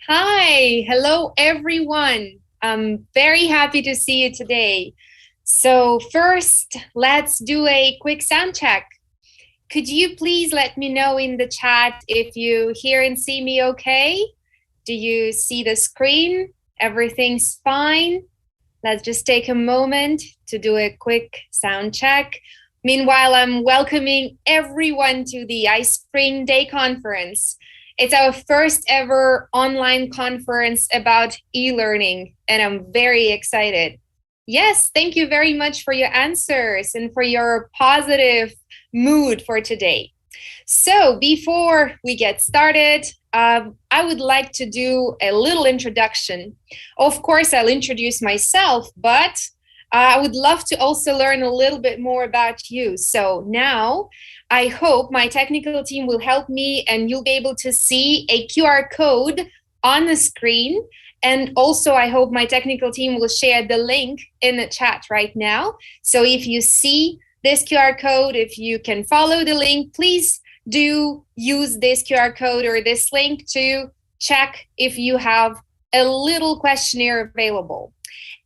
Hi, hello everyone. I'm very happy to see you today. So first, let's do a quick sound check. Could you please let me know in the chat if you hear and see me okay? Do you see the screen? Everything's fine? Let's just take a moment to do a quick sound check. Meanwhile, I'm welcoming everyone to the iSpring Day conference. It's our first ever online conference about e-learning, and I'm very excited. Yes, thank you very much for your answers and for your positive mood for today. So before we get started, I would like to do a little introduction. Of course, I'll introduce myself, but I would love to also learn a little bit more about you. So now I hope my technical team will help me and you'll be able to see a QR code on the screen. And also, I hope my technical team will share the link in the chat right now. So if you see this QR code, if you can follow the link, please do use this QR code or this link to check if you have a little questionnaire available.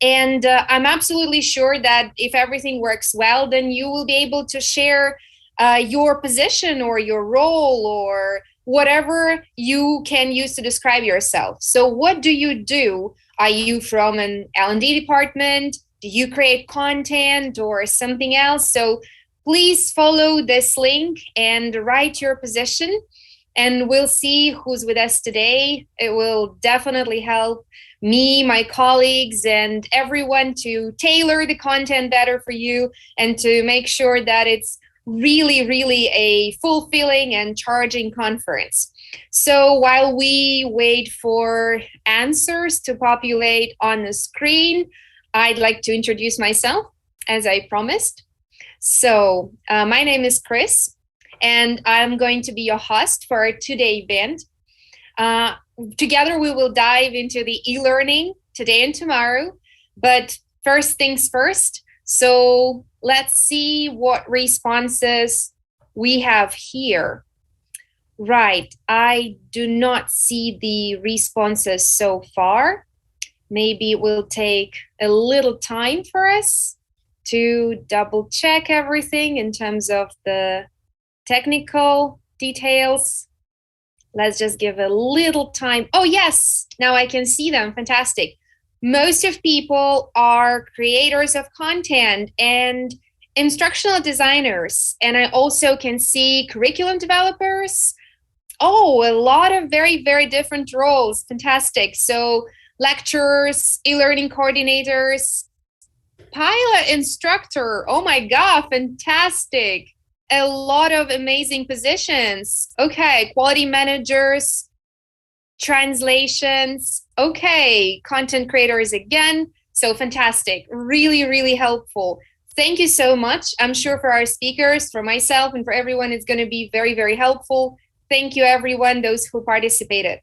And I'm absolutely sure that if everything works well, then you will be able to share your position or your role or whatever you can use to describe yourself. So what do you do? Are you from an L&D department? Do you create content or something else? So please follow this link and write your position, and we'll see who's with us today. It will definitely help me, my colleagues, and everyone to tailor the content better for you and to make sure that it's really, really a fulfilling and charging conference. So while we wait for answers to populate on the screen, I'd like to introduce myself as I promised. So my name is Chris, and I'm going to be your host for our two-day event. Together we will dive into the e-learning today and tomorrow, but first things first. So let's see what responses we have here. Right, I do not see the responses so far. Maybe it will take a little time for us to double check everything in terms of the technical details. Let's just give a little time. Oh, yes, now I can see them. Fantastic. Most of people are creators of content and instructional designers. And I also can see curriculum developers. Oh, a lot of very, very different roles. Fantastic. So lecturers, e-learning coordinators, pilot instructor. Oh my God, fantastic. A lot of amazing positions. Okay, quality managers, translations. Okay, content creators again. So fantastic. Really, really helpful. Thank you so much. I'm sure for our speakers, for myself, and for everyone, it's going to be very, very helpful. Thank you, everyone, those who participated.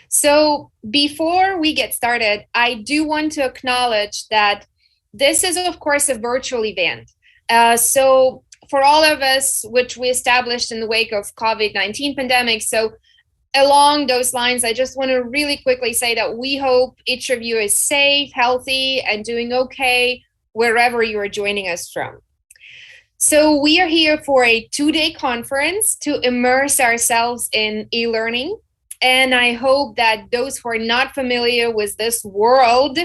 So before we get started, I do want to acknowledge that this is, of course, a virtual event. So for all of us, which we established in the wake of COVID-19 pandemic, so along those lines, I just want to really quickly say that we hope each of you is safe, healthy, and doing okay wherever you are joining us from. So we are here for a two-day conference to immerse ourselves in e-learning. And I hope that those who are not familiar with this world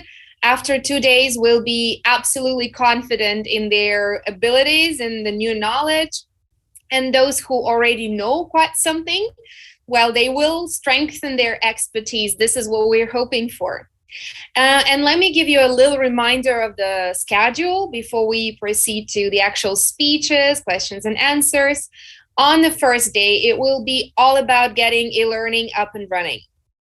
after 2 days will be absolutely confident in their abilities and the new knowledge. And those who already know quite something, well, they will strengthen their expertise. This is what we're hoping for. And let me give you a little reminder of the schedule before we proceed to the actual speeches, questions and answers. On the first day, it will be all about getting e-learning up and running.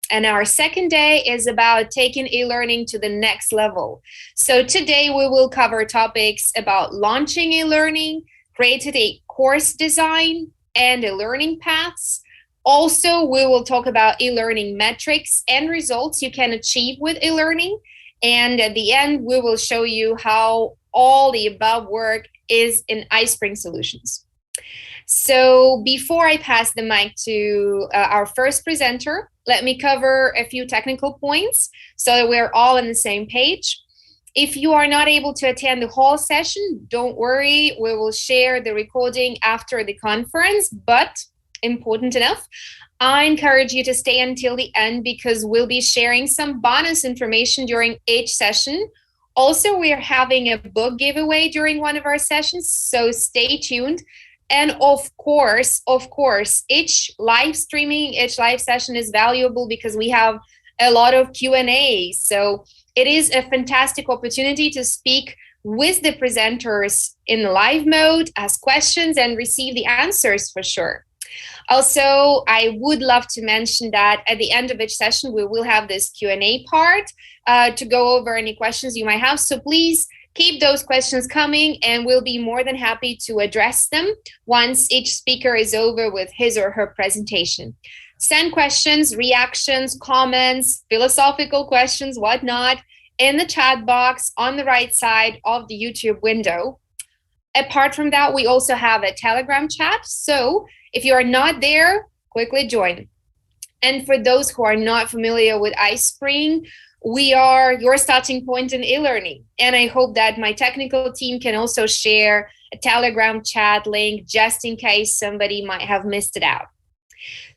And our second day is about taking e-learning to the next level. So today we will cover topics about launching e-learning, created a course design, and e-learning paths. Also, we will talk about e-learning metrics and results you can achieve with e-learning. And at the end, we will show you how all the above work is in iSpring solutions. So before I pass the mic to our first presenter, let me cover a few technical points so that we're all on the same page. If you are not able to attend the whole session, don't worry. We will share the recording after the conference, but important enough, I encourage you to stay until the end because we'll be sharing some bonus information during each session. Also, we're having a book giveaway during one of our sessions, so stay tuned. And of course, each live session is valuable because we have a lot of Q&A. So it is a fantastic opportunity to speak with the presenters in live mode, ask questions, and receive the answers for sure. Also, I would love to mention that at the end of each session, we will have this Q&A part to go over any questions you might have. So please keep those questions coming and we'll be more than happy to address them once each speaker is over with his or her presentation. Send questions, reactions, comments, philosophical questions, whatnot, in the chat box on the right side of the YouTube window. Apart from that, we also have a Telegram chat. So if you are not there, quickly join. And for those who are not familiar with iSpring, we are your starting point in e-learning. And I hope that my technical team can also share a Telegram chat link just in case somebody might have missed it out.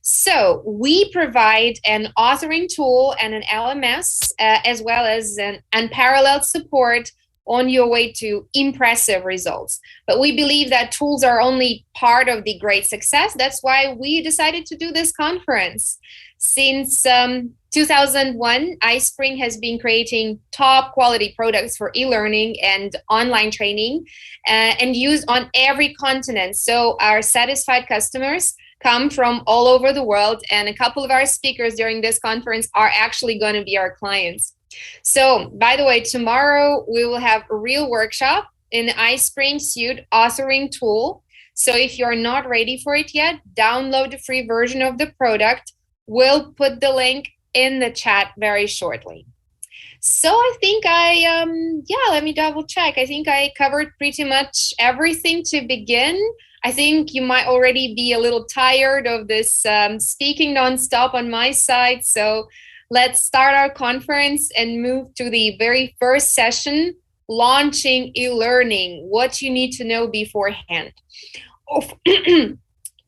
So we provide an authoring tool and an LMS, as well as an unparalleled support on your way to impressive results. But we believe that tools are only part of the great success. That's why we decided to do this conference. Since 2001, iSpring has been creating top quality products for e-learning and online training and used on every continent. So our satisfied customers come from all over the world, and a couple of our speakers during this conference are actually going to be our clients. So, by the way, tomorrow we will have a real workshop in the iSpring Suite authoring tool. So if you're not ready for it yet, download the free version of the product. We'll put the link in the chat very shortly. So I think let me double check. I think I covered pretty much everything to begin. I think you might already be a little tired of this speaking nonstop on my side. So let's start our conference and move to the very first session, launching e-learning, what you need to know beforehand.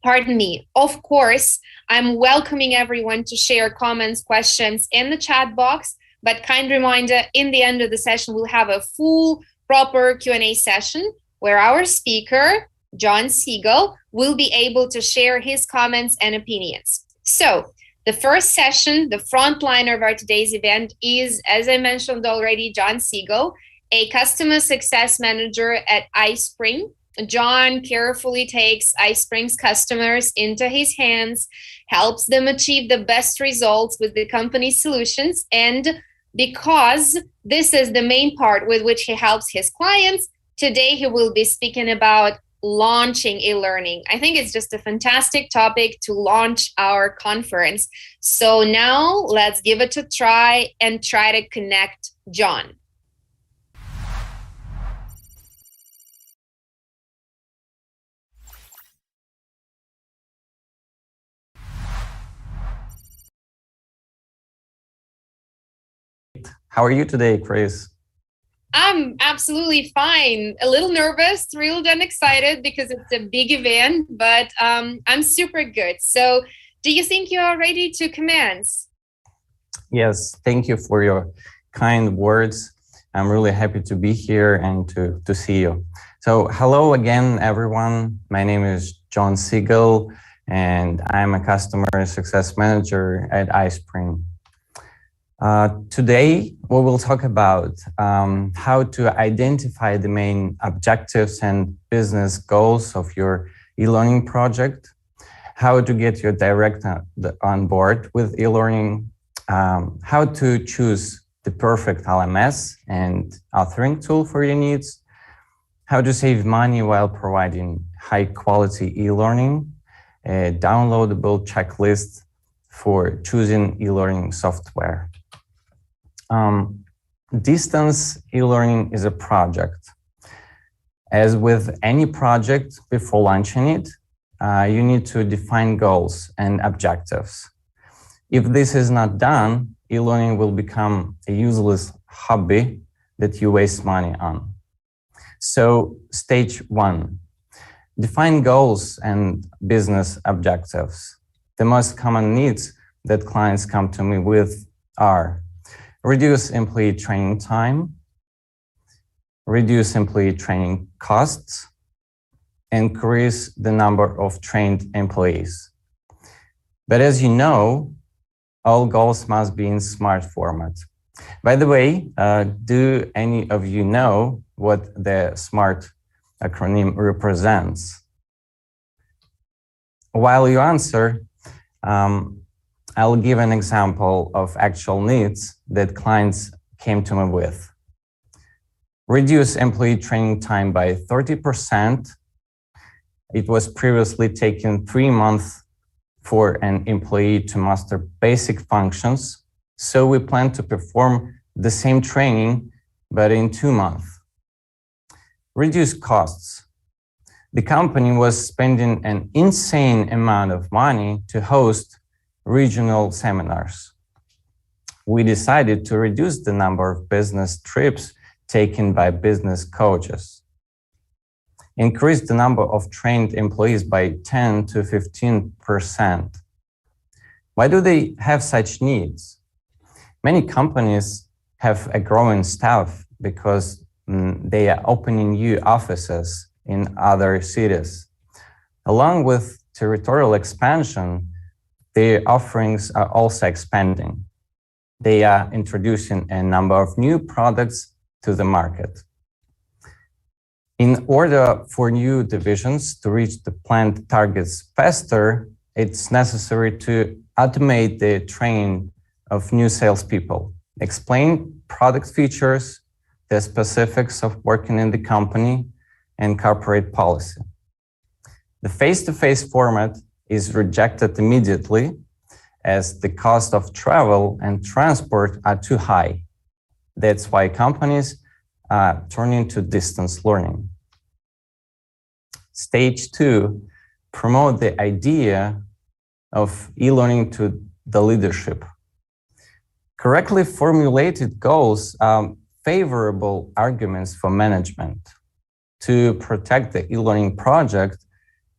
Pardon me. Of course, I'm welcoming everyone to share comments, questions in the chat box, but kind reminder, in the end of the session, we'll have a full, proper Q&A session where our speaker, John Siegel, will be able to share his comments and opinions. So the first session, the frontliner of our today's event is, as I mentioned already, John Siegel, a customer success manager at iSpring. John carefully takes iSpring's customers into his hands, helps them achieve the best results with the company's solutions, and because this is the main part with which he helps his clients, today he will be speaking about launching e-learning. I think it's just a fantastic topic to launch our conference. So now let's give it a try and try to connect John. How are you today, Chris? I'm absolutely fine. A little nervous, thrilled, and excited because it's a big event, but I'm super good. So do you think you are ready to commence? Yes, thank you for your kind words. I'm really happy to be here and to see you. So hello again, everyone. My name is John Siegel, and I'm a customer success manager at iSpring. Today, we will talk about how to identify the main objectives and business goals of your e-learning project, how to get your director on board with e-learning, how to choose the perfect LMS and authoring tool for your needs, how to save money while providing high-quality e-learning, a downloadable checklist for choosing e-learning software. Distance e-learning is a project. As with any project, before launching it, you need to define goals and objectives. If this is not done, e-learning will become a useless hobby that you waste money on. So stage 1, define goals and business objectives. The most common needs that clients come to me with are reduce employee training time, reduce employee training costs, increase the number of trained employees. But as you know, all goals must be in SMART format. By the way, do any of you know what the SMART acronym represents? While you answer, I'll give an example of actual needs that clients came to me with. Reduce employee training time by 30%. It was previously taking 3 months for an employee to master basic functions. So we plan to perform the same training, but in 2 months. Reduce costs. The company was spending an insane amount of money to host regional seminars. We decided to reduce the number of business trips taken by business coaches. Increase the number of trained employees by 10 to 15%. Why do they have such needs? Many companies have a growing staff because they are opening new offices in other cities. Along with territorial expansion, their offerings are also expanding. They are introducing a number of new products to the market. In order for new divisions to reach the planned targets faster, it's necessary to automate the training of new salespeople, explain product features, the specifics of working in the company, and corporate policy. The face-to-face format is rejected immediately as the cost of travel and transport are too high. That's why companies are turning to distance learning. Stage 2, promote the idea of e-learning to the leadership. Correctly formulated goals are favorable arguments for management. To protect the e-learning project,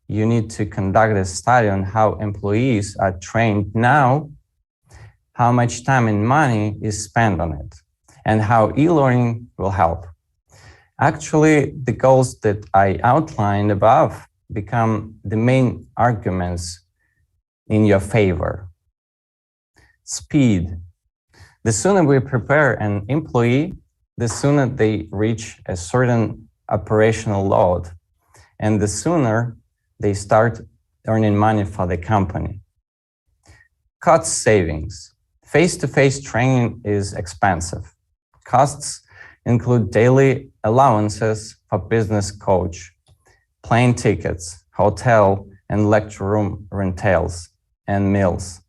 you need to conduct a study on how employees are trained now, how much time and money is spent on it, and how e-learning will help. Actually, the goals that I outlined above become the main arguments in your favor. Speed. The sooner we prepare an employee, the sooner they reach a certain operational load, and the sooner they start earning money for the company. Cost savings. Face-to-face training is expensive. Costs include daily allowances for business coach, plane tickets, hotel and lecture room rentals, and meals.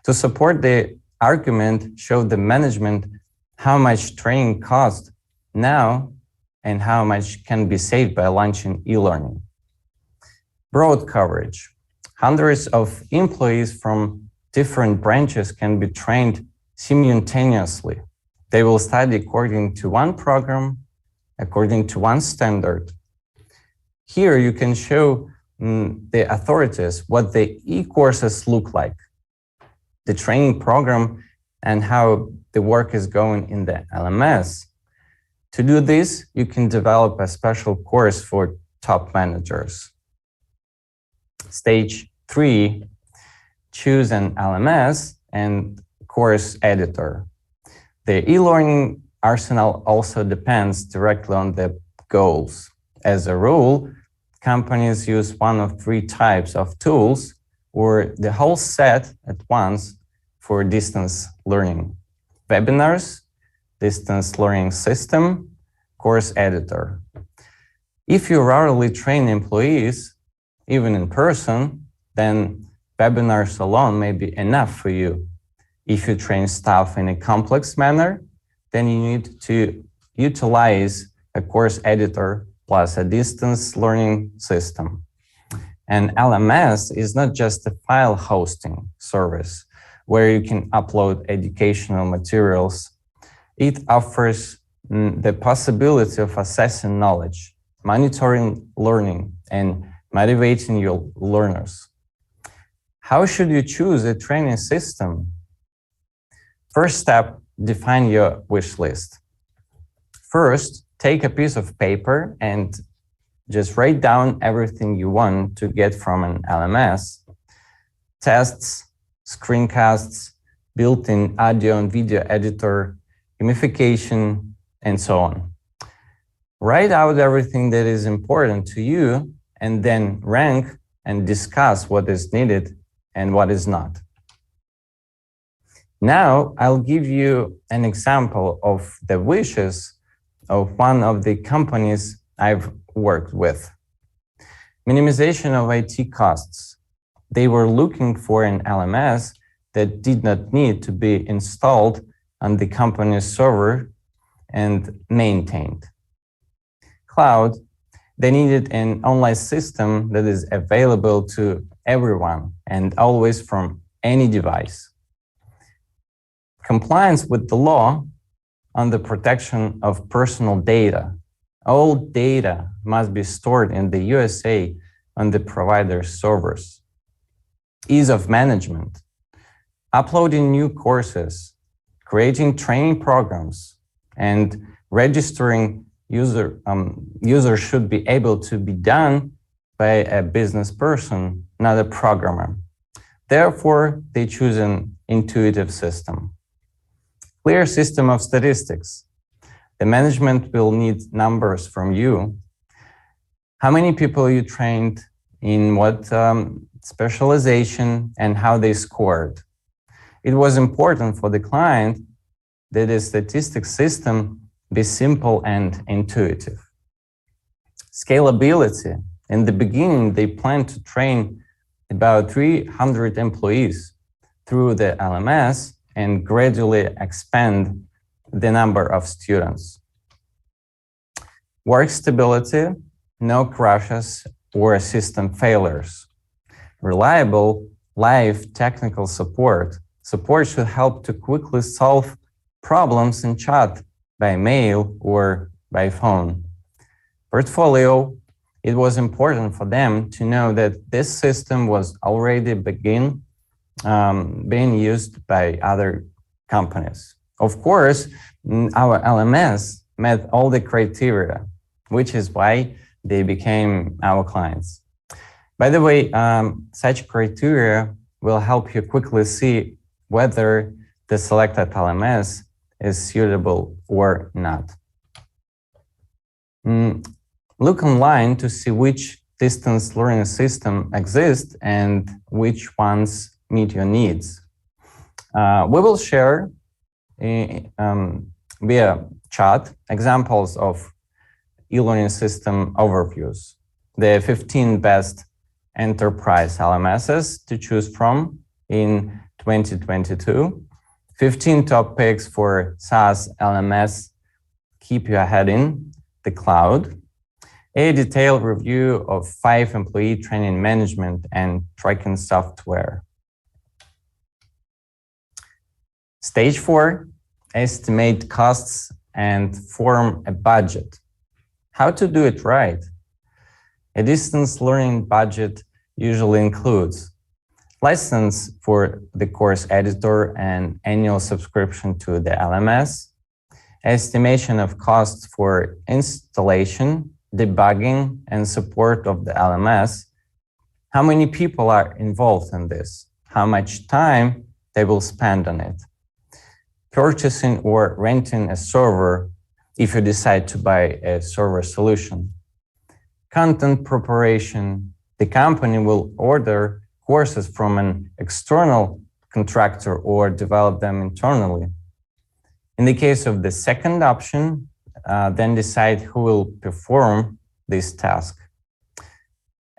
To support the argument, show the management how much training costs now and how much can be saved by launching e-learning. Broad coverage. Hundreds of employees from different branches can be trained simultaneously. They will study according to one program, according to one standard. Here you can show the authorities what the e-courses look like, the training program, and how the work is going in the LMS. To do this, you can develop a special course for top managers. Stage 3, choose an LMS and course editor. The e-learning arsenal also depends directly on the goals. As a rule, companies use one of 3 types of tools or the whole set at once for distance learning: webinars, distance learning system, course editor. If you rarely train employees, even in person, then webinars alone may be enough for you. If you train staff in a complex manner, then you need to utilize a course editor plus a distance learning system. And LMS is not just a file hosting service. where you can upload educational materials. It offers the possibility of assessing knowledge, monitoring learning, and motivating your learners. How should you choose a training system? First step, define your wish list. First, take a piece of paper and just write down everything you want to get from an LMS. Tests, screencasts, built-in audio and video editor, gamification, and so on. Write out everything that is important to you and then rank and discuss what is needed and what is not. Now, I'll give you an example of the wishes of one of the companies I've worked with. Minimization of IT costs. They were looking for an LMS that did not need to be installed on the company's server and maintained. Cloud. They needed an online system that is available to everyone and always from any device. Compliance with the law on the protection of personal data. All data must be stored in the USA on the provider's servers. Ease of management. Uploading new courses, creating training programs, and registering users should be able to be done by a business person, not a programmer. Therefore, they choose an intuitive system. Clear system of statistics. The management will need numbers from you. How many people you trained, in what specialization, and how they scored. It was important for the client that the statistics system be simple and intuitive. Scalability. In the beginning, they planned to train about 300 employees through the LMS and gradually expand the number of students. Work stability, no crashes or system failures. Reliable live technical support. Support should help to quickly solve problems in chat, by mail, or by phone. Portfolio. It was important for them to know that this system was already being used by other companies. Of course, our LMS met all the criteria, which is why they became our clients. By the way, such criteria will help you quickly see whether the selected LMS is suitable or not. Look online to see which distance learning system exists and which ones meet your needs. We will share via chat examples of e-learning system overviews, the 15 best enterprise LMSs to choose from in 2022, 15 top picks for SaaS LMS keep you ahead in the cloud, a detailed review of 5 employee training management and tracking software. Stage 4, estimate costs and form a budget. How to do it right? A distance learning budget usually includes license for the course editor and annual subscription to the LMS, estimation of costs for installation, debugging, and support of the LMS, how many people are involved in this, how much time they will spend on it, purchasing or renting a server if you decide to buy a server solution, content preparation. The company will order courses from an external contractor or develop them internally. In the case of the second option, then decide who will perform this task.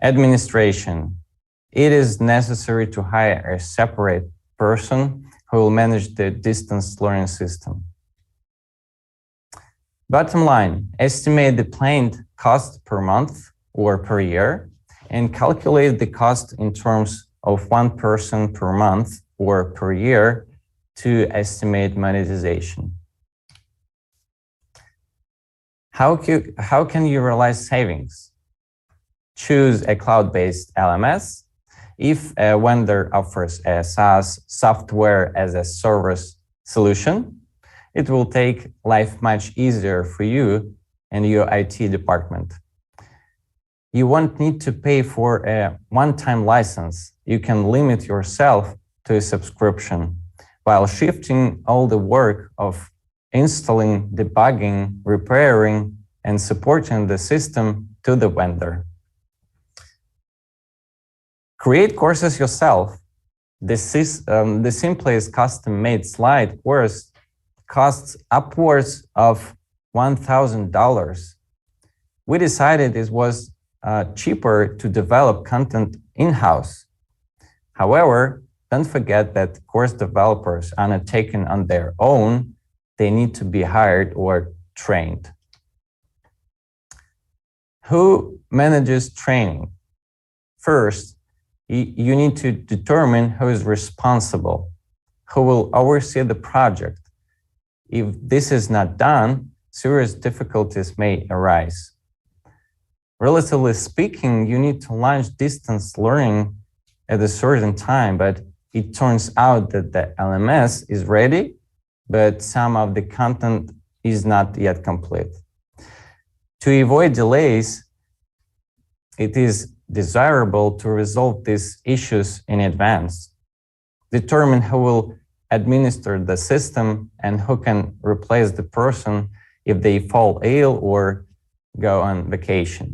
Administration. It is necessary to hire a separate person who will manage the distance learning system. Bottom line, estimate the planned cost per month or per year and calculate the cost in terms of 1 person per month or per year to estimate monetization. How can you realize savings? Choose a cloud-based LMS. If a vendor offers a SaaS, software as a service solution, it will take life much easier for you and your IT department. You won't need to pay for a one-time license. You can limit yourself to a subscription while shifting all the work of installing, debugging, repairing, and supporting the system to the vendor. Create courses yourself. The simplest custom-made slide course costs upwards of $1,000. We decided it was cheaper to develop content in-house. However, don't forget that course developers are not taken on their own. They need to be hired or trained. Who manages training? First, you need to determine who is responsible, who will oversee the project. If this is not done, serious difficulties may arise. Relatively speaking, you need to launch distance learning at a certain time, but it turns out that the LMS is ready, but some of the content is not yet complete. To avoid delays, it is desirable to resolve these issues in advance. Determine who will administer the system and who can replace the person if they fall ill or go on vacation.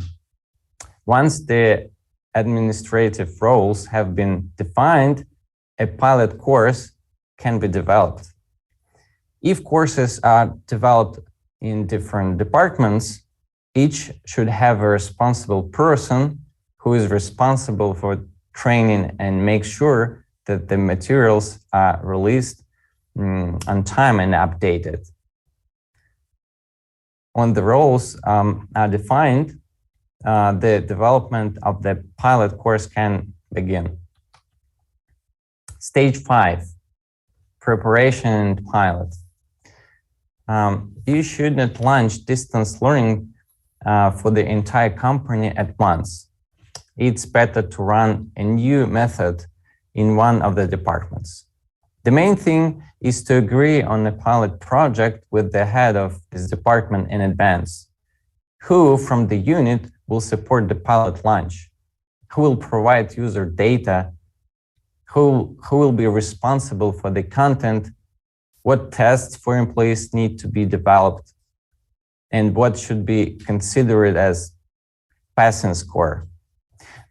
Once the administrative roles have been defined, a pilot course can be developed. If courses are developed in different departments, each should have a responsible person who is responsible for training and make sure that the materials are released on time and updated. When the roles are defined, the development of the pilot course can begin. Stage 5, preparation and pilot. You should not launch distance learning for the entire company at once. It's better to run a new method in one of the departments. The main thing is to agree on a pilot project with the head of this department in advance. Who from the unit will support the pilot launch? Who will provide user data? Who will be responsible for the content? What tests for employees need to be developed? And what should be considered as passing score?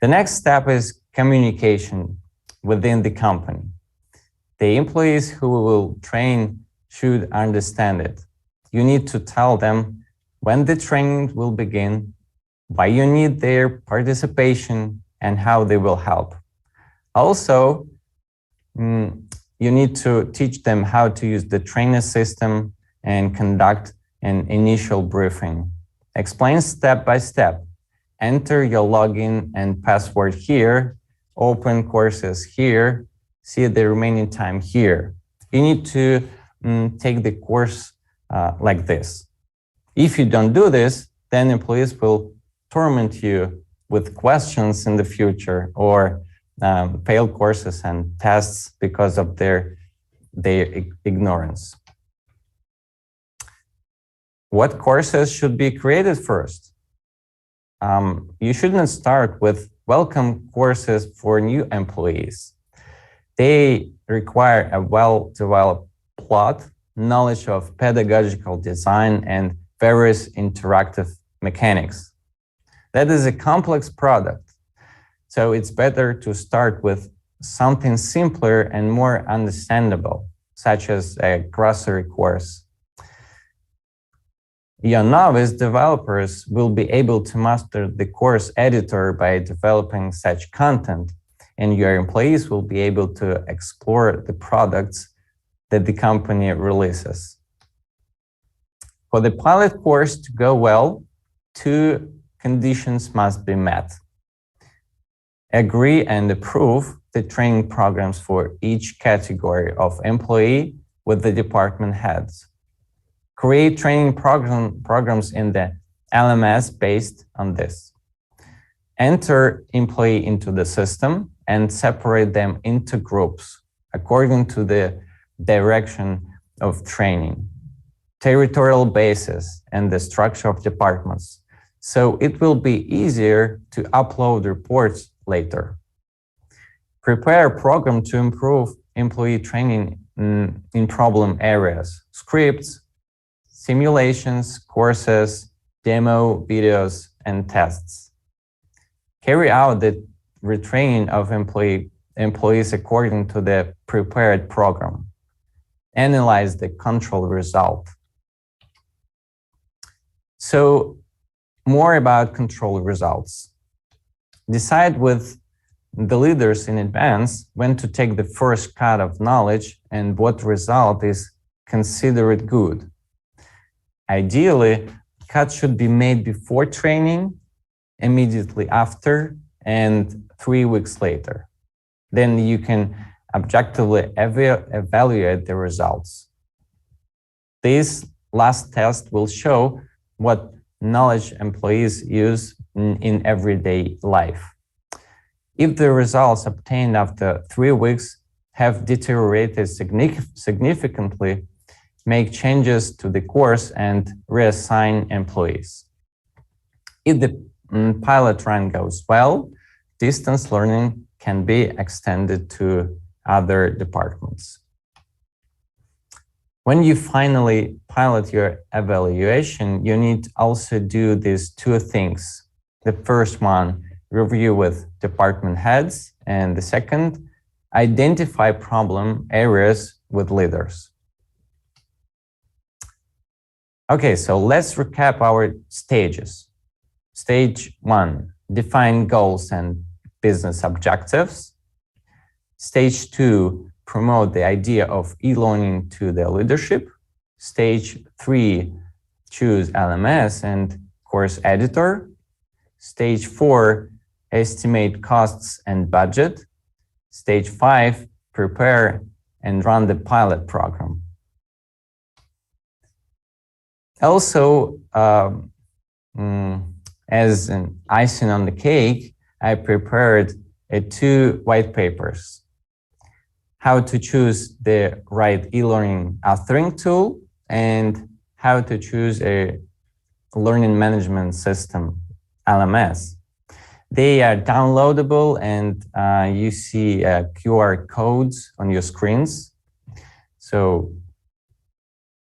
The next step is communication within the company. The employees who will train should understand it. You need to tell them when the training will begin, why you need their participation, and how they will help. Also, you need to teach them how to use the trainer system and conduct an initial briefing. Explain step by step. Enter your login and password here, open courses here, see the remaining time here. You need to take the course like this. If you don't do this, then employees will torment you with questions in the future or fail courses and tests because of their ignorance. What courses should be created first? You shouldn't start with welcome courses for new employees. They require a well-developed plot, knowledge of pedagogical design, and various interactive mechanics. That is a complex product, so it's better to start with something simpler and more understandable, such as a grocery course. Your novice developers will be able to master the course editor by developing such content, and your employees will be able to explore the products that the company releases. For the pilot course to go well, 2 conditions must be met. Agree and approve the training programs for each category of employee with the department heads. Create training programs in the LMS based on this. Enter employee into the system and separate them into groups according to the direction of training, territorial basis, and the structure of departments. So it will be easier to upload reports later. Prepare a program to improve employee training in problem areas, scripts, simulations, courses, demo videos, and tests. Carry out the retraining of employees according to the prepared program. Analyze the control result. So, more about control results. Decide with the leaders in advance when to take the first cut of knowledge and what result is considered good. Ideally, cut should be made before training, immediately after, and 3 weeks later. Then you can objectively evaluate the results. This last test will show what knowledge employees use in everyday life. If the results obtained after 3 weeks have deteriorated significantly, make changes to the course and reassign employees. If the pilot run goes well, distance learning can be extended to other departments. When you finally pilot your evaluation, you need to also do these 2 things. The first one, review with department heads, and the second, identify problem areas with leaders. Okay, so let's recap our stages. Stage 1, define goals and business objectives. Stage 2, promote the idea of e-learning to the leadership. Stage 3, choose LMS and course editor. Stage 4, estimate costs and budget. Stage 5, prepare and run the pilot program. Also, as an icing on the cake, I prepared 2 white papers. How to choose the right e-learning authoring tool and how to choose a learning management system, LMS. They are downloadable and you see QR codes on your screens. So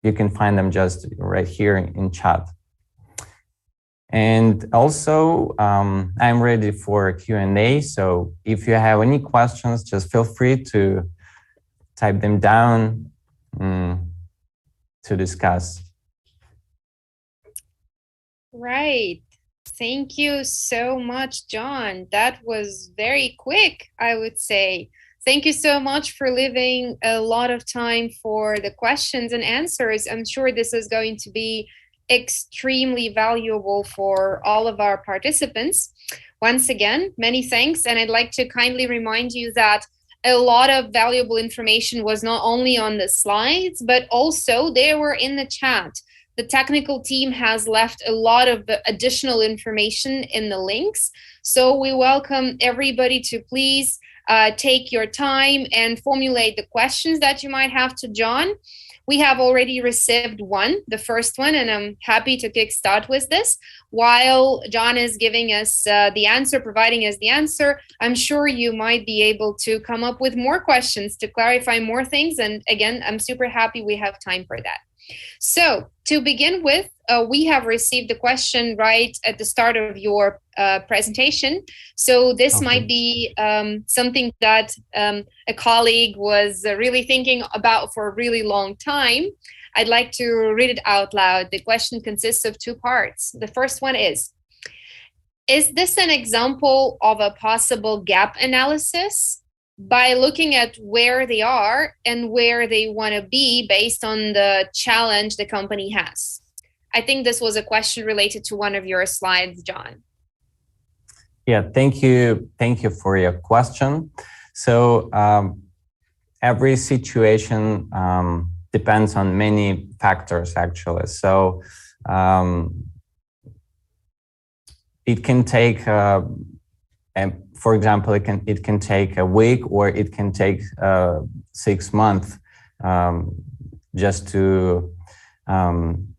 you can find them just right here in chat. And also, I'm ready for a Q&A. So if you have any questions, just feel free to type them down to discuss. Right. Thank you so much, John. That was very quick, I would say. Thank you so much for leaving a lot of time for the questions and answers. I'm sure this is going to be extremely valuable for all of our participants. Once again, many thanks. And I'd like to kindly remind you that a lot of valuable information was not only on the slides, but also they were in the chat. The technical team has left a lot of additional information in the links. So we welcome everybody to please take your time and formulate the questions that you might have to John. We have already received one, the first one, and I'm happy to kickstart with this. While John is giving us the answer, providing us the answer, I'm sure you might be able to come up with more questions to clarify more things. And again, I'm super happy we have time for that. So to begin with, we have received a question right at the start of your presentation. So this might be something that a colleague was really thinking about for a really long time. I'd like to read it out loud. The question consists of 2 parts. The first one is this an example of a possible gap analysis? By looking at where they are and where they want to be based on the challenge the company has. I think this was a question related to one of your slides, John. Yeah, thank you. Thank you for your question. So every situation depends on many factors, actually. So it can take, for example, it can take a week, or it can take 6 months just to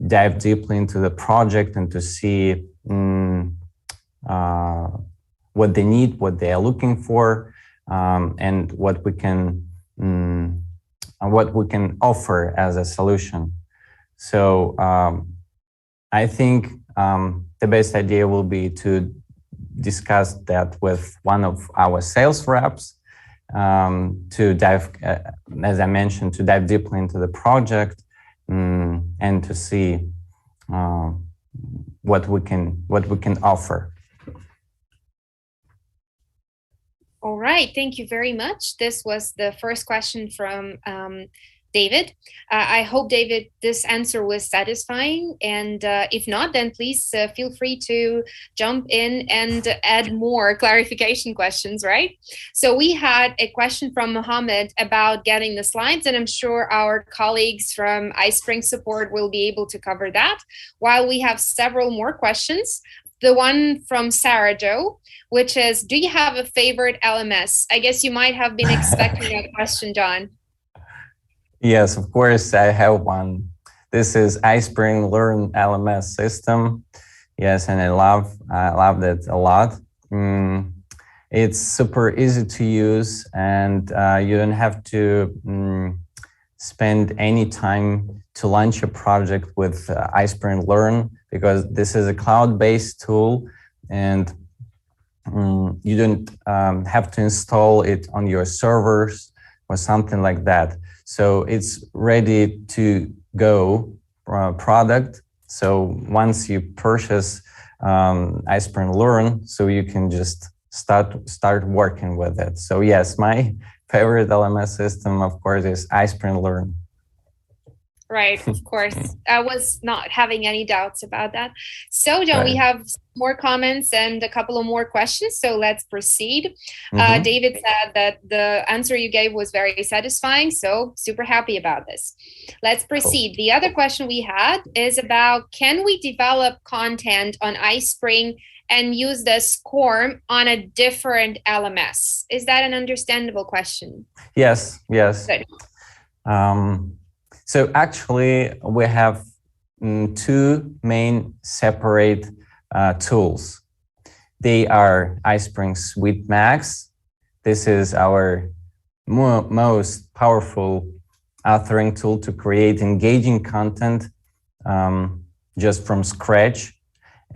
dive deeply into the project and to see what they need, what they are looking for, and what we can offer as a solution. So I think the best idea will be to discuss that with one of our sales reps, to dive, as I mentioned, to dive deeply into the project, and to see what we can offer. All right, thank you very much. This was the first question from David. I hope, David, this answer was satisfying. And if not, then please feel free to jump in and add more clarification questions, right? So we had a question from Mohammed about getting the slides, and I'm sure our colleagues from iSpring support will be able to cover that. While we have several more questions, the one from Sarah Jo, which is, do you have a favorite LMS? I guess you might have been expecting that question, John. Yes, of course, I have one. This is iSpring Learn LMS system. Yes, and I love it a lot. It's super easy to use, and you don't have to spend any time to launch a project with iSpring Learn, because this is a cloud-based tool, and you don't have to install it on your servers or something like that. So it's ready to go product. So once you purchase iSpring Learn, so you can just start working with it. So yes, my favorite LMS system, of course, is iSpring Learn. Right, of course. I was not having any doubts about that. So, John, we have more comments and a couple of more questions, so let's proceed. David said that the answer you gave was very satisfying, so super happy about this. Let's proceed. Cool. The other question we had is about, can we develop content on iSpring and use the SCORM on a different LMS? Is that an understandable question? Yes, yes. Good. So actually, we have two main separate tools. They are iSpring Suite Max. This is our most powerful authoring tool to create engaging content just from scratch.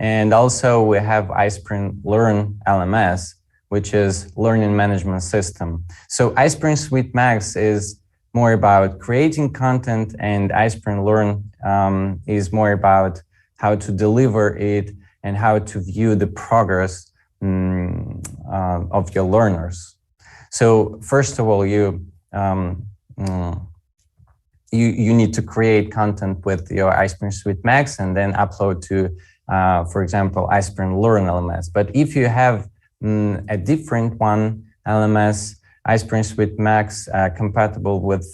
And also we have iSpring Learn LMS, which is learning management system. So iSpring Suite Max is more about creating content, and iSpring Learn is more about how to deliver it and how to view the progress of your learners. So first of all, you need to create content with your iSpring Suite Max and then upload to, for example, iSpring Learn LMS. But if you have a different one, LMS, iSpring Suite Max compatible with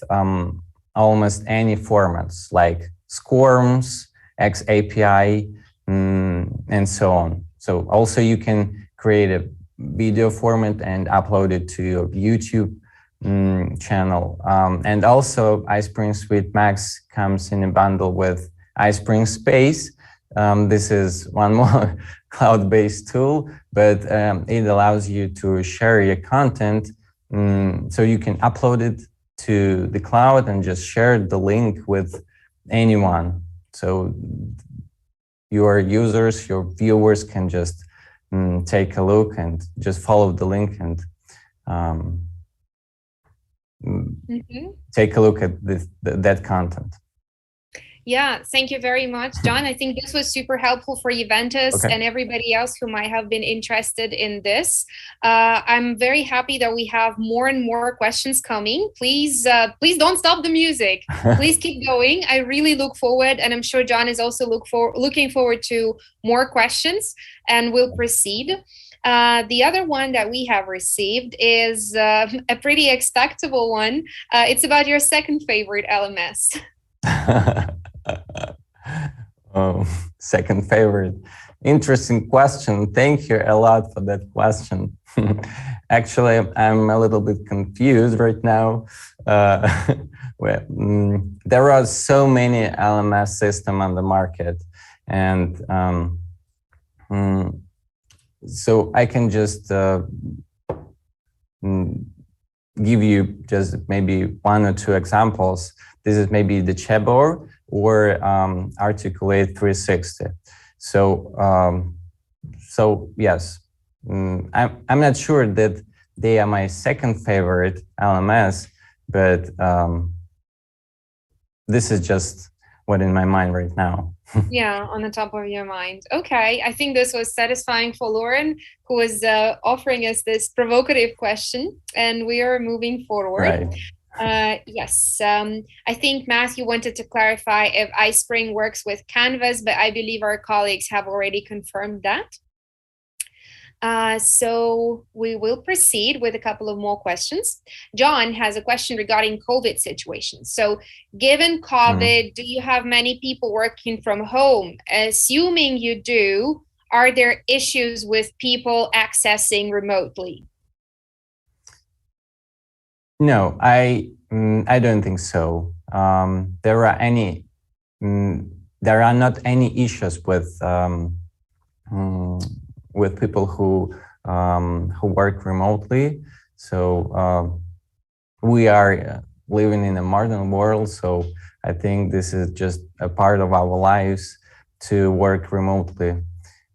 almost any formats like SCORMs, XAPI, and so on. So also you can create a video format and upload it to your YouTube channel. And also iSpring Suite Max comes in a bundle with iSpring Space. This is one more cloud-based tool, but it allows you to share your content. So you can upload it to the cloud and just share the link with anyone. So your users, your viewers can just take a look and just follow the link and take a look at that content. Yeah, thank you very much, John. I think this was super helpful for Juventus and everybody else who might have been interested in this. I'm very happy that we have more and more questions coming. Please don't stop the music. Please keep going. I really look forward, and I'm sure John is also looking forward to more questions, and we'll proceed. The other one that we have received is a pretty expectable one. It's about your second favorite LMS. Oh, second favorite. Interesting question. Thank you a lot for that question. Actually, I'm a little bit confused right now. There are so many LMS systems on the market, and so I can just give you just maybe one or two examples. This is maybe the Chebor or Articulate 360. So, so yes, I'm not sure that they are my second favorite LMS, but this is just what in my mind right now. Yeah, on the top of your mind. Okay, I think this was satisfying for Lauren, who was offering us this provocative question, and we are moving forward. Right. Yes, I think Matthew wanted to clarify if iSpring works with Canvas, but I believe our colleagues have already confirmed that. So we will proceed with a couple of more questions. John has a question regarding COVID situation. So given COVID, do you have many people working from home? Assuming you do, are there issues with people accessing remotely? No, I don't think so. There are not any issues with people who work remotely. So we are living in a modern world. So I think this is just a part of our lives to work remotely.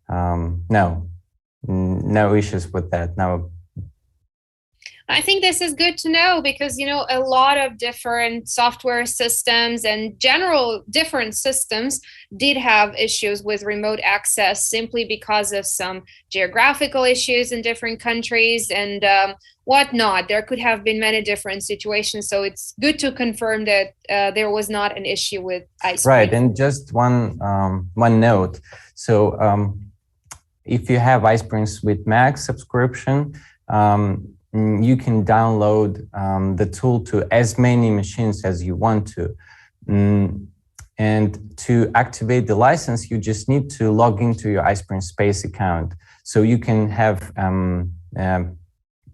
No issues with that. No. I think this is good to know because, you know, a lot of different software systems and general different systems did have issues with remote access simply because of some geographical issues in different countries and whatnot. There could have been many different situations. So it's good to confirm that there was not an issue with iSpring. Right. And just one note. So if you have iSpring Suite Max subscription, you can download the tool to as many machines as you want to. And to activate the license, you just need to log into your iSpring Space account. So you can have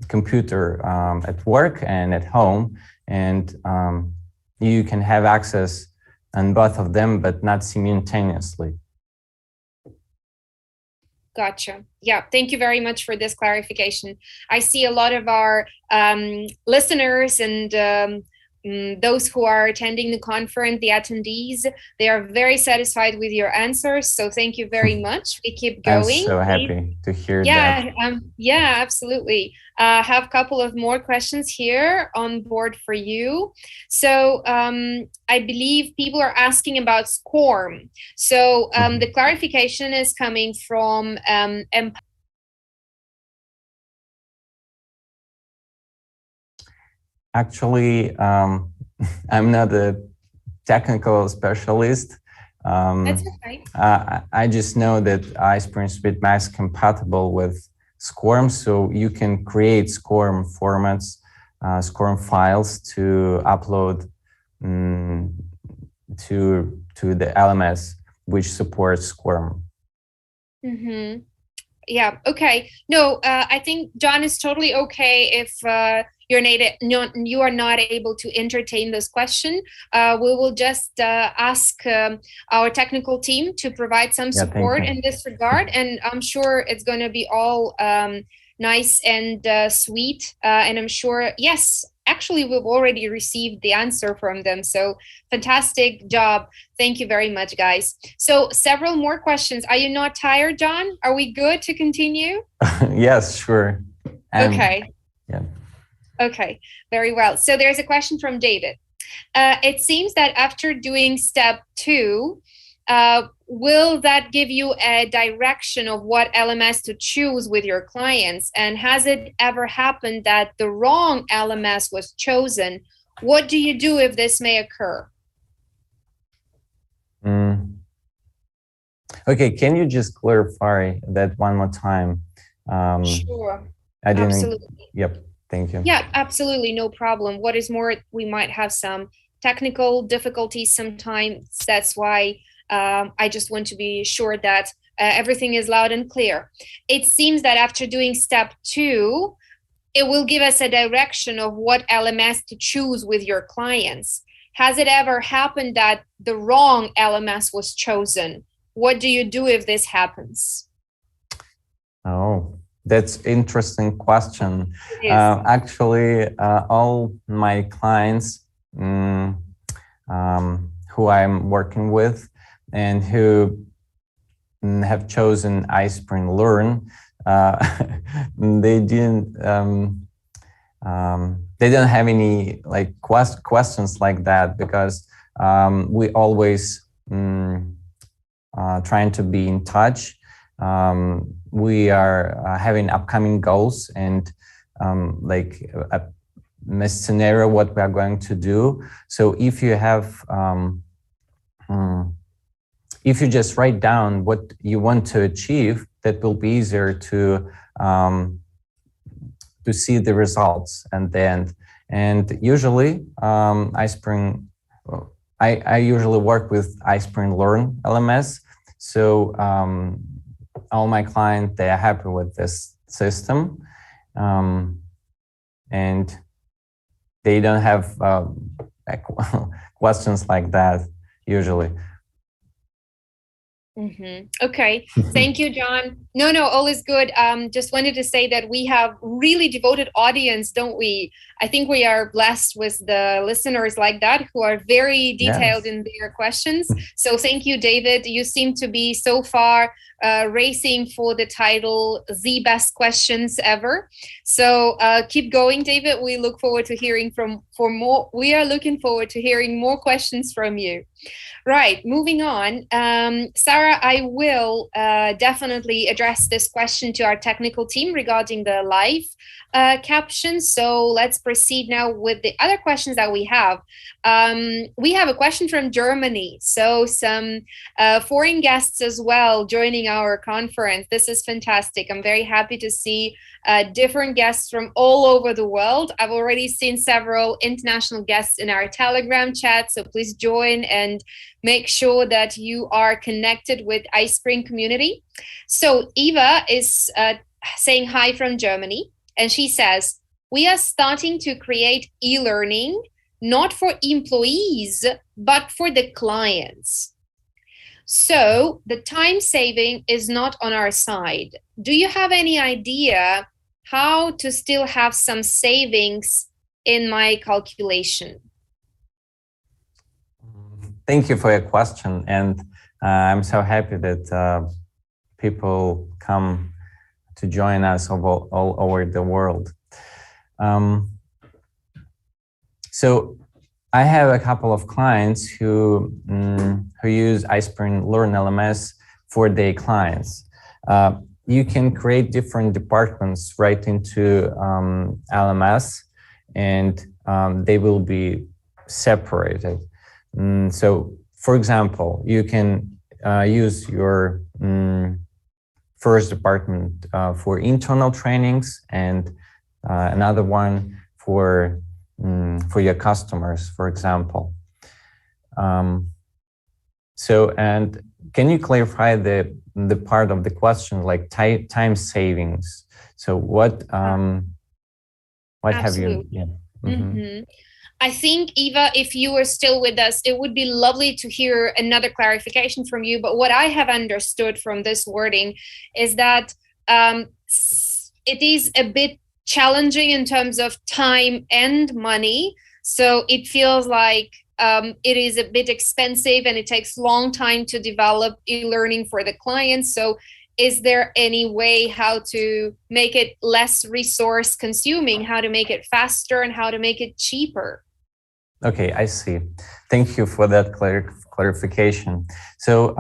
computer at work and at home, and you can have access on both of them, but not simultaneously. Gotcha. Yeah, thank you very much for this clarification. I see a lot of our listeners and those who are attending the conference, the attendees, they are very satisfied with your answers. So thank you very much. We keep going. I'm so happy to hear that. Yeah, absolutely. Have a couple of more questions here on board for you. So I believe people are asking about SCORM. So the clarification is coming from Actually, I'm not a technical specialist. That's okay. I just know that iSpring Suite Max compatible with SCORM, so you can create SCORM formats, SCORM files to upload to the LMS which supports SCORM. Mm-hmm. Yeah. Okay. No, I think John is totally okay if you are not able to entertain this question. We will just ask our technical team to provide some support in this regard, and I'm sure it's going to be all nice and sweet. And I'm sure, yes, actually, we've already received the answer from them. So fantastic job. Thank you very much, guys. So several more questions. Are you not tired, John? Are we good to continue? Yes, sure. Okay. Yeah. Okay, very well. So there's a question from David. It seems that after doing step 2, will that give you a direction of what LMS to choose with your clients? And has it ever happened that the wrong LMS was chosen? What do you do if this may occur? Okay, can you just clarify that one more time? Sure. I didn't. Absolutely. Yep. Thank you. Yeah, absolutely. No problem. What is more, we might have some technical difficulties sometimes. That's why I just want to be sure that everything is loud and clear. It seems that after doing step 2, it will give us a direction of what LMS to choose with your clients. Has it ever happened that the wrong LMS was chosen? What do you do if this happens? Oh, that's interesting question. It is. Actually, all my clients who I'm working with and who have chosen iSpring Learn, they didn't have any like questions like that, because we always trying to be in touch. We are having upcoming goals and like a scenario what we are going to do. So if you have if you just write down what you want to achieve, that will be easier to see the results. And usually iSpring, I usually work with iSpring Learn LMS. So all my clients, they are happy with this system, and they don't have questions like that usually. Okay, thank you, John. No, all is good. Just wanted to say that we have really devoted audience, don't we? I think we are blessed with the listeners like that who are very detailed in their questions. So thank you, David. You seem to be so far racing for the title, the best questions ever. So keep going, David. We look forward to hearing more. We are looking forward to hearing more questions from you. Right, moving on. Sarah, I will definitely address this question to our technical team regarding the live caption. So let's proceed now with the other questions that we have. We have a question from Germany. So some foreign guests as well joining our conference. This is fantastic. I'm very happy to see different guests from all over the world. I've already seen several international guests in our Telegram chat, so please join and make sure that you are connected with iSpring community. So Eva is saying hi from Germany, and she says, we are starting to create e-learning, not for employees, but for the clients. So the time saving is not on our side. Do you have any idea how to still have some savings in my calculation? Thank you for your question. And I'm so happy that people come to join us all over the world. So I have a couple of clients who use iSpring Learn LMS for their clients. You can create different departments right into LMS, and they will be separated. So, for example, you can use your first department for internal trainings, and another one for your customers, for example. So, and can you clarify the part of the question, like time savings? So what have you? Yeah. I think, Eva, if you are still with us, it would be lovely to hear another clarification from you. But what I have understood from this wording is that it is a bit challenging in terms of time and money. So it feels like it is a bit expensive and it takes a long time to develop e-learning for the clients. So is there any way how to make it less resource consuming, how to make it faster, and how to make it cheaper? Okay, I see. Thank you for that clarification. So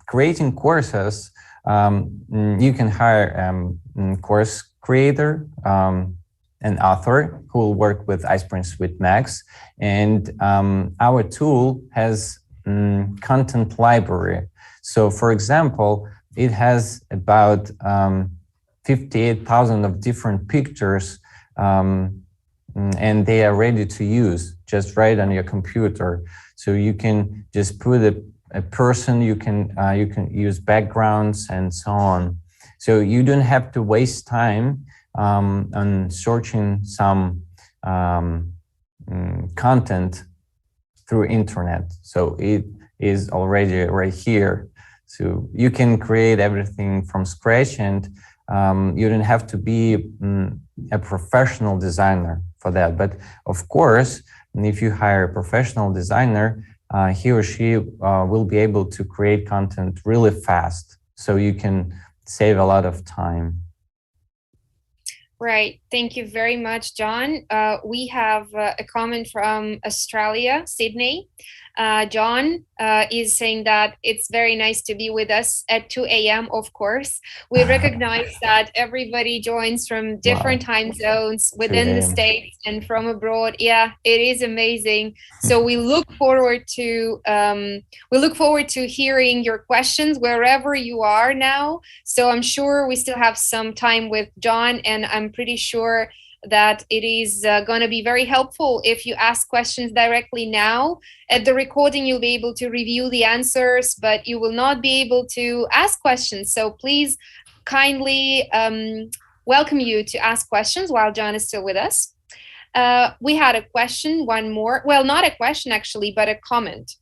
creating courses, you can hire a course creator, an author who will work with iSpring Suite Max. And our tool has content library. So for example, it has about 58,000 of different pictures, and they are ready to use just right on your computer. So you can just put a person, you can use backgrounds and so on. So you don't have to waste time on searching some content through internet. So it is already right here. So you can create everything from scratch, and you don't have to be a professional designer for that. But of course, if you hire a professional designer, he or she will be able to create content really fast. So you can save a lot of time. Right. Thank you very much, John. We have a comment from Australia, Sydney. John is saying that it's very nice to be with us at 2 a.m. Of course, we recognize that everybody joins from different time zones within the States and from abroad. Yeah, it is amazing. So we look forward to hearing your questions wherever you are now. So I'm sure we still have some time with John, and I'm pretty sure that it is going to be very helpful if you ask questions directly now. At the recording, you'll be able to review the answers, but you will not be able to ask questions. So please kindly welcome you to ask questions while John is still with us. We had a question, one more. Well, not a question actually, but a comment.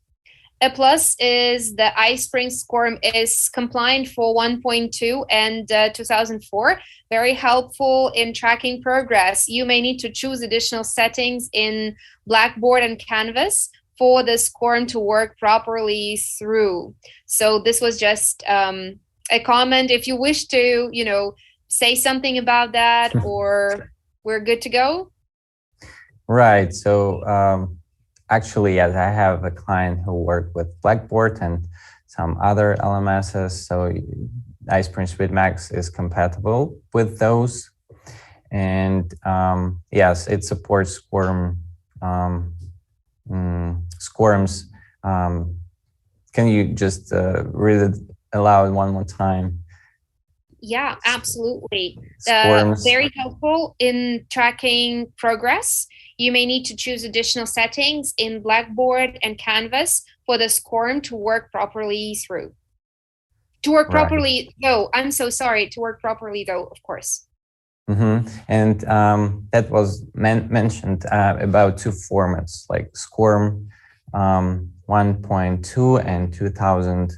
A plus is the iSpring SCORM is compliant for 1.2 and 2004. Very helpful in tracking progress. You may need to choose additional settings in Blackboard and Canvas for the SCORM to work properly through. So this was just a comment. If you wish to, say something about that, or we're good to go. Right. So actually, yes, I have a client who worked with Blackboard and some other LMSs. So iSpring Suite Max is compatible with those. And yes, it supports SCORM. SCORMs. Can you just read it aloud one more time? Yeah, absolutely. SCORMs. Very helpful in tracking progress. You may need to choose additional settings in Blackboard and Canvas for the SCORM to work properly through. To work properly, though, I'm so sorry, to work properly, though, of course. And that was mentioned about two formats, like SCORM 1.2 and 2000.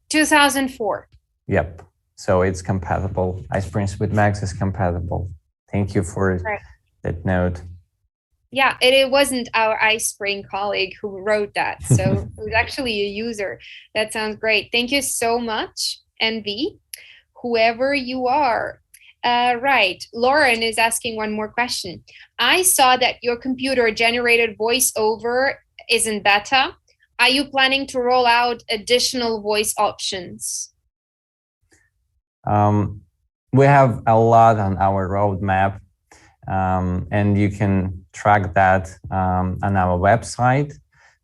2004. Yep. So it's compatible. iSpring Suite Max is compatible. Thank you for that note. Yeah, it wasn't our iSpring colleague who wrote that. So it was actually a user. That sounds great. Thank you so much, NV, whoever you are. Right. Lauren is asking one more question. I saw that your computer-generated voiceover is in beta. Are you planning to roll out additional voice options? We have a lot on our roadmap, and you can track that on our website.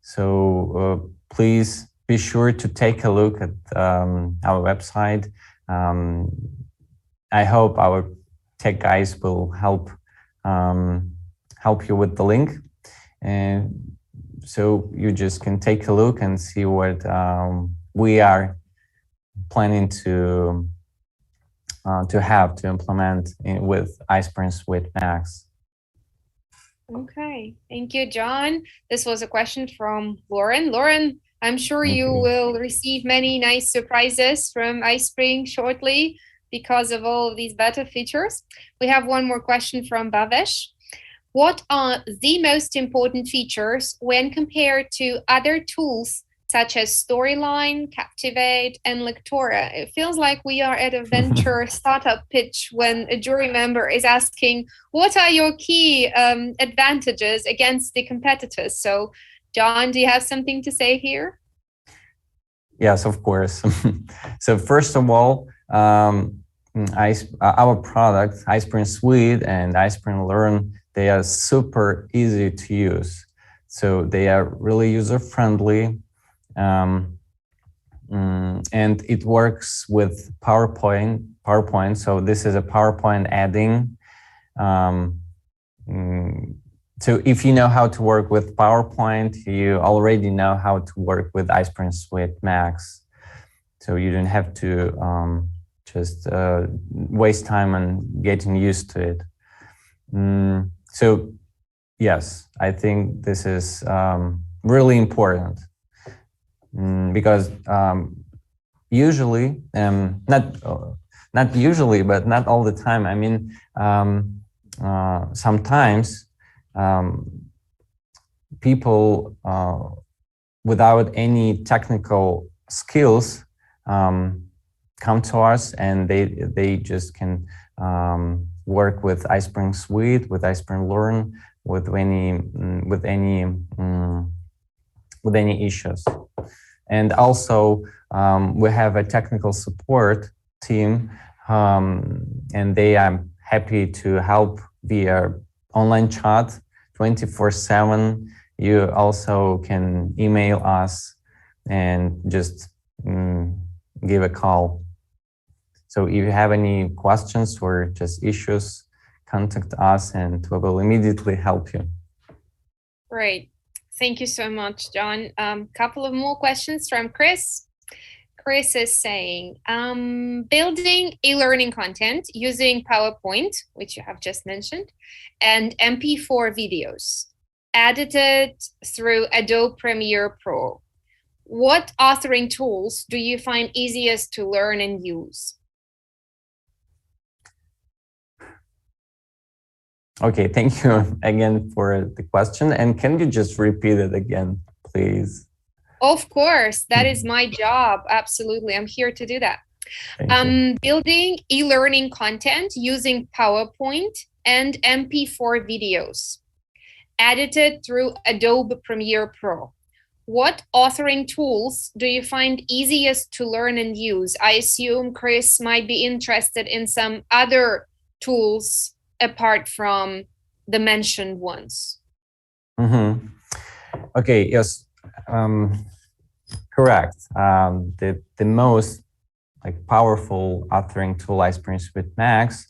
So please be sure to take a look at our website. I hope our tech guys will help you with the link, and so you just can take a look and see what we are planning to implement with iSpring Suite Max. Okay, thank you, John. This was a question from Lauren. Lauren, I'm sure you will receive many nice surprises from iSpring shortly because of all of these beta features. We have one more question from Bhavesh. What are the most important features when compared to other tools such as Storyline, Captivate, and Lectora? It feels like we are at a venture startup pitch when a jury member is asking, what are your key advantages against the competitors? So, John, do you have something to say here? Yes, of course. So first of all, our product, iSpring Suite and iSpring Learn, they are super easy to use. So they are really user-friendly. and it works with PowerPoint. So this is a PowerPoint adding. So if you know how to work with PowerPoint, you already know how to work with iSpring Suite Max. So you don't have to just waste time on getting used to it. So yes, I think this is really important because usually, not usually, but not all the time. I mean, sometimes people without any technical skills come to us, and they just can work with iSpring Suite, with iSpring Learn, with any issues. And also we have a technical support team, and they are happy to help via online chat 24/7. You also can email us and just give a call. So if you have any questions or just issues, contact us and we will immediately help you. Great. Thank you so much, John. Couple of more questions from Chris. Chris is saying, building e-learning content using PowerPoint, which you have just mentioned, and MP4 videos, edited through Adobe Premiere Pro. What authoring tools do you find easiest to learn and use? Okay, thank you again for the question. And can you just repeat it again, please? Of course, that is my job. Absolutely, I'm here to do that. Building e-learning content using PowerPoint and MP4 videos, edited through Adobe Premiere Pro. What authoring tools do you find easiest to learn and use? I assume Chris might be interested in some other tools apart from the mentioned ones. Okay, yes, correct. The most powerful authoring tool, iSpring Suite Max,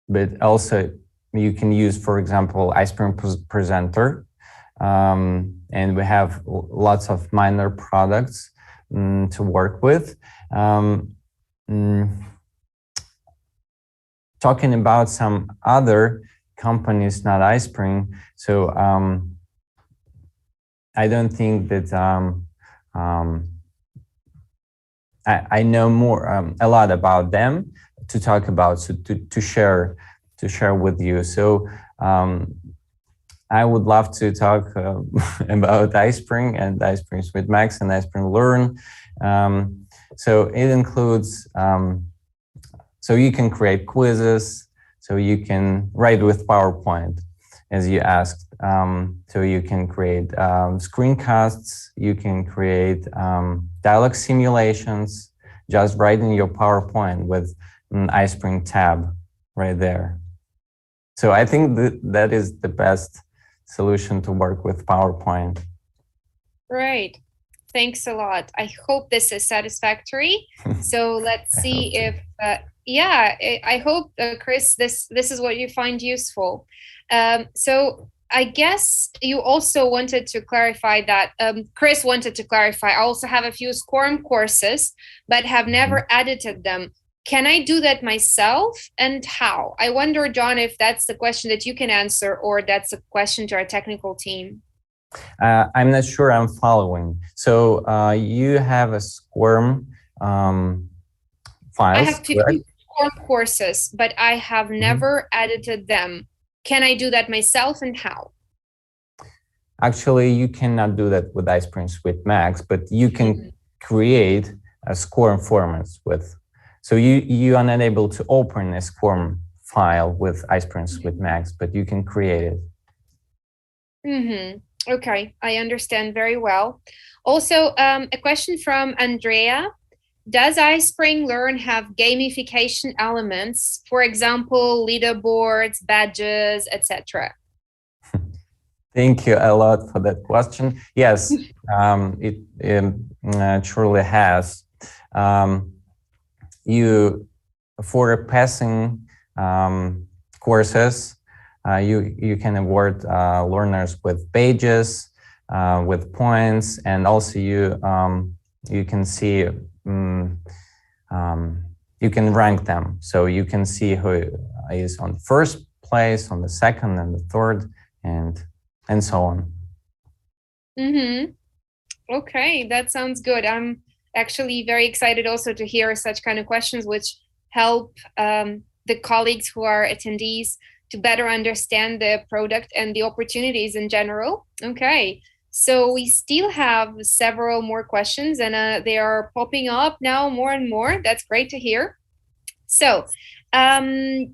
but also you can use, for example, iSpring Presenter, and we have lots of minor products to work with. Talking about some other companies, not iSpring, so I don't think that I know a lot about them to talk about, so to share with you. So I would love to talk about iSpring and iSpring Suite Max and iSpring Learn. So it includes, so you can create quizzes, so you can write with PowerPoint, as you asked. So you can create screencasts, you can create dialogue simulations, just write in your PowerPoint with an iSpring tab right there. So I think that is the best solution to work with PowerPoint. Right. Thanks a lot. I hope this is satisfactory. So let's see if, yeah, I hope, Chris, this is what you find useful. So I guess you also wanted to clarify that, Chris wanted to clarify, I also have a few SCORM courses, but have never edited them. Can I do that myself, and how? I wonder, John, if that's the question that you can answer, or that's a question to our technical team. I'm not sure I'm following. So you have a SCORM files? I have two SCORM courses, but I have never edited them. Can I do that myself, and how? Actually, you cannot do that with iSpring Suite Max, but you can create a SCORM formats with. So you are not able to open a SCORM file with iSpring Suite Max, but you can create it. Okay, I understand very well. Also, a question from Andrea. Does iSpring Learn have gamification elements, for example, leaderboards, badges, etc.? Thank you a lot for that question. Yes, it truly has. You for passing courses, you can award learners with badges, with points, and also you can see you can rank them. So you can see who is on the first place, on the second, and the third, and so on. Mm-hmm. Okay, that sounds good. I'm actually very excited also to hear such kind of questions, which help the colleagues who are attendees to better understand the product and the opportunities in general. Okay, so we still have several more questions, and they are popping up now more and more. That's great to hear. So, pardon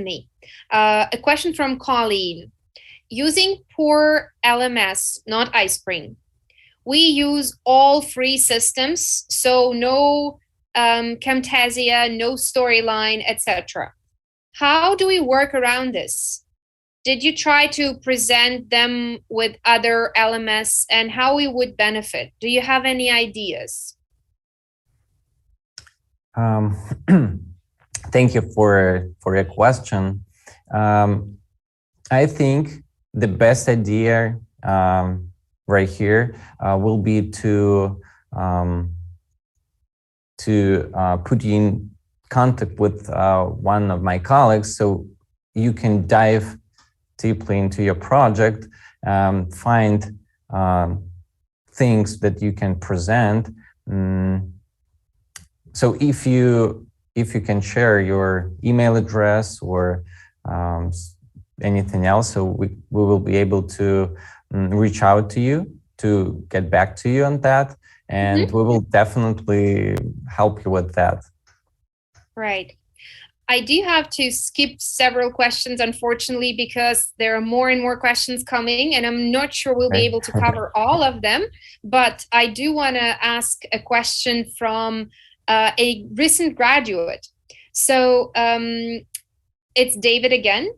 me, a question from Colleen. Using Poor LMS, not iSpring, we use all free systems, so no Camtasia, no Storyline, etc. How do we work around this? Did you try to present them with other LMS and how we would benefit? Do you have any ideas? Thank you for your question. I think the best idea right here will be to put you in contact with one of my colleagues, so you can dive deeply into your project, find things that you can present. So if you can share your email address or anything else, so we will be able to reach out to you to get back to you on that, and we will definitely help you with that. Right. I do have to skip several questions, unfortunately, because there are more and more questions coming, and I'm not sure we'll be able to cover all of them. But I do want to ask a question from a recent graduate. So it's David again.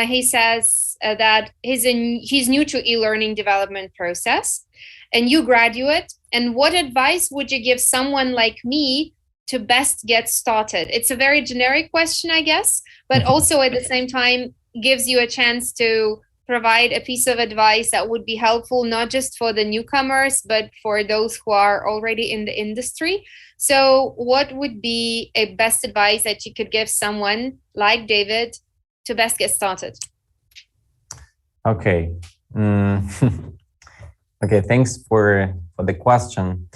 He says that he's new to e-learning development process, a new graduate. And what advice would you give someone like me to best get started? It's a very generic question, I guess, but also at the same time gives you a chance to provide a piece of advice that would be helpful, not just for the newcomers, but for those who are already in the industry. So what would be a best advice that you could give someone like David to best get started? Okay. Okay, thanks for the question.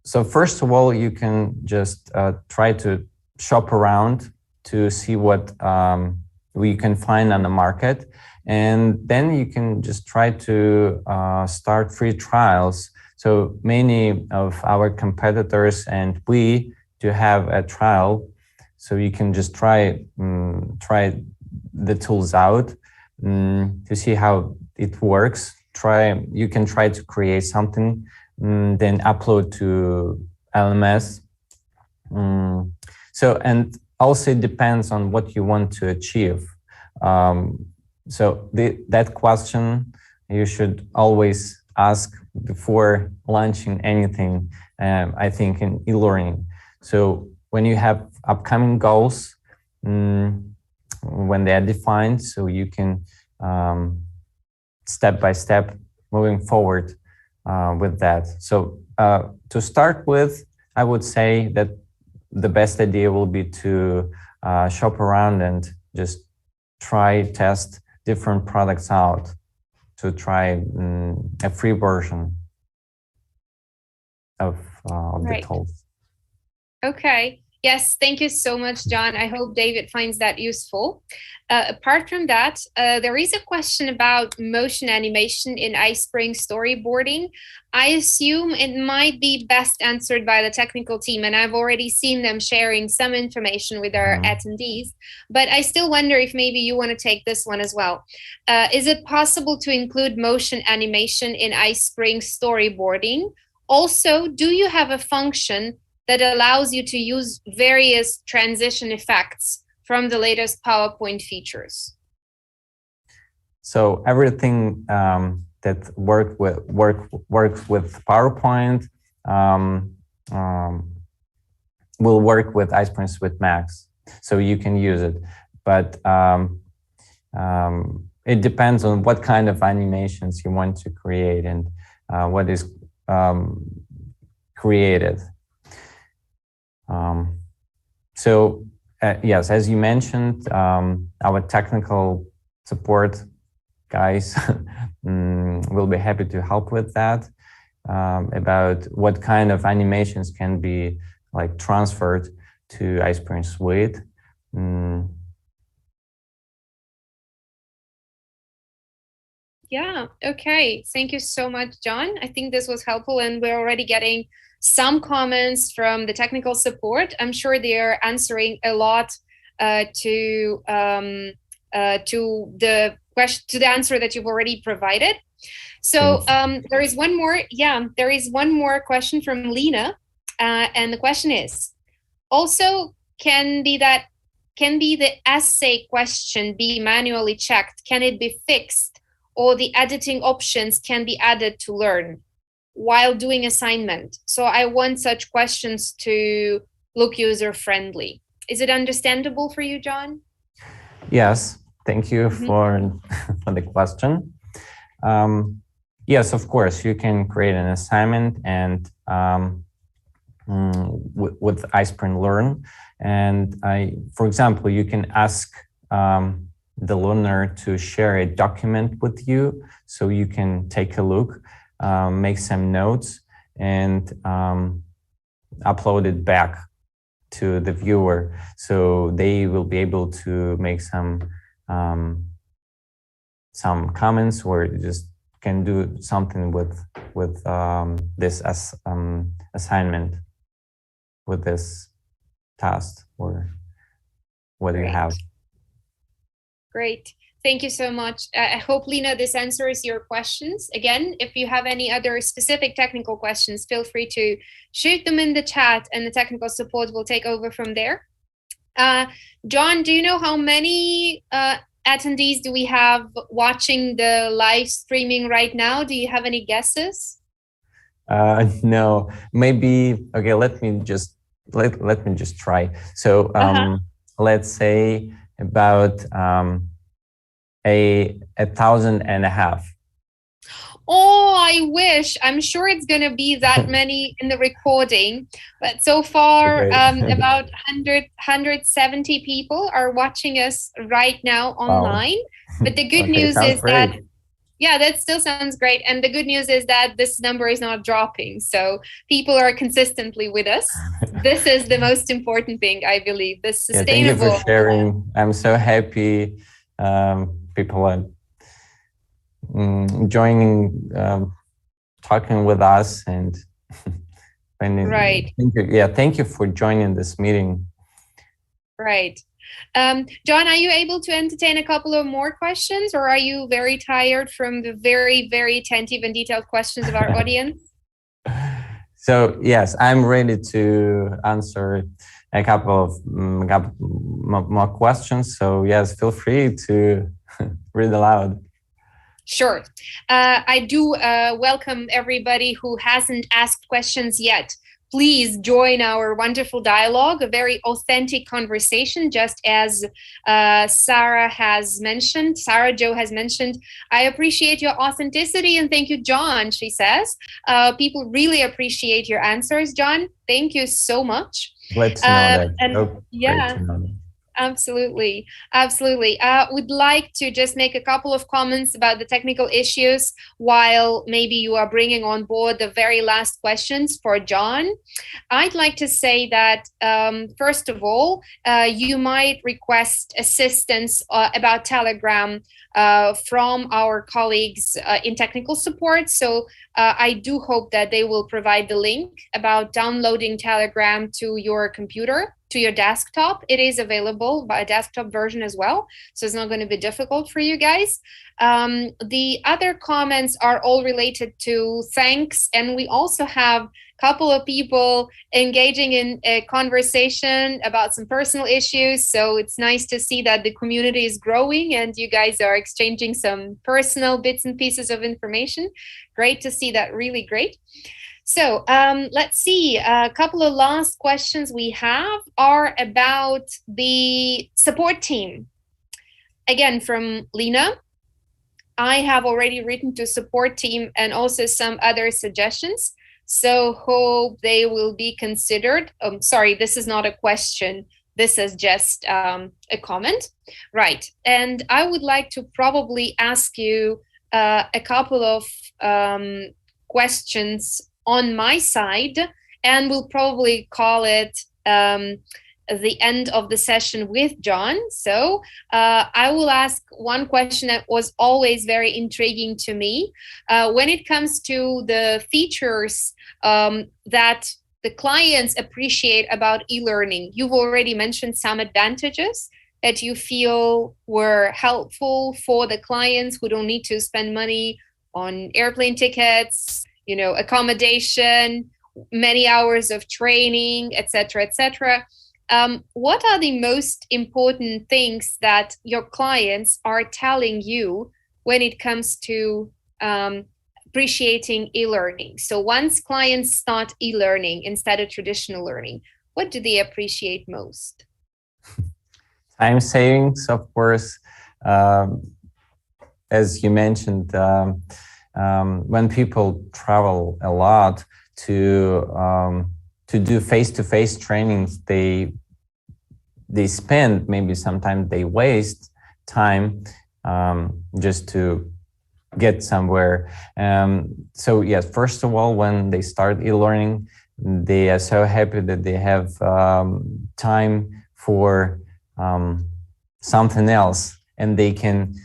So first of all, you can just try to shop around to see what we can find on the market. And then you can just try to start free trials. So many of our competitors and we do have a trial. So you can just try the tools out to see how it works. You can try to create something, then upload to LMS. So, and also it depends on what you want to achieve. So that question you should always ask before launching anything, I think, in e-learning. So when you have upcoming goals, when they are defined, so you can step by step moving forward with that. So to start with, I would say that the best idea will be to shop around and just test different products out to try a free version of the tools. Okay. Yes, thank you so much, John. I hope David finds that useful. Apart from that, there is a question about motion animation in iSpring storyboarding. I assume it might be best answered by the technical team, and I've already seen them sharing some information with our attendees, but I still wonder if maybe you want to take this one as well. Is it possible to include motion animation in iSpring storyboarding? Also, do you have a function that allows you to use various transition effects from the latest PowerPoint features? So everything that works with PowerPoint will work with iSpring Suite Max, so you can use it. But it depends on what kind of animations you want to create and what is created. So yes, as you mentioned, our technical support guys will be happy to help with that, about what kind of animations can be like transferred to iSpring Suite. Yeah, okay. Thank you so much, John. I think this was helpful, and we're already getting some comments from the technical support. I'm sure they are answering a lot to the question, to the answer that you've already provided. So there is one more. Yeah, there is one more question from Lena, and the question is also can the essay question be manually checked? Can it be fixed, or the editing options can be added to learn while doing assignment? So I want such questions to look user-friendly. Is it understandable for you, John? Yes, thank you for the question. Yes, of course, you can create an assignment and with iSpring Learn. And for example, you can ask the learner to share a document with you, so you can take a look, make some notes, and upload it back to the viewer, so they will be able to make some comments, or just can do something with this assignment, with this task, or what you have. Great. Thank you so much. I hope, Lena, this answers your questions. Again, if you have any other specific technical questions, feel free to shoot them in the chat, and the technical support will take over from there. John, do you know how many attendees do we have watching the live streaming right now? Do you have any guesses? No, maybe. Okay, let me just try. So let's say about 1,500. Oh, I wish. I'm sure it's going to be that many in the recording, but so far about 170 people are watching us right now online. Wow. But the good news is that, yeah, that still sounds great. And the good news is that this number is not dropping. So people are consistently with us. This is the most important thing, I believe. This sustainable. Thank you for sharing. I'm so happy people are joining, talking with us, and right. Thank you for joining this meeting. Right. John, are you able to entertain a couple of more questions, or are you very tired from the very, very attentive and detailed questions of our audience? So yes, I'm ready to answer a couple of more questions. So yes, feel free to read aloud. Sure. I do welcome everybody who hasn't asked questions yet. Please join our wonderful dialogue, a very authentic conversation, just as Sarah Jo has mentioned. I appreciate your authenticity, and thank you, John, she says. People really appreciate your answers, John. Thank you so much. Glad to know that. And yeah. Absolutely. Absolutely. Would like to just make a couple of comments about the technical issues while maybe you are bringing on board the very last questions for John. I'd like to say that, first of all, you might request assistance about Telegram from our colleagues in technical support. So I do hope that they will provide the link about downloading Telegram to your computer, to your desktop. It is available by a desktop version as well, so it's not going to be difficult for you guys. The other comments are all related to thanks, and we also have couple of people engaging in a conversation about some personal issues. So it's nice to see that the community is growing and you guys are exchanging some personal bits and pieces of information. Great to see that, really great. So let's see, a couple of last questions we have are about the support team. Again, from Lena. I have already written to support team and also some other suggestions. So hope they will be considered. Sorry, this is not a question. This is just a comment. Right. And I would like to probably ask you a couple of questions on my side, and we'll probably call it the end of the session with John. So I will ask one question that was always very intriguing to me. When it comes to the features that the clients appreciate about e-learning, you've already mentioned some advantages that you feel were helpful for the clients who don't need to spend money on airplane tickets, you know, accommodation, many hours of training, etc., etc. What are the most important things that your clients are telling you when it comes to appreciating e-learning? So once clients start e-learning instead of traditional learning, what do they appreciate most? Time savings, of course. As you mentioned, when people travel a lot to do face-to-face trainings, they spend, maybe sometimes they waste time just to get somewhere. So yes, first of all, when they start e-learning, they are so happy that they have time for something else, and they can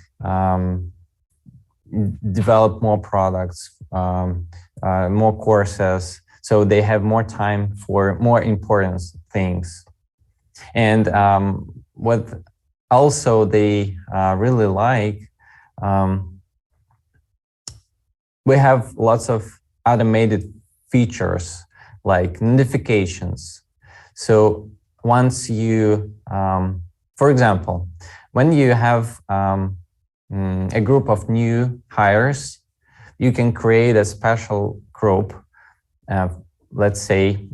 develop more products, more courses. So they have more time for more important things. And what also they really like, we have lots of automated features like notifications. So once you, for example, when you have a group of new hires, you can create a special group. Let's say,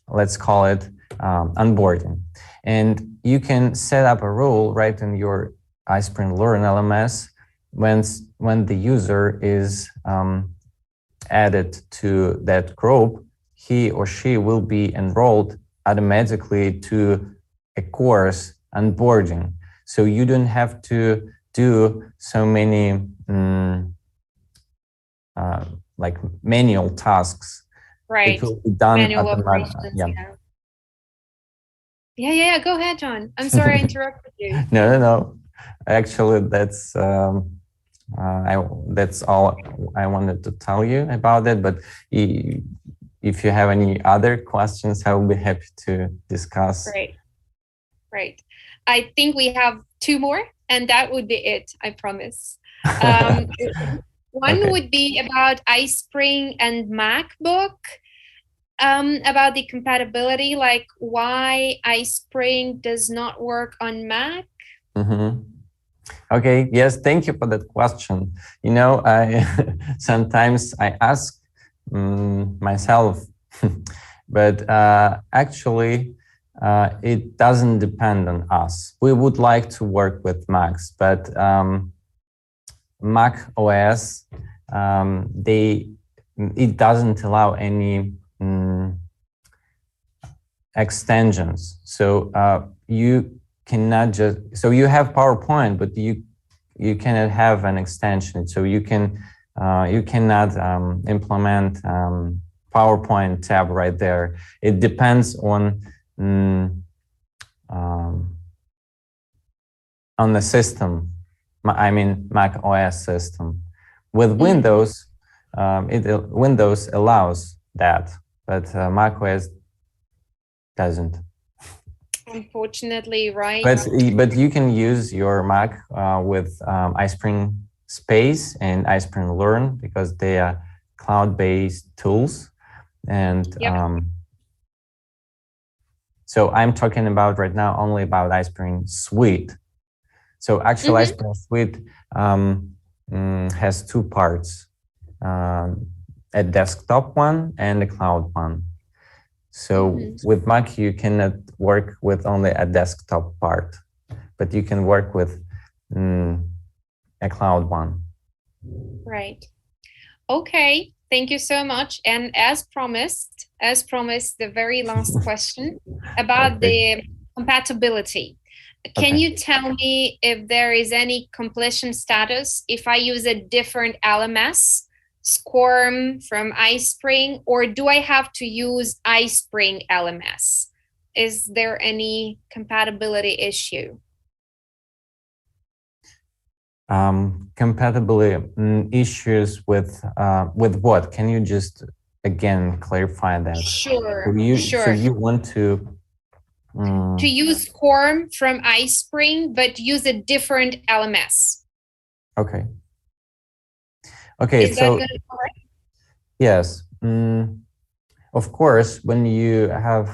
let's call it onboarding. And you can set up a rule right in your iSpring Learn LMS when the user is added to that group, he or she will be enrolled automatically to a course onboarding. So you don't have to do so many like manual tasks. Right. It will be done manual automatically. operations. Yeah. Go ahead, John. I'm sorry I interrupted you. No. Actually, that's all I wanted to tell you about it. But if you have any other questions, I will be happy to discuss. Great. I think we have two more, and that would be it, I promise. One Okay. would be about iSpring and MacBook, about the compatibility, like why iSpring does not work on Mac. Okay, yes, thank you for that question. You know, sometimes I ask myself, but actually it doesn't depend on us. We would like to work with Macs, but Mac OS, it doesn't allow any extensions. So you cannot just, so you have PowerPoint, but you cannot have an extension. So you cannot implement PowerPoint tab right there. It depends on the system. I mean, Mac OS system. With Windows, Windows allows that, but Mac OS doesn't. Unfortunately, right? But you can use your Mac with iSpring Space and iSpring Learn, because they are cloud-based tools. And Yep. so I'm talking about right now only about iSpring Suite. So actually, iSpring Suite has two parts, a desktop one and a cloud one. So with Mac, you cannot work with only a desktop part, but you can work with a cloud one. Right. Okay. Thank you so much. And as promised, the very last question about the compatibility. Can you tell me if there is any completion status if I use a different LMS, Squirm from iSpring, or do I have to use iSpring LMS? Is there any compatibility issue? Compatibility issues with what? Can you just again clarify that? Sure. So you want to use Squirm from iSpring, but use a different LMS. Okay. Okay. Is that going to be correct? Yes. Of course, when you have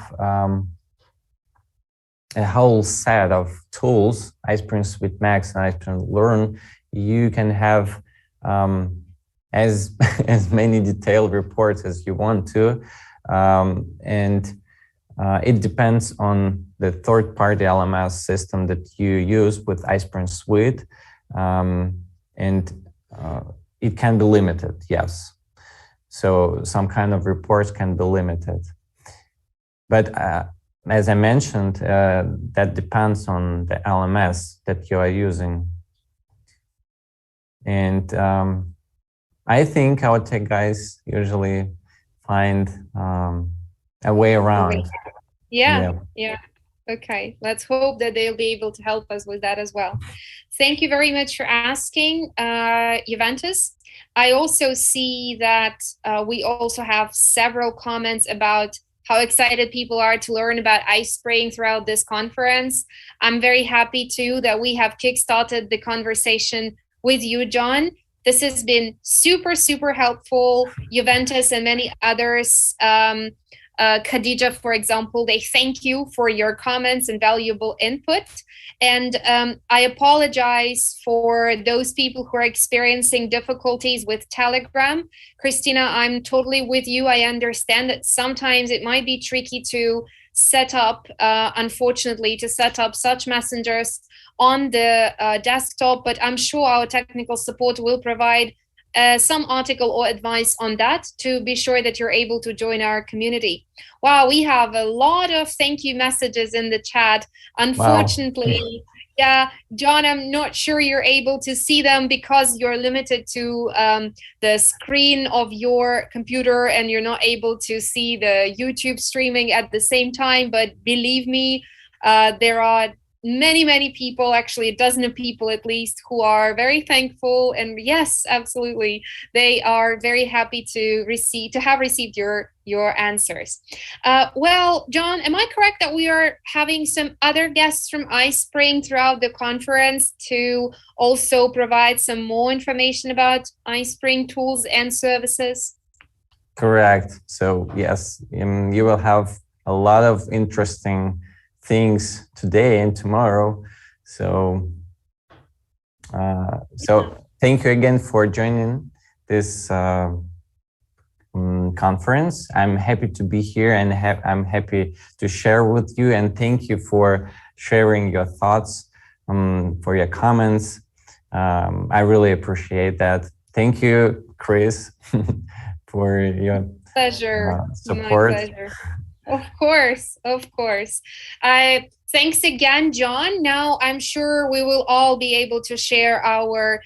a whole set of tools, iSpring Suite Max and iSpring Learn, you can have as many detailed reports as you want to, and it depends on the third-party LMS system that you use with iSpring Suite, and it can be limited, yes. So some kind of reports can be limited. But as I mentioned, that depends on the LMS that you are using. And I think our tech guys usually find a way around. Yeah. Okay, let's hope that they'll be able to help us with that as well. Thank you very much for asking, Juventus. I also see that we also have several comments about how excited people are to learn about iSpring throughout this conference. I'm very happy too that we have kickstarted the conversation with you, John. This has been super, super helpful. Juventus and many others, Khadija, for example, they thank you for your comments and valuable input. And I apologize for those people who are experiencing difficulties with Telegram. Christina, I'm totally with you. I understand that sometimes it might be tricky to set up, unfortunately, to set up such messengers on the desktop, but I'm sure our technical support will provide some article or advice on that to be sure that you're able to join our community. Wow, we have a lot of thank you messages in the chat. Unfortunately, yeah, John, I'm not sure you're able to see them because you're limited to the screen of your computer and you're not able to see the YouTube streaming at the same time. But believe me, there are many people, actually a dozen of people at least, who are very thankful, and yes, absolutely, they are very happy to have received your answers. Well, John, am I correct that we are having some other guests from iSpring throughout the conference to also provide some more information about iSpring tools and services? Correct. So yes, you will have a lot of interesting things today and tomorrow. So thank you again for joining this conference. I'm happy to be here, and I'm happy to share with you, and thank you for sharing your thoughts, for your comments. I really appreciate that. Thank you, Chris, for your support. My pleasure. Of course. Thanks again, John. Now, I'm sure we will all be able to share our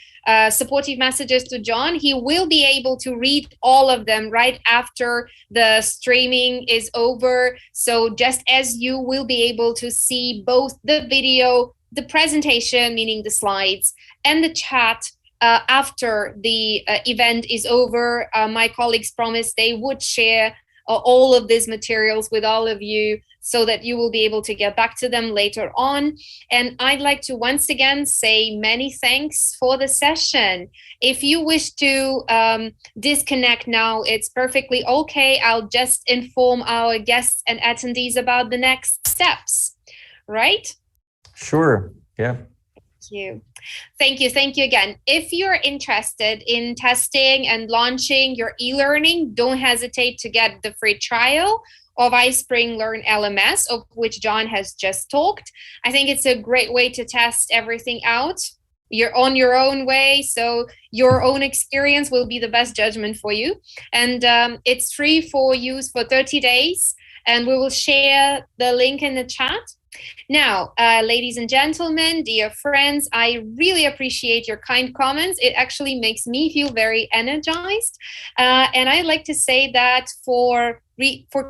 supportive messages to John. He will be able to read all of them right after the streaming is over. So just as you will be able to see both the video, the presentation, meaning the slides, and the chat after the event is over, my colleagues promised they would share all of these materials with all of you so that you will be able to get back to them later on. And I'd like to once again say many thanks for the session. If you wish to disconnect now, it's perfectly okay. I'll just inform our guests and attendees about the next steps, right? Sure, yeah. You. Thank you. Thank you again. If you're interested in testing and launching your e-learning, don't hesitate to get the free trial of iSpring Learn LMS, of which John has just talked. I think it's a great way to test everything out. You're on your own way, so your own experience will be the best judgment for you. And it's free for use for 30 days, and we will share the link in the chat. Now, ladies and gentlemen, dear friends, I really appreciate your kind comments. It actually makes me feel very energized. And I'd like to say that for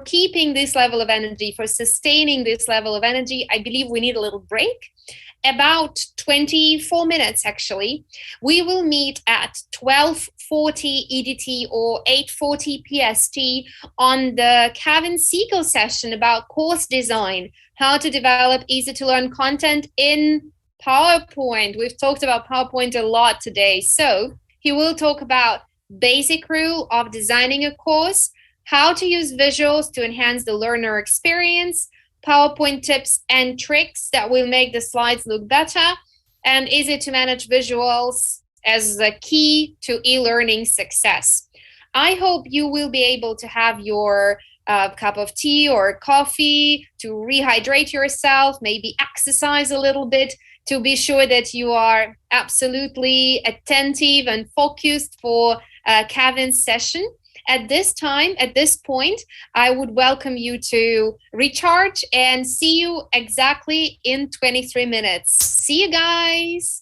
keeping this level of energy, for sustaining this level of energy, I believe we need a little break. About 24 minutes, actually. We will meet at 12:40 EDT or 8:40 PST on the Kevin Siegel session about course design, how to develop easy-to-learn content in PowerPoint. We've talked about PowerPoint a lot today. So he will talk about basic rule of designing a course, how to use visuals to enhance the learner experience, PowerPoint tips and tricks that will make the slides look better, and easy to manage visuals as the key to e-learning success. I hope you will be able to have your cup of tea or coffee to rehydrate yourself, maybe exercise a little bit to be sure that you are absolutely attentive and focused for Kevin's session. At this time, at this point, I would welcome you to recharge and see you exactly in 23 minutes. See you guys.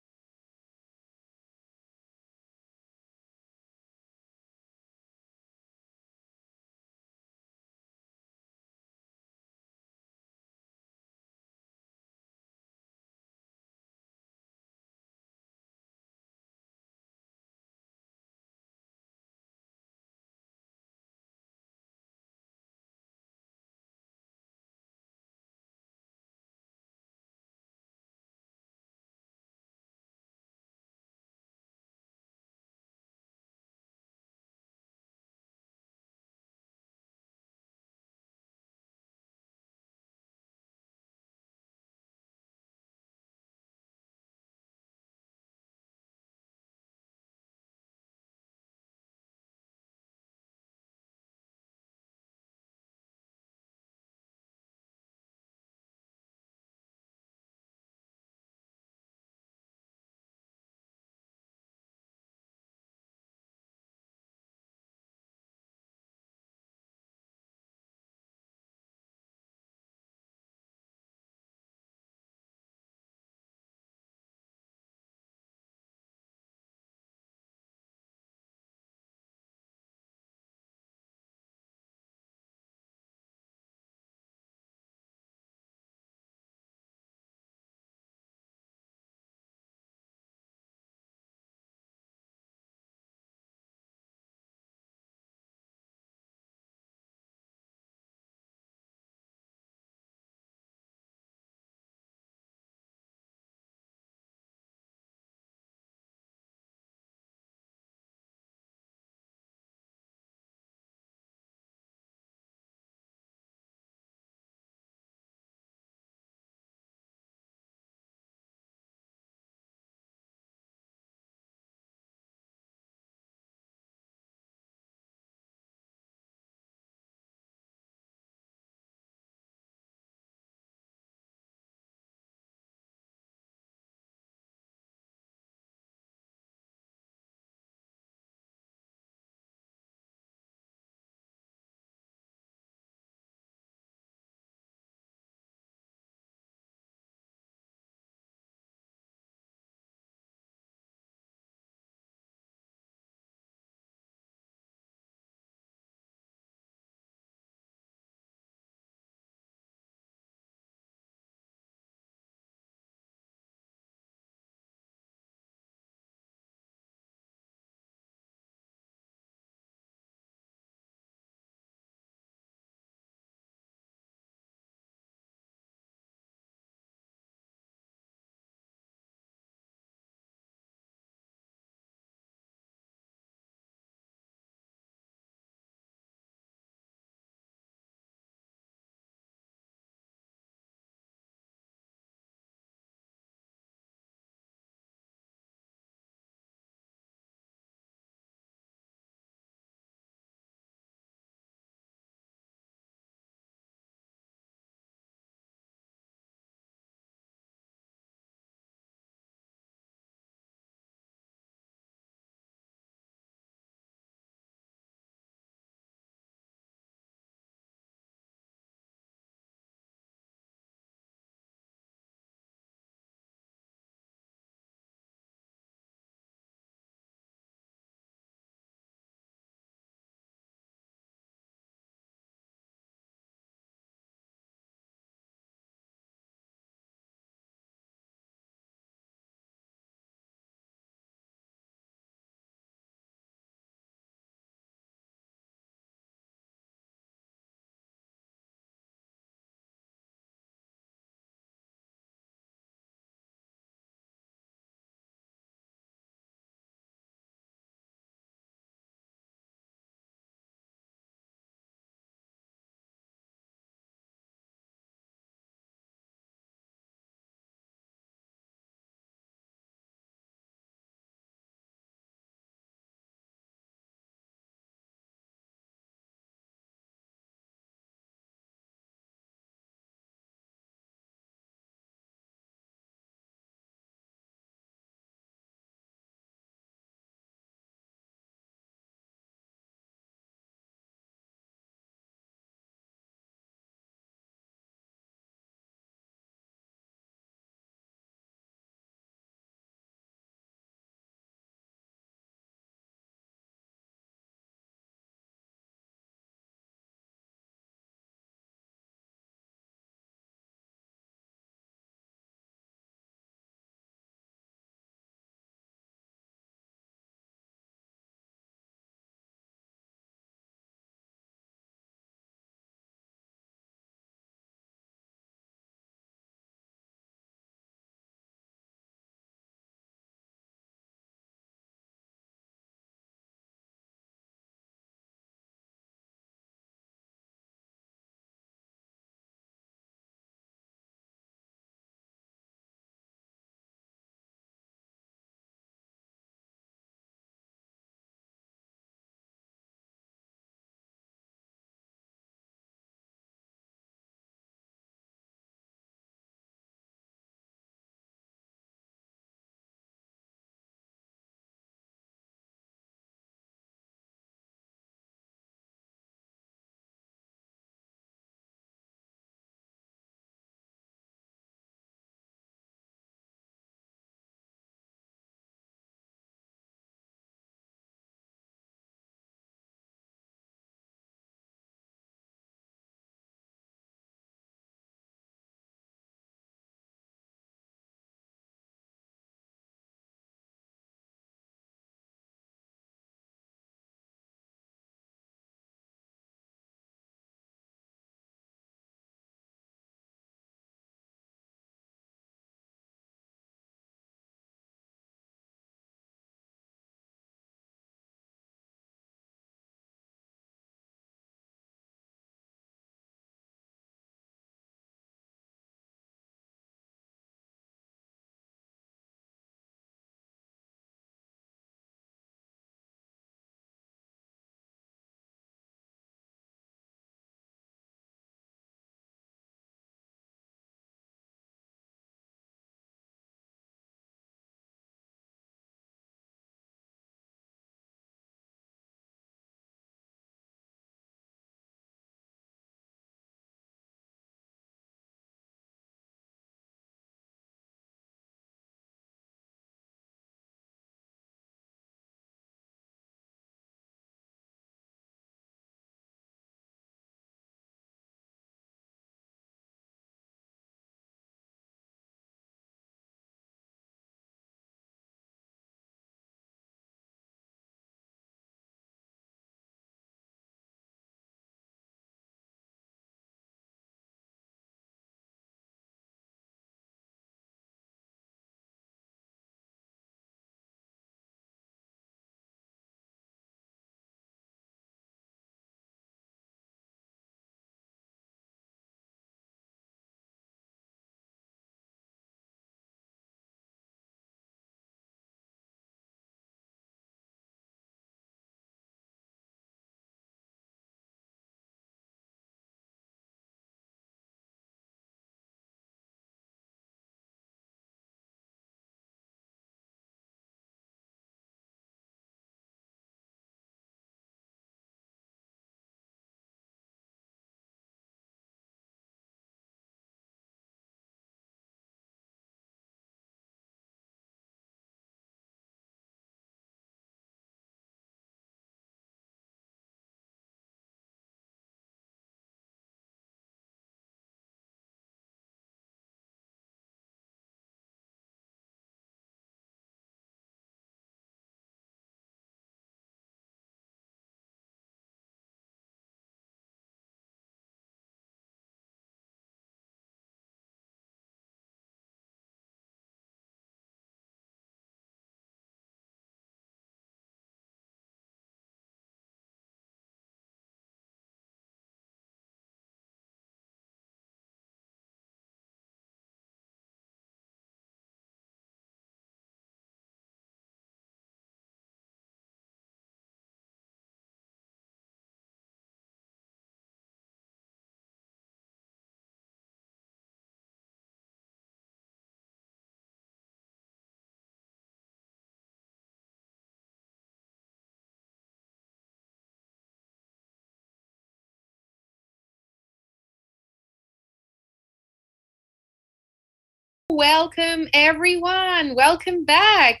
Welcome everyone. Welcome back.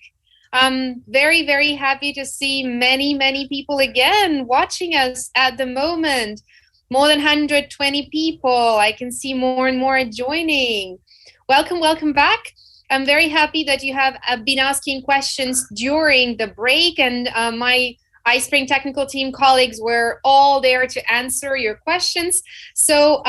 I'm very, very happy to see many people again watching us at the moment. More than 120 people. I can see more and more joining. Welcome back. I'm very happy that you have been asking questions during the break, and my iSpring technical team colleagues were all there to answer your questions. So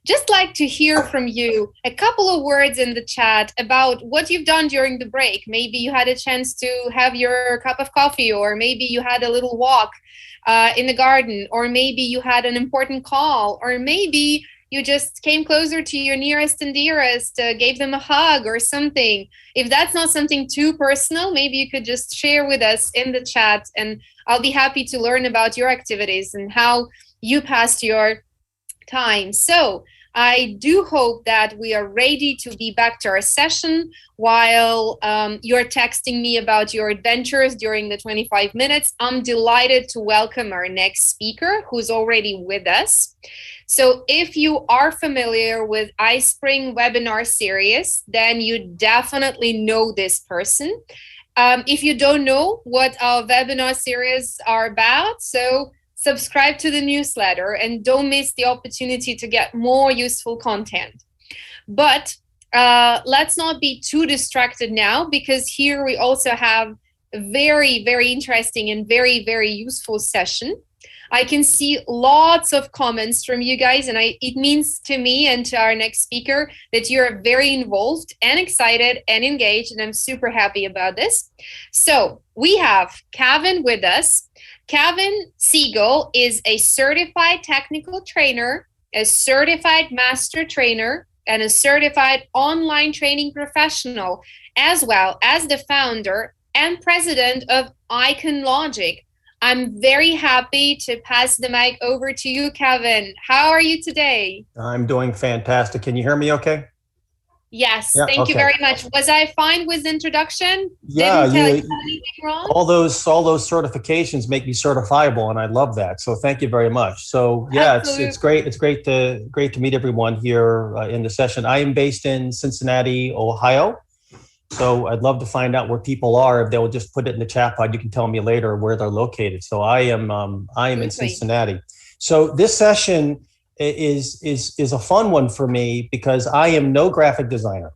just like to hear from you a couple of words in the chat about what you've done during the break. Maybe you had a chance to have your cup of coffee, or maybe you had a little walk in the garden, or maybe you had an important call, or maybe you just came closer to your nearest and dearest, gave them a hug or something. If that's not something too personal, maybe you could just share with us in the chat, and I'll be happy to learn about your activities and how you passed your time. So I do hope that we are ready to be back to our session while you're texting me about your adventures during the 25 minutes. I'm delighted to welcome our next speaker who's already with us. So if you are familiar with iSpring webinar series, then you definitely know this person. If you don't know what our webinar series are about, so subscribe to the newsletter and don't miss the opportunity to get more useful content. But let's not be too distracted now, because here we also have a very interesting and very useful session. I can see lots of comments from you guys, and it means to me and to our next speaker that you're very involved and excited and engaged, and I'm super happy about this. So we have Kevin with us. Kevin Siegel is a certified technical trainer, a certified master trainer, and a certified online training professional, as well as the founder and president of Icon Logic. I'm very happy to pass the mic over to you, Kevin. How are you today? I'm doing fantastic. Can you hear me okay? Yes, yeah, thank you very much. Was I fine with the introduction? Yeah, Didn't tell you anything wrong? All those certifications make me certifiable, and I love that. So thank you very much. So yeah, it's great. It's great to meet everyone here in the session. I am based in Cincinnati, Ohio. So I'd love to find out where people are. If they will just put it in the chat pod, you can tell me later where they're located. So I am in Cincinnati. So this session is a fun one for me because I am no graphic designer.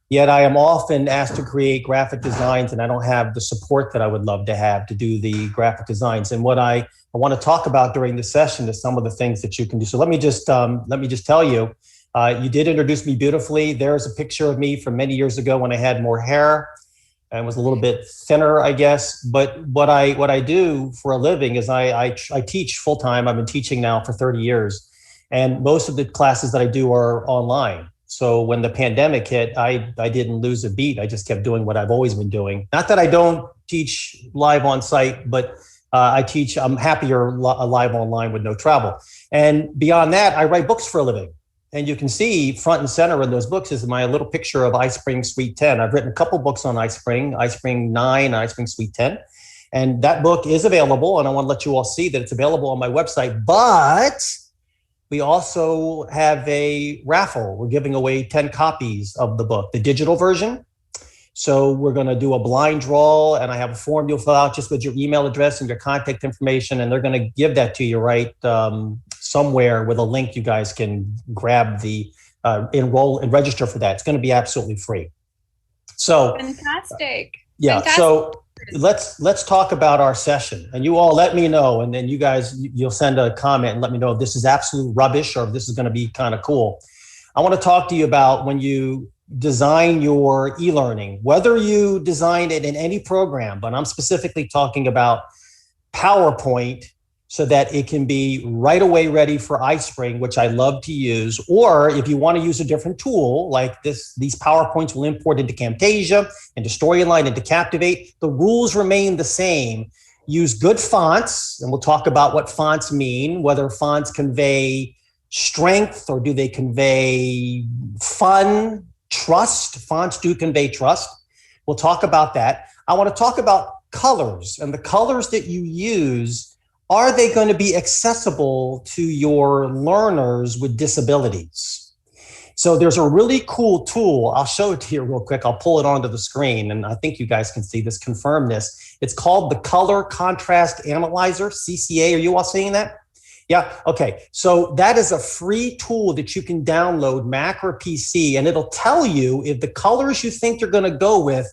Yet I am often asked to create graphic designs, and I don't have the support that I would love to have to do the graphic designs. And what I want to talk about during the session is some of the things that you can do. So let me just tell you, you did introduce me beautifully. There's a picture of me from many years ago when I had more hair and was a little bit thinner, I guess. But what I do for a living is I teach full time. I've been teaching now for 30 years, and most of the classes that I do are online. So when the pandemic hit, I didn't lose a beat. I just kept doing what I've always been doing. Not that I don't teach live on site, but I'm happier live online with no travel. And beyond that, I write books for a living. And you can see front and center in those books is my little picture of iSpring Suite 10. I've written a couple books on iSpring 9, iSpring Suite 10. And that book is available, and I want to let you all see that it's available on my website. But we also have a raffle. We're giving away 10 copies of the book, the digital version. So we're going to do a blind draw, and I have a form you'll fill out just with your email address and your contact information, and they're going to give that to you right somewhere with a link you guys can grab the enroll and register for that. It's going to be absolutely free. So fantastic. Yeah. Fantastic. So let's talk about our session, and you all let me know, and then you guys, you'll send a comment and let me know if this is absolute rubbish or if this is going to be kind of cool. I want to talk to you about when you design your e-learning, whether you design it in any program, but I'm specifically talking about PowerPoint, so that it can be right away ready for iSpring, which I love to use. Or if you want to use a different tool like this, these PowerPoints will import into Camtasia, into Storyline, into Captivate. The rules remain the same. Use good fonts, and we'll talk about what fonts mean, whether fonts convey strength or do they convey fun, trust. Fonts do convey trust. We'll talk about that. I want to talk about colors, and the colors that you use. Are they going to be accessible to your learners with disabilities? So there's a really cool tool. I'll show it to you real quick. I'll pull it onto the screen, and I think you guys can see this, confirm this. It's called the Color Contrast Analyzer, CCA. Are you all seeing that? Yeah, okay. So that is a free tool that you can download, Mac or PC, and it'll tell you if the colors you think you're going to go with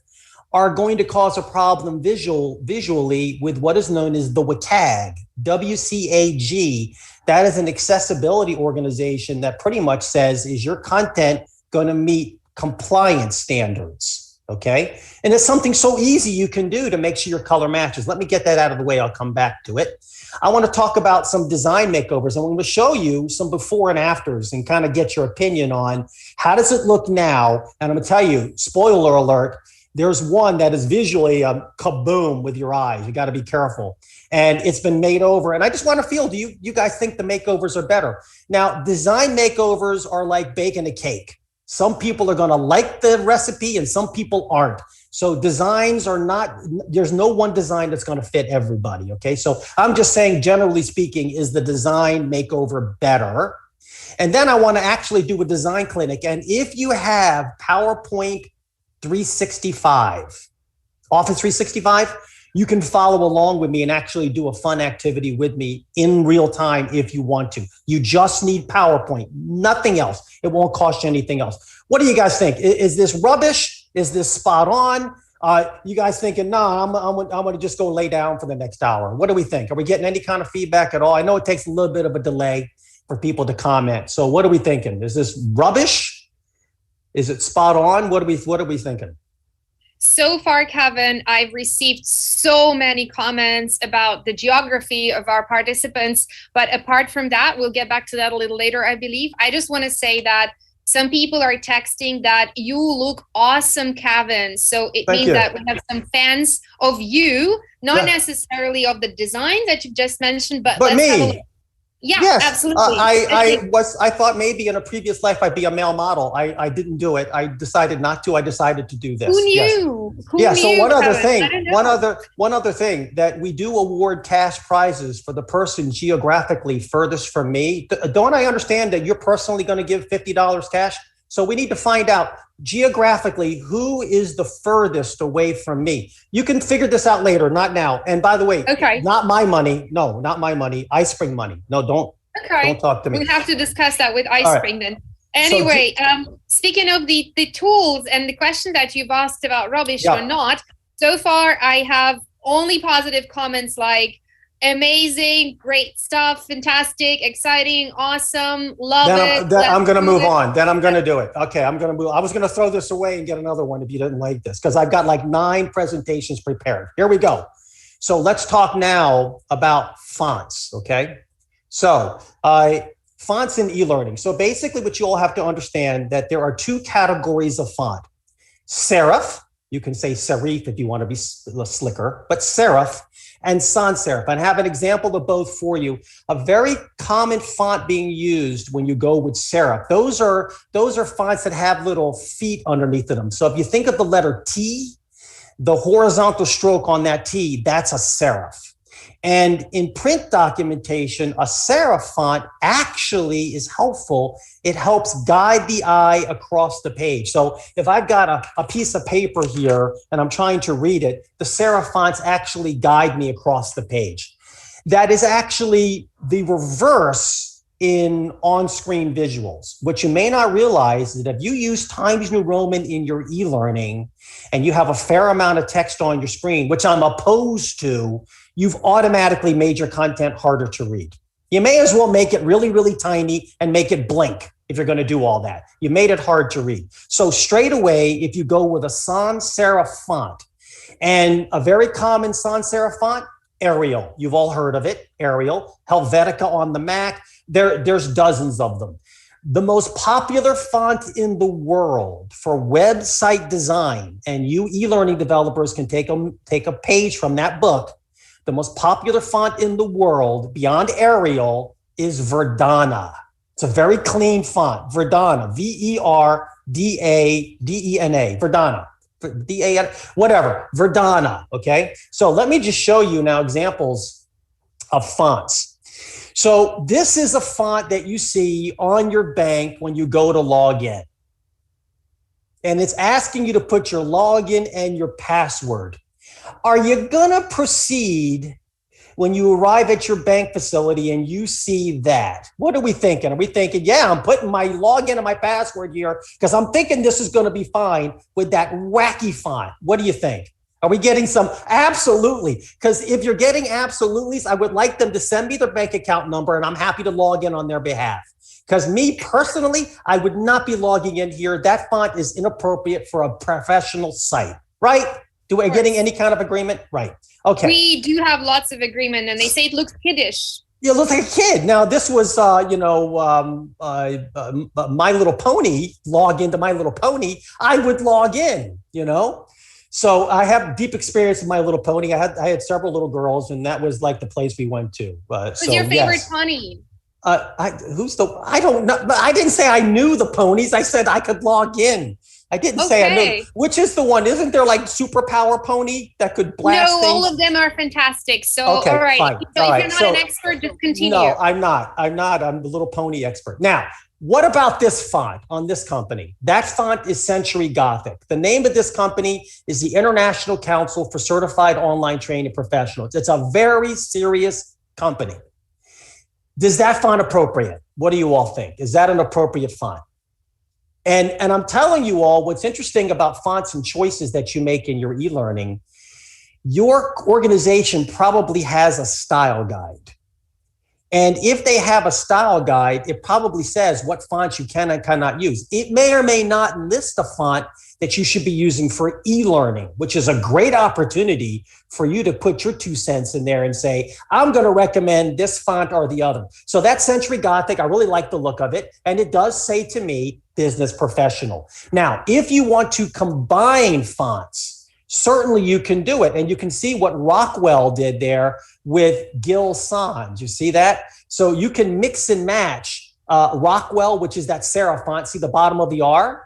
are going to cause a problem visually with what is known as the WCAG, WCAG. That is an accessibility organization that pretty much says, is your content going to meet compliance standards? Okay. And it's something so easy you can do to make sure your color matches. Let me get that out of the way. I'll come back to it. I want to talk about some design makeovers. I'm going to show you some before and afters and kind of get your opinion on how does it look now. And I'm going to tell you, spoiler alert, there's one that is visually a kaboom with your eyes. You got to be careful. And it's been made over. And I just want to feel, do you guys think the makeovers are better? Now, design makeovers are like baking a cake. Some people are going to like the recipe and some people aren't. So designs are not, there's no one design that's going to fit everybody. Okay. So I'm just saying, generally speaking, is the design makeover better? And then I want to actually do a design clinic. And if you have PowerPoint 365, Office 365, you can follow along with me and actually do a fun activity with me in real time if you want to. You just need PowerPoint, nothing else. It won't cost you anything else. What do you guys think? Is this rubbish? Is this spot on? You guys thinking, no, I'm going to just go lay down for the next hour. What do we think? Are we getting any kind of feedback at all? I know it takes a little bit of a delay for people to comment. So what are we thinking? Is this rubbish? Is it spot on? What are we thinking? So far, Kevin, I've received so many comments about the geography of our participants. But apart from that, we'll get back to that a little later, I believe. I just want to say that some people are texting that you look awesome, Kevin. So it means that we have some fans of you, not necessarily of the design that you just mentioned, but let's me. have a look. Yeah, yes, absolutely. I thought maybe in a previous life I'd be a male model. I didn't do it. I decided not to. I decided to do this. Who knew? Yes. Who knew, So one other Kevin? one other thing that we do award cash prizes for the person geographically furthest from me. Don't I understand that you're personally going to give $50 cash? So we need to find out geographically who is the furthest away from me. You can figure this out later, not now. And by the way, not my money. No, not my money. iSpring money. No, don't talk to me. We have to discuss that with iSpring then. Anyway, speaking of the tools and the question that you've asked about rubbish or not, so far I have only positive comments like amazing, great stuff, fantastic, exciting, awesome, love it. I'm going to move on. Then I'm going to do it. Okay, I'm going to move. I was going to throw this away and get another one if you didn't like this, because I've got like 9 presentations prepared. Here we go. So let's talk now about fonts, okay? So fonts in e-learning. So basically what you all have to understand that there are 2 categories of font. Serif, you can say serif if you want to be slicker, but serif, and sans serif. And I have an example of both for you. A very common font being used when you go with serif. Those are fonts that have little feet underneath of them. So if you think of the letter T, the horizontal stroke on that T, that's a serif. And in print documentation, a serif font actually is helpful. It helps guide the eye across the page. So if I've got a piece of paper here and I'm trying to read it, the serif fonts actually guide me across the page. That is actually the reverse in on-screen visuals. What you may not realize is that if you use Times New Roman in your e-learning and you have a fair amount of text on your screen, which I'm opposed to, you've automatically made your content harder to read. You may as well make it really, really tiny and make it blink if you're going to do all that. You made it hard to read. So straight away, if you go with a sans serif font, and a very common sans serif font, Arial. You've all heard of it, Arial. Helvetica on the Mac. There's dozens of them. The most popular font in the world for website design, and you e-learning developers can take a page from that book. The most popular font in the world beyond Arial is Verdana. It's a very clean font, Verdana, Verdana, Verdana, whatever, Verdana, okay? So let me just show you now examples of fonts. So this is a font that you see on your bank when you go to log in. And it's asking you to put your login and your password. Are you gonna proceed when you arrive at your bank facility and you see that? What are we thinking? Are we thinking, yeah, I'm putting my login and my password here because I'm thinking this is gonna be fine with that wacky font? What do you think? Are we getting some? Absolutely. Because if you're getting absolutelys, I would like them to send me their bank account number and I'm happy to log in on their behalf. Because me personally, I would not be logging in here. That font is inappropriate for a professional site, right? Do I getting any kind of agreement? Right. Okay. We do have lots of agreement and they say it looks kiddish. You look like a kid. Now, this was, My Little Pony, log into My Little Pony. I would log in, So I have deep experience in My Little Pony. I had several little girls, and that was like the place we went to. Who's your favorite pony? I don't know. I didn't say I knew the ponies. I said I could log in. I didn't say I knew. Which is the one? Isn't there like superpower pony that could blast things? No, all of them are fantastic. So, all right. Fine. So if you're not an expert, just continue. No, I'm not. I'm the Little Pony expert. Now, what about this font on this company? That font is Century Gothic. The name of this company is the International Council for Certified Online Training Professionals. It's a very serious company. Does that font appropriate? What do you all think? Is that an appropriate font? And I'm telling you all, what's interesting about fonts and choices that you make in your e-learning, your organization probably has a style guide. And if they have a style guide, it probably says what fonts you can and cannot use. It may or may not list a font that you should be using for e-learning, which is a great opportunity for you to put your 2 cents in there and say, I'm going to recommend this font or the other. So that Century Gothic, I really like the look of it. And it does say to me, business professional. Now, if you want to combine fonts, certainly you can do it. And you can see what Rockwell did there with Gil Sans. You see that? So you can mix and match Rockwell, which is that serif font. See the bottom of the R?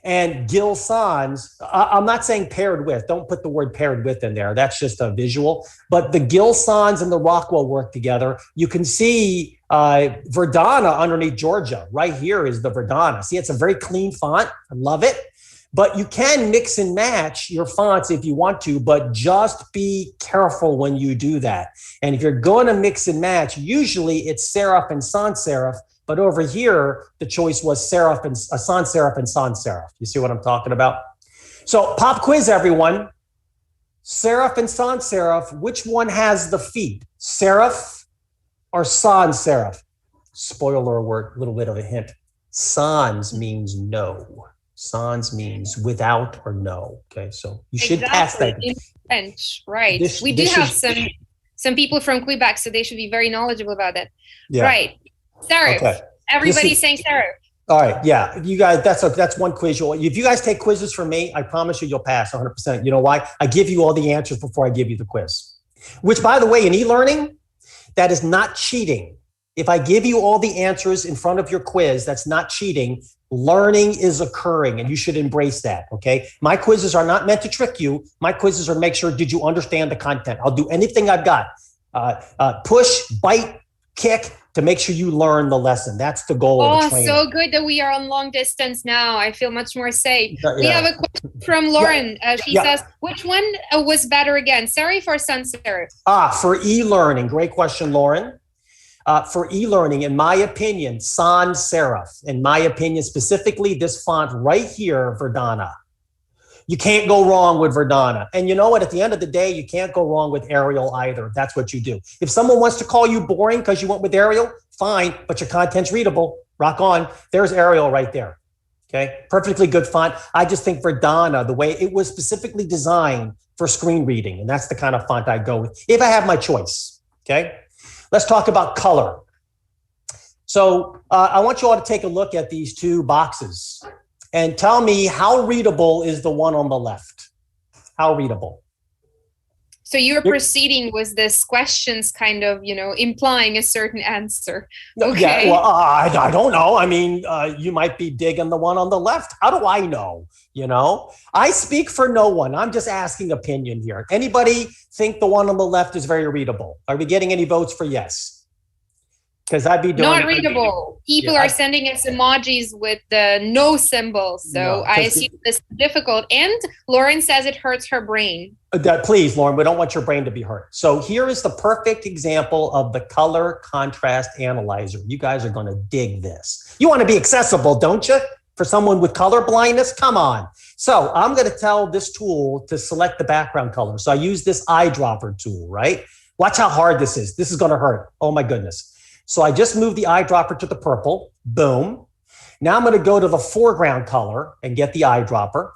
And Gil Sans, I'm not saying paired with. Don't put the word paired with in there. That's just a visual. But the Gil Sans and the Rockwell work together. You can see Verdana underneath Georgia. Right here is the Verdana. See, it's a very clean font. I love it. But you can mix and match your fonts if you want to, but just be careful when you do that. And if you're going to mix and match, usually it's serif and sans serif. But over here, the choice was serif and sans serif and sans serif. You see what I'm talking about? So pop quiz, everyone. Serif and sans serif, which one has the feet? Serif or sans serif? Spoiler alert, little bit of a hint. Sans means no. Sans means without or no. Okay, so you should pass that. In French, right? We do have some people from Quebec, so they should be very knowledgeable about that. Yeah. Right. Serif. Okay. Everybody's saying serif. All right. Yeah. You guys, that's one quiz. If you guys take quizzes from me, I promise you'll pass 100%. You know why? I give you all the answers before I give you the quiz. Which, by the way, in e-learning, that is not cheating. If I give you all the answers in front of your quiz, that's not cheating. Learning is occurring, and you should embrace that, okay? My quizzes are not meant to trick you. My quizzes are to make sure, did you understand the content? I'll do anything I've got. Push, bite, kick, to make sure you learn the lesson. That's the goal of the training. Oh, so good that we are on long distance now. I feel much more safe. Yeah. We have a question from Lauren. She says, which one was better again, serif or sans serif? For e-learning. Great question, Lauren. For e-learning, in my opinion, sans serif. In my opinion, specifically this font right here, Verdana. You can't go wrong with Verdana. And you know what? At the end of the day, you can't go wrong with Arial either. That's what you do. If someone wants to call you boring because you went with Arial, fine, but your content's readable. Rock on. There's Arial right there. Okay, perfectly good font. I just think Verdana, the way it was specifically designed for screen reading, and that's the kind of font I go with if I have my choice. Okay. Let's talk about color. So I want you all to take a look at these two boxes and tell me how readable is the one on the left? How readable? So you're proceeding with this questions kind of, implying a certain answer. Okay. Yeah, well, I don't know. I mean, you might be digging the one on the left. How do I know? I speak for no one. I'm just asking opinion here. Anybody think the one on the left is very readable? Are we getting any votes for yes? Because I'd be doing not readable. People are sending us emojis with the no symbols. So I assume this is difficult. And Lauren says it hurts her brain. Please, Lauren, we don't want your brain to be hurt. So here is the perfect example of the color contrast analyzer. You guys are going to dig this. You want to be accessible, don't you? For someone with color blindness? Come on. So I'm going to tell this tool to select the background color. So I use this eyedropper tool, right? Watch how hard this is. This is going to hurt. Oh my goodness. So I just moved the eyedropper to the purple. Boom. Now I'm going to go to the foreground color and get the eyedropper.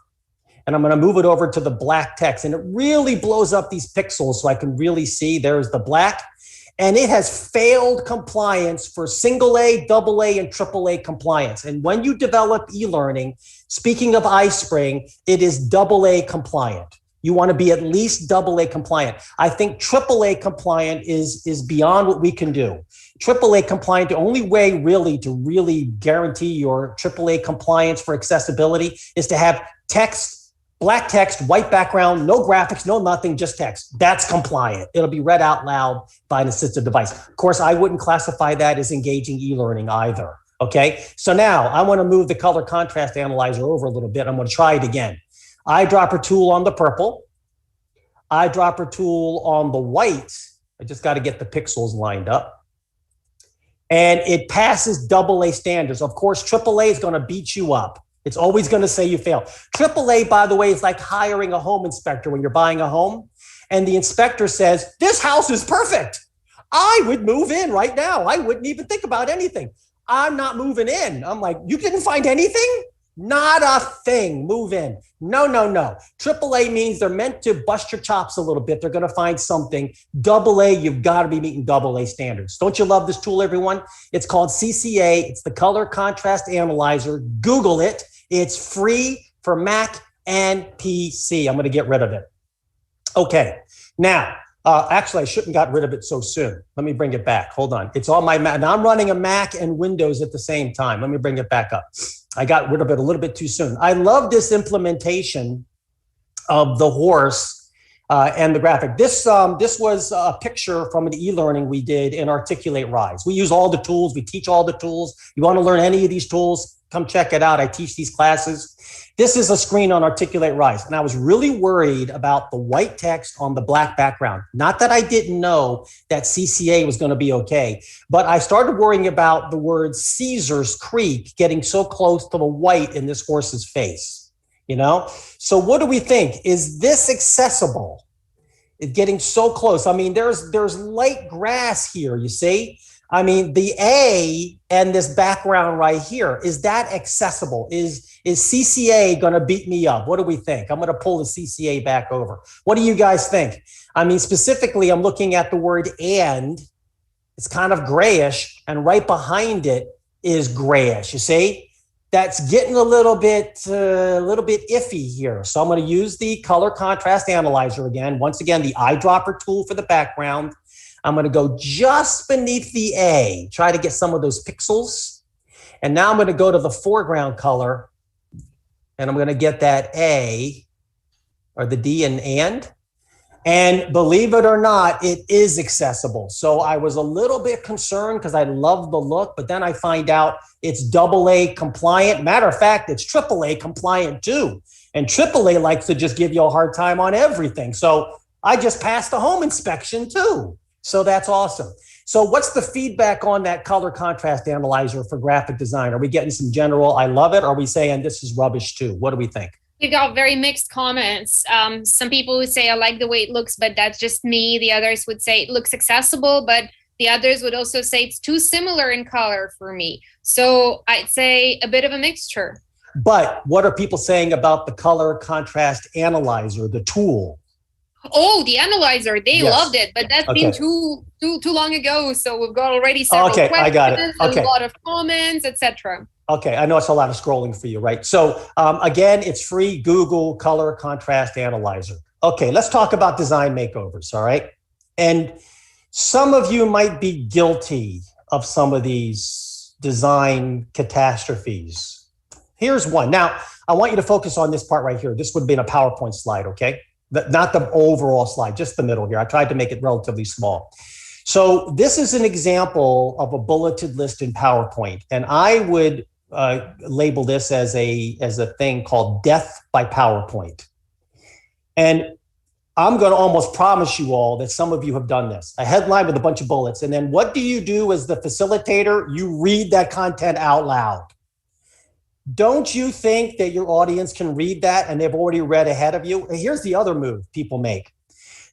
And I'm going to move it over to the black text. And it really blows up these pixels so I can really see. There's the black. And it has failed compliance for single A, double A, and triple A compliance. And when you develop e-learning, speaking of iSpring, it is double A compliant. You want to be at least double A compliant. I think triple A compliant is beyond what we can do. Triple A compliant, the only way really to really guarantee your triple A compliance for accessibility is to have text, black text, white background, no graphics, no nothing, just text. That's compliant. It'll be read out loud by an assistive device. Of course, I wouldn't classify that as engaging e-learning either. Okay, so now I want to move the color contrast analyzer over a little bit. I'm going to try it again. Eyedropper tool on the purple, eyedropper tool on the white. I just got to get the pixels lined up. And it passes double A standards. Of course, triple A is going to beat you up. It's always going to say you fail. Triple A, by the way, is like hiring a home inspector when you're buying a home. And the inspector says, this house is perfect. I would move in right now. I wouldn't even think about anything. I'm not moving in. I'm like, you didn't find anything? Not a thing. Move in. No, no, no. Triple A means they're meant to bust your chops a little bit. They're going to find something. Double A, you've got to be meeting double A standards. Don't you love this tool, everyone? It's called CCA. It's the Color Contrast Analyzer. Google it. It's free for Mac and PC. I'm going to get rid of it. Okay. Now, actually, I shouldn't have got rid of it so soon. Let me bring it back. Hold on. It's on my Mac. Now, I'm running a Mac and Windows at the same time. Let me bring it back up. I got rid of it a little bit too soon. I love this implementation of the horse and the graphic. This was a picture from an e-learning we did in Articulate Rise. We use all the tools. We teach all the tools. You want to learn any of these tools, come check it out. I teach these classes. This is a screen on Articulate Rise. And I was really worried about the white text on the black background. Not that I didn't know that CCA was going to be okay, but I started worrying about the word Caesar's Creek getting so close to the white in this horse's face, you know? So what do we think? Is this accessible? It's getting so close. I mean, there's light grass here, you see? I mean, the A and this background right here, is that accessible? Is CCA going to beat me up? What do we think? I'm going to pull the CCA back over. What do you guys think? I mean, specifically, I'm looking at the word and. It's kind of grayish, and right behind it is grayish. You see? That's getting a little bit iffy here. So I'm going to use the color contrast analyzer again. Once again, the eyedropper tool for the background. I'm going to go just beneath the A, try to get some of those pixels. And now I'm going to go to the foreground color, and I'm going to get that A, or the D in and. And believe it or not, it is accessible. So I was a little bit concerned because I love the look, but then I find out it's double A compliant. Matter of fact, it's triple A compliant too. And triple A likes to just give you a hard time on everything. So I just passed the home inspection too. So that's awesome. So what's the feedback on that color contrast analyzer for graphic design? Are we getting some general, I love it? Or are we saying this is rubbish too? What do we think? We got very mixed comments. Some people would say, I like the way it looks, but that's just me. The others would say it looks accessible, but the others would also say it's too similar in color for me. So I'd say a bit of a mixture. But what are people saying about the color contrast analyzer, the tool? Oh, the analyzer, they loved it, but that's been too long ago. So we've got already several questions, I got it. A lot of comments, etc. Okay, I know it's a lot of scrolling for you, right? So again, it's free. Google color contrast analyzer. Okay, let's talk about design makeovers, all right? And some of you might be guilty of some of these design catastrophes. Here's one. Now, I want you to focus on this part right here. This would have been a PowerPoint slide, okay? Not the overall slide, just the middle here. I tried to make it relatively small. So this is an example of a bulleted list in PowerPoint, and I would label this as a thing called death by PowerPoint. And I'm going to almost promise you all that some of you have done this. A headline with a bunch of bullets, and then what do you do as the facilitator? You read that content out loud. Don't you think that your audience can read that and they've already read ahead of you? And here's the other move people make.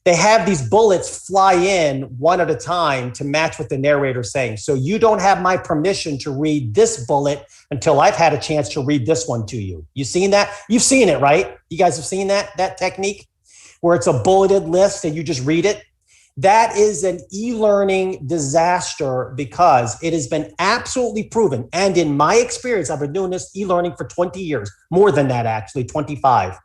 They have these bullets fly in one at a time to match what the narrator's saying. So you don't have my permission to read this bullet until I've had a chance to read this one to you. You seen that? You've seen it, right? You guys have seen that technique where it's a bulleted list and you just read it? That is an e-learning disaster because it has been absolutely proven. And in my experience, I've been doing this e-learning for 20 years, more than that, actually, 25.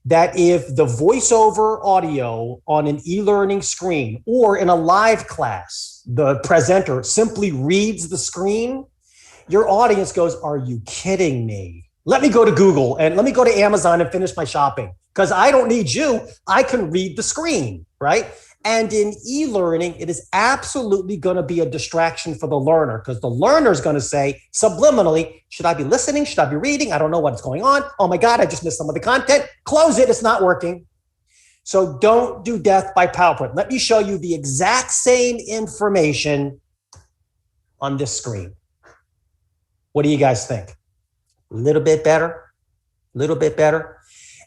That if the voiceover audio on an e-learning screen or in a live class, the presenter simply reads the screen, your audience goes, are you kidding me? Let me go to Google and let me go to Amazon and finish my shopping because I don't need you. I can read the screen, right? And in e-learning, it is absolutely going to be a distraction for the learner because the learner is going to say subliminally, should I be listening? Should I be reading? I don't know what's going on. Oh my God, I just missed some of the content. Close it. It's not working. So don't do death by PowerPoint. Let me show you the exact same information on this screen. What do you guys think? A little bit better? A little bit better?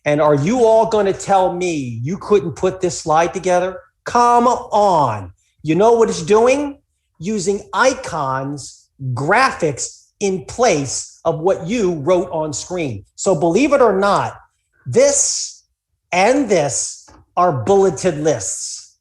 And are you all going to tell me you couldn't put this slide together? Come on. You know what it's doing? Using icons, graphics in place of what you wrote on screen. So believe it or not, this and this are bulleted lists.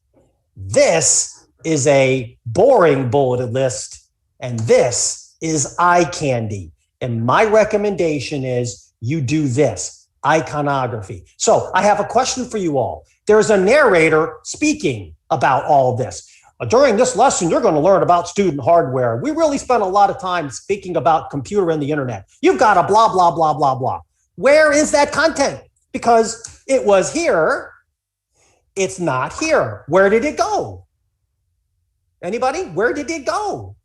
This is a boring bulleted list, and this is eye candy. And my recommendation is you do this, iconography. So I have a question for you all. There's a narrator speaking about all this. During this lesson, you're going to learn about student hardware. We really spent a lot of time speaking about computer and the internet. You've got a blah, blah, blah, blah, blah. Where is that content? Because it was here. It's not here. Where did it go? Anybody? Where did it go?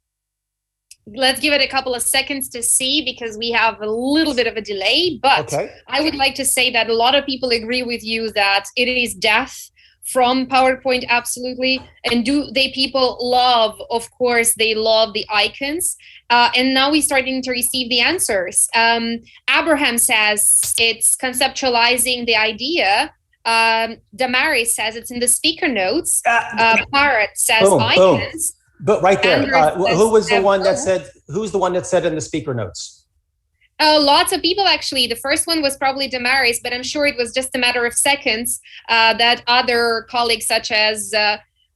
Let's give it a couple of seconds to see because we have a little bit of a delay, but okay. I would like to say that a lot of people agree with you that it is death from PowerPoint, absolutely. And people love, of course, they love the icons. And now we're starting to receive the answers. Abraham says it's conceptualizing the idea. Damaris says it's in the speaker notes. Parrot says icons. Boom. But right there, who was the one that said, who's the one that said in the speaker notes? Lots of people, actually. The first one was probably Damaris, but I'm sure it was just a matter of seconds that other colleagues such as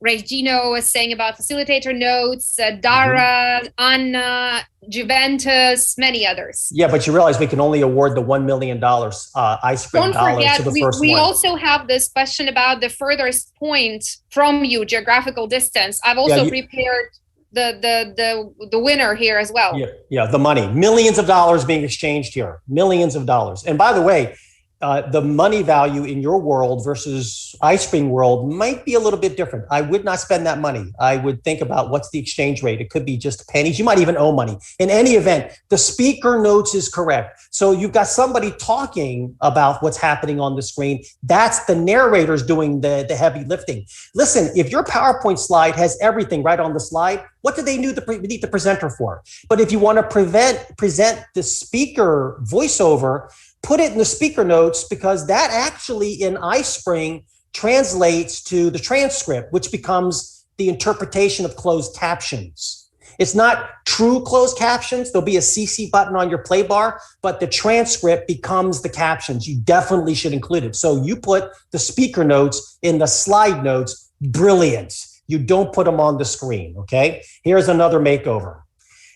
Regino was saying about facilitator notes, Dara, Anna, Juventus, many others. Yeah, but you realize we can only award the $1 million iSpring dollars to the first one. We also have this question about the furthest point from you, geographical distance. I've also prepared the winner here as well. Yeah, the money. Millions of dollars being exchanged here. Millions of dollars. And by the way, the money value in your world versus iSpring world might be a little bit different. I would not spend that money. I would think about what's the exchange rate. It could be just pennies. You might even owe money. In any event, the speaker notes is correct. So you've got somebody talking about what's happening on the screen. That's the narrators doing the heavy lifting. Listen, if your PowerPoint slide has everything right on the slide, what do they need the presenter for? But if you want to present the speaker voiceover, put it in the speaker notes because that actually in iSpring translates to the transcript, which becomes the interpretation of closed captions. It's not true closed captions. There'll be a CC button on your play bar, but the transcript becomes the captions. You definitely should include it. So you put the speaker notes in the slide notes. Brilliant. You don't put them on the screen, okay? Here's another makeover.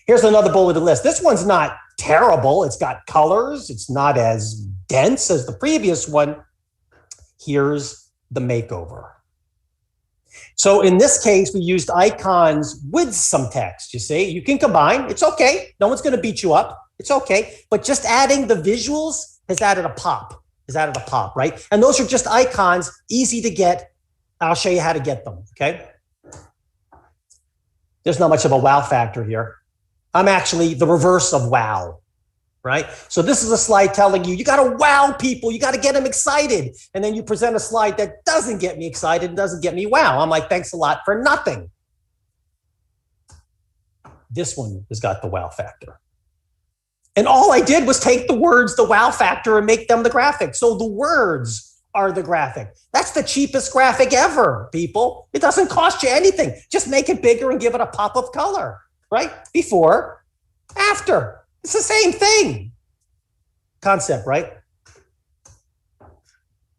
Here's another bulleted list. This one's not terrible. It's got colors. It's not as dense as the previous one. Here's the makeover. So in this case, we used icons with some text. You see, you can combine. It's okay. No one's going to beat you up. It's okay. But just adding the visuals has added a pop. Right? And those are just icons, easy to get. I'll show you how to get them. Okay. There's not much of a wow factor here. I'm actually the reverse of wow, right? So this is a slide telling you, you got to wow people. You got to get them excited. And then you present a slide that doesn't get me excited and doesn't get me wow. I'm like, thanks a lot for nothing. This one has got the wow factor. And all I did was take the words, the wow factor, and make them the graphic. So the words are the graphic. That's the cheapest graphic ever, people. It doesn't cost you anything. Just make it bigger and give it a pop of color, right? Before, after. It's the same thing. Concept, right?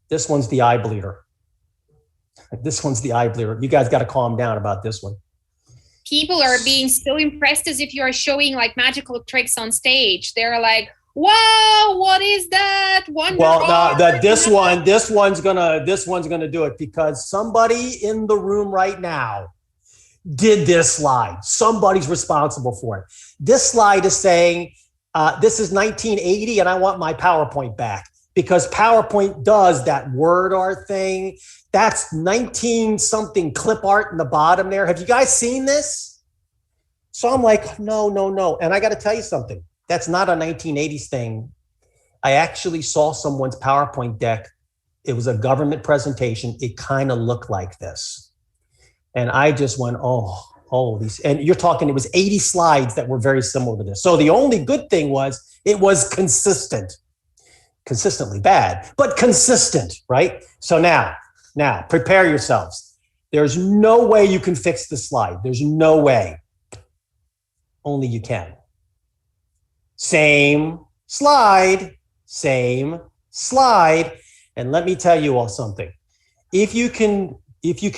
This one's the eye bleeder. This one's the eye bleeder. You guys got to calm down about this one. People are being so impressed as if you are showing like magical tricks on stage. They're like, wow, what is that? Wonderful. Well, no, this one's gonna do it because somebody in the room right now did this slide. Somebody's responsible for it. This slide is saying, this is 1980 and I want my PowerPoint back, because PowerPoint does that word art thing. That's 19 something clip art in the bottom there. Have you guys seen this? So I'm like, no. And I got to tell you something. That's not a 1980s thing. I actually saw someone's PowerPoint deck. It was a government presentation. It kind of looked like this. And I just went, oh, these, and you're talking, it was 80 slides that were very similar to this. So the only good thing was it was consistent. Consistently bad, but consistent, right? So now prepare yourselves. There's no way you can fix the slide. There's no way. Only you can. Same slide. And let me tell you all something. If you can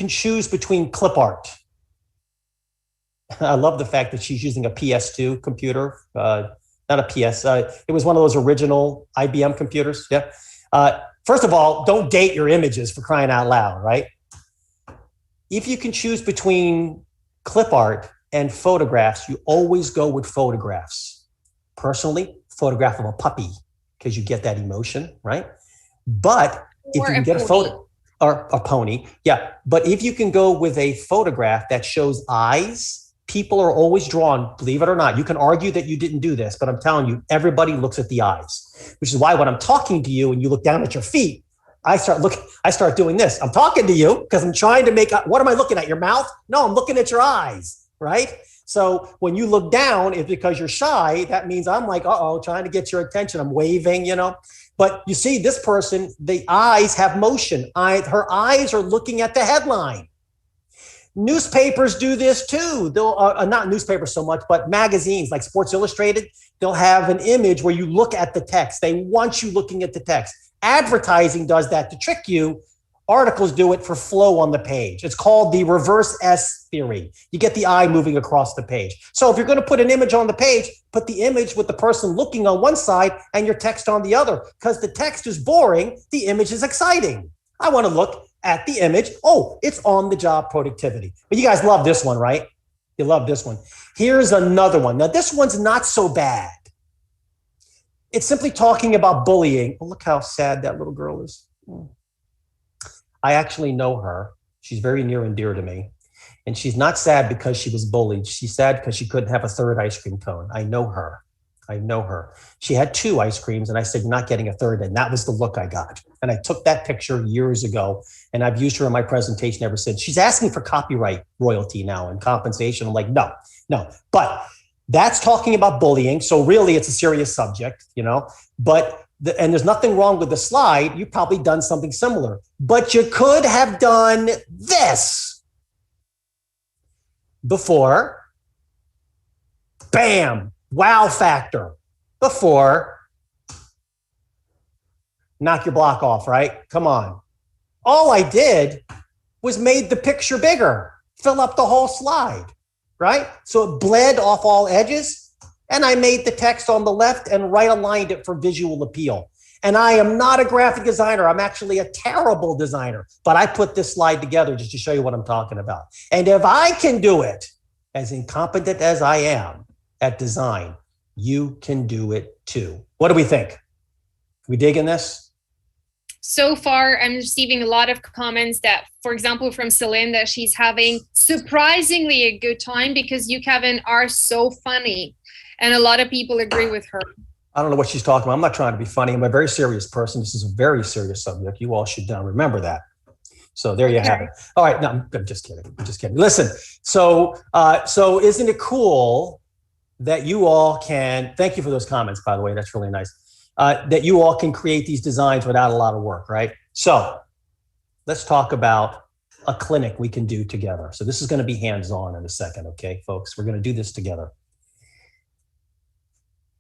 choose between clip art, I love the fact that she's using a PS2 computer, not a PS. It was one of those original IBM computers. Yeah. First of all, don't date your images, for crying out loud, right? If you can choose between clip art and photographs, you always go with photographs. Personally, photograph of a puppy, because you get that emotion, right? But if you can get a photo or a pony, yeah. But if you can go with a photograph that shows eyes, people are always drawn, believe it or not. You can argue that you didn't do this, but I'm telling you, everybody looks at the eyes, which is why when I'm talking to you and you look down at your feet, I start doing this. I'm talking to you because I'm trying to make, what am I looking at? Your mouth? No, I'm looking at your eyes, right? So when you look down, it's because you're shy. That means I'm like, trying to get your attention. I'm waving, But you see, this person, the eyes have motion. Her eyes are looking at the headline. Newspapers do this too. They'll not newspapers so much, but magazines like Sports Illustrated, they'll have an image where you look at the text. They want you looking at the text. Advertising does that to trick you. Articles do it for flow on the page. It's called the reverse S theory. You get the eye moving across the page. So if you're going to put an image on the page, put the image with the person looking on one side and your text on the other, because the text is boring. The image is exciting. I want to look at the image. Oh, it's on the job productivity. But you guys love this one, right? You love this one. Here's another one. Now, this one's not so bad. It's simply talking about bullying. Oh, look how sad that little girl is. I actually know her. She's very near and dear to me. And she's not sad because she was bullied. She's sad because she couldn't have a third ice cream cone. I know her. She had 2 ice creams and I said, you're not getting a third. And that was the look I got. And I took that picture years ago and I've used her in my presentation ever since. She's asking for copyright royalty now and compensation. I'm like, no. But that's talking about bullying. So really it's a serious subject, but and there's nothing wrong with the slide. You've probably done something similar, but you could have done this before. Bam. Wow factor. Before. Knock your block off, right? Come on. All I did was made the picture bigger, fill up the whole slide, right? So it bled off all edges. And I made the text on the left and right aligned it for visual appeal. And I am not a graphic designer. I'm actually a terrible designer. But I put this slide together just to show you what I'm talking about. And if I can do it, as incompetent as I am at design, you can do it too. What do we think? We digging this? So far, I'm receiving a lot of comments that, for example, from Celinda, she's having surprisingly a good time because you, Kevin, are so funny. And a lot of people agree with her. I don't know what she's talking about. I'm not trying to be funny. I'm a very serious person. This is a very serious subject. You all should remember that. So there you have it. All right. No, I'm just kidding. I'm just kidding. Listen, so isn't it cool that you all can, thank you for those comments, by the way, that's really nice, that you all can create these designs without a lot of work, right? So let's talk about a clinic we can do together. So this is going to be hands-on in a second, okay, folks? We're going to do this together.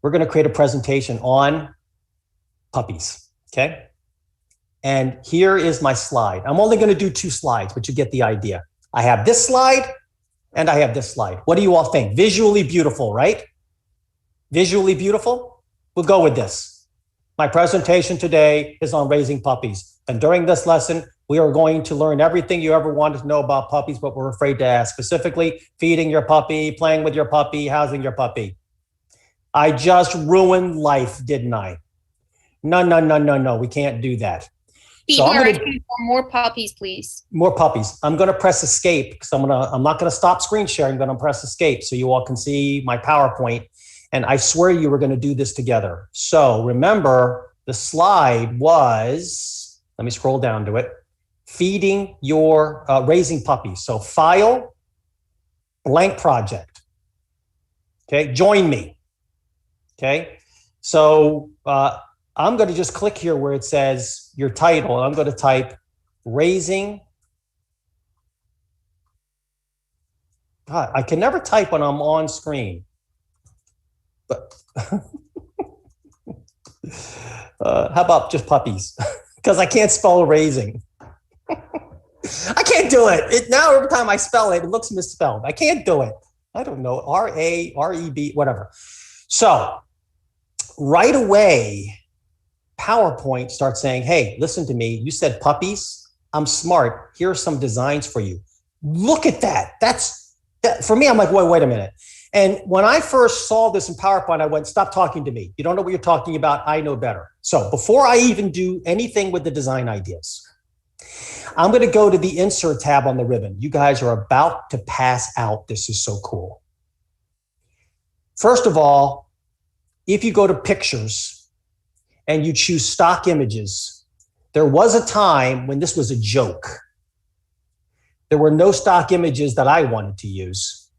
We're going to create a presentation on puppies, okay? And here is my slide. I'm only going to do 2 slides, but you get the idea. I have this slide and I have this slide. What do you all think? Visually beautiful, right? Visually beautiful? We'll go with this. My presentation today is on raising puppies. And during this lesson, we are going to learn everything you ever wanted to know about puppies, but we're afraid to ask, specifically feeding your puppy, playing with your puppy, housing your puppy. I just ruined life, didn't I? No, we can't do that. People are asking for more puppies, please. More puppies. I'm going to press escape because I'm not going to stop screen sharing. I'm going to press escape so you all can see my PowerPoint. And I swear you were going to do this together. So remember, the slide was, let me scroll down to it, feeding your, raising puppies. So file, blank project. Okay, join me. Okay, so I'm going to just click here where it says your title. I'm going to type raising. God, I can never type when I'm on screen. But how about just puppies? Because I can't spell raising. I can't do it. Now every time I spell it, it looks misspelled. I can't do it. I don't know. R-A-R-E-B, whatever. So right away, PowerPoint starts saying, hey, listen to me. You said puppies. I'm smart. Here are some designs for you. Look at that. That's for me. I'm like, wait a minute. And when I first saw this in PowerPoint, I went, stop talking to me. You don't know what you're talking about. I know better. So before I even do anything with the design ideas, I'm going to go to the insert tab on the ribbon. You guys are about to pass out. This is so cool. First of all, if you go to pictures, and you choose stock images, there was a time when this was a joke. There were no stock images that I wanted to use.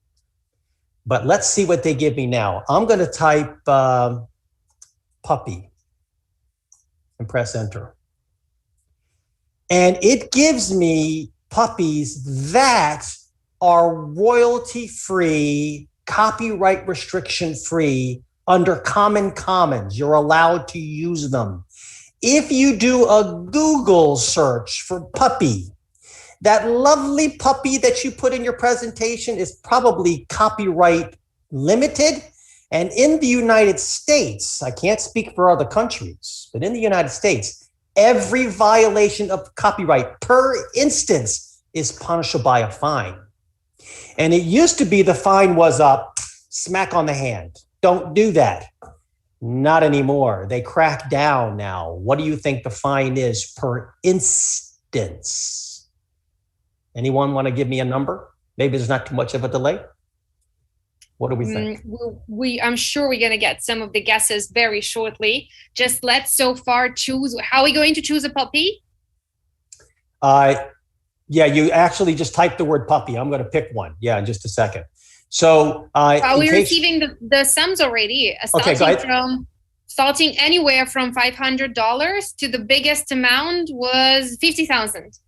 But let's see what they give me now. I'm going to type puppy and press enter. And it gives me puppies that are royalty-free, copyright restriction-free, under Common Commons. You're allowed to use them. If you do a Google search for puppy, that lovely puppy that you put in your presentation is probably copyright limited. And in the United States, I can't speak for other countries, but in the United States, every violation of copyright per instance is punishable by a fine. And it used to be the fine was a smack on the hand. Don't do that. Not anymore. They crack down now. What do you think the fine is per instance? Anyone want to give me a number? Maybe there's not too much of a delay. What do we think? I'm sure we're going to get some of the guesses very shortly. Just let's so far choose. How are we going to choose a puppy? Yeah, you actually just type the word puppy. I'm going to pick one. Yeah, in just a second. So are we receiving the sums already? Starting anywhere from $500 to the biggest amount was $50,000.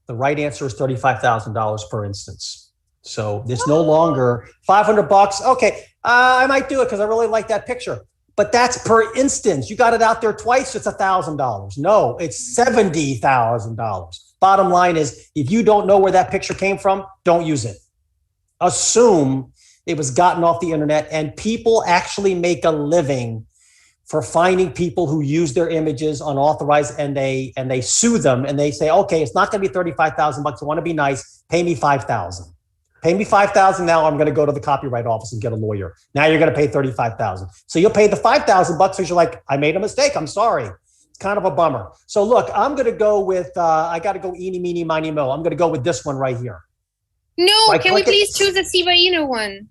The right answer is $35,000 per instance. So it's no longer $500. Okay, I might do it because I really like that picture. But that's per instance. You got it out there twice, it's $1,000. No, it's $70,000. Bottom line is, if you don't know where that picture came from, don't use it. Assume it was gotten off the internet, and people actually make a living for finding people who use their images unauthorized, and they sue them, and they say, okay, it's not going to be $35,000. I want to be nice. Pay me $5,000. Pay me $5,000 now. I'm going to go to the copyright office and get a lawyer. Now you're going to pay $35,000. So you'll pay the $5,000 because you're like, I made a mistake. I'm sorry. kind of a bummer. So look, I'm going to go with, I got to go eeny, meeny, miny, mo. I'm going to go with this one right here. No, can we please choose the Shiba Inu one?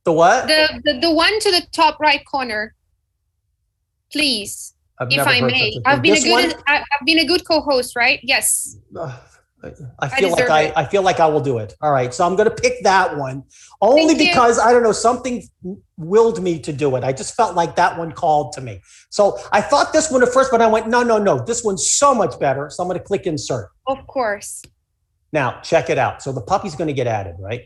The what? The one to the top right corner, please, if I may. I've been a good co-host, right? Yes. I feel like I will do it. All right, so I'm going to pick that one only because I don't know, something willed me to do it. I just felt like that one called to me. So I thought this one at first, but I went, no, this one's so much better. So I'm going to click insert. Of course. Now check it out. So the puppy's going to get added, right?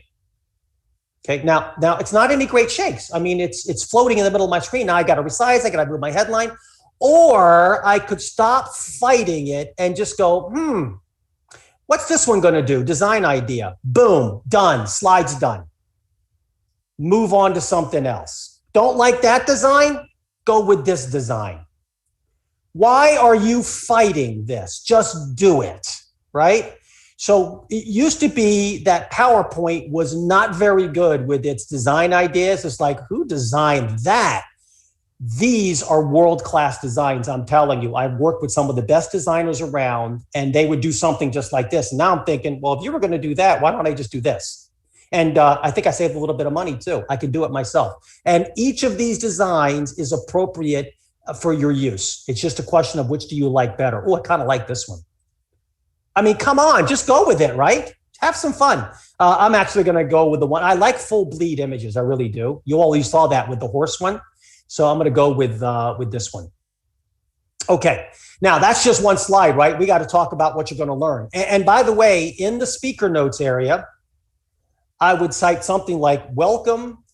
Okay. Now it's not any great shakes. I mean, it's floating in the middle of my screen. Now I got to resize. I got to move my headline, or I could stop fighting it and just go, what's this one going to do? Design idea. Boom, done. Slides done. Move on to something else. Don't like that design? Go with this design. Why are you fighting this? Just do it, right? So it used to be that PowerPoint was not very good with its design ideas. It's like, who designed that? These are world-class designs, I'm telling you. I've worked with some of the best designers around, and they would do something just like this. And now I'm thinking, well, if you were going to do that, why don't I just do this? And I think I saved a little bit of money too. I could do it myself. And each of these designs is appropriate for your use. It's just a question of which do you like better. Oh, I kind of like this one. I mean, come on, just go with it, right? Have some fun. I'm actually going to go with the one. I like full bleed images. I really do. You always saw that with the horse one. So I'm going to go with this one. Okay, now that's just one slide, right? We got to talk about what you're going to learn. And by the way, in the speaker notes area, I would cite something like, welcome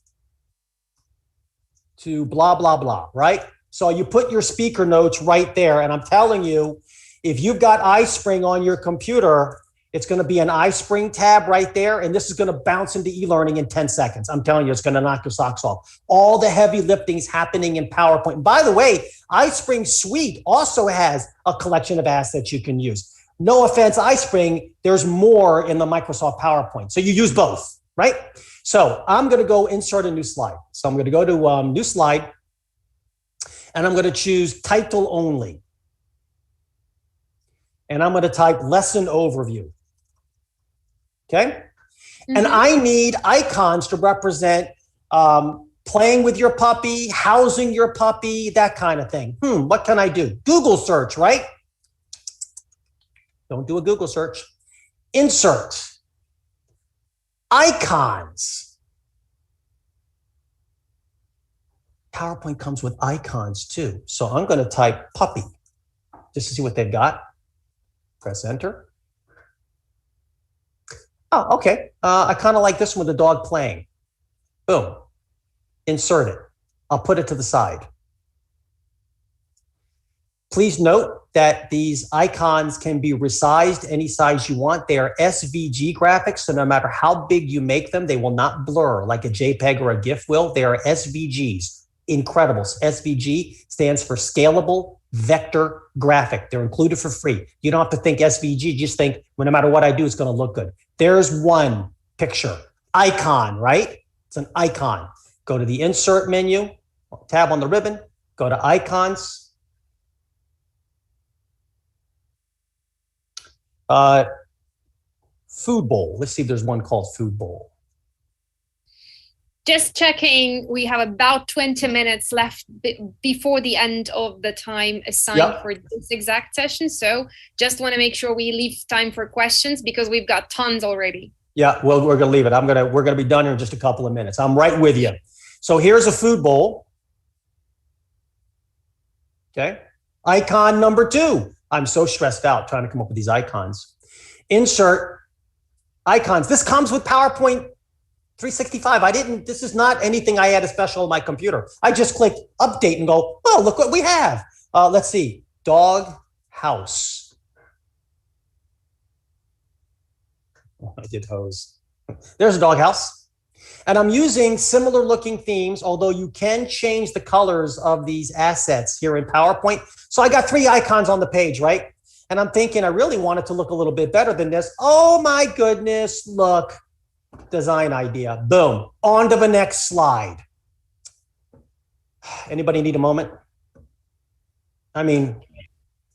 to blah, blah, blah, right? So you put your speaker notes right there. And I'm telling you, if you've got iSpring on your computer, it's going to be an iSpring tab right there. And this is going to bounce into eLearning in 10 seconds. I'm telling you, it's going to knock your socks off. All the heavy lifting's happening in PowerPoint. And by the way, iSpring Suite also has a collection of assets you can use. No offense, iSpring, there's more in the Microsoft PowerPoint. So you use both, right? So I'm going to go insert a new slide. So I'm going to go to new slide, and I'm going to choose title only. And I'm going to type lesson overview. Okay. And I need icons to represent playing with your puppy, housing your puppy, that kind of thing. What can I do? Google search, right? Don't do a Google search. Insert. Icons. PowerPoint comes with icons too. So I'm going to type puppy just to see what they've got. Press enter. Oh, okay. I kind of like this one with the dog playing. Boom. Insert it. I'll put it to the side. Please note that these icons can be resized any size you want. They are SVG graphics, so no matter how big you make them, they will not blur like a JPEG or a GIF will. They are SVGs. Incredible. SVG stands for Scalable Vector Graphic. They're included for free. You don't have to think SVG. Just think, well, no matter what I do, it's going to look good. There's one picture. Icon, right? It's an icon. Go to the Insert menu, tab on the ribbon, go to Icons. Food bowl. Let's see if there's one called food bowl. Just checking, we have about 20 minutes left before the end of the time assigned for this exact session. So just want to make sure we leave time for questions because we've got tons already. Yeah, well, we're going to leave it. We're going to be done in just a couple of minutes. I'm right with you. So here's a food bowl. Okay. Icon number 2. I'm so stressed out trying to come up with these icons. Insert icons. This comes with PowerPoint 365. This is not anything I added special on my computer. I just clicked update and go, oh, look what we have. Let's see, dog house. Oh, I did hose. There's a dog house. And I'm using similar looking themes, although you can change the colors of these assets here in PowerPoint. So I got 3 icons on the page, right? And I'm thinking I really want it to look a little bit better than this. Oh my goodness, look. Design idea. Boom. On to the next slide. Anybody need a moment? I mean,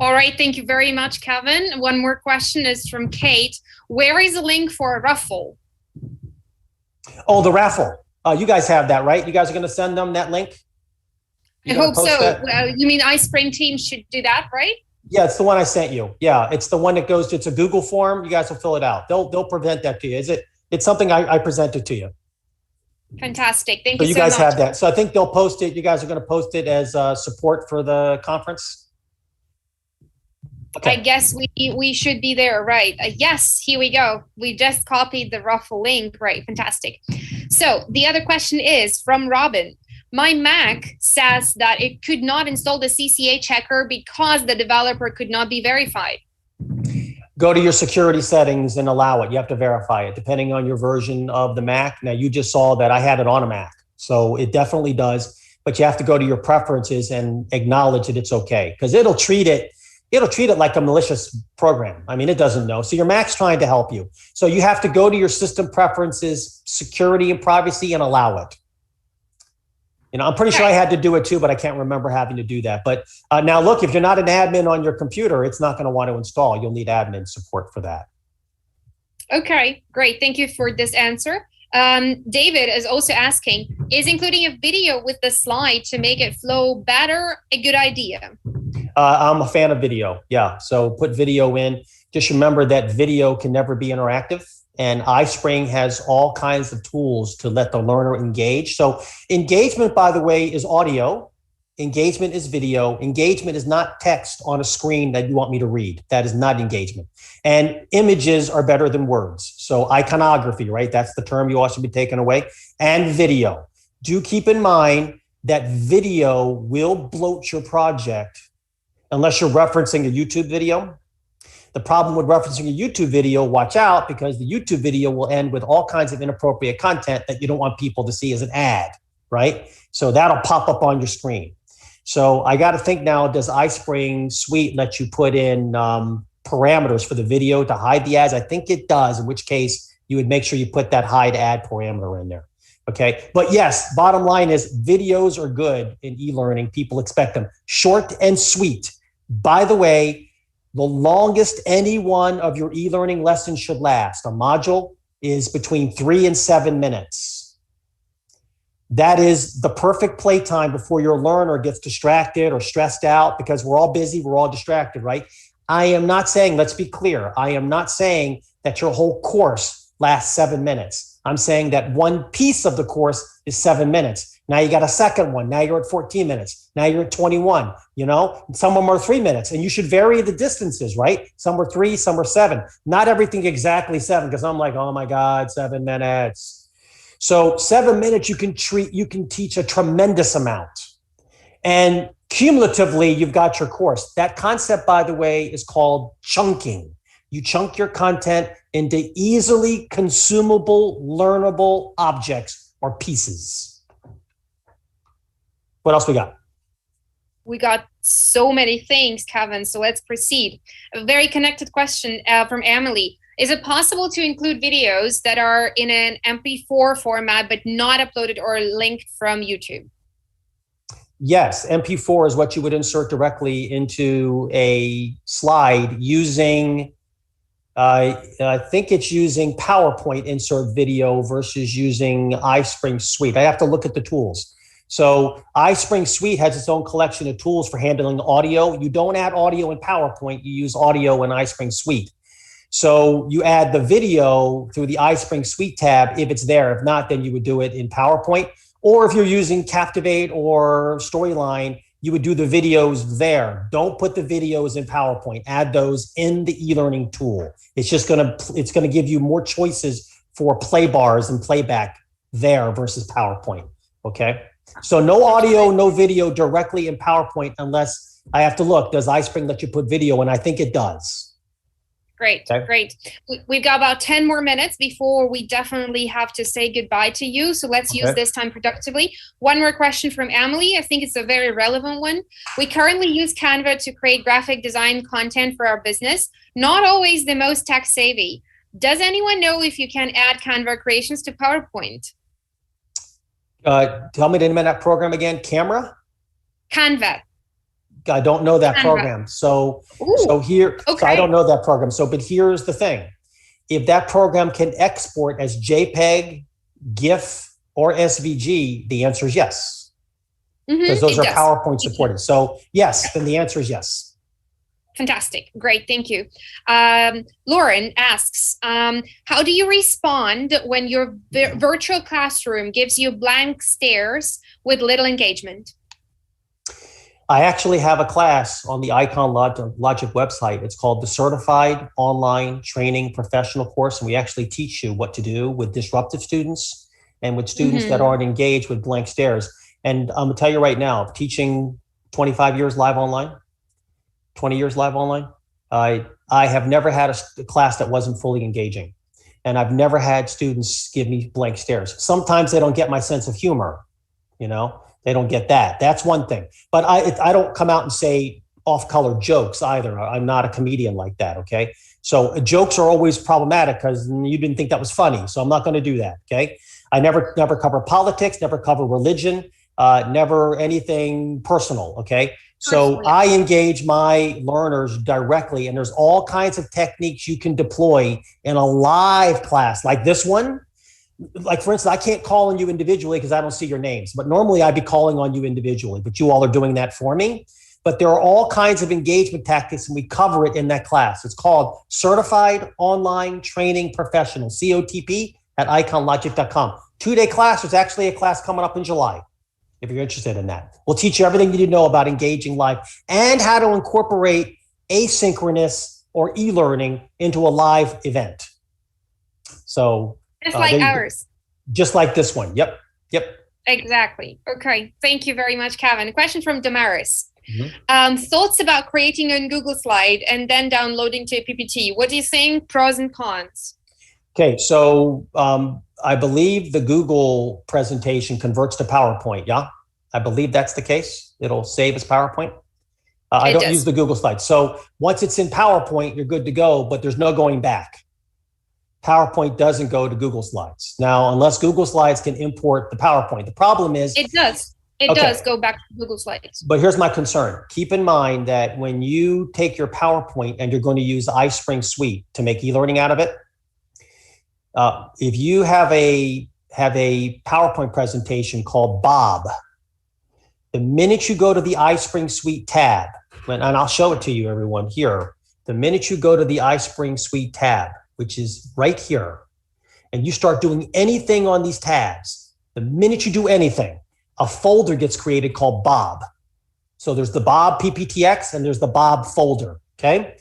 All right, thank you very much, Kevin. One more question is from Kate. Where is the link for a raffle? Oh, the raffle. You guys have that, right? You guys are going to send them that link? I hope so. You mean iSpring team should do that, right? Yeah, it's the one I sent you. Yeah, it's the one that goes to, it's a Google form. You guys will fill it out. They'll present that to you. It's something I presented to you. Fantastic. Thank you so much. So you guys have that. So I think they'll post it. You guys are going to post it as support for the conference. Okay. I guess we should be there, right? Yes, here we go. We just copied the raffle link, right? Fantastic. So the other question is from Robin. My Mac says that it could not install the CCA checker because the developer could not be verified. Go to your security settings and allow it. You have to verify it depending on your version of the Mac. Now you just saw that I had it on a Mac, so it definitely does, but you have to go to your preferences and acknowledge that it's okay, because it'll treat it like a malicious program. I mean, it doesn't know. So your Mac's trying to help you. So you have to go to your system preferences, security and privacy, and allow it. You know, I'm pretty sure I had to do it too, but I can't remember having to do that. But now look, if you're not an admin on your computer, it's not going to want to install. You'll need admin support for that. Okay, great. Thank you for this answer. David is also asking, is including a video with the slide to make it flow better a good idea? I'm a fan of video. Yeah. So put video in. Just remember that video can never be interactive. And iSpring has all kinds of tools to let the learner engage. So engagement, by the way, is audio. Engagement is video. Engagement is not text on a screen that you want me to read. That is not engagement. And images are better than words. So iconography, right? That's the term you also be taken away. And video. Do keep in mind that video will bloat your project unless you're referencing a YouTube video. The problem with referencing a YouTube video, watch out, because the YouTube video will end with all kinds of inappropriate content that you don't want people to see as an ad, right? So that'll pop up on your screen. So I got to think now, does iSpring Suite let you put in parameters for the video to hide the ads? I think it does, in which case you would make sure you put that hide ad parameter in there. Okay, but yes, bottom line is videos are good in e-learning. People expect them short and sweet. By the way, the longest any one of your e-learning lessons should last, a module, is between 3 and 7 minutes. That is the perfect playtime before your learner gets distracted or stressed out, because we're all busy, we're all distracted, right? I am not saying, let's be clear, I am not saying that your whole course lasts 7 minutes. I'm saying that one piece of the course is 7 minutes. Now you got a second one. Now you're at 14 minutes. Now you're at 21, you know, some of them are 3 minutes, and you should vary the distances, right? Some are 3, some are 7, not everything exactly 7. Cause I'm like, oh my God, 7 minutes. So 7 minutes, you can teach a tremendous amount, and cumulatively you've got your course. That concept, by the way, is called chunking. You chunk your content into easily consumable, learnable objects or pieces. What else we got? We got so many things, Kevin, so let's proceed. A very connected question from Emily. Is it possible to include videos that are in an MP4 format but not uploaded or linked from YouTube? Yes, MP4 is what you would insert directly into a slide using, I think it's using PowerPoint insert video versus using iSpring Suite. I have to look at the tools. So iSpring Suite has its own collection of tools for handling audio. You don't add audio in PowerPoint, you use audio in iSpring Suite. So you add the video through the iSpring Suite tab if it's there. If not, then you would do it in PowerPoint. Or if you're using Captivate or Storyline, you would do the videos there. Don't put the videos in PowerPoint. Add those in the e-learning tool. It's just it's gonna give you more choices for play bars and playback there versus PowerPoint, okay? So no audio, no video directly in PowerPoint unless I have to look, does iSpring let you put video? And I think it does. Great, okay. Great. We've got about 10 more minutes before we definitely have to say goodbye to you. So let's use this time productively. One more question from Emily. I think it's a very relevant one. We currently use Canva to create graphic design content for our business. Not always the most tech savvy. Does anyone know if you can add Canva creations to PowerPoint? Tell me the name of that program again. Canva? Canva. I don't know that Canva. program. So Okay. I don't know that program. So, but here's the thing. If that program can export as JPEG, GIF, or SVG, the answer is yes. Because those are PowerPoint supported. So yes, then the answer is yes. Fantastic. Great. Thank you. Lauren asks, how do you respond when your virtual classroom gives you blank stares with little engagement? I actually have a class on the Icon Logic website. It's called the Certified Online Training Professional Course. And we actually teach you what to do with disruptive students and with students that aren't engaged with blank stares. And I'm gonna tell you right now, teaching 25 years live online, 20 years live online, I have never had a class that wasn't fully engaging. And I've never had students give me blank stares. Sometimes they don't get my sense of humor, you know? They don't get that. That's one thing. But I don't come out and say off-color jokes either. I'm not a comedian like that, okay? So jokes are always problematic because you didn't think that was funny. So I'm not going to do that, okay? I never cover politics, never cover religion, never anything personal, okay? So I engage my learners directly, and there's all kinds of techniques you can deploy in a live class like this one. Like, for instance, I can't call on you individually because I don't see your names, but normally I'd be calling on you individually, but you all are doing that for me. But there are all kinds of engagement tactics, and we cover it in that class. It's called Certified Online Training Professional, COTP, at iconlogic.com. 2-day class. There's actually a class coming up in July, if you're interested in that. We'll teach you everything you need to know about engaging live and how to incorporate asynchronous or e-learning into a live event. So, just like ours. Just like this one. Yep. Exactly. Okay. Thank you very much, Kevin. A question from Damaris. Thoughts about creating a Google slide and then downloading to a PPT. What do you think? Pros and cons. Okay. So I believe the Google presentation converts to PowerPoint. Yeah. I believe that's the case. It'll save as PowerPoint. I don't use the Google slide. So once it's in PowerPoint, you're good to go, but there's no going back. PowerPoint doesn't go to Google Slides. Now, unless Google Slides can import the PowerPoint. The problem is... It does. It does go back to Google Slides. But here's my concern. Keep in mind that when you take your PowerPoint and you're going to use iSpring Suite to make e-learning out of it, if you have a PowerPoint presentation called Bob, the minute you go to the iSpring Suite tab, and I'll show it to you, everyone, here. The minute you go to the iSpring Suite tab, which is right here, and you start doing anything on these tabs, the minute you do anything, a folder gets created called Bob. So there's the Bob PPTX and there's the Bob folder, okay?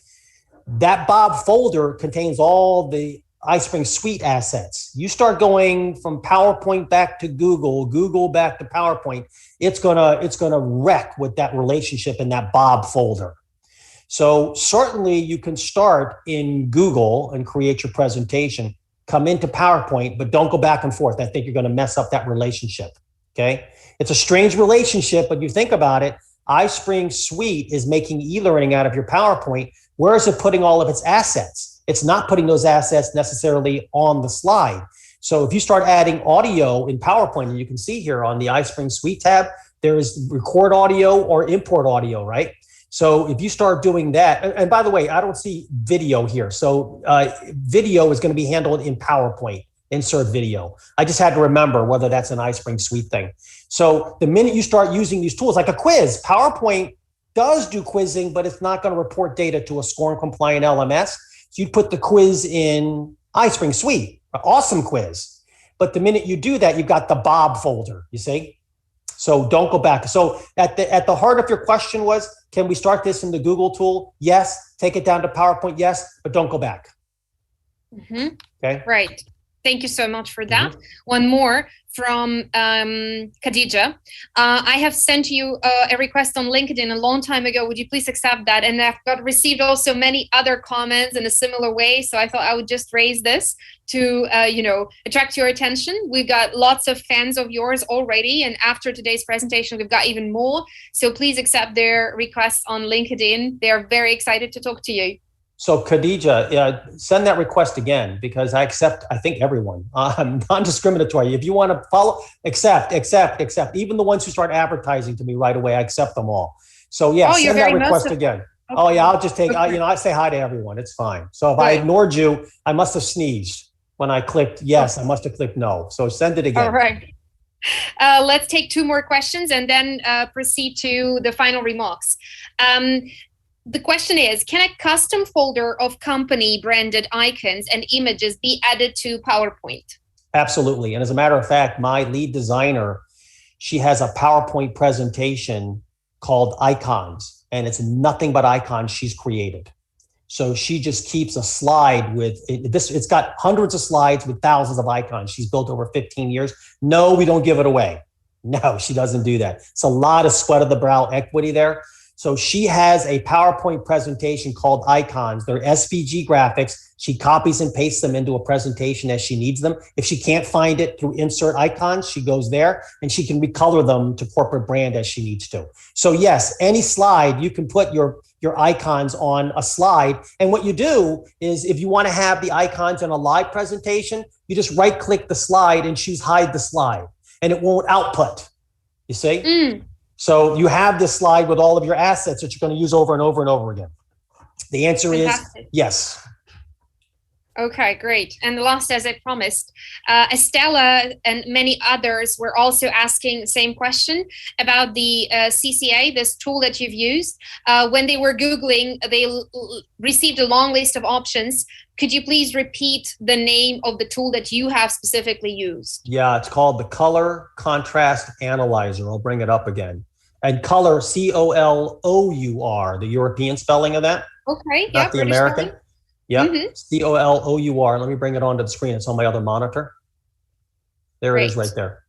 That Bob folder contains all the iSpring Suite assets. You start going from PowerPoint back to Google, Google back to PowerPoint, it's gonna wreck with that relationship in that Bob folder. So certainly you can start in Google and create your presentation, come into PowerPoint, but don't go back and forth. I think you're going to mess up that relationship, okay? It's a strange relationship, but you think about it, iSpring Suite is making e-learning out of your PowerPoint. Where is it putting all of its assets? It's not putting those assets necessarily on the slide. So if you start adding audio in PowerPoint, and you can see here on the iSpring Suite tab, there is record audio or import audio, right? So if you start doing that, and by the way, I don't see video here. So video is going to be handled in PowerPoint, insert video. I just had to remember whether that's an iSpring Suite thing. So the minute you start using these tools, like a quiz, PowerPoint does do quizzing, but it's not going to report data to a SCORM compliant LMS. So you put the quiz in iSpring Suite, awesome quiz. But the minute you do that, you've got the Bob folder, you see? So don't go back. So at the heart of your question was, can we start this in the Google tool? Yes. Take it down to PowerPoint? Yes. But don't go back. Okay. Right. Thank you so much for that. One more from Khadija. I have sent you a request on LinkedIn a long time ago. Would you please accept that? And I've received also many other comments in a similar way. So I thought I would just raise this to attract your attention. We've got lots of fans of yours already, and after today's presentation we've got even more, so please accept their requests on LinkedIn. They're very excited to talk to you. So Khadija, send that request again, because I accept, I think, everyone. I'm non-discriminatory. If you want to follow, accept. Even the ones who start advertising to me right away, I accept them all. So yeah, Oh, you're send that very request merciful. again. Okay. Oh yeah, I'll just take, Okay. I say hi to everyone. It's fine. So if I ignored you, I must have sneezed when I clicked yes. I must have clicked no. So send it again. All right. Let's take two more questions and then proceed to the final remarks. The question is, can a custom folder of company branded icons and images be added to PowerPoint? Absolutely. And as a matter of fact, my lead designer, she has a PowerPoint presentation called Icons, and it's nothing but icons she's created. So she just keeps a slide with this. It's got hundreds of slides with thousands of icons she's built over 15 years. No, we don't give it away. No, she doesn't do that. It's a lot of sweat of the brow equity there. So she has a PowerPoint presentation called Icons. They're SVG graphics. She copies and pastes them into a presentation as she needs them. If she can't find it through Insert Icons, she goes there and she can recolor them to corporate brand as she needs to. So yes, any slide, you can put your icons on a slide. And what you do is if you want to have the icons in a live presentation, you just right click the slide and choose hide the slide and it won't output. You see? So you have this slide with all of your assets that you're going to use over and over and over again. The answer Fantastic. is yes. Okay, great. And the last, as I promised, Estella and many others were also asking the same question about the CCA, this tool that you've used. When they were Googling, they received a long list of options. Could you please repeat the name of the tool that you have specifically used? Yeah, it's called the Color Contrast Analyzer. I'll bring it up again. And color, C-O-L-O-U-R, the European spelling of that. Okay, Not the British American. spelling. Yeah, C-O-L-O-U-R. Let me bring it onto the screen. It's on my other monitor. There it is right there.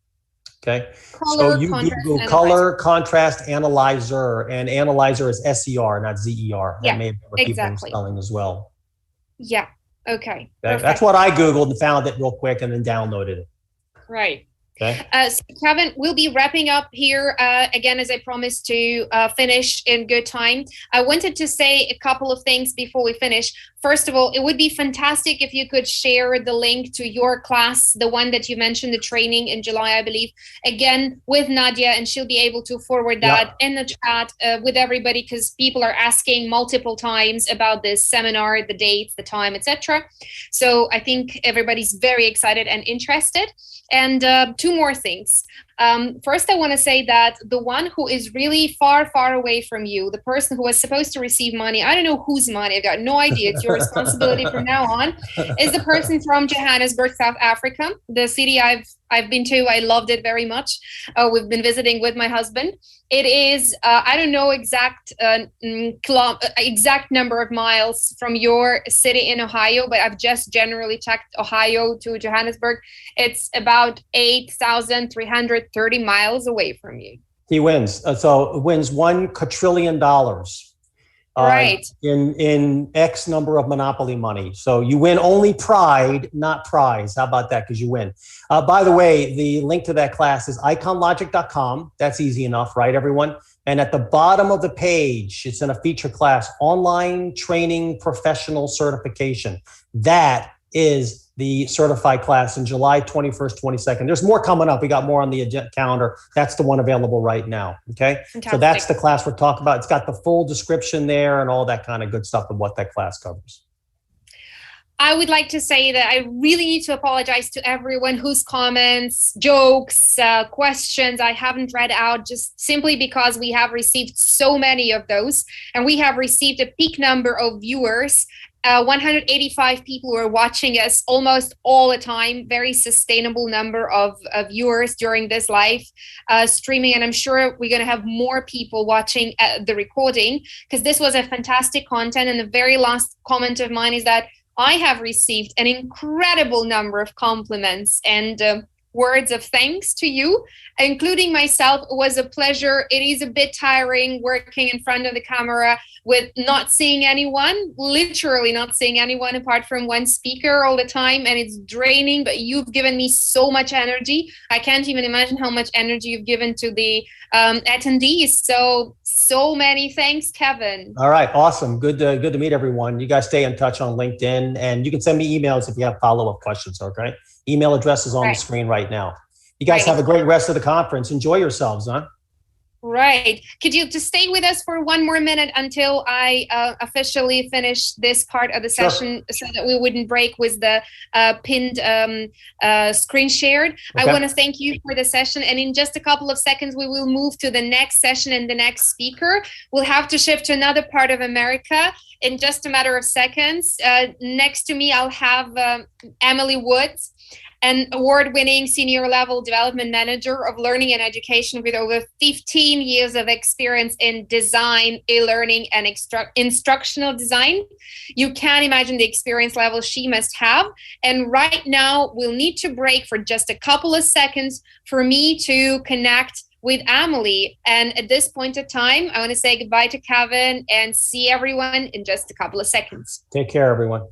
Okay. Color, so you contrast, Google Color Contrast Analyzer, and Analyzer is S-E-R, not Z-E-R. Yeah, that may have been exactly. spelling as well. Yeah, okay. That's what I Googled and found it real quick and then downloaded it. Right. Okay. So Kevin, we'll be wrapping up here again, as I promised to finish in good time. I wanted to say a couple of things before we finish. First of all, it would be fantastic if you could share the link to your class, the one that you mentioned, the training in July, I believe, again with Nadia, and she'll be able to forward that in the chat with everybody, because people are asking multiple times about this seminar, the dates, the time, etc. So I think everybody's very excited and interested. And two more things. First, I want to say that the one who is really far, far away from you, the person who was supposed to receive money, I don't know whose money, I've got no idea, it's your responsibility from now on, is the person from Johannesburg, South Africa, the city I've been to. I loved it very much. We've been visiting with my husband. It is, I don't know exact number of miles from your city in Ohio, but I've just generally checked Ohio to Johannesburg. It's about 8,330 miles away from you. He wins. So wins $1 quadrillion. Right. In X number of Monopoly money. So you win only pride, not prize. How about that? Because you win. By the way, the link to that class is iconlogic.com. That's easy enough, right, everyone? And at the bottom of the page, it's in a feature class, online training professional certification. That is the certified class in July 21st, 22nd. There's more coming up. We got more on the calendar. That's the one available right now. Okay. Fantastic. So that's the class we're talking about. It's got the full description there and all that kind of good stuff of what that class covers. I would like to say that I really need to apologize to everyone whose comments, jokes, questions I haven't read out, just simply because we have received so many of those, and we have received a peak number of viewers. 185 people were watching us almost all the time. Very sustainable number of viewers during this live streaming, and I'm sure we're going to have more people watching the recording, because this was a fantastic content. And the very last comment of mine is that I have received an incredible number of compliments and words of thanks to you, including myself. It was a pleasure. It is a bit tiring working in front of the camera with not seeing anyone, literally not seeing anyone apart from one speaker all the time, and it's draining, but you've given me so much energy. I can't even imagine how much energy you've given to the attendees. So many thanks, Kevin. All right, awesome. Good to meet everyone. You guys stay in touch on LinkedIn, and you can send me emails if you have follow-up questions, okay? Email address is on the screen right now. You guys have a great rest of the conference. Enjoy yourselves, huh? Right. Could you just stay with us for one more minute until I officially finish this part of the session, so that we wouldn't break with the pinned screen shared? Okay. I want to thank you for the session. And in just a couple of seconds, we will move to the next session and the next speaker. We'll have to shift to another part of America in just a matter of seconds. Next to me, I'll have Emily Woods, an award-winning senior level development manager of learning and education with over 15 years of experience in design, e-learning, and instructional design. You can imagine the experience level she must have. And right now, we'll need to break for just a couple of seconds for me to connect with Emily. And at this point of time, I want to say goodbye to Kevin and see everyone in just a couple of seconds. Take care, everyone.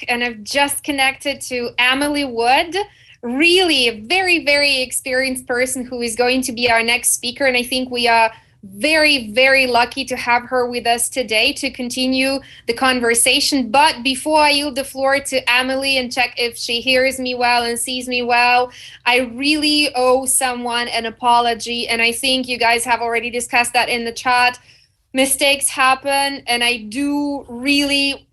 And I've just connected to Emily Wood, really a very, very experienced person who is going to be our next speaker. And I think we are very, very lucky to have her with us today to continue the conversation. But before I yield the floor to Emily and check if she hears me well and sees me well, I really owe someone an apology. And I think you guys have already discussed that in the chat. Mistakes happen, and I do really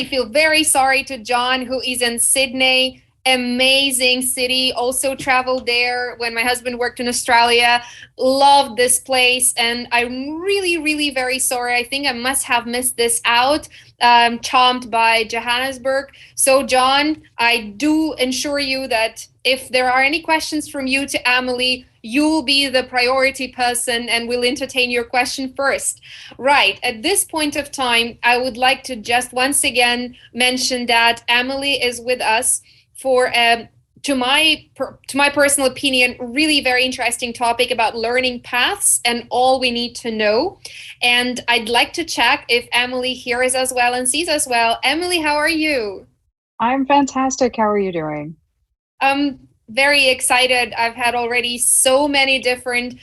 feel very sorry to John, who is in Sydney. Amazing city, also traveled there when my husband worked in Australia. Loved this place, and I'm really very sorry. I think I must have missed this out, chomped by Johannesburg. So John, I do assure you that if there are any questions from you to Emily, you'll be the priority person and we'll entertain your question first. Right, at this point of time, I would like to just once again mention that Emily is with us for, to my personal opinion, really very interesting topic about learning paths and all we need to know. And I'd like to check if Emily hears us well and sees us well. Emily, how are you? I'm fantastic. How are you doing? Very excited. I've had already so many different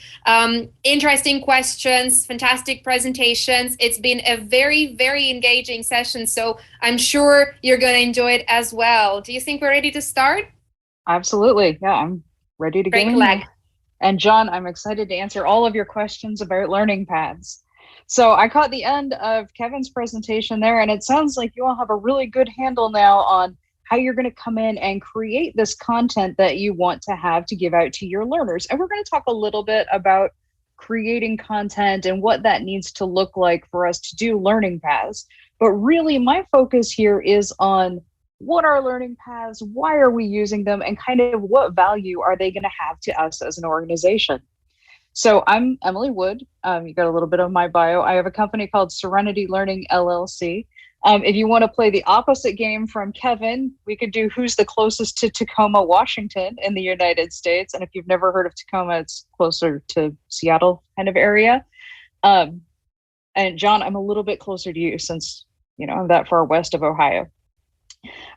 interesting questions, fantastic presentations. It's been a very engaging session, so I'm sure you're going to enjoy it as well. Do you think we're ready to start? Absolutely. Yeah, I'm ready to get in. And John, I'm excited to answer all of your questions about learning paths. So I caught the end of Kevin's presentation there, and it sounds like you all have a really good handle now on how you're going to come in and create this content that you want to have to give out to your learners. And we're going to talk a little bit about creating content and what that needs to look like for us to do learning paths. But really, my focus here is on what are learning paths, why are we using them, and kind of what value are they going to have to us as an organization. So I'm Emily Wood. You got a little bit of my bio. I have a company called Serenity Learning LLC. If you want to play the opposite game from Kevin, we could do who's the closest to Tacoma, Washington in the United States. And if you've never heard of Tacoma, it's closer to Seattle kind of area. And John, I'm a little bit closer to you since, I'm that far west of Ohio.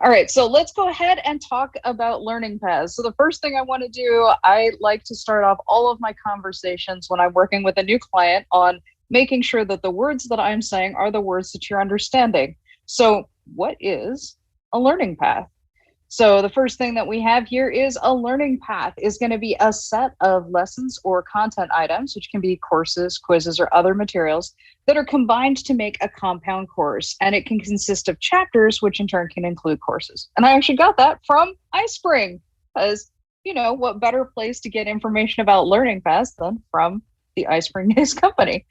All right, so let's go ahead and talk about learning paths. So the first thing I want to do, I like to start off all of my conversations when I'm working with a new client on making sure that the words that I'm saying are the words that you're understanding. So what is a learning path? So the first thing that we have here is a learning path is going to be a set of lessons or content items, which can be courses, quizzes, or other materials that are combined to make a compound course. And it can consist of chapters, which in turn can include courses. And I actually got that from iSpring, because, what better place to get information about learning paths than from the iSpring News company.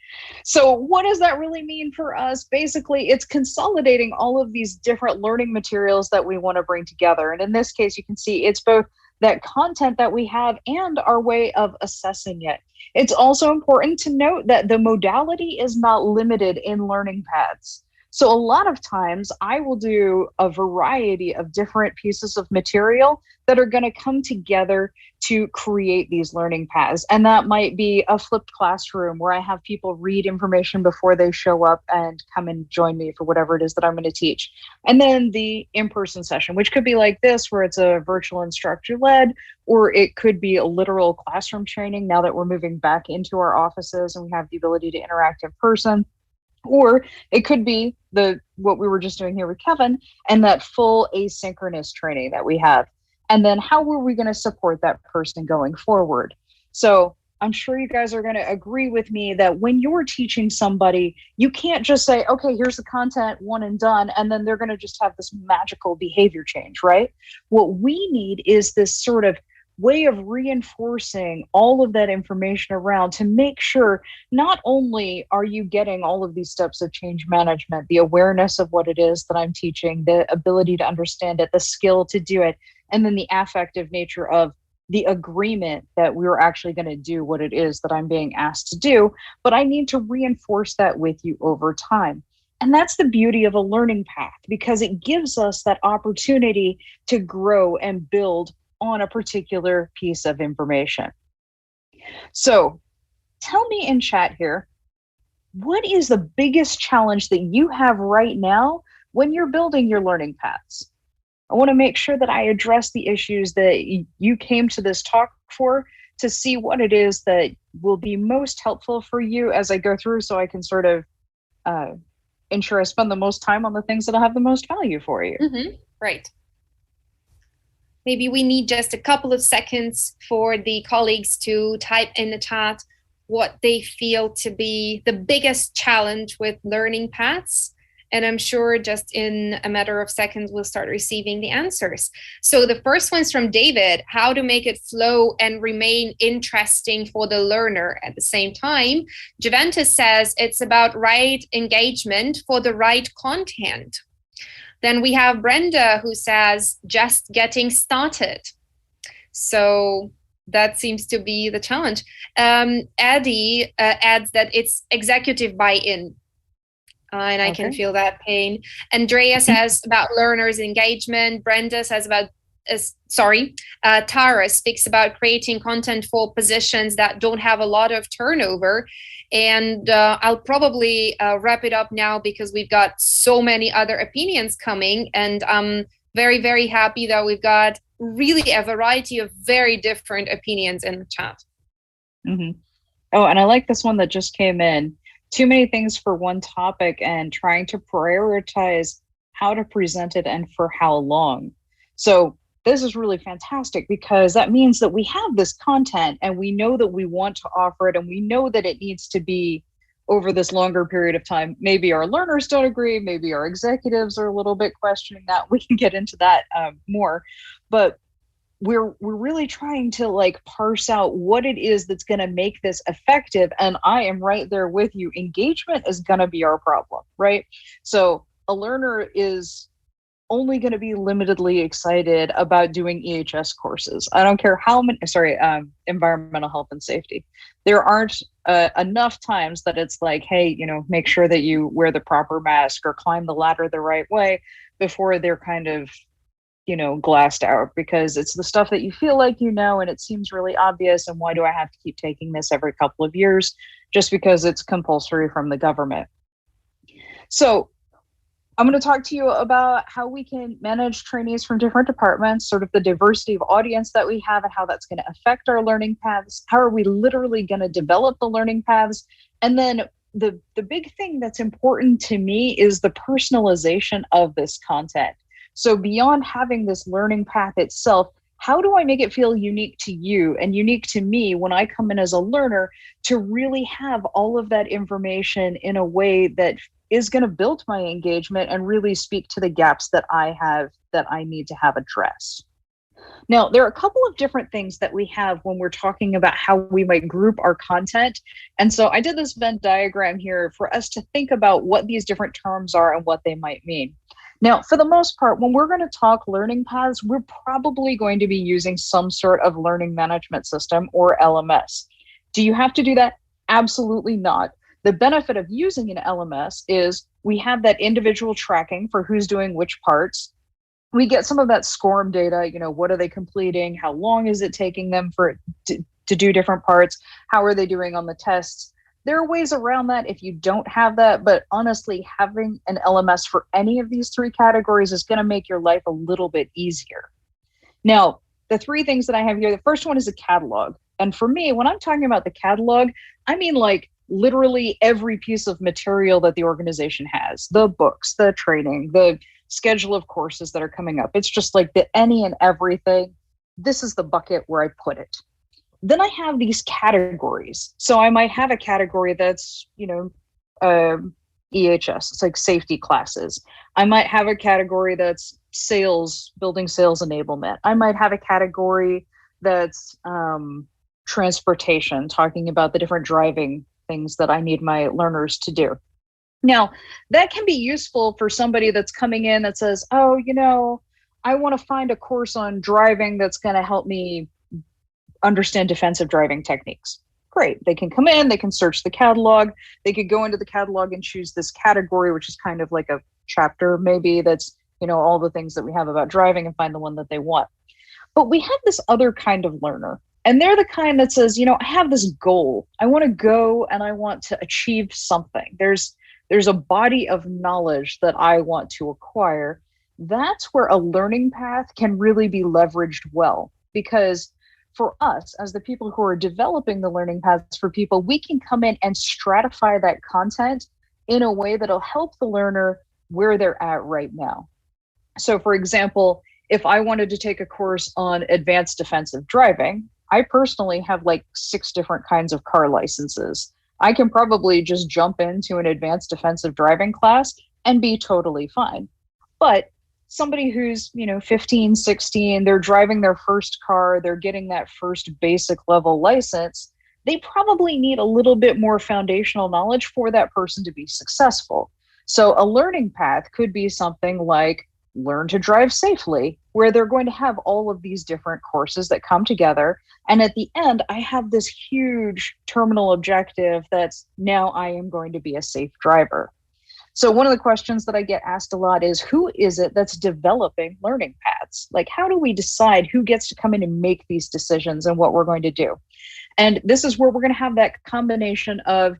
So what does that really mean for us? Basically, it's consolidating all of these different learning materials that we want to bring together. And in this case, you can see it's both that content that we have and our way of assessing it. It's also important to note that the modality is not limited in learning paths. So a lot of times I will do a variety of different pieces of material that are going to come together to create these learning paths. And that might be a flipped classroom where I have people read information before they show up and come and join me for whatever it is that I'm going to teach. And then the in-person session, which could be like this, where it's a virtual instructor led, or it could be a literal classroom training now that we're moving back into our offices and we have the ability to interact in person. Or it could be what we were just doing here with Kevin and that full asynchronous training that we have. And then how are we going to support that person going forward? So I'm sure you guys are going to agree with me that when you're teaching somebody, you can't just say, okay, here's the content, one and done, and then they're going to just have this magical behavior change, right? What we need is this sort of way of reinforcing all of that information around to make sure not only are you getting all of these steps of change management, the awareness of what it is that I'm teaching, the ability to understand it, the skill to do it, and then the affective nature of the agreement that we're actually going to do what it is that I'm being asked to do, but I need to reinforce that with you over time. And that's the beauty of a learning path, because it gives us that opportunity to grow and build on a particular piece of information. So tell me in chat here, what is the biggest challenge that you have right now when you're building your learning paths? I want to make sure that I address the issues that you came to this talk for, to see what it is that will be most helpful for you as I go through, so I can sort of ensure I spend the most time on the things that will have the most value for you. Mm-hmm. Right. Maybe we need just a couple of seconds for the colleagues to type in the chat what they feel to be the biggest challenge with learning paths. And I'm sure just in a matter of seconds, we'll start receiving the answers. So the first one's from David: how to make it flow and remain interesting for the learner. At the same time, Juventus says it's about right engagement for the right content. Then we have Brenda, who says just getting started. So that seems to be the challenge. Eddie adds that it's executive buy-in. And I can feel that pain. Andrea says about learners' engagement. Brenda says about, Tara speaks about creating content for positions that don't have a lot of turnover. And I'll probably wrap it up now because we've got so many other opinions coming. And I'm very, very happy that we've got really a variety of very different opinions in the chat. Mm-hmm. Oh, and I like this one that just came in. Too many things for one topic and trying to prioritize how to present it and for how long. So this is really fantastic because that means that we have this content and we know that we want to offer it and we know that it needs to be over this longer period of time. Maybe our learners don't agree. Maybe our executives are a little bit questioning that. We can get into that more, but we're really trying to like parse out what it is that's going to make this effective. And I am right there with you. Engagement is going to be our problem, right? So a learner is only going to be limitedly excited about doing EHS courses. I don't care how many, environmental health and safety. There aren't enough times that it's like, hey, make sure that you wear the proper mask or climb the ladder the right way before they're kind of, glassed out, because it's the stuff that you feel like and it seems really obvious. And why do I have to keep taking this every couple of years just because it's compulsory from the government? So I'm going to talk to you about how we can manage trainees from different departments, sort of the diversity of audience that we have and how that's going to affect our learning paths. How are we literally going to develop the learning paths? And then the big thing that's important to me is the personalization of this content. So beyond having this learning path itself, how do I make it feel unique to you and unique to me when I come in as a learner to really have all of that information in a way that is going to build my engagement and really speak to the gaps that I have that I need to have addressed? Now, there are a couple of different things that we have when we're talking about how we might group our content. And so I did this Venn diagram here for us to think about what these different terms are and what they might mean. Now, for the most part, when we're going to talk learning paths, we're probably going to be using some sort of learning management system or LMS. Do you have to do that? Absolutely not. The benefit of using an LMS is we have that individual tracking for who's doing which parts. We get some of that SCORM data, what are they completing? How long is it taking them to do different parts? How are they doing on the tests? There are ways around that if you don't have that, but honestly, having an LMS for any of these three categories is going to make your life a little bit easier. Now, the three things that I have here, the first one is a catalog. And for me, when I'm talking about the catalog, I mean like literally every piece of material that the organization has, the books, the training, the schedule of courses that are coming up. It's just like the any and everything. This is the bucket where I put it. Then I have these categories. So I might have a category that's, EHS, it's like safety classes. I might have a category that's sales, building sales enablement. I might have a category that's transportation, talking about the different driving things that I need my learners to do. Now, that can be useful for somebody that's coming in that says, oh, I want to find a course on driving that's going to help me understand defensive driving techniques. Great. They can come in, they can search the catalog. They could go into the catalog and choose this category, which is kind of like a chapter, maybe that's, all the things that we have about driving, and find the one that they want. But we have this other kind of learner, and they're the kind that says, I have this goal. I want to go and I want to achieve something. There's a body of knowledge that I want to acquire. That's where a learning path can really be leveraged well, because for us, as the people who are developing the learning paths for people, we can come in and stratify that content in a way that'll help the learner where they're at right now. So for example, if I wanted to take a course on advanced defensive driving, I personally have like 6 different kinds of car licenses. I can probably just jump into an advanced defensive driving class and be totally fine. But somebody who's, 15, 16, they're driving their first car, they're getting that first basic level license, they probably need a little bit more foundational knowledge for that person to be successful. So a learning path could be something like learn to drive safely, where they're going to have all of these different courses that come together. And at the end, I have this huge terminal objective that's now I am going to be a safe driver. So one of the questions that I get asked a lot is, who is it that's developing learning paths? Like, how do we decide who gets to come in and make these decisions and what we're going to do? And this is where we're going to have that combination of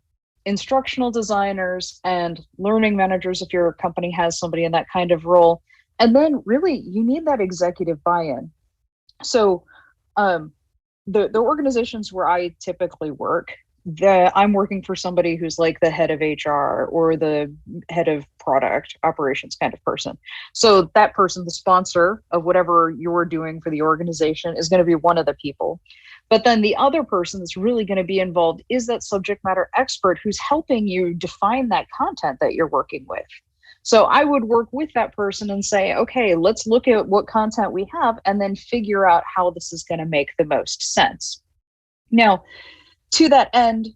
instructional designers and learning managers, if your company has somebody in that kind of role. And then really, you need that executive buy-in. So the organizations where I typically work, I'm working for somebody who's like the head of HR or the head of product operations kind of person. So that person, the sponsor of whatever you're doing for the organization, is going to be one of the people. But then the other person that's really going to be involved is that subject matter expert who's helping you define that content that you're working with. So I would work with that person and say, okay, let's look at what content we have and then figure out how this is going to make the most sense. Now, to that end,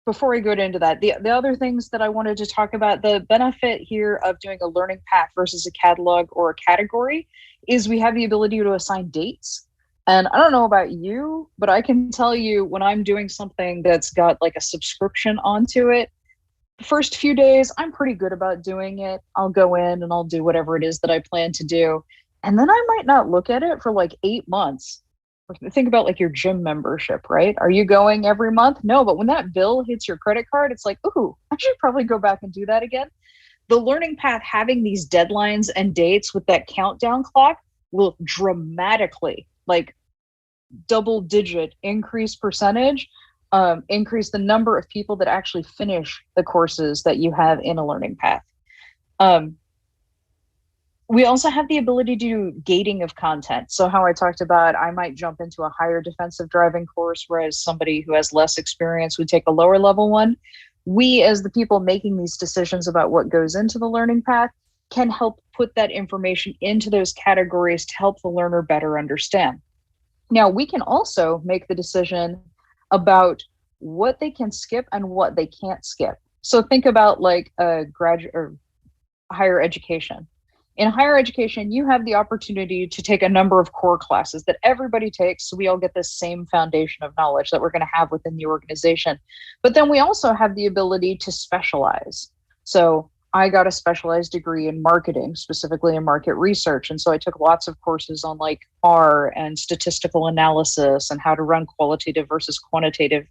before I go into that, the other things that I wanted to talk about, the benefit here of doing a learning path versus a catalog or a category is we have the ability to assign dates. And I don't know about you, but I can tell you when I'm doing something that's got like a subscription onto it, the first few days, I'm pretty good about doing it. I'll go in and I'll do whatever it is that I plan to do. And then I might not look at it for like 8 months. Think about like your gym membership, right? Are you going every month? No, but when that bill hits your credit card, it's like, ooh, I should probably go back and do that again. The learning path having these deadlines and dates with that countdown clock will dramatically, like double-digit increase percentage, increase the number of people that actually finish the courses that you have in a learning path. We also have the ability to do gating of content. So how I talked about, I might jump into a higher defensive driving course, whereas somebody who has less experience would take a lower level one. We, as the people making these decisions about what goes into the learning path, can help put that information into those categories to help the learner better understand. Now, we can also make the decision about what they can skip and what they can't skip. So think about like a graduate or higher education. In higher education, you have the opportunity to take a number of core classes that everybody takes, so we all get this same foundation of knowledge that we're going to have within the organization. But then we also have the ability to specialize. So I got a specialized degree in marketing, specifically in market research. And so I took lots of courses on like R and statistical analysis and how to run qualitative versus quantitative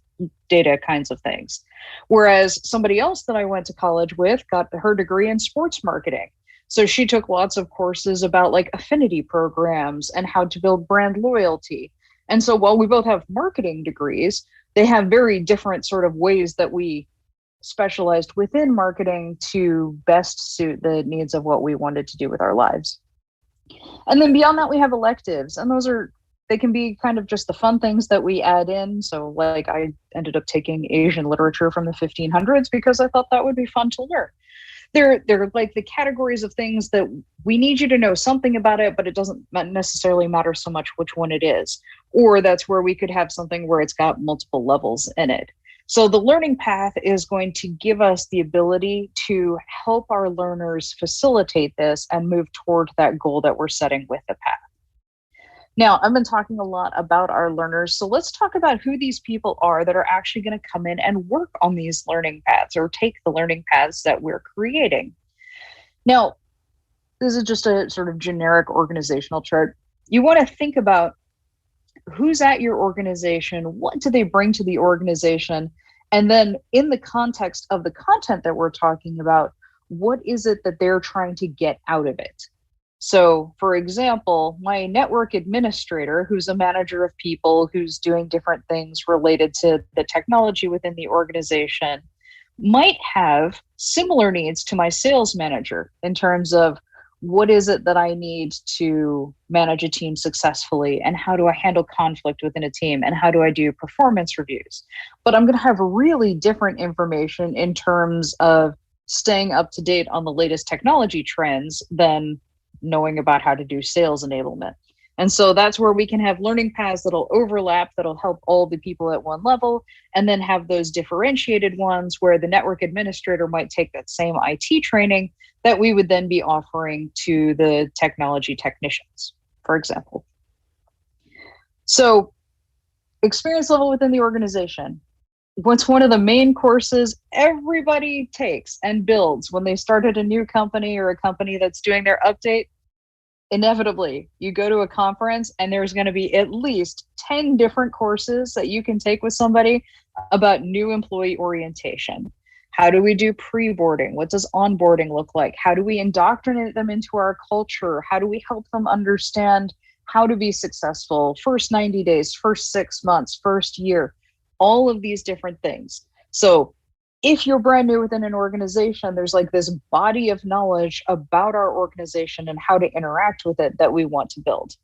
data kinds of things. Whereas somebody else that I went to college with got her degree in sports marketing. So she took lots of courses about like affinity programs and how to build brand loyalty. And so while we both have marketing degrees, they have very different sort of ways that we specialized within marketing to best suit the needs of what we wanted to do with our lives. And then beyond that, we have electives, and they can be kind of just the fun things that we add in. So like I ended up taking Asian literature from the 1500s because I thought that would be fun to learn. They're like the categories of things that we need you to know something about it, but it doesn't necessarily matter so much which one it is. Or that's where we could have something where it's got multiple levels in it. So the learning path is going to give us the ability to help our learners facilitate this and move toward that goal that we're setting with the path. Now, I've been talking a lot about our learners, so let's talk about who these people are that are actually going to come in and work on these learning paths or take the learning paths that we're creating. Now, this is just a sort of generic organizational chart. You want to think about who's at your organization, what do they bring to the organization, and then in the context of the content that we're talking about, what is it that they're trying to get out of it? So, for example, my network administrator, who's a manager of people, who's doing different things related to the technology within the organization, might have similar needs to my sales manager in terms of what is it that I need to manage a team successfully, and how do I handle conflict within a team, and how do I do performance reviews? But I'm going to have really different information in terms of staying up to date on the latest technology trends than knowing about how to do sales enablement. And so that's where we can have learning paths that'll overlap, that'll help all the people at one level, and then have those differentiated ones where the network administrator might take that same IT training that we would then be offering to the technology technicians, for example. So experience level within the organization. What's one of the main courses everybody takes and builds when they start at a new company or a company that's doing their update? Inevitably, you go to a conference and there's going to be at least 10 different courses that you can take with somebody about new employee orientation. How do we do pre-boarding? What does onboarding look like? How do we indoctrinate them into our culture? How do we help them understand how to be successful, first 90 days, first 6 months, first year, all of these different things. So if you're brand new within an organization, there's like this body of knowledge about our organization and how to interact with it that we want to build.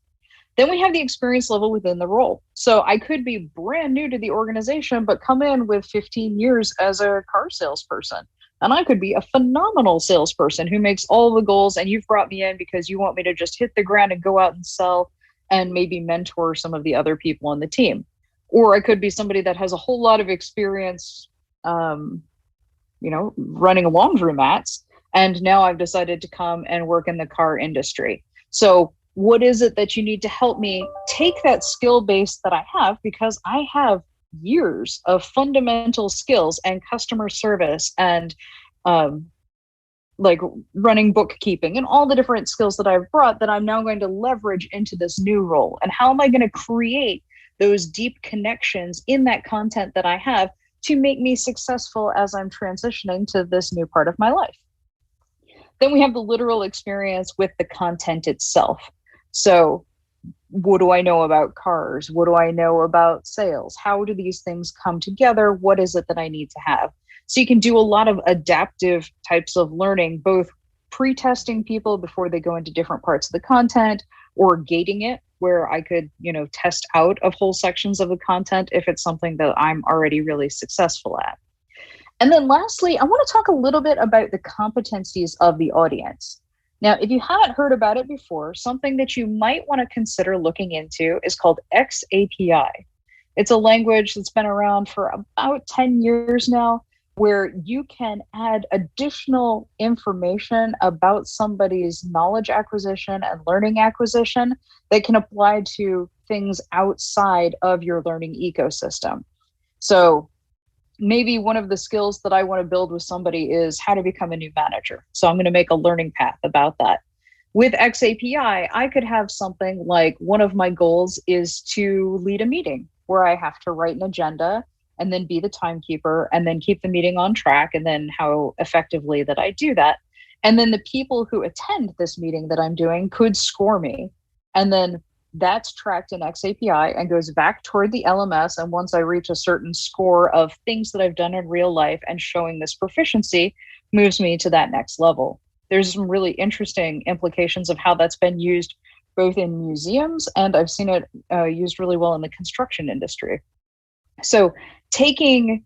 Then we have the experience level within the role. So I could be brand new to the organization, but come in with 15 years as a car salesperson. And I could be a phenomenal salesperson who makes all the goals, and you've brought me in because you want me to just hit the ground and go out and sell and maybe mentor some of the other people on the team. Or I could be somebody that has a whole lot of experience, running laundromats, and now I've decided to come and work in the car industry. So what is it that you need to help me take that skill base that I have, because I have years of fundamental skills and customer service and like running bookkeeping and all the different skills that I've brought that I'm now going to leverage into this new role. And how am I going to create those deep connections in that content that I have to make me successful as I'm transitioning to this new part of my life? Then we have the literal experience with the content itself. So what do I know about cars? What do I know about sales? How do these things come together? What is it that I need to have? So you can do a lot of adaptive types of learning, both pre-testing people before they go into different parts of the content, or gating it, where I could, test out of whole sections of the content if it's something that I'm already really successful at. And then lastly, I want to talk a little bit about the competencies of the audience. Now, if you haven't heard about it before, something that you might want to consider looking into is called XAPI. It's a language that's been around for about 10 years now, where you can add additional information about somebody's knowledge acquisition and learning acquisition that can apply to things outside of your learning ecosystem. So maybe one of the skills that I want to build with somebody is how to become a new manager. So I'm going to make a learning path about that. With XAPI, I could have something like, one of my goals is to lead a meeting where I have to write an agenda and then be the timekeeper and then keep the meeting on track, and then how effectively that I do that. And then the people who attend this meeting that I'm doing could score me. And then that's tracked in XAPI and goes back toward the LMS. And once I reach a certain score of things that I've done in real life and showing this proficiency, moves me to that next level. There's some really interesting implications of how that's been used both in museums, and I've seen it used really well in the construction industry. So taking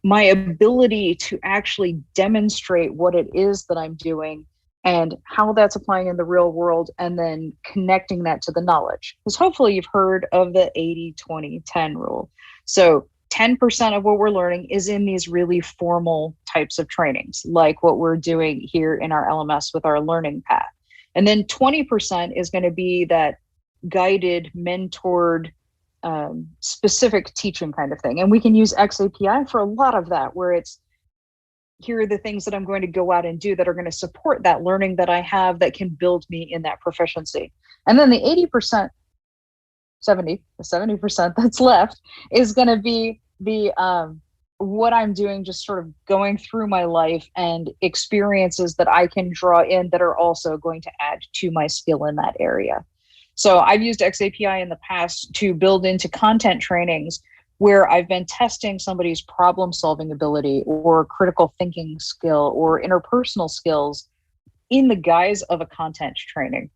my ability to actually demonstrate what it is that I'm doing and how that's applying in the real world, and then connecting that to the knowledge. Because hopefully you've heard of the 80-20-10 rule. So 10% of what we're learning is in these really formal types of trainings, like what we're doing here in our LMS with our learning path. And then 20% is going to be that guided, mentored, specific teaching kind of thing. And we can use XAPI for a lot of that, where it's, here are the things that I'm going to go out and do that are going to support that learning that I have that can build me in that proficiency. And then the 70% that's left is going to be the what I'm doing, just sort of going through my life and experiences that I can draw in that are also going to add to my skill in that area. So I've used XAPI in the past to build into content trainings where I've been testing somebody's problem solving ability or critical thinking skill or interpersonal skills in the guise of a content training.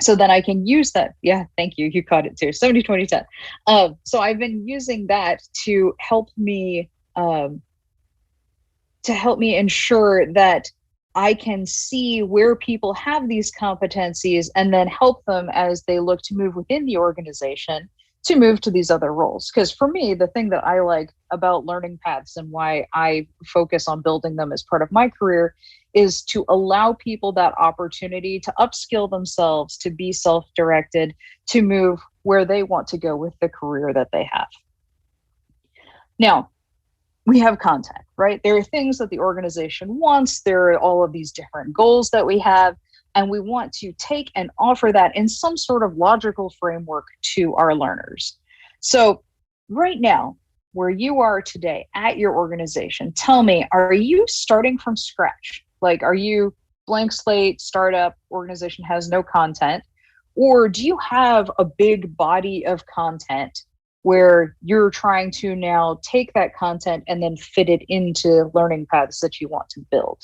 So then I can use that. Yeah, thank you. You caught it too. 70-20-10. So I've been using that to help me ensure that I can see where people have these competencies and then help them as they look to move within the organization to move to these other roles. Because for me, the thing that I like about learning paths and why I focus on building them as part of my career is to allow people that opportunity to upskill themselves, to be self-directed, to move where they want to go with the career that they have. Now, we have content, right? There are things that the organization wants. There are all of these different goals that we have, and we want to take and offer that in some sort of logical framework to our learners. So right now, where you are today at your organization, tell me, are you starting from scratch? Like, are you blank slate, startup, organization has no content? Or do you have a big body of content where you're trying to now take that content and then fit it into learning paths that you want to build?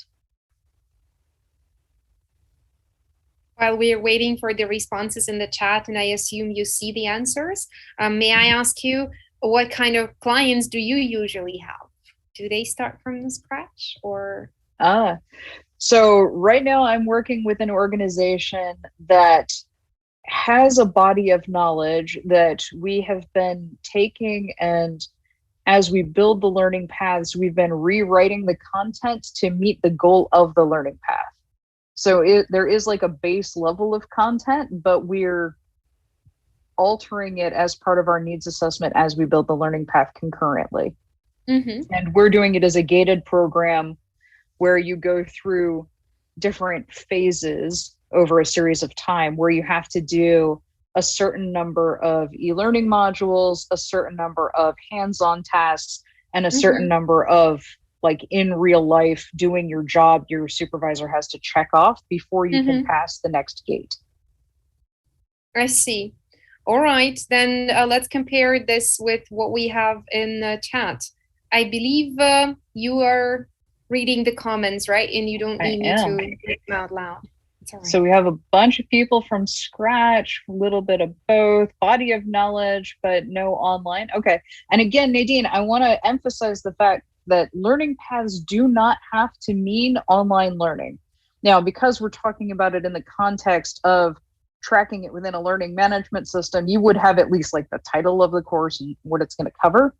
While we're waiting for the responses in the chat, and I assume you see the answers, may I ask you, what kind of clients do you usually have? Do they start from scratch or? So right now I'm working with an organization that has a body of knowledge that we have been taking, and as we build the learning paths, we've been rewriting the content to meet the goal of the learning path. So there is like a base level of content, but we're altering it as part of our needs assessment as we build the learning path concurrently. And we're doing it as a gated program where you go through different phases over a series of time, where you have to do a certain number of e-learning modules, a certain number of hands-on tasks, and a certain number of, like, in real life doing your job your supervisor has to check off before you can pass the next gate. I see. All right, then let's compare this with what we have in the chat. I believe you are reading the comments, right? And you don't need me to read them out loud. All right. So we have a bunch of people from scratch, a little bit of both, body of knowledge, but no online. Okay. And again, Nadine, I want to emphasize the fact that learning paths do not have to mean online learning. Now, because we're talking about it in the context of tracking it within a learning management system, you would have at least like the title of the course and what it's going to cover.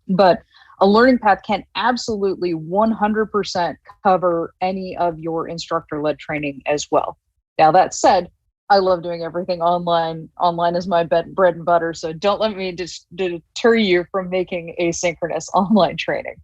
But a learning path can absolutely 100% cover any of your instructor-led training as well. Now, that said, I love doing everything online. Online is my bread and butter, so don't let me deter you from making asynchronous online training.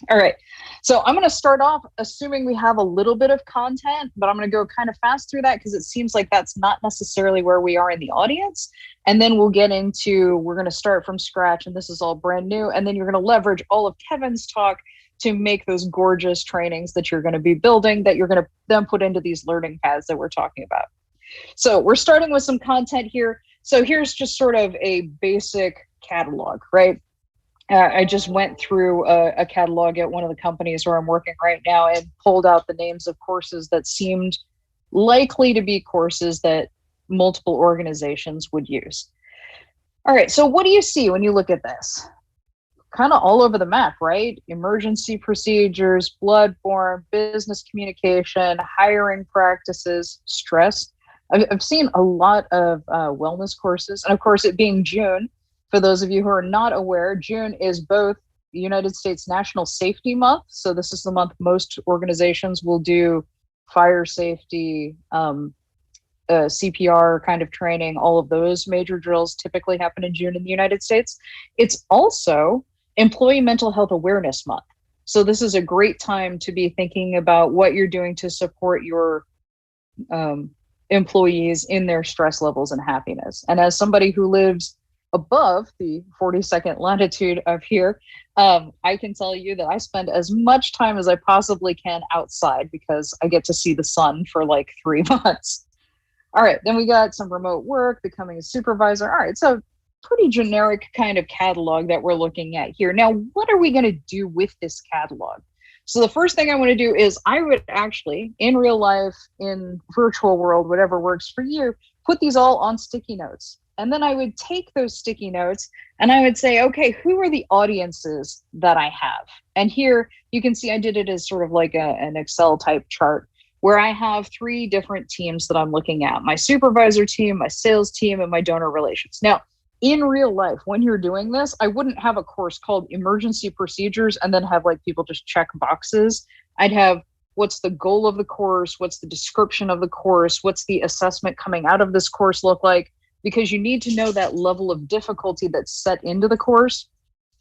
All right, so I'm going to start off assuming we have a little bit of content, but I'm going to go kind of fast through that because it seems like that's not necessarily where we are in the audience. And then we'll get into, we're going to start from scratch, and this is all brand new. And then you're going to leverage all of Kevin's talk to make those gorgeous trainings that you're going to be building, that you're going to then put into these learning paths that we're talking about. So we're starting with some content here. So here's just sort of a basic catalog, right? I just went through a catalog at one of the companies where I'm working right now and pulled out the names of courses that seemed likely to be courses that multiple organizations would use. All right, so what do you see when you look at this? Kind of all over the map, right? Emergency procedures, bloodborne, business communication, hiring practices, stress. I've seen a lot of wellness courses, and of course, it being June, for those of you who are not aware, June is both the United States National Safety Month. So this is the month most organizations will do fire safety, CPR kind of training. All of those major drills typically happen in June in the United States. It's also Employee Mental Health Awareness Month. So this is a great time to be thinking about what you're doing to support your employees in their stress levels and happiness. And as somebody who lives above the 42nd latitude of here, I can tell you that I spend as much time as I possibly can outside because I get to see the sun for like 3 months. All right, then we got some remote work, becoming a supervisor. All right, so pretty generic kind of catalog that we're looking at here. Now, what are we going to do with this catalog? So the first thing I want to do is I would actually, in real life, in virtual world, whatever works for you, put these all on sticky notes. And then I would take those sticky notes and I would say, okay, who are the audiences that I have? And here you can see I did it as sort of like an Excel type chart where I have 3 different teams that I'm looking at: my supervisor team, my sales team, and my donor relations. Now, in real life, when you're doing this, I wouldn't have a course called emergency procedures and then have like people just check boxes. I'd have, what's the goal of the course? What's the description of the course? What's the assessment coming out of this course look like? Because you need to know that level of difficulty that's set into the course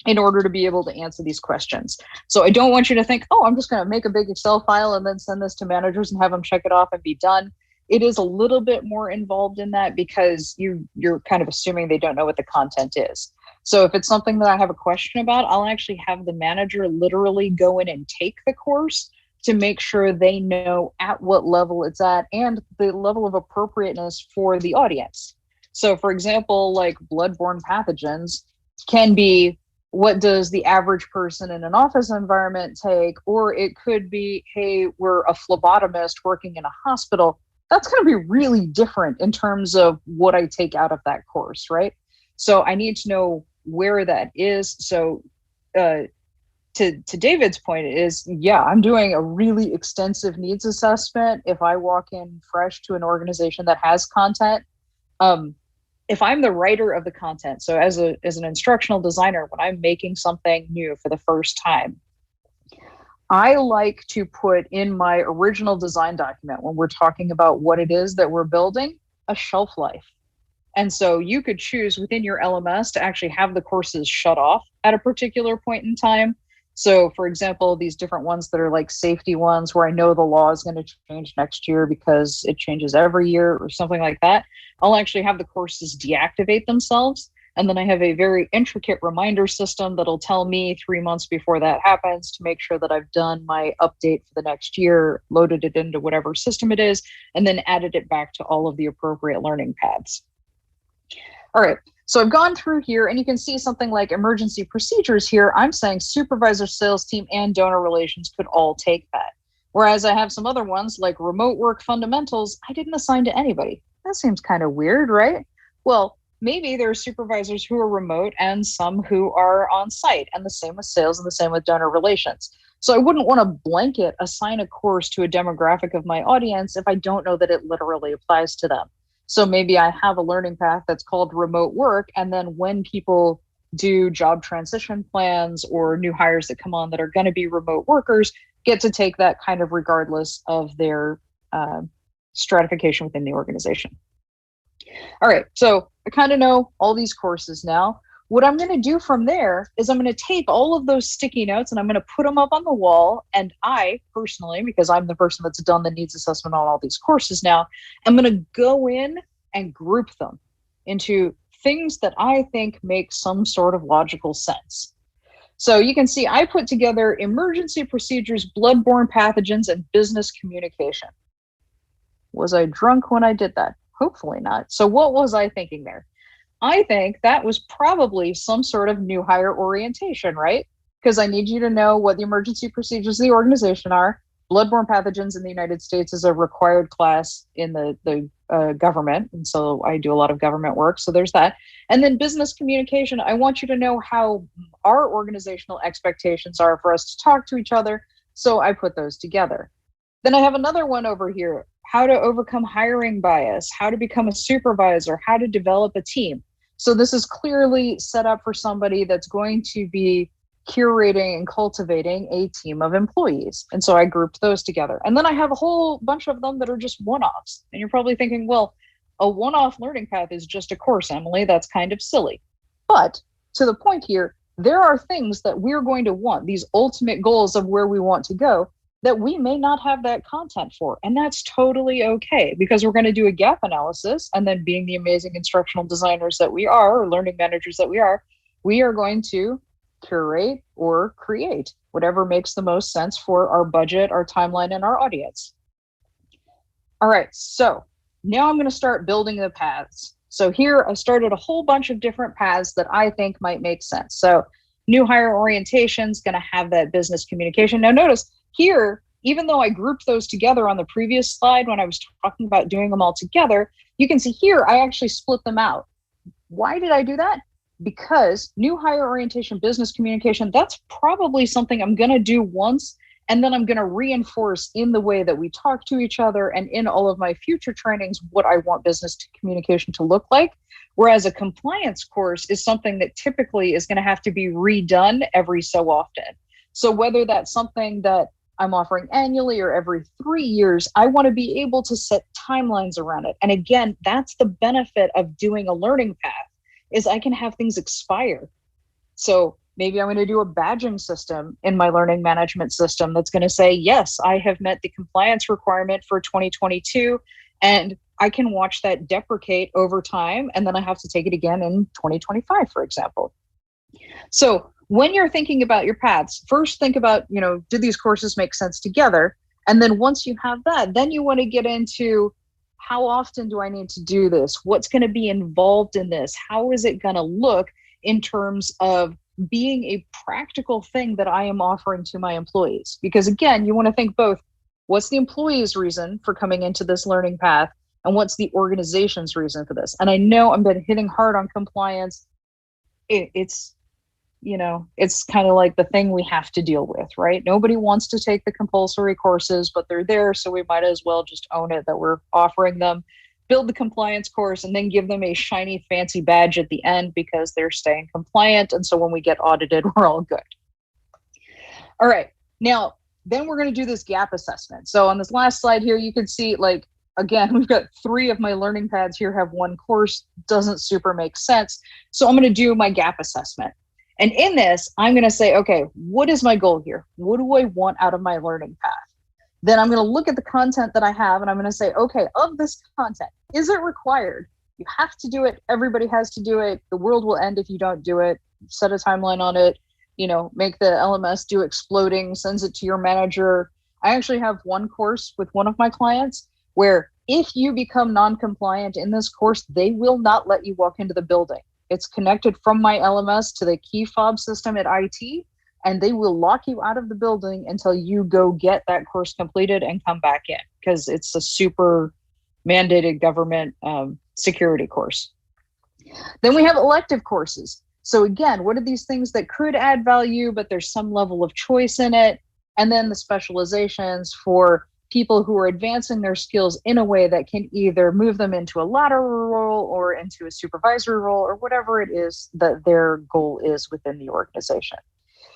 in order to be able to answer these questions. So I don't want you to think, oh, I'm just going to make a big Excel file and then send this to managers and have them check it off and be done. It is a little bit more involved in that because you're kind of assuming they don't know what the content is. So if it's something that I have a question about, I'll actually have the manager literally go in and take the course to make sure they know at what level it's at and the level of appropriateness for the audience. So for example, like bloodborne pathogens can be, what does the average person in an office environment take? Or it could be, hey, we're a phlebotomist working in a hospital. That's going to be really different in terms of what I take out of that course, right? So I need to know where that is. So to David's point is, yeah, I'm doing a really extensive needs assessment if I walk in fresh to an organization that has content. If I'm the writer of the content, so as an instructional designer, when I'm making something new for the first time, I like to put in my original design document, when we're talking about what it is that we're building, a shelf life. And so you could choose within your LMS to actually have the courses shut off at a particular point in time. So for example, these different ones that are like safety ones where I know the law is going to change next year because it changes every year or something like that, I'll actually have the courses deactivate themselves. And then I have a very intricate reminder system that'll tell me 3 months before that happens to make sure that I've done my update for the next year, loaded it into whatever system it is, and then added it back to all of the appropriate learning paths. All right, so I've gone through here and you can see something like emergency procedures here. I'm saying supervisor, sales team, and donor relations could all take that. Whereas I have some other ones like remote work fundamentals, I didn't assign to anybody. That seems kind of weird, right? Well, maybe there are supervisors who are remote and some who are on site, and the same with sales and the same with donor relations. So I wouldn't want to blanket assign a course to a demographic of my audience if I don't know that it literally applies to them. So maybe I have a learning path that's called remote work, and then when people do job transition plans or new hires that come on that are going to be remote workers, get to take that kind of regardless of their stratification within the organization. All right, so I kind of know all these courses now. What I'm going to do from there is I'm going to take all of those sticky notes and I'm going to put them up on the wall. And I personally, because I'm the person that's done the needs assessment on all these courses now, I'm going to go in and group them into things that I think make some sort of logical sense. So you can see I put together emergency procedures, bloodborne pathogens, and business communication. Was I drunk when I did that? Hopefully not. So what was I thinking there? I think that was probably some sort of new hire orientation, right? Because I need you to know what the emergency procedures of the organization are. Bloodborne pathogens in the United States is a required class in the government. And so I do a lot of government work. So there's that. And then business communication, I want you to know how our organizational expectations are for us to talk to each other. So I put those together. Then I have another one over here, how to overcome hiring bias, how to become a supervisor, how to develop a team. So this is clearly set up for somebody that's going to be curating and cultivating a team of employees. And so I grouped those together. And then I have a whole bunch of them that are just one-offs. And you're probably thinking, well, a one-off learning path is just a course, Emily. That's kind of silly. But to the point here, there are things that we're going to want, these ultimate goals of where we want to go, that we may not have that content for. And that's totally okay, because we're going to do a gap analysis. And then being the amazing instructional designers that we are, or learning managers that we are going to curate or create whatever makes the most sense for our budget, our timeline, and our audience. All right, so now I'm going to start building the paths. So here I started a whole bunch of different paths that I think might make sense. So new hire orientation is going to have that business communication. Now notice here, even though I grouped those together on the previous slide when I was talking about doing them all together, you can see here I actually split them out. Why did I do that? Because new hire orientation, business communication, that's probably something I'm going to do once, and then I'm going to reinforce in the way that we talk to each other and in all of my future trainings what I want business communication to look like. Whereas a compliance course is something that typically is going to have to be redone every so often. So whether that's something that I'm offering annually or every 3 years, I want to be able to set timelines around it. And again, that's the benefit of doing a learning path, is I can have things expire. So maybe I'm going to do a badging system in my learning management system that's going to say, yes, I have met the compliance requirement for 2022, and I can watch that deprecate over time, and then I have to take it again in 2025, for example. So when you're thinking about your paths, first think about, do these courses make sense together? And then once you have that, then you want to get into, how often do I need to do this? What's going to be involved in this? How is it going to look in terms of being a practical thing that I am offering to my employees? Because again, you want to think both, what's the employee's reason for coming into this learning path, and what's the organization's reason for this? And I know I've been hitting hard on compliance. It's kind of like the thing we have to deal with, right? Nobody wants to take the compulsory courses, but they're there, so we might as well just own it that we're offering them, build the compliance course, and then give them a shiny, fancy badge at the end because they're staying compliant. And so when we get audited, we're all good. All right, now, then we're going to do this gap assessment. So on this last slide here, you can see, again, we've got 3 of my learning pads here have 1 course, doesn't super make sense. So I'm going to do my gap assessment. And in this, I'm going to say, okay, what is my goal here? What do I want out of my learning path? Then I'm going to look at the content that I have, and I'm going to say, okay, of this content, is it required? You have to do it. Everybody has to do it. The world will end if you don't do it. Set a timeline on it. Make the LMS do exploding, sends it to your manager. I actually have 1 course with one of my clients where if you become non-compliant in this course, they will not let you walk into the building. It's connected from my LMS to the key fob system at IT, and they will lock you out of the building until you go get that course completed and come back in, because it's a super mandated government security course. Then we have elective courses. So again, what are these things that could add value, but there's some level of choice in it? And then the specializations for people who are advancing their skills in a way that can either move them into a lateral role or into a supervisory role, or whatever it is that their goal is within the organization.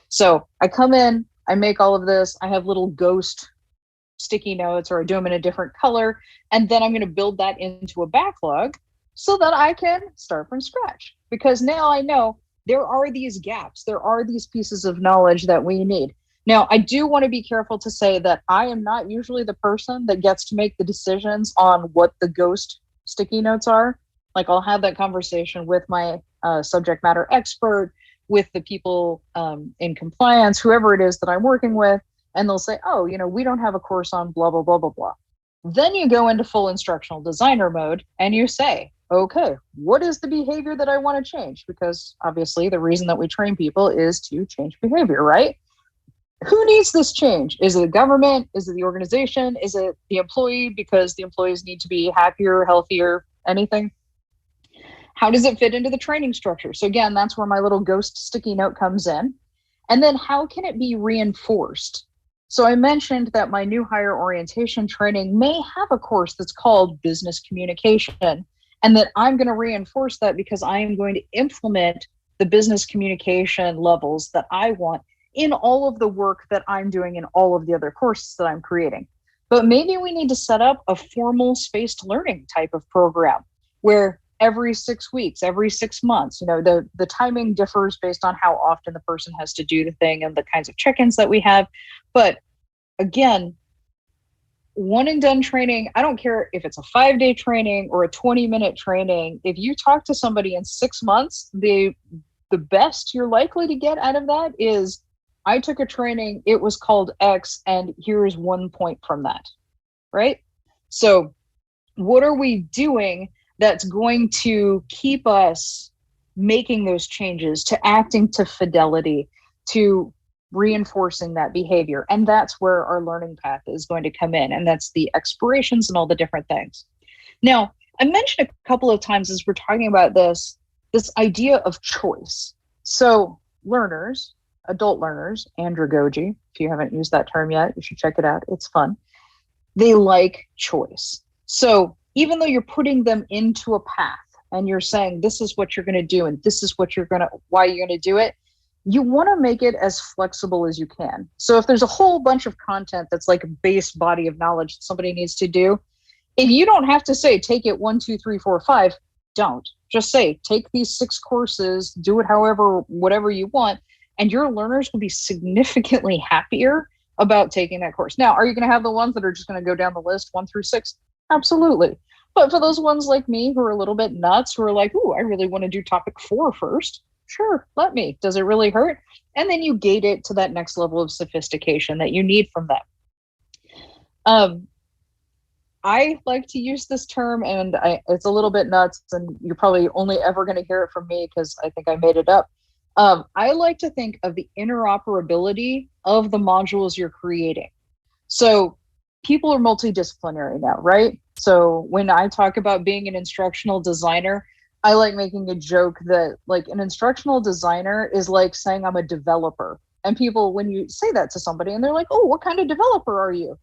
So I come in, I make all of this, I have little ghost sticky notes, or I do them in a different color, and then I'm going to build that into a backlog so that I can start from scratch. Because now I know there are these gaps, there are these pieces of knowledge that we need. Now, I do want to be careful to say that I am not usually the person that gets to make the decisions on what the ghost sticky notes are. I'll have that conversation with my subject matter expert, with the people in compliance, whoever it is that I'm working with, and they'll say, oh, we don't have a course on blah, blah, blah, blah, blah. Then you go into full instructional designer mode and you say, okay, what is the behavior that I want to change? Because obviously the reason that we train people is to change behavior, right? Who needs this change? Is it the government? Is it the organization? Is it the employee because the employees need to be happier, healthier, anything? How does it fit into the training structure? So again, that's where my little ghost sticky note comes in. And then how can it be reinforced? So I mentioned that my new hire orientation training may have a course that's called business communication, and that I'm going to reinforce that because I am going to implement the business communication levels that I want in all of the work that I'm doing in all of the other courses that I'm creating. But maybe we need to set up a formal spaced learning type of program where every 6 weeks, every 6 months, the timing differs based on how often the person has to do the thing and the kinds of check-ins that we have. But again, one and done training, I don't care if it's a 5-day training or a 20-minute training. If you talk to somebody in 6 months, the best you're likely to get out of that is, I took a training, it was called X, and here's 1 point from that, right? So what are we doing that's going to keep us making those changes, to acting to fidelity, to reinforcing that behavior? And that's where our learning path is going to come in. And that's the expirations and all the different things. Now, I mentioned a couple of times as we're talking about this idea of choice. So learners, adult learners, andragogy, if you haven't used that term yet, you should check it out. It's fun. They like choice. So even though you're putting them into a path and you're saying, this is what you're going to do, and this is what why you're going to do it, you want to make it as flexible as you can. So if there's a whole bunch of content that's like a base body of knowledge that somebody needs to do, if you don't have to say, take it 1, 2, 3, 4, 5, don't. Just say, take these 6 courses, do it whatever you want, and your learners will be significantly happier about taking that course. Now, are you going to have the ones that are just going to go down the list 1 through 6? Absolutely. But for those ones like me who are a little bit nuts, who are like, ooh, I really want to do topic 4 first, Sure, let me. Does it really hurt? And then you gate it to that next level of sophistication that you need from them. I like to use this term, and it's a little bit nuts, and you're probably only ever going to hear it from me because I think I made it up. I like to think of the interoperability of the modules you're creating. So people are multidisciplinary now, right? So when I talk about being an instructional designer, I like making a joke that like an instructional designer is like saying I'm a developer. And people, when you say that to somebody and they're like, oh, what kind of developer are you?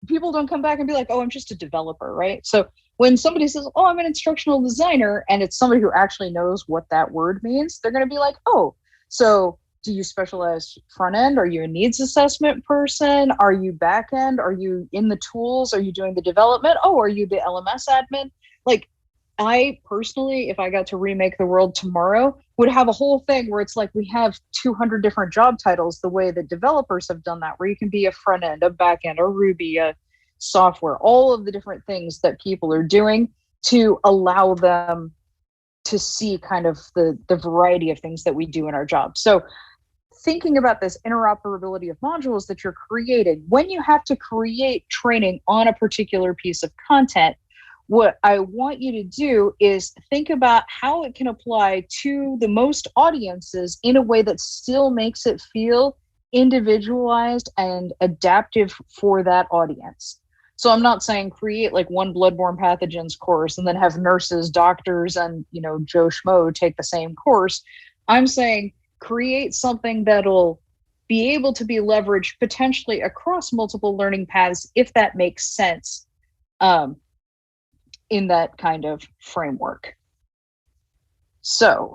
People don't come back and be like, oh, I'm just a developer, right? So when somebody says, oh, I'm an instructional designer, and it's somebody who actually knows what that word means, they're going to be like, oh, so do you specialize front end? Are you a needs assessment person? Are you back end? Are you in the tools? Are you doing the development? Oh, are you the LMS admin? Like, I personally, if I got to remake the world tomorrow, would have a whole thing where it's like we have 200 different job titles the way that developers have done that, where you can be a front end, a back end, a Ruby, a software, all of the different things that people are doing to allow them to see kind of the variety of things that we do in our job. So thinking about this interoperability of modules that you're creating, when you have to create training on a particular piece of content, what I want you to do is think about how it can apply to the most audiences in a way that still makes it feel individualized and adaptive for that audience. So I'm not saying create like one bloodborne pathogens course and then have nurses, doctors, and Joe Schmo take the same course. I'm saying create something that'll be able to be leveraged potentially across multiple learning paths if that makes sense. In that kind of framework. So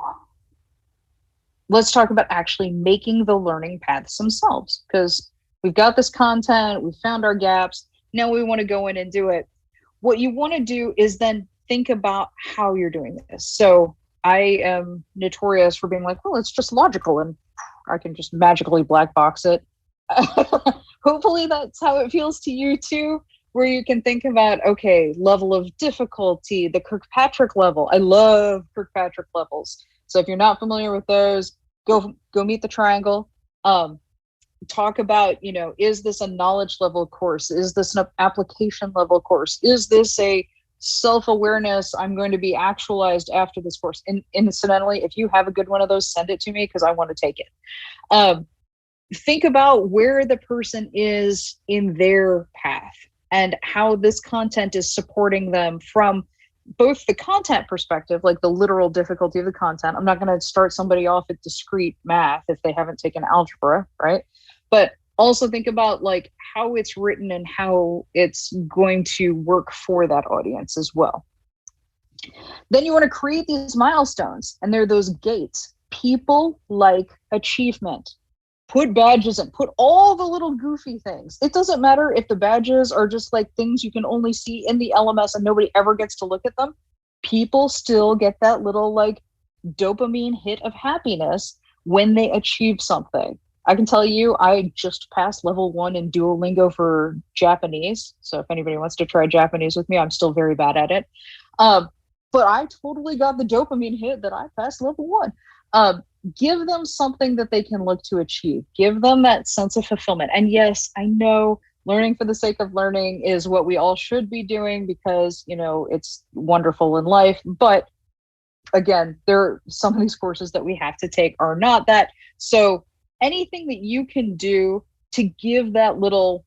let's talk about actually making the learning paths themselves, because we've got this content, we've found our gaps, now we want to go in and do it. What you want to do is then think about how you're doing this. So I am notorious for being like, well, it's just logical and I can just magically black box it. Hopefully that's how it feels to you too, where you can think about, okay, level of difficulty, the Kirkpatrick level. I love Kirkpatrick levels. So if you're not familiar with those, go meet the triangle. Talk about, is this a knowledge level course? Is this an application level course? Is this a self-awareness? I'm going to be actualized after this course. And incidentally, if you have a good one of those, send it to me because I want to take it. Think about where the person is in their path and how this content is supporting them from both the content perspective, like the literal difficulty of the content. I'm not going to start somebody off at discrete math if they haven't taken algebra, right? But also think about like how it's written and how it's going to work for that audience as well. Then you want to create these milestones, and they're those gates. People like achievement. Put badges in, put all the little goofy things. It doesn't matter if the badges are just like things you can only see in the LMS and nobody ever gets to look at them. People still get that little like dopamine hit of happiness when they achieve something. I can tell you, I just passed level 1 in Duolingo for Japanese. So if anybody wants to try Japanese with me, I'm still very bad at it. But I totally got the dopamine hit that I passed level 1. Give them something that they can look to achieve. Give them that sense of fulfillment. And yes, I know learning for the sake of learning is what we all should be doing because, it's wonderful in life. But again, some of these courses that we have to take are not that. So anything that you can do to give that little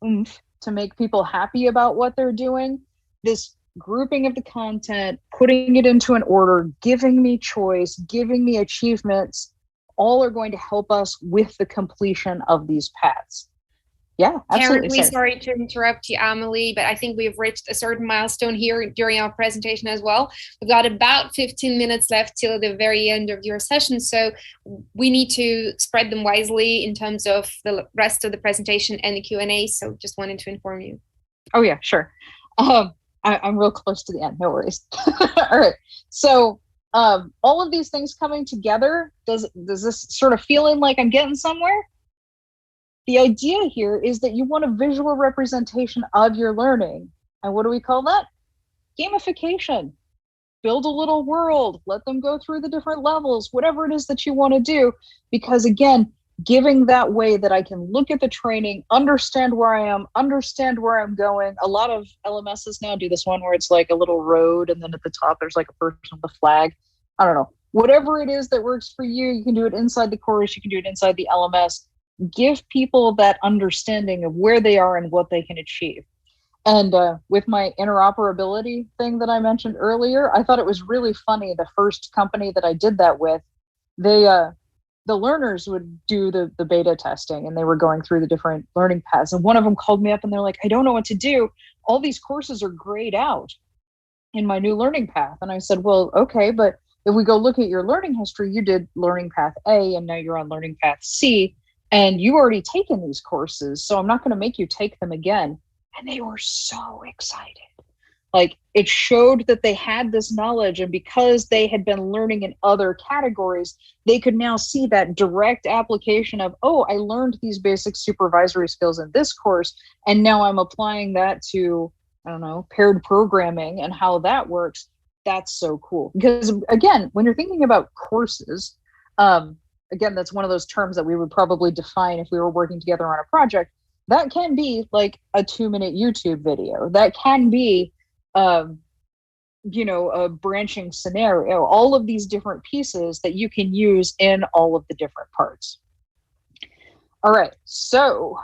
oomph to make people happy about what they're doing, this grouping of the content, putting it into an order, giving me choice, giving me achievements, all are going to help us with the completion of these paths. Yeah, absolutely. Terribly sorry to interrupt you, Amelie, but I think we've reached a certain milestone here during our presentation as well. We've got about 15 minutes left till the very end of your session, so we need to spread them wisely in terms of the rest of the presentation and the Q&A, so just wanted to inform you. Oh yeah, sure. I'm real close to the end, no worries. All right, so all of these things coming together, does this sort of feeling like I'm getting somewhere? The idea here is that you want a visual representation of your learning. And what do we call that? Gamification. build a little world, let them go through the different levels, whatever it is that you want to do. Because again, giving that way that I can look at the training, understand where I am, understand where I'm going. A lot of LMSs now do this one where it's like a little road and then at the top there's like a person with a flag. I don't know. Whatever it is that works for you, you can do it inside the course, you can do it inside the LMS. Give people that understanding of where they are and what they can achieve. And with my interoperability thing that I mentioned earlier, I thought it was really funny. The first company that I did that with, the learners would do the beta testing and they were going through the different learning paths. And one of them called me up and they're like, I don't know what to do. All these courses are grayed out in my new learning path. And I said, well, okay, but if we go look at your learning history, you did learning path A and now you're on learning path C and you already taken these courses. So I'm not going to make you take them again. And they were so excited. Like, it showed that they had this knowledge, and because they had been learning in other categories, they could now see that direct application of, oh, I learned these basic supervisory skills in this course, and now I'm applying that to, I don't know, paired programming and how that works. That's so cool. Because again, when you're thinking about courses, again, that's one of those terms that we would probably define if we were working together on a project. That can be like a 2-minute YouTube video. That can be you know, a branching scenario, all of these different pieces that you can use in all of the different parts. All right, so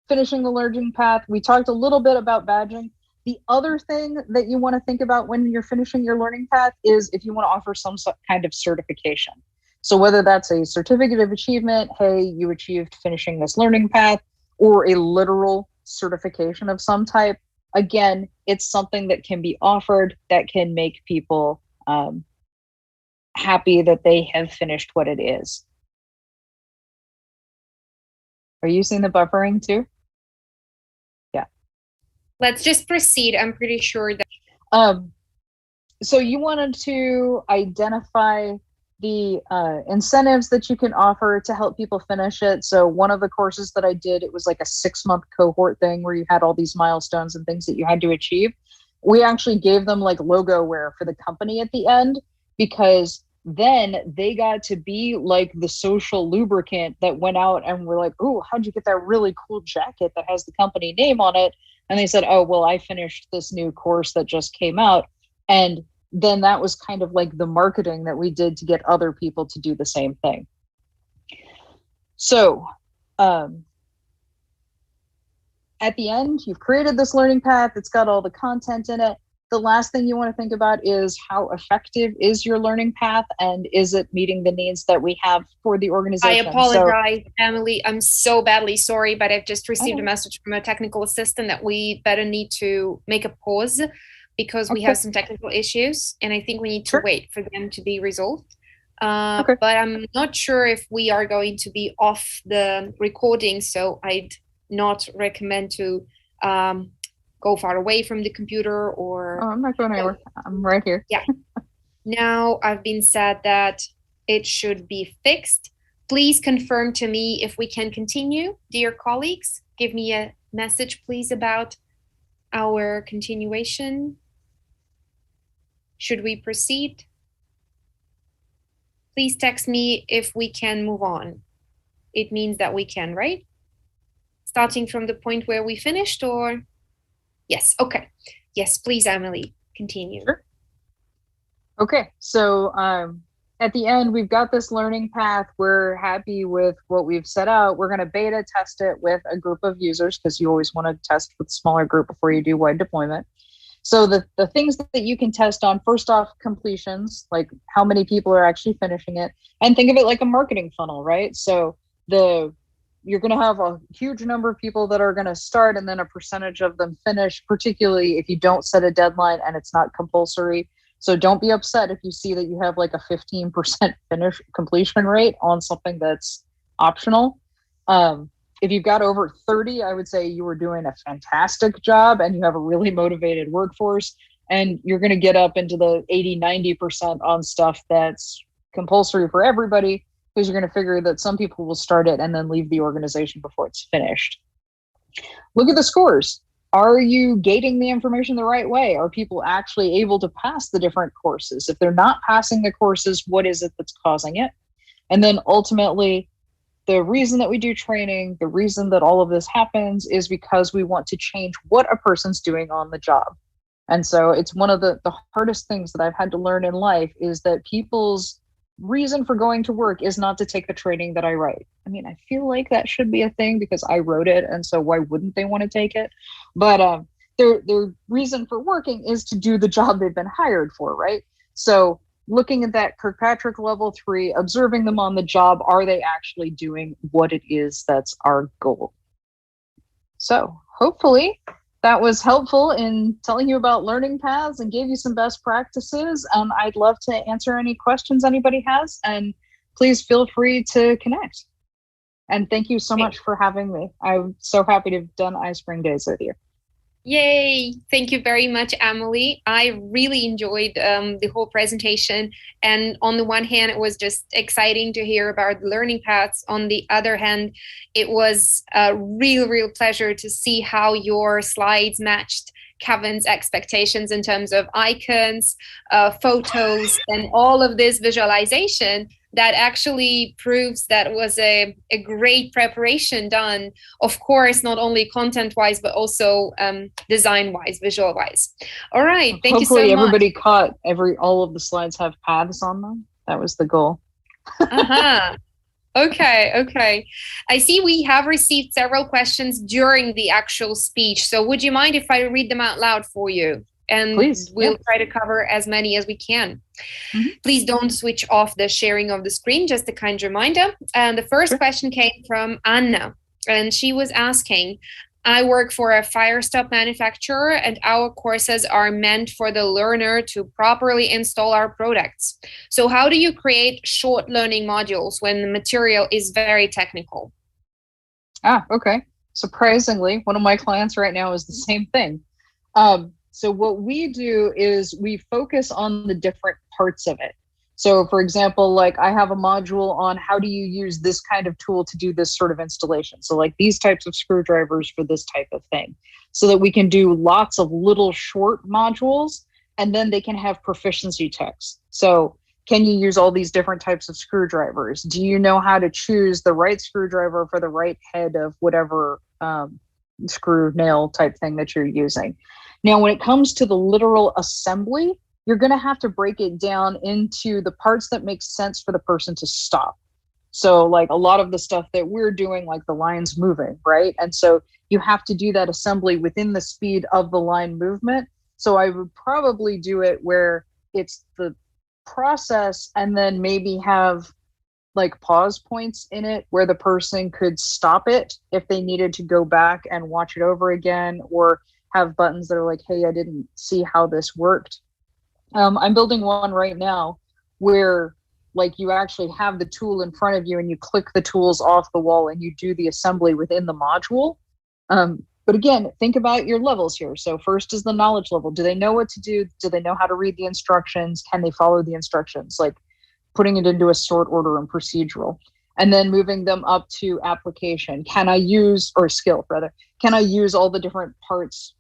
finishing the learning path, we talked a little bit about badging. The other thing that you want to think about when you're finishing your learning path is if you want to offer some kind of certification. So whether that's a certificate of achievement, hey, you achieved finishing this learning path, or a literal certification of some type, again, it's something that can be offered that can make people happy that they have finished what it is. Are you seeing the buffering too? Yeah. Let's just proceed. I'm pretty sure that. So you wanted to identify the incentives that you can offer to help people finish it. So one of the courses that I did, it was like a 6-month cohort thing where you had all these milestones and things that you had to achieve. We actually gave them like logo wear for the company at the end, because then they got to be like the social lubricant that went out and were like, oh, how'd you get that really cool jacket that has the company name on it? And they said, oh, well, I finished this new course that just came out. And then that was kind of like the marketing that we did to get other people to do the same thing. So at the end, you've created this learning path. It's got all the content in it. The last thing you want to think about is how effective is your learning path, and is it meeting the needs that we have for the organization? I apologize, Emily. I'm so badly sorry, but I've just received a message from a technical assistant that we better need to make a pause, because we have some technical issues, and I think we need to wait for them to be resolved. But I'm not sure if we are going to be off the recording, so I'd not recommend to go far away from the computer or... Oh, I'm not going anywhere. I'm right here. Yeah. Now I've been said that it should be fixed. Please confirm to me if we can continue, dear colleagues. Give me a message, please, about our continuation. Should we proceed? Please text me if we can move on. It means that we can, right? Starting from the point where we finished, or? Yes, okay. Yes, please, Emily, continue. Sure. Okay, so at the end, we've got this learning path. We're happy with what we've set out. We're going to beta test it with a group of users, because you always want to test with a smaller group before you do wide deployment. So the things that you can test on, first off, completions, like how many people are actually finishing it, and think of it like a marketing funnel, right? So you're going to have a huge number of people that are going to start, and then a percentage of them finish, particularly if you don't set a deadline and it's not compulsory. So don't be upset if you see that you have like a 15% finish completion rate on something that's optional. If you've got over 30, I would say you were doing a fantastic job and you have a really motivated workforce, and you're going to get up into the 80-90% on stuff that's compulsory for everybody, because you're going to figure that some people will start it and then leave the organization before it's finished. Look at the scores. Are you gating the information the right way? Are people actually able to pass the different courses? If they're not passing the courses, what is it that's causing it? And then ultimately, the reason that we do training, the reason that all of this happens is because we want to change what a person's doing on the job. And so it's one of the hardest things that I've had to learn in life is that people's reason for going to work is not to take the training that I write. I mean, I feel like that should be a thing because I wrote it. And so why wouldn't they want to take it? But their reason for working is to do the job they've been hired for, right? So looking at that Kirkpatrick level 3, observing them on the job, are they actually doing what it is that's our goal? So hopefully that was helpful in telling you about learning paths and gave you some best practices. I'd love to answer any questions anybody has, and please feel free to connect. And thank you so much for having me. I'm so happy to have done iSpring Days with you. Yay! Thank you very much, Emily. I really enjoyed the whole presentation. And on the one hand, it was just exciting to hear about the learning paths. On the other hand, it was a real pleasure to see how your slides matched Kevin's expectations in terms of icons, photos, and all of this visualization that actually proves that was a great preparation done, of course, not only content-wise, but also design-wise, visual-wise. All right, thank you so much. Hopefully everybody caught all of the slides have paths on them. That was the goal. Okay. I see we have received several questions during the actual speech. So would you mind if I read them out loud for you? And please, we'll try to cover as many as we can. Mm-hmm. Please don't switch off the sharing of the screen, just a kind reminder. And the first question came from Anna, and she was asking, I work for a fire stop manufacturer, and our courses are meant for the learner to properly install our products. So how do you create short learning modules when the material is very technical? Okay. Surprisingly, one of my clients right now is the same thing. So what we do is we focus on the different parts of it. So for example, like I have a module on how do you use this kind of tool to do this sort of installation. So like these types of screwdrivers for this type of thing, so that we can do lots of little short modules, and then they can have proficiency checks. So can you use all these different types of screwdrivers? Do you know how to choose the right screwdriver for the right head of whatever screw nail type thing that you're using? Now, when it comes to the literal assembly, you're going to have to break it down into the parts that make sense for the person to stop. So like a lot of the stuff that we're doing, like the line's moving, right? And so you have to do that assembly within the speed of the line movement. So I would probably do it where it's the process and then maybe have like pause points in it where the person could stop it if they needed to go back and watch it over again, or have buttons that are like, hey, I didn't see how this worked. I'm building one right now where like you actually have the tool in front of you and you click the tools off the wall and you do the assembly within the module. But again, think about your levels here. So first is the knowledge level. Do they know what to do? Do they know how to read the instructions? Can they follow the instructions? Like putting it into a sort order and procedural. And then moving them up to application. Can I use, or skill rather, can I use all the different parts?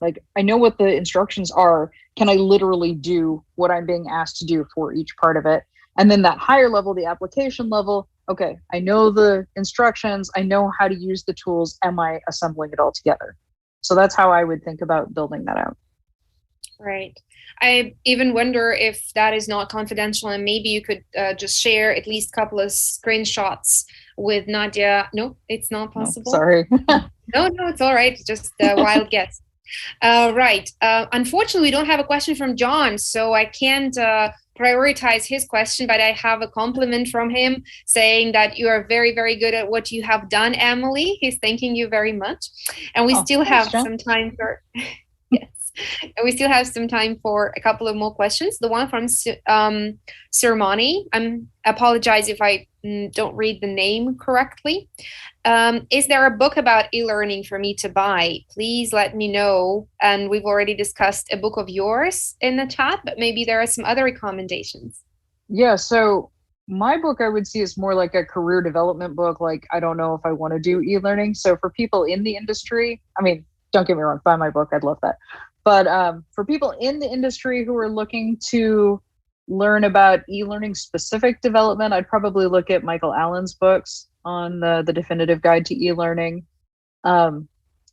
Like I know what the instructions are. Can I literally do what I'm being asked to do for each part of it? And then that higher level, the application level, okay, I know the instructions, I know how to use the tools, am I assembling it all together? So that's how I would think about building that out. Right. I even wonder if that is not confidential, and maybe you could just share at least a couple of screenshots with Nadia. No, it's not possible. No, sorry. No, it's all right. Just a wild guess. Right. Unfortunately, we don't have a question from John, so I can't prioritize his question, but I have a compliment from him saying that you are very, very good at what you have done, Emily. He's thanking you very much. And we still have some time for, yes, and we still have some time for a couple of more questions. The one from Sirmani, I apologize if I don't read the name correctly. Is there a book about e-learning for me to buy? Please let me know. And we've already discussed a book of yours in the chat, but maybe there are some other recommendations. Yeah, so my book I would see is more like a career development book. Like, I don't know if I want to do e-learning. So for people in the industry, I mean, don't get me wrong, buy my book. I'd love that. But for people in the industry who are looking to learn about e-learning specific development, I'd probably look at Michael Allen's books on the Definitive Guide to E-Learning.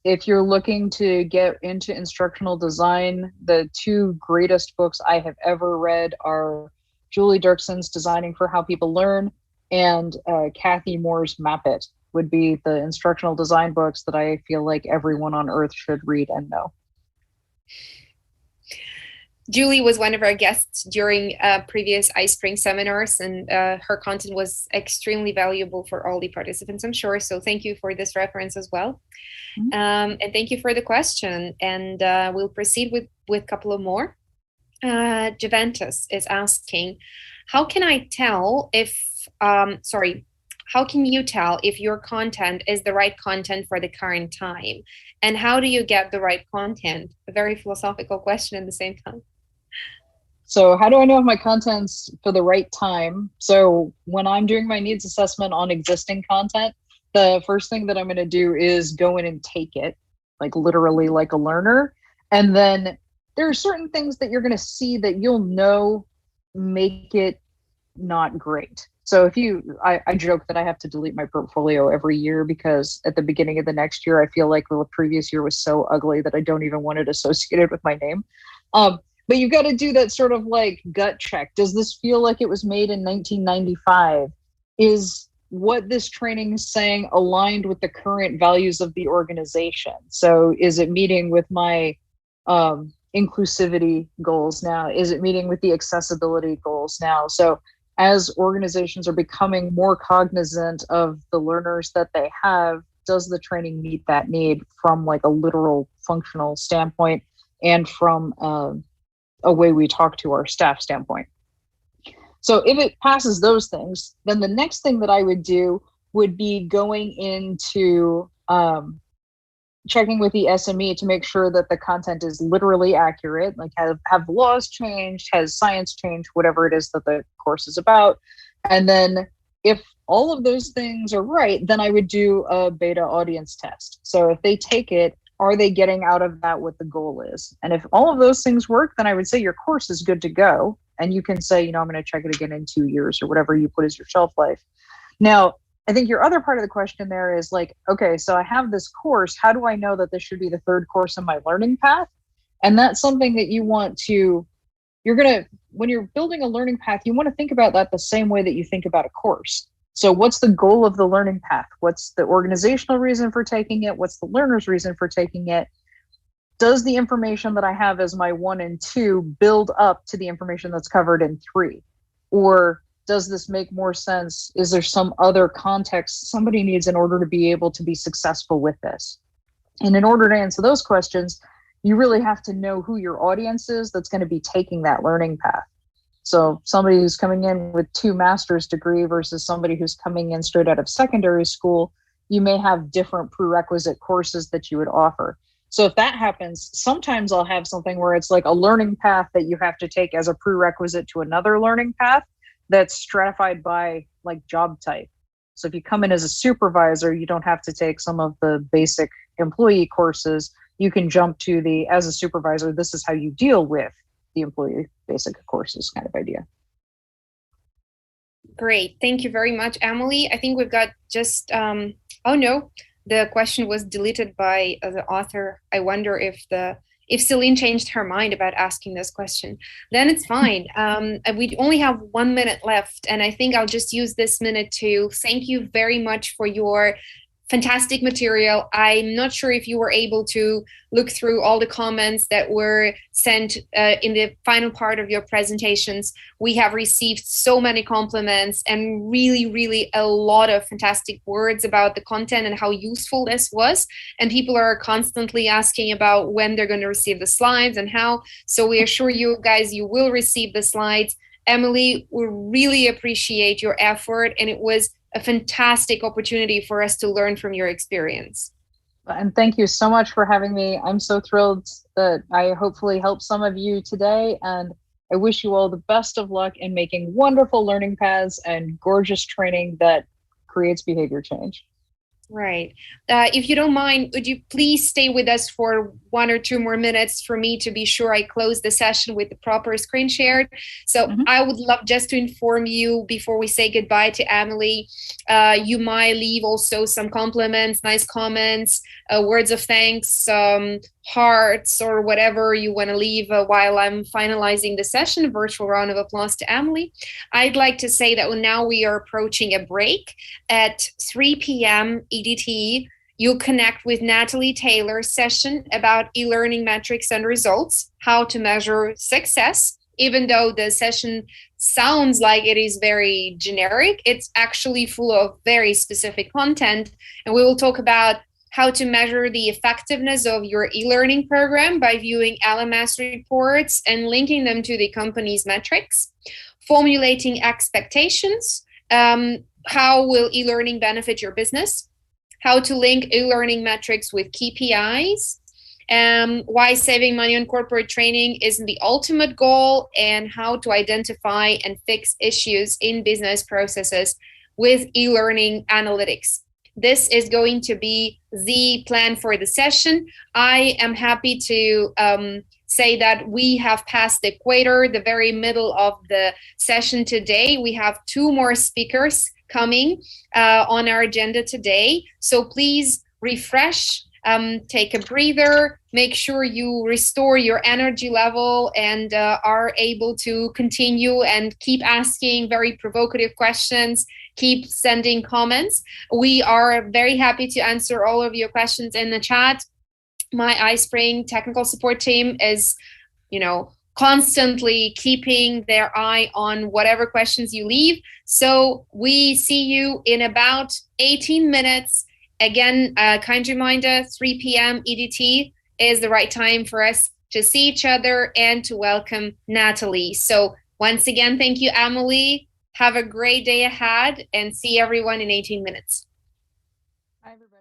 If you're looking to get into instructional design, the two greatest books I have ever read are Julie Dirkson's Designing for How People Learn and Kathy Moore's Map It would be the instructional design books that I feel like everyone on earth should read and know. Julie was one of our guests during previous iSpring seminars, and her content was extremely valuable for all the participants, I'm sure. So thank you for this reference as well. And thank you for the question. And we'll proceed with a couple of more. Juventus is asking, how can I tell if, how can you tell if your content is the right content for the current time? And how do you get the right content? A very philosophical question at the same time. So how do I know if my content's for the right time? So when I'm doing my needs assessment on existing content, the first thing that I'm going to do is go in and take it, like literally like a learner. And then there are certain things that you're going to see that you'll know make it not great. So if I joke that I have to delete my portfolio every year because at the beginning of the next year, I feel like the previous year was so ugly that I don't even want it associated with my name. But you've got to do that sort of like gut check. Does this feel like it was made in 1995? Is what this training is saying aligned with the current values of the organization? So is it meeting with my inclusivity goals now? Is it meeting with the accessibility goals now? So as organizations are becoming more cognizant of the learners that they have, does the training meet that need from like a literal functional standpoint and from a way we talk to our staff standpoint? So if it passes those things, then the next thing that I would do would be going into checking with the SME to make sure that the content is literally accurate, like have laws changed, has science changed, whatever it is that the course is about. And then if all of those things are right, then I would do a beta audience test. So if they take it, are they getting out of that what the goal is? And if all of those things work, then I would say your course is good to go. And you can say, I'm going to check it again in 2 years or whatever you put as your shelf life. Now, I think your other part of the question there is like, okay, so I have this course. How do I know that this should be the third course in my learning path? And that's something that you want to, when you're building a learning path, you want to think about that the same way that you think about a course. So what's the goal of the learning path? What's the organizational reason for taking it? What's the learner's reason for taking it? Does the information that I have as my 1 and 2 build up to the information that's covered in 3? Or does this make more sense? Is there some other context somebody needs in order to be able to be successful with this? And in order to answer those questions, you really have to know who your audience is that's going to be taking that learning path. So somebody who's coming in with 2 master's degree versus somebody who's coming in straight out of secondary school, you may have different prerequisite courses that you would offer. So if that happens, sometimes I'll have something where it's like a learning path that you have to take as a prerequisite to another learning path that's stratified by like job type. So if you come in as a supervisor, you don't have to take some of the basic employee courses. You can jump to as a supervisor, this is how you deal with the employee basic courses kind of idea. Great. Thank you very much, Emily. I think we've got just, oh no, the question was deleted by the author. I wonder if Celine changed her mind about asking this question. Then it's fine. We only have 1 minute left, and I think I'll just use this minute to thank you very much for your fantastic material. I'm not sure if you were able to look through all the comments that were sent in the final part of your presentations. We have received so many compliments and really, really a lot of fantastic words about the content and how useful this was. And people are constantly asking about when they're going to receive the slides and how. So we assure you guys, you will receive the slides. Emily, we really appreciate your effort, and it was a fantastic opportunity for us to learn from your experience. And thank you so much for having me. I'm so thrilled that I hopefully helped some of you today, and I wish you all the best of luck in making wonderful learning paths and gorgeous training that creates behavior change. Right. If you don't mind, would you please stay with us for 1 or 2 more minutes for me to be sure I close the session with the proper screen shared? So I would love just to inform you before we say goodbye to Emily. You might leave also some compliments, nice comments, words of thanks, hearts, or whatever you want to leave while I'm finalizing the session. A virtual round of applause to Emily. I'd like to say that now we are approaching a break. At 3 p.m. EDT, you'll connect with Natalie Taylor's session about e-learning metrics and results, how to measure success. Even though the session sounds like it is very generic, it's actually full of very specific content. And we will talk about how to measure the effectiveness of your e-learning program by viewing LMS reports and linking them to the company's metrics, formulating expectations, how will e-learning benefit your business, how to link e-learning metrics with KPIs, why saving money on corporate training isn't the ultimate goal, and how to identify and fix issues in business processes with e-learning analytics. This is going to be the plan for the session. I am happy to say that we have passed the equator, the very middle of the session today. We have 2 more speakers coming on our agenda today. So please refresh, take a breather, make sure you restore your energy level and are able to continue and keep asking very provocative questions. Keep sending comments. We are very happy to answer all of your questions in the chat. My iSpring technical support team is, constantly keeping their eye on whatever questions you leave. So we see you in about 18 minutes. Again, a kind reminder, 3 p.m. EDT is the right time for us to see each other and to welcome Natalie. So once again, thank you, Emily. Have a great day ahead and see everyone in 18 minutes. Bye, everybody.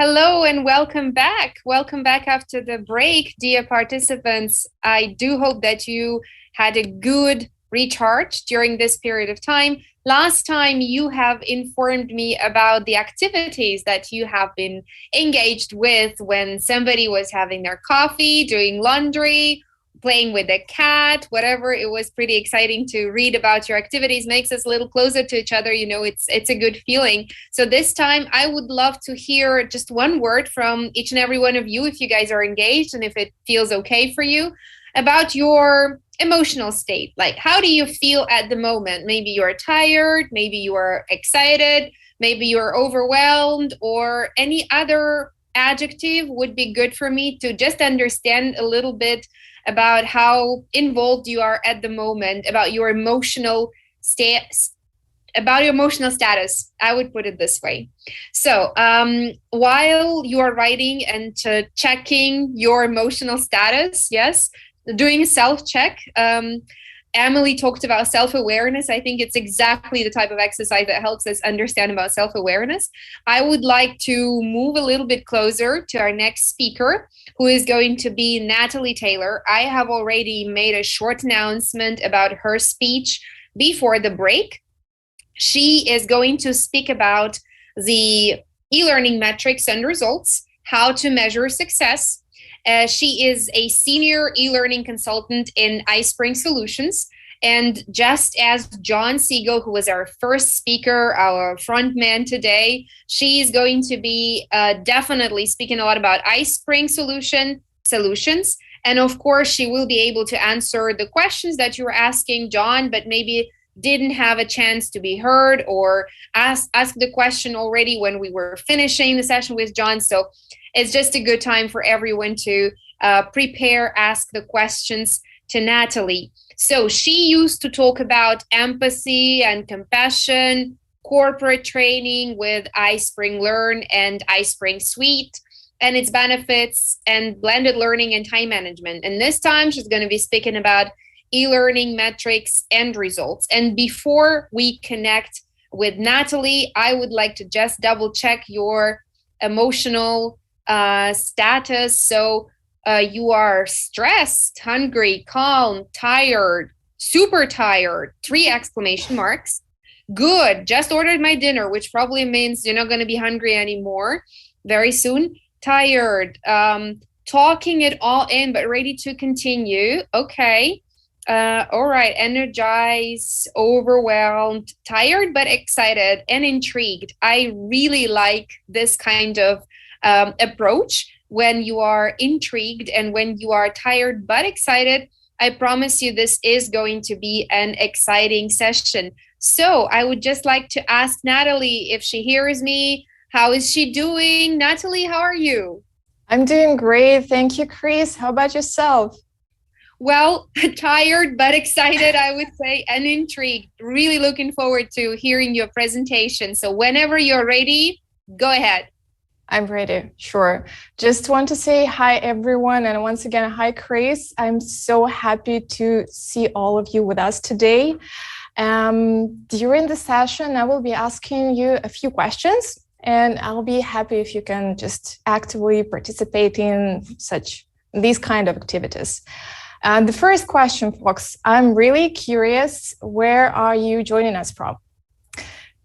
Hello and welcome back. Welcome back after the break, dear participants. I do hope that you had a good recharge during this period of time. Last time you have informed me about the activities that you have been engaged with when somebody was having their coffee, doing laundry, playing with a cat, whatever. It was pretty exciting to read about your activities. Makes us a little closer to each other. You know, it's a good feeling. So this time I would love to hear just one word from each and every one of you, if you guys are engaged and if it feels okay for you, about your emotional state. Like, how do you feel at the moment? Maybe you're tired, maybe you are excited, maybe you're overwhelmed, or any other adjective would be good for me to just understand a little bit about how involved you are at the moment, about your emotional status. I would put it this way. So while you are writing and checking your emotional status, yes, doing a self-check, Emily talked about self-awareness. I think it's exactly the type of exercise that helps us understand about self-awareness. I would like to move a little bit closer to our next speaker, who is going to be Natalie Taylor. I have already made a short announcement about her speech before the break. She is going to speak about the e-learning metrics and results, how to measure success. She is a senior e-learning consultant in iSpring Solutions. And just as John Siegel, who was our first speaker, our front man today, she's going to be definitely speaking a lot about iSpring solutions. And of course, she will be able to answer the questions that you were asking John, but maybe didn't have a chance to be heard or ask the question already when we were finishing the session with John. So it's just a good time for everyone to ask the questions to Natalie. So she used to talk about empathy and compassion, corporate training with iSpring Learn and iSpring Suite, and its benefits, and blended learning and time management. And this time she's going to be speaking about e-learning metrics and results. And before we connect with Natalie, I would like to just double check your emotional status. So you are stressed, hungry, calm, tired, super tired, 3 exclamation marks. Good, just ordered my dinner, which probably means you're not going to be hungry anymore very soon. Tired, talking it all in, but ready to continue. Okay. All right, energized, overwhelmed, tired, but excited and intrigued. I really like this kind of approach. When you are intrigued and when you are tired but excited, I promise you this is going to be an exciting session. So I would just like to ask Natalie if she hears me. How is she doing? Natalie, how are you? I'm doing great. Thank you, Chris. How about yourself? Well, tired but excited, I would say, and intrigued. Really looking forward to hearing your presentation. So whenever you're ready, go ahead. I'm ready. Sure. Just want to say hi, everyone. And once again, hi, Chris. I'm so happy to see all of you with us today. During the session, I will be asking you a few questions, and I'll be happy if you can just actively participate in these kind of activities. The first question, folks, I'm really curious, where are you joining us from?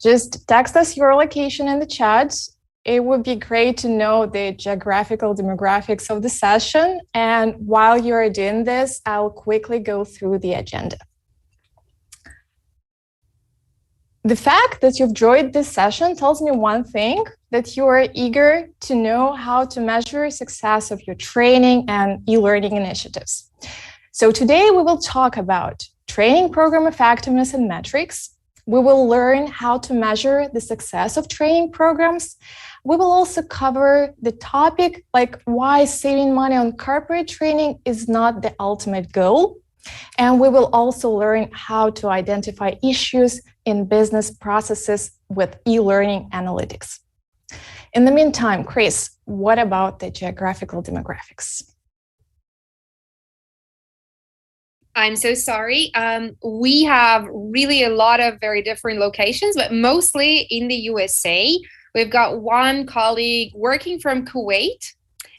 Just text us your location in the chat. It would be great to know the geographical demographics of the session. And while you're doing this, I'll quickly go through the agenda. The fact that you've joined this session tells me one thing, that you are eager to know how to measure success of your training and e-learning initiatives. So today we will talk about training program effectiveness and metrics. We will learn how to measure the success of training programs. We will also cover the topic like why saving money on corporate training is not the ultimate goal. And we will also learn how to identify issues in business processes with e-learning analytics. In the meantime, Chris, what about the geographical demographics? I'm so sorry. We have really a lot of very different locations, but mostly in the USA. We've got one colleague working from Kuwait,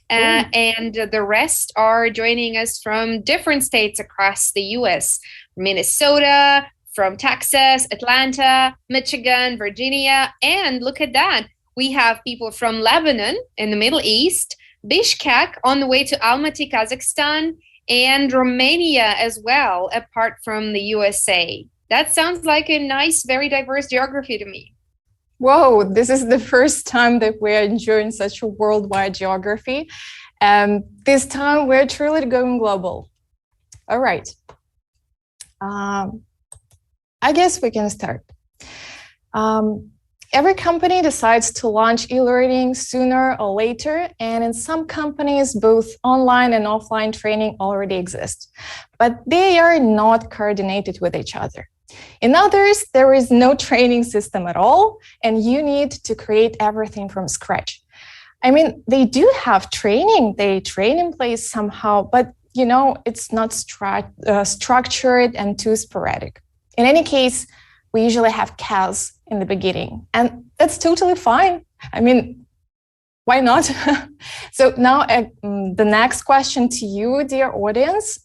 and the rest are joining us from different states across the US, Minnesota, from Texas, Atlanta, Michigan, Virginia, and look at that. We have people from Lebanon in the Middle East, Bishkek on the way to Almaty, Kazakhstan, and Romania as well, apart from the USA. That sounds like a nice, very diverse geography to me. Whoa, this is the first time that we're enjoying such a worldwide geography. This time we're truly going global. All right. I guess we can start. Every company decides to launch e-learning sooner or later, and in some companies, both online and offline training already exist, but they are not coordinated with each other. In others, there is no training system at all, and you need to create everything from scratch. I mean, they do have training, they train in place somehow, but you know, it's not structured and too sporadic. In any case, we usually have chaos in the beginning, and that's totally fine. I mean, why not? So now the next question to you, dear audience.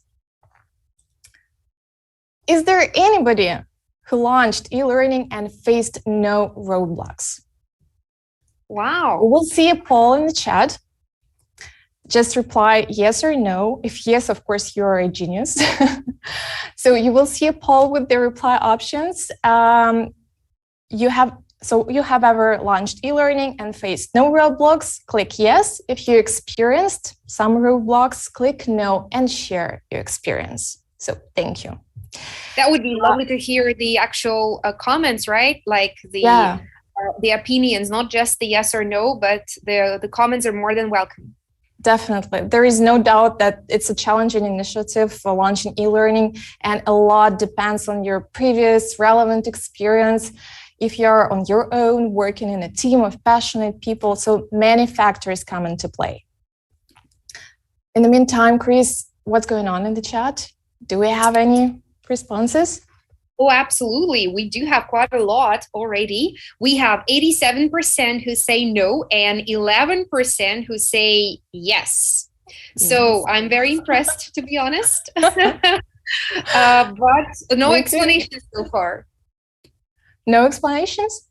Is there anybody who launched e-learning and faced no roadblocks? Wow. We'll see a poll in the chat. Just reply yes or no. If yes, of course, you're a genius. So you will see a poll with the reply options. You have ever launched e-learning and faced no roadblocks? Click yes. If you experienced some roadblocks, click no and share your experience. So thank you. That would be lovely to hear the actual comments, right? Like the opinions, not just the yes or no, but the comments are more than welcome. Definitely. There is no doubt that it's a challenging initiative for launching e-learning, and a lot depends on your previous relevant experience. If you're on your own, working in a team of passionate people, so many factors come into play. In the meantime, Chris, what's going on in the chat? Do we have any responses? Oh, absolutely. We do have quite a lot already. We have 87% who say no and 11% who say yes. So I'm very impressed, to be honest. But no explanations so far. No explanations?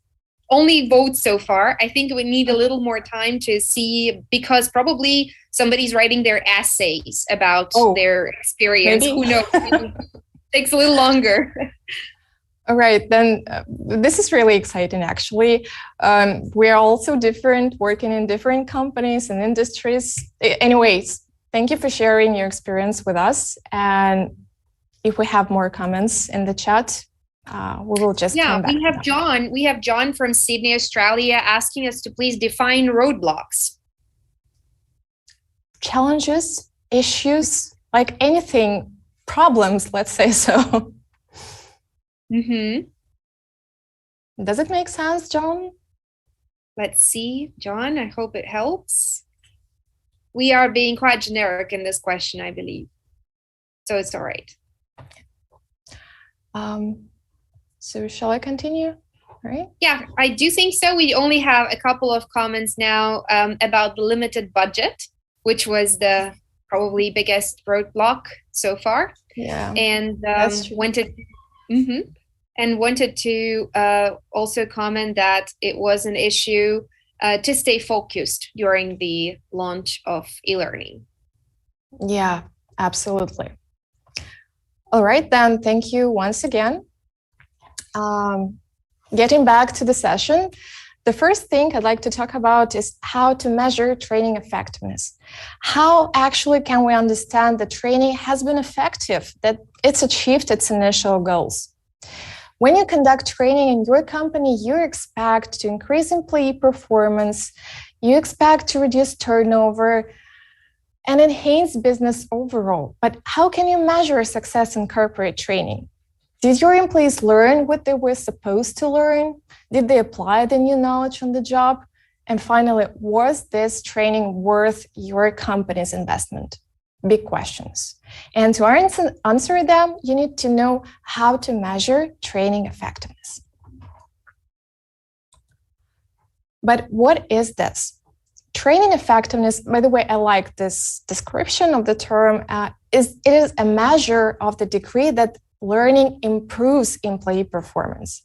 Only votes so far. I think we need a little more time to see, because probably somebody's writing their essays about their experience. Maybe. Who knows? Maybe takes a little longer. All right, then this is really exciting, actually. We are also different, working in different companies and industries. Anyways, thank you for sharing your experience with us. And if we have more comments in the chat, we will just come back. We have John from Sydney, Australia, asking us to please define roadblocks. Challenges, issues, like anything, problems, let's say so. Does it make sense, John? Let's see, John, I hope it helps. We are being quite generic in this question, I believe. So it's all right. So shall I continue? All right. Yeah, I do think so. We only have a couple of comments now about the limited budget, which was the probably biggest roadblock so far. Yeah. And wanted to also comment that it was an issue to stay focused during the launch of e-learning. Yeah, absolutely. All right, then, thank you once again. Getting back to the session, the first thing I'd like to talk about is how to measure training effectiveness. How actually can we understand that training has been effective, that it's achieved its initial goals? When you conduct training in your company, you expect to increase employee performance, you expect to reduce turnover and enhance business overall. But how can you measure success in corporate training? Did your employees learn what they were supposed to learn? Did they apply the new knowledge on the job? And finally, was this training worth your company's investment? Big questions. And to answer them, you need to know how to measure training effectiveness. But what is this? Training effectiveness, by the way, I like this description of the term, it is a measure of the degree that learning improves employee performance.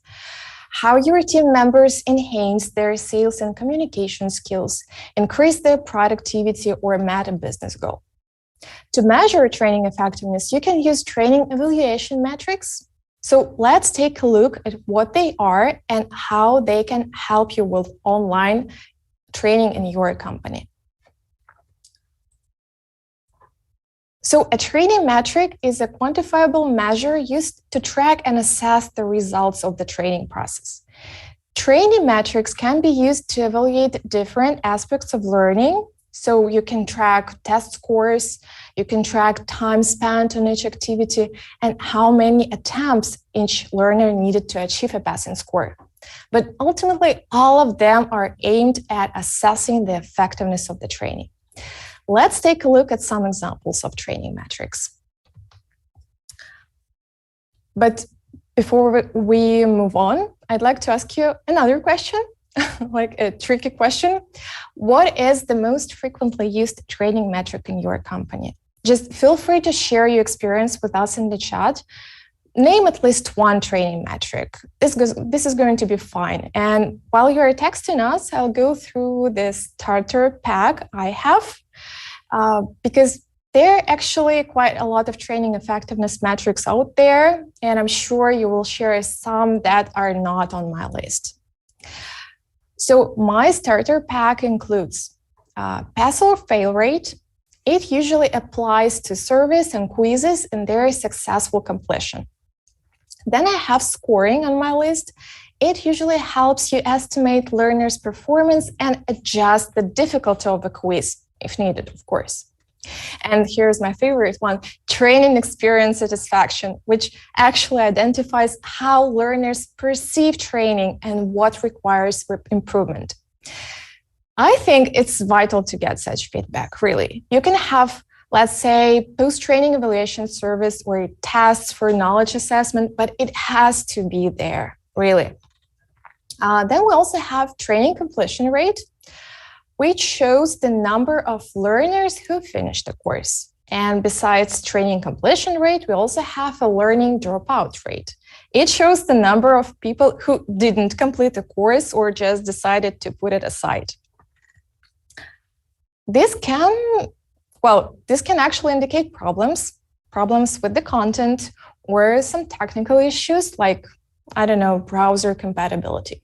How your team members enhance their sales and communication skills, increase their productivity, or met a business goal. To measure training effectiveness, you can use training evaluation metrics. So let's take a look at what they are and how they can help you with online training in your company. So a training metric is a quantifiable measure used to track and assess the results of the training process. Training metrics can be used to evaluate different aspects of learning. So you can track test scores, you can track time spent on each activity, and how many attempts each learner needed to achieve a passing score. But ultimately, all of them are aimed at assessing the effectiveness of the training. Let's take a look at some examples of training metrics. But before we move on, I'd like to ask you another question, like a tricky question. What is the most frequently used training metric in your company? Just feel free to share your experience with us in the chat. Name at least one training metric. This is going to be fine. And while you're texting us, I'll go through this starter pack I have, because there are actually quite a lot of training effectiveness metrics out there, and I'm sure you will share some that are not on my list. So my starter pack includes pass or fail rate. It usually applies to surveys and quizzes and their successful completion. Then I have scoring on my list. It usually helps you estimate learners' performance and adjust the difficulty of a quiz, if needed, of course. And here's my favorite one, training experience satisfaction, which actually identifies how learners perceive training and what requires improvement. I think it's vital to get such feedback, really. You can have, let's say, post-training evaluation service or tests for knowledge assessment, but it has to be there, really. Then we also have training completion rate, which shows the number of learners who finished the course. And besides training completion rate, we also have a learning dropout rate. It shows the number of people who didn't complete the course or just decided to put it aside. This can actually indicate problems with the content or some technical issues like, I don't know, browser compatibility.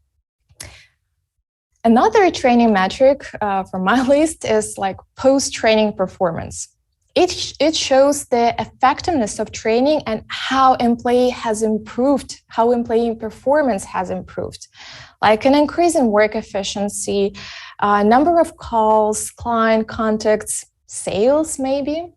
Another training metric from my list is like post-training performance. It shows the effectiveness of training and how employee performance has improved, like an increase in work efficiency, number of calls, client contacts, sales maybe.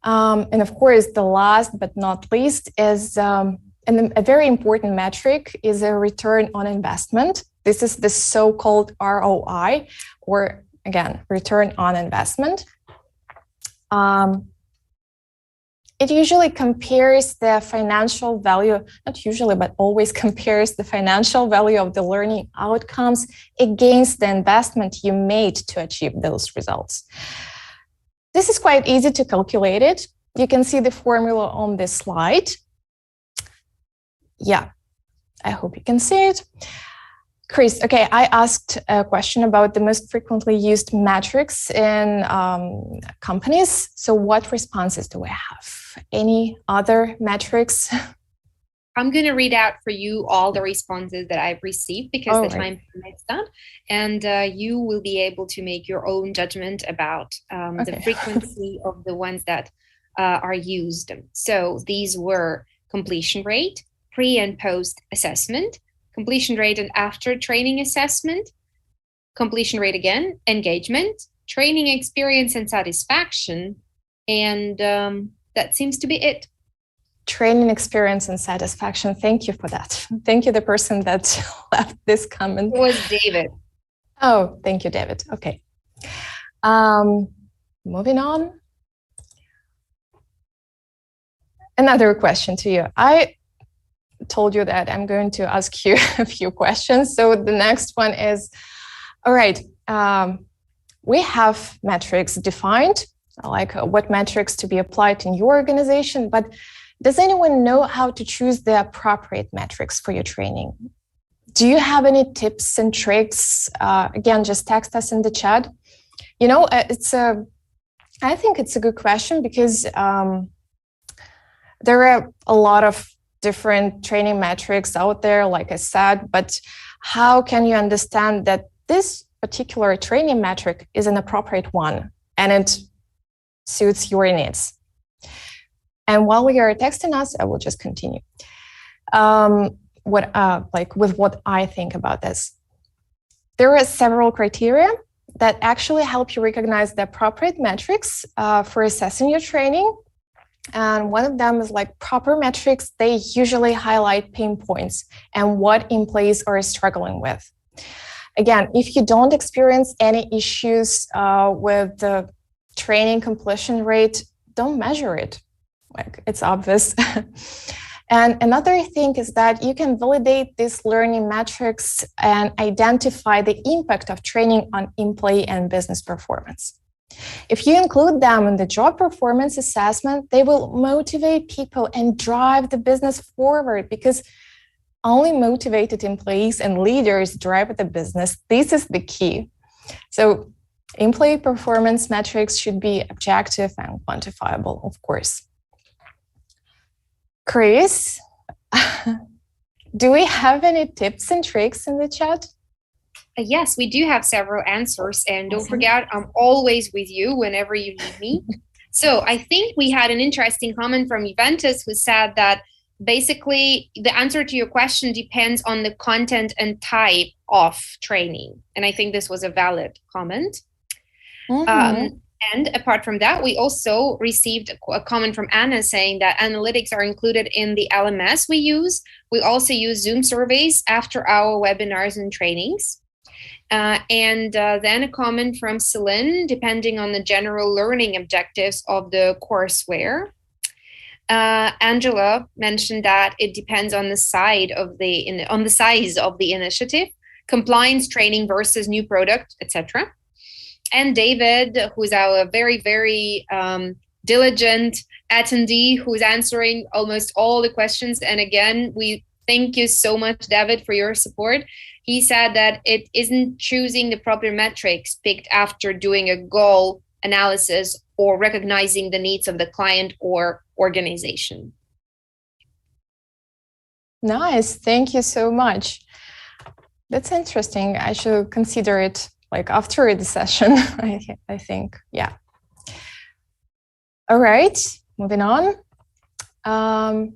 And of course, the last but not least is, and a very important metric is a return on investment. This is the so-called ROI, or again, return on investment. It usually compares the financial value, not usually, but always compares the financial value of the learning outcomes against the investment you made to achieve those results. This is quite easy to calculate it. You can see the formula on this slide. Yeah, I hope you can see it. Chris, okay, I asked a question about the most frequently used metrics in companies. So what responses do we have? Any other metrics? I'm going to read out for you all the responses that I've received because the time permits that. And you will be able to make your own judgment about the frequency of the ones that are used. So these were completion rate, pre and post assessment, completion rate and after training assessment, completion rate again, engagement, training experience and satisfaction, and that seems to be it. Training experience and satisfaction. Thank you for that. Thank you, the person that left this comment. It was David. Oh, thank you, David. Okay. Moving on. Another question to you. I told you that I'm going to ask you a few questions. So the next one is, All right. We have metrics defined, like what metrics to be applied in your organization, but does anyone know how to choose the appropriate metrics for your training? Do you have any tips and tricks? Again, just text us in the chat. You know, I think it's a good question because there are a lot of different training metrics out there, like I said, but how can you understand that this particular training metric is an appropriate one and it suits your needs? And while you are texting us, I will just continue. With what I think about this. There are several criteria that actually help you recognize the appropriate metrics for assessing your training. And one of them is like proper metrics. They usually highlight pain points and what employees are struggling with. Again, if you don't experience any issues with the training completion rate, don't measure it. Like, it's obvious. And another thing is that you can validate these learning metrics and identify the impact of training on employee and business performance. If you include them in the job performance assessment, they will motivate people and drive the business forward, because only motivated employees and leaders drive the business. This is the key. So employee performance metrics should be objective and quantifiable, of course. Chris, do we have any tips and tricks in the chat? Yes, we do have several answers, and don't forget, I'm always with you whenever you need me. So I think we had an interesting comment from Juventus who said that basically the answer to your question depends on the content and type of training. And I think this was a valid comment. And apart from that, we also received a comment from Anna saying that analytics are included in the LMS we use. We also use Zoom surveys after our webinars and trainings. And then a comment from Celine, depending on the general learning objectives of the courseware. Angela mentioned that it depends on the size of the initiative, compliance training versus new product, etc. And David, who's our very, very diligent attendee, who's answering almost all the questions. And again, we thank you so much, David, for your support. He said that it isn't choosing the proper metrics picked after doing a goal analysis or recognizing the needs of the client or organization. Nice, thank you so much. That's interesting. I should consider it like after the session, I think, yeah. All right, moving on. To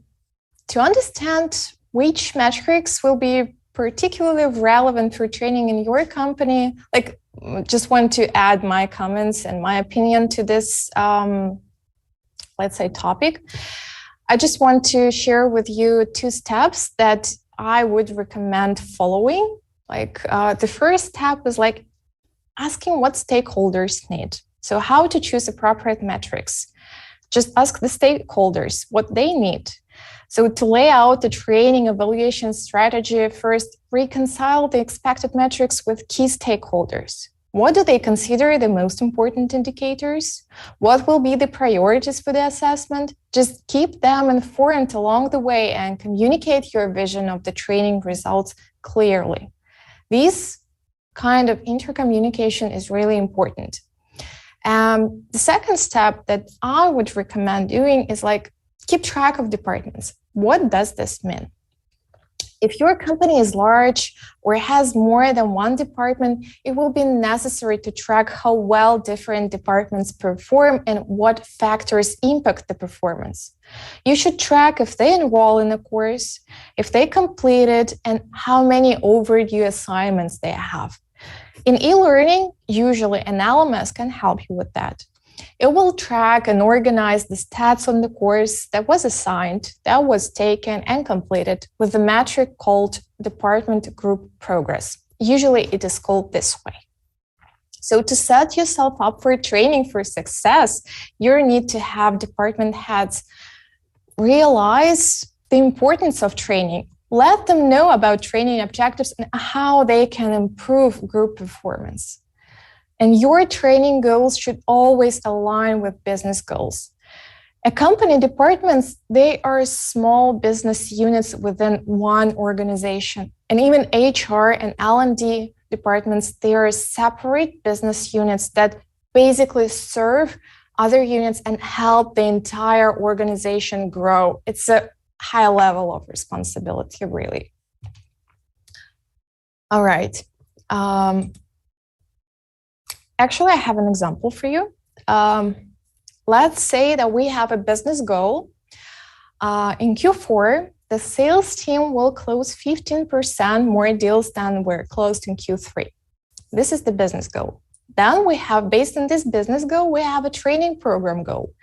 understand which metrics will be particularly relevant for training in your company, like, just want to add my comments and my opinion to this, let's say, topic. I just want to share with you 2 steps that I would recommend following. Like, the first step is like asking what stakeholders need. So how to choose appropriate metrics. Just ask the stakeholders what they need. So to lay out the training evaluation strategy, first reconcile the expected metrics with key stakeholders. What do they consider the most important indicators? What will be the priorities for the assessment? Just keep them informed along the way and communicate your vision of the training results clearly. These kind of intercommunication is really important. The second step that I would recommend doing is like keep track of departments. What does this mean? If your company is large or has more than one department, it will be necessary to track how well different departments perform and what factors impact the performance. You should track if they enroll in a course, if they complete it, and how many overdue assignments they have. In eLearning, usually an LMS can help you with that. It will track and organize the stats on the course that was assigned, that was taken and completed with a metric called department group progress. Usually it is called this way. So to set yourself up for training for success, you need to have department heads realize the importance of training. Let them know about training objectives and how they can improve group performance. And your training goals should always align with business goals. Company departments, they are small business units within one organization. And even HR and L&D departments, they are separate business units that basically serve other units and help the entire organization grow. It's a high level of responsibility, really. All right. Actually, I have an example for you. Let's say that we have a business goal. In Q4, the sales team will close 15% more deals than were closed in Q3. This is the business goal. Then we have, based on this business goal, we have a training program goal.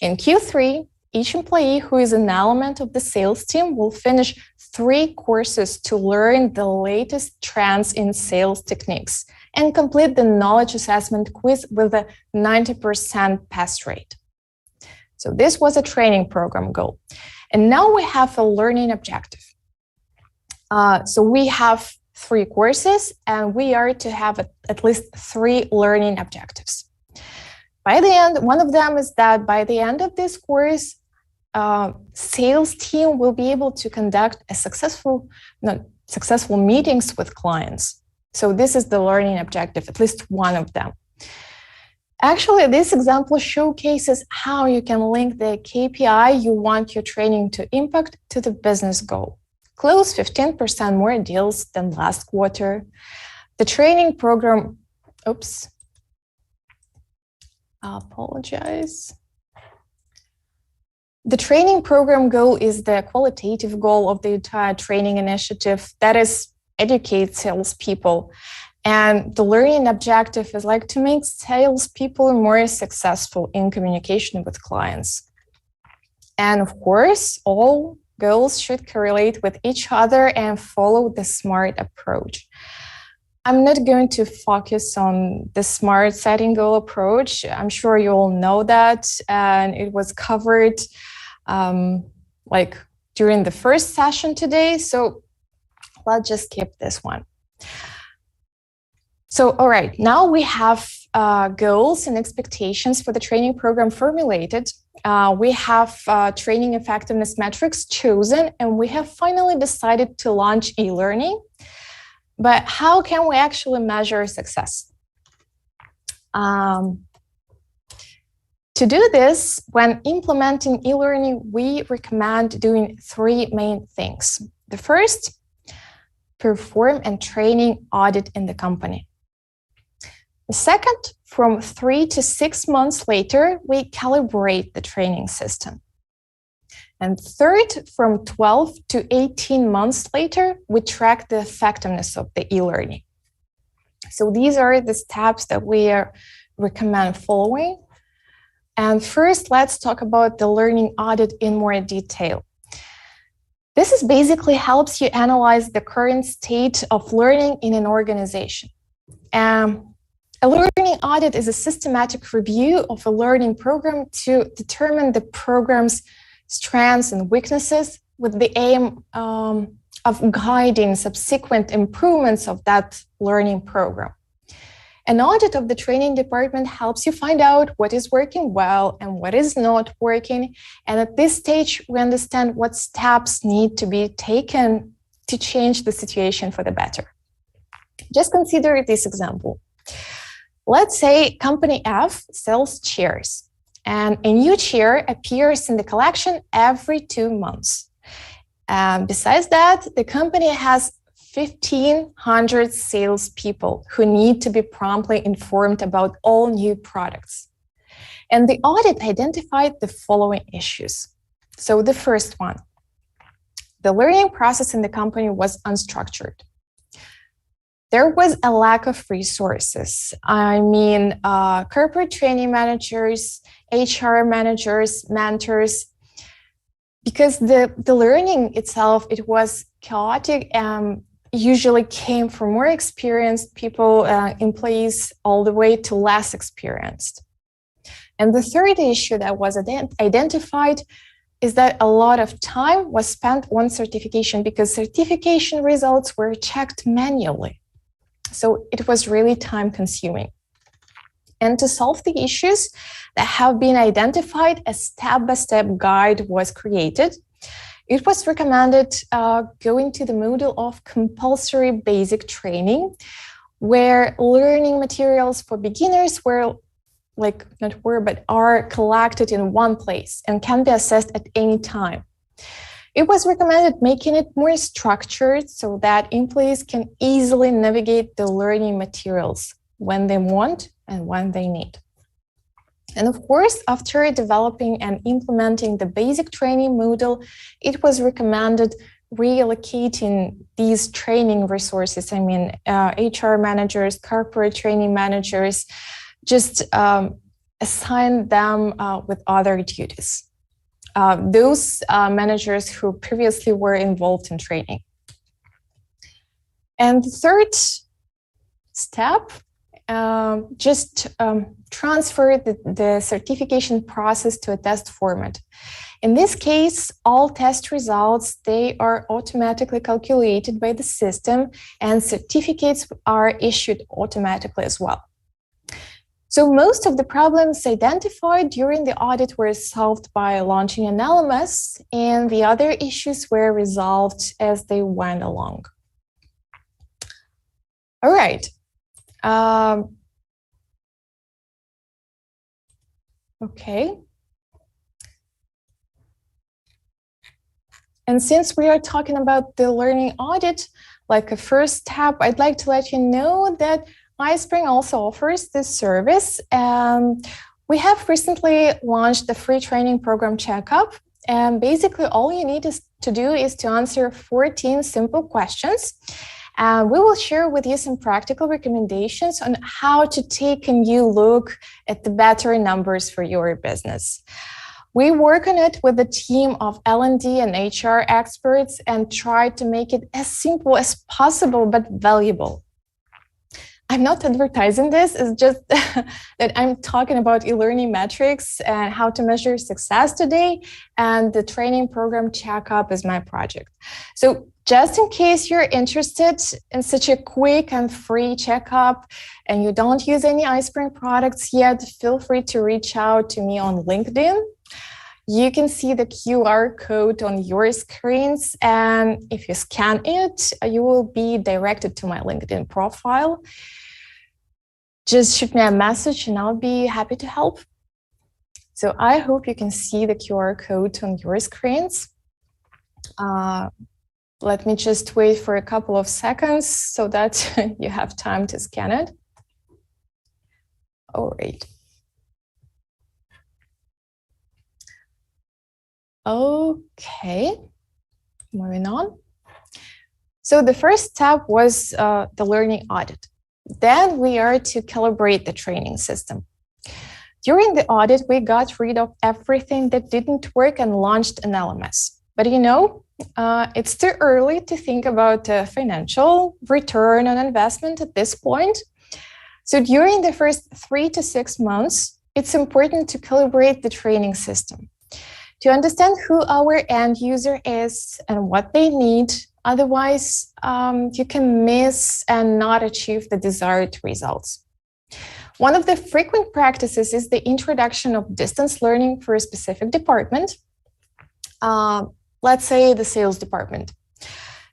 In Q3, each employee who is an element of the sales team will finish 3 courses to learn the latest trends in sales techniques and complete the knowledge assessment quiz with a 90% pass rate. So this was a training program goal. And now we have a learning objective. So we have 3 courses and we are to have at least 3 learning objectives. By the end, one of them is that by the end of this course, sales team will be able to conduct a successful meetings with clients. So this is the learning objective, at least one of them. Actually, this example showcases how you can link the KPI you want your training to impact to the business goal. Close 15% more deals than last quarter. The training program, The training program goal is the qualitative goal of the entire training initiative, that is, educate salespeople. And the learning objective is like to make salespeople more successful in communication with clients. And of course, all goals should correlate with each other and follow the SMART approach. I'm not going to focus on the SMART setting goal approach. I'm sure you all know that, and it was covered during the first session today. So let's just skip this one. So, all right, now we have goals and expectations for the training program formulated. We have training effectiveness metrics chosen, and we have finally decided to launch eLearning. But how can we actually measure success? To do this, when implementing eLearning, we recommend doing 3 main things. The first, perform a training audit in the company. The second, from 3 to 6 months later, we calibrate the training system. And third, from 12 to 18 months later, we track the effectiveness of the eLearning. So these are the steps that we recommend following. And first, let's talk about the learning audit in more detail. This is basically helps you analyze the current state of learning in an organization. A learning audit is a systematic review of a learning program to determine the program's strengths and weaknesses with the aim of guiding subsequent improvements of that learning program. An audit of the training department helps you find out what is working well and what is not working. And at this stage, we understand what steps need to be taken to change the situation for the better. Just consider this example. Let's say company F sells chairs, and a new chair appears in the collection every 2 months. Besides that, the company has 1,500 salespeople who need to be promptly informed about all new products. And the audit identified the following issues. So the first one, the learning process in the company was unstructured. There was a lack of resources. I mean, corporate training managers, HR managers, mentors, because the learning itself, it was chaotic and usually came from more experienced people, employees, all the way to less experienced. And the third issue that was identified, is that a lot of time was spent on certification because certification results were checked manually. So it was really time consuming. And to solve the issues that have been identified, a step-by-step guide was created. It was recommended going to the model of compulsory basic training, where learning materials for beginners were are collected in one place and can be assessed at any time. It was recommended making it more structured so that employees can easily navigate the learning materials when they want and when they need. And of course, after developing and implementing the basic training model, it was recommended reallocating these training resources. I mean, HR managers, corporate training managers, just assign them with other duties. Those managers who previously were involved in training. And the third step, transfer the certification process to a test format. In this case, all test results, they are automatically calculated by the system, and certificates are issued automatically as well. So most of the problems identified during the audit were solved by launching an LMS, and the other issues were resolved as they went along. All right. Okay. And since we are talking about the learning audit, like a first step, I'd like to let you know that iSpring also offers this service. We have recently launched the free training program checkup. And basically all you need to do is to answer 14 simple questions. We will share with you some practical recommendations on how to take a new look at the better numbers for your business. We work on it with a team of L&D and HR experts and try to make it as simple as possible, but valuable. I'm not advertising this, it's just that I'm talking about e-learning metrics and how to measure success today, and the training program checkup is my project. So just in case you're interested in such a quick and free checkup and you don't use any iSpring products yet, feel free to reach out to me on LinkedIn. You can see the QR code on your screens, and if you scan it, you will be directed to my LinkedIn profile. Just shoot me a message and I'll be happy to help. So I hope you can see the QR code on your screens. Let me just wait for a couple of seconds so that you have time to scan it. All right. Okay, moving on. So the first step was the learning audit. Then we are to calibrate the training system. During the audit, we got rid of everything that didn't work and launched an LMS. But you know, it's too early to think about a financial return on investment at this point. So during the first 3 to 6 months, it's important to calibrate the training system to understand who our end user is and what they need. Otherwise, you can miss and not achieve the desired results. One of the frequent practices is the introduction of distance learning for a specific department. Let's say the sales department.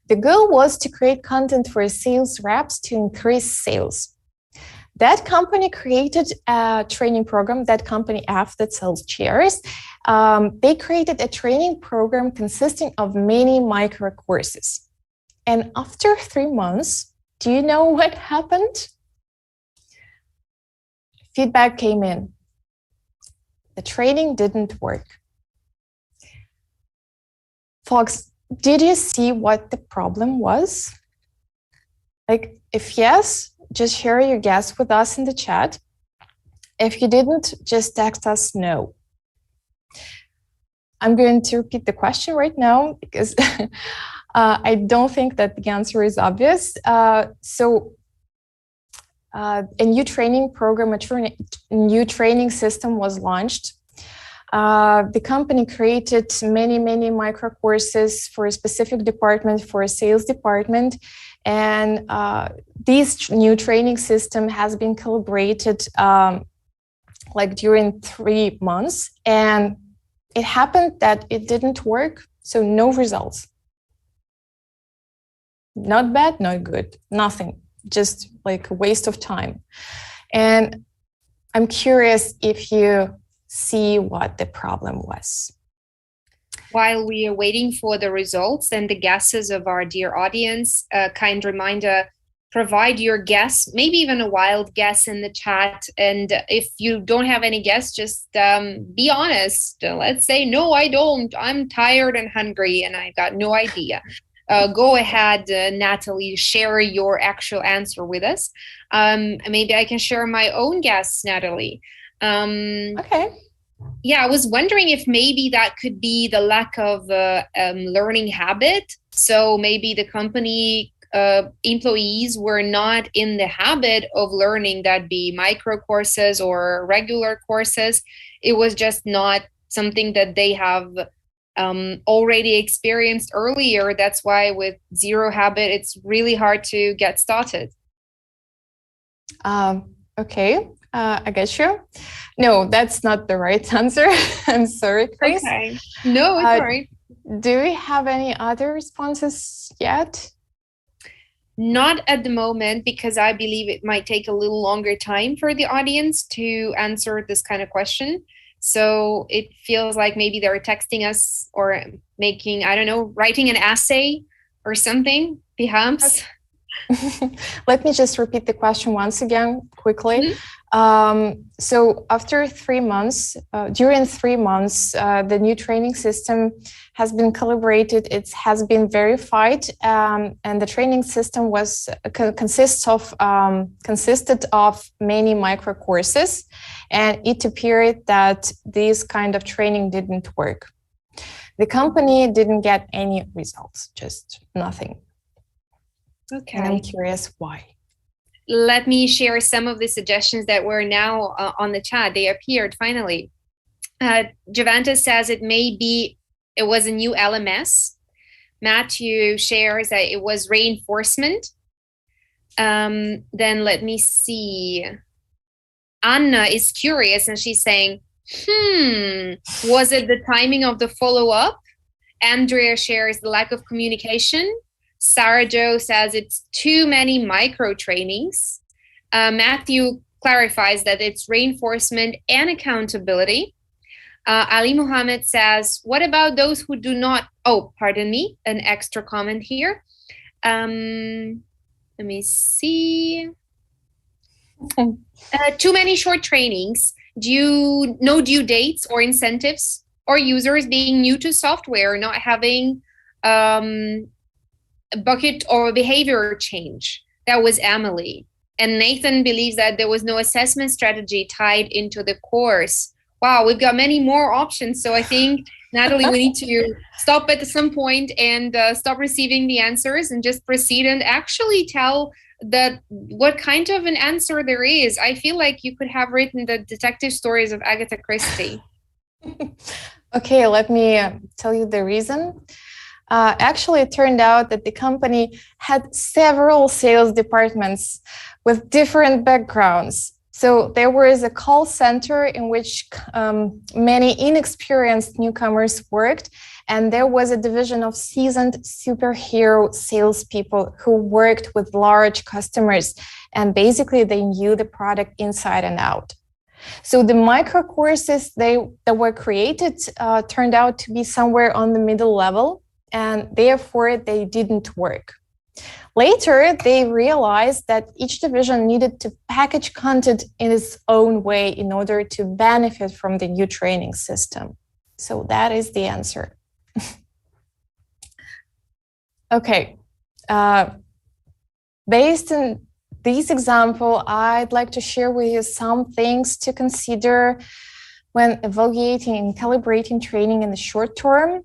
The goal was to create content for sales reps to increase sales. That company created a training program, that company F that sells chairs. They created a training program consisting of many micro courses. And after 3 months, do you know what happened? Feedback came in. The training didn't work. Folks, did you see what the problem was? Like, if yes, just share your guess with us in the chat. If you didn't, just text us no. I'm going to repeat the question right now because I don't think that the answer is obvious. A new training program, a new training system was launched. The company created many micro courses for a specific department, for a sales department. And this new training system has been calibrated like during 3 months. And it happened that it didn't work. So no results. Not bad, not good, nothing. Just like a waste of time. And I'm curious if you see what the problem was. While we are waiting for the results and the guesses of our dear audience, a kind reminder, provide your guess, maybe even a wild guess in the chat. And if you don't have any guess, just be honest. Let's say, no, I don't. I'm tired and hungry and I've got no idea. Go ahead, Natalie, share your actual answer with us. Maybe I can share my own guess, Natalie. Okay. Yeah, I was wondering if maybe that could be the lack of learning habit. So maybe the company employees were not in the habit of learning, that be micro courses or regular courses. It was just not something that they have already experienced earlier. That's why with zero habit, it's really hard to get started. Okay, I get you. No, that's not the right answer. I'm sorry, Chris. Okay. No, it's all right. Do we have any other responses yet? Not at the moment, because I believe it might take a little longer time for the audience to answer this kind of question. So it feels like maybe they're texting us or making, I don't know, writing an essay or something, perhaps. Let me just repeat the question once again quickly. So after 3 months, during 3 months, the new training system has been calibrated. It has been verified, and the training system was consisted of many micro courses, and it appeared that this kind of training didn't work. The company didn't get any results, just nothing. Okay. And I'm curious why. Let me share some of the suggestions that were now on the chat. They appeared finally. Javanta says it was a new LMS. Matthew shares that it was reinforcement. Then let me see. Anna is curious and she's saying, was it the timing of the follow-up? Andrea shares the lack of communication. Sarah Jo says it's too many micro trainings. Matthew clarifies that it's reinforcement and accountability. Ali Muhammad says, what about those who do not, an extra comment here. Let me see. Too many short trainings, no due dates or incentives, or users being new to software, not having bucket or behavior change. That was Emily. And Nathan believes that there was no assessment strategy tied into the course. Wow, we've got many more options. So I think, Natalie, we need to stop at some point and stop receiving the answers and just proceed and actually tell what kind of an answer there is. I feel like you could have written the detective stories of Agatha Christie. Okay, let me tell you the reason. Actually, it turned out that the company had several sales departments with different backgrounds. So there was a call center in which many inexperienced newcomers worked, and there was a division of seasoned superhero salespeople who worked with large customers, and basically they knew the product inside and out. So the micro courses that were created turned out to be somewhere on the middle level, and therefore they didn't work. Later, they realized that each division needed to package content in its own way in order to benefit from the new training system. So that is the answer. Okay. Based on this example, I'd like to share with you some things to consider when evaluating and calibrating training in the short term.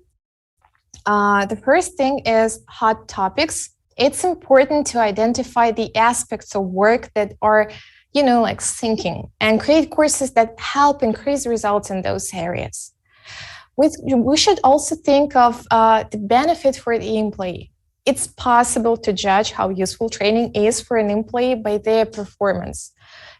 The first thing is hot topics. It's important to identify the aspects of work that are, like sinking, and create courses that help increase results in those areas. We should also think of the benefit for the employee. It's possible to judge how useful training is for an employee by their performance.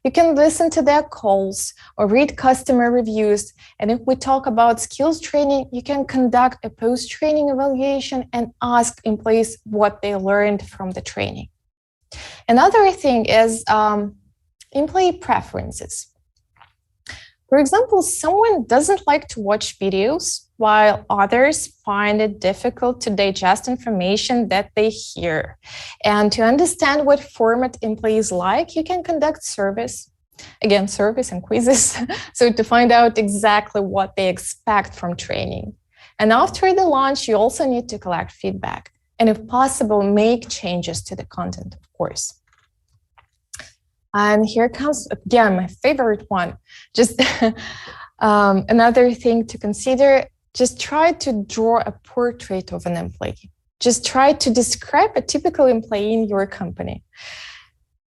You can listen to their calls or read customer reviews. And if we talk about skills training, you can conduct a post-training evaluation and ask employees what they learned from the training. Another thing is employee preferences. For example, someone doesn't like to watch videos, while others find it difficult to digest information that they hear. And to understand what format employees like, you can conduct surveys. Again, surveys and quizzes. So to find out exactly what they expect from training. And after the launch, you also need to collect feedback. And if possible, make changes to the content, of course. And here comes, again, my favorite one. Just another thing to consider, just try to draw a portrait of an employee. Just try to describe a typical employee in your company.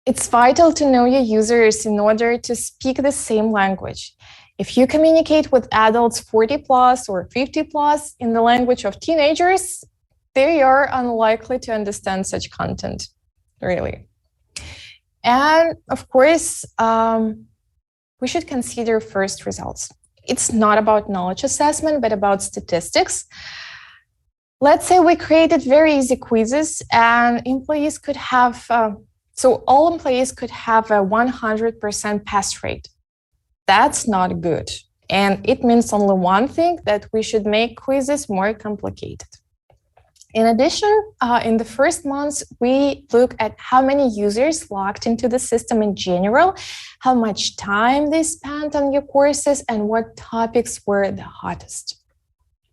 It's vital to know your users in order to speak the same language. If you communicate with adults 40 plus or 50 plus in the language of teenagers, they are unlikely to understand such content, really. And of course, we should consider first results. It's not about knowledge assessment, but about statistics. Let's say we created very easy quizzes and employees could have, so all employees could have a 100% pass rate. That's not good. And it means only one thing, that we should make quizzes more complicated. In addition, in the first months, we look at how many users logged into the system in general, how much time they spent on your courses, and what topics were the hottest.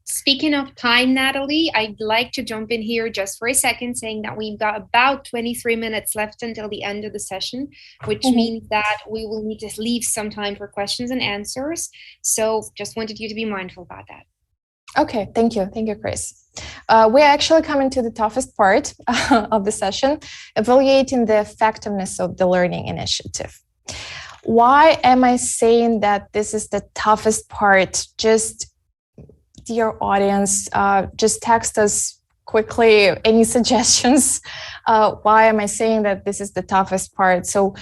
Speaking of time, Natalie, I'd like to jump in here just for a second, saying that we've got about 23 minutes left until the end of the session, which means that we will need to leave some time for questions and answers. So just wanted you to be mindful about that. Okay, thank you. Thank you, Chris. We're actually coming to the toughest part of the session, evaluating the effectiveness of the learning initiative. Why am I saying that this is the toughest part? Just, dear audience, just text us quickly any suggestions. Why am I saying that this is the toughest part? So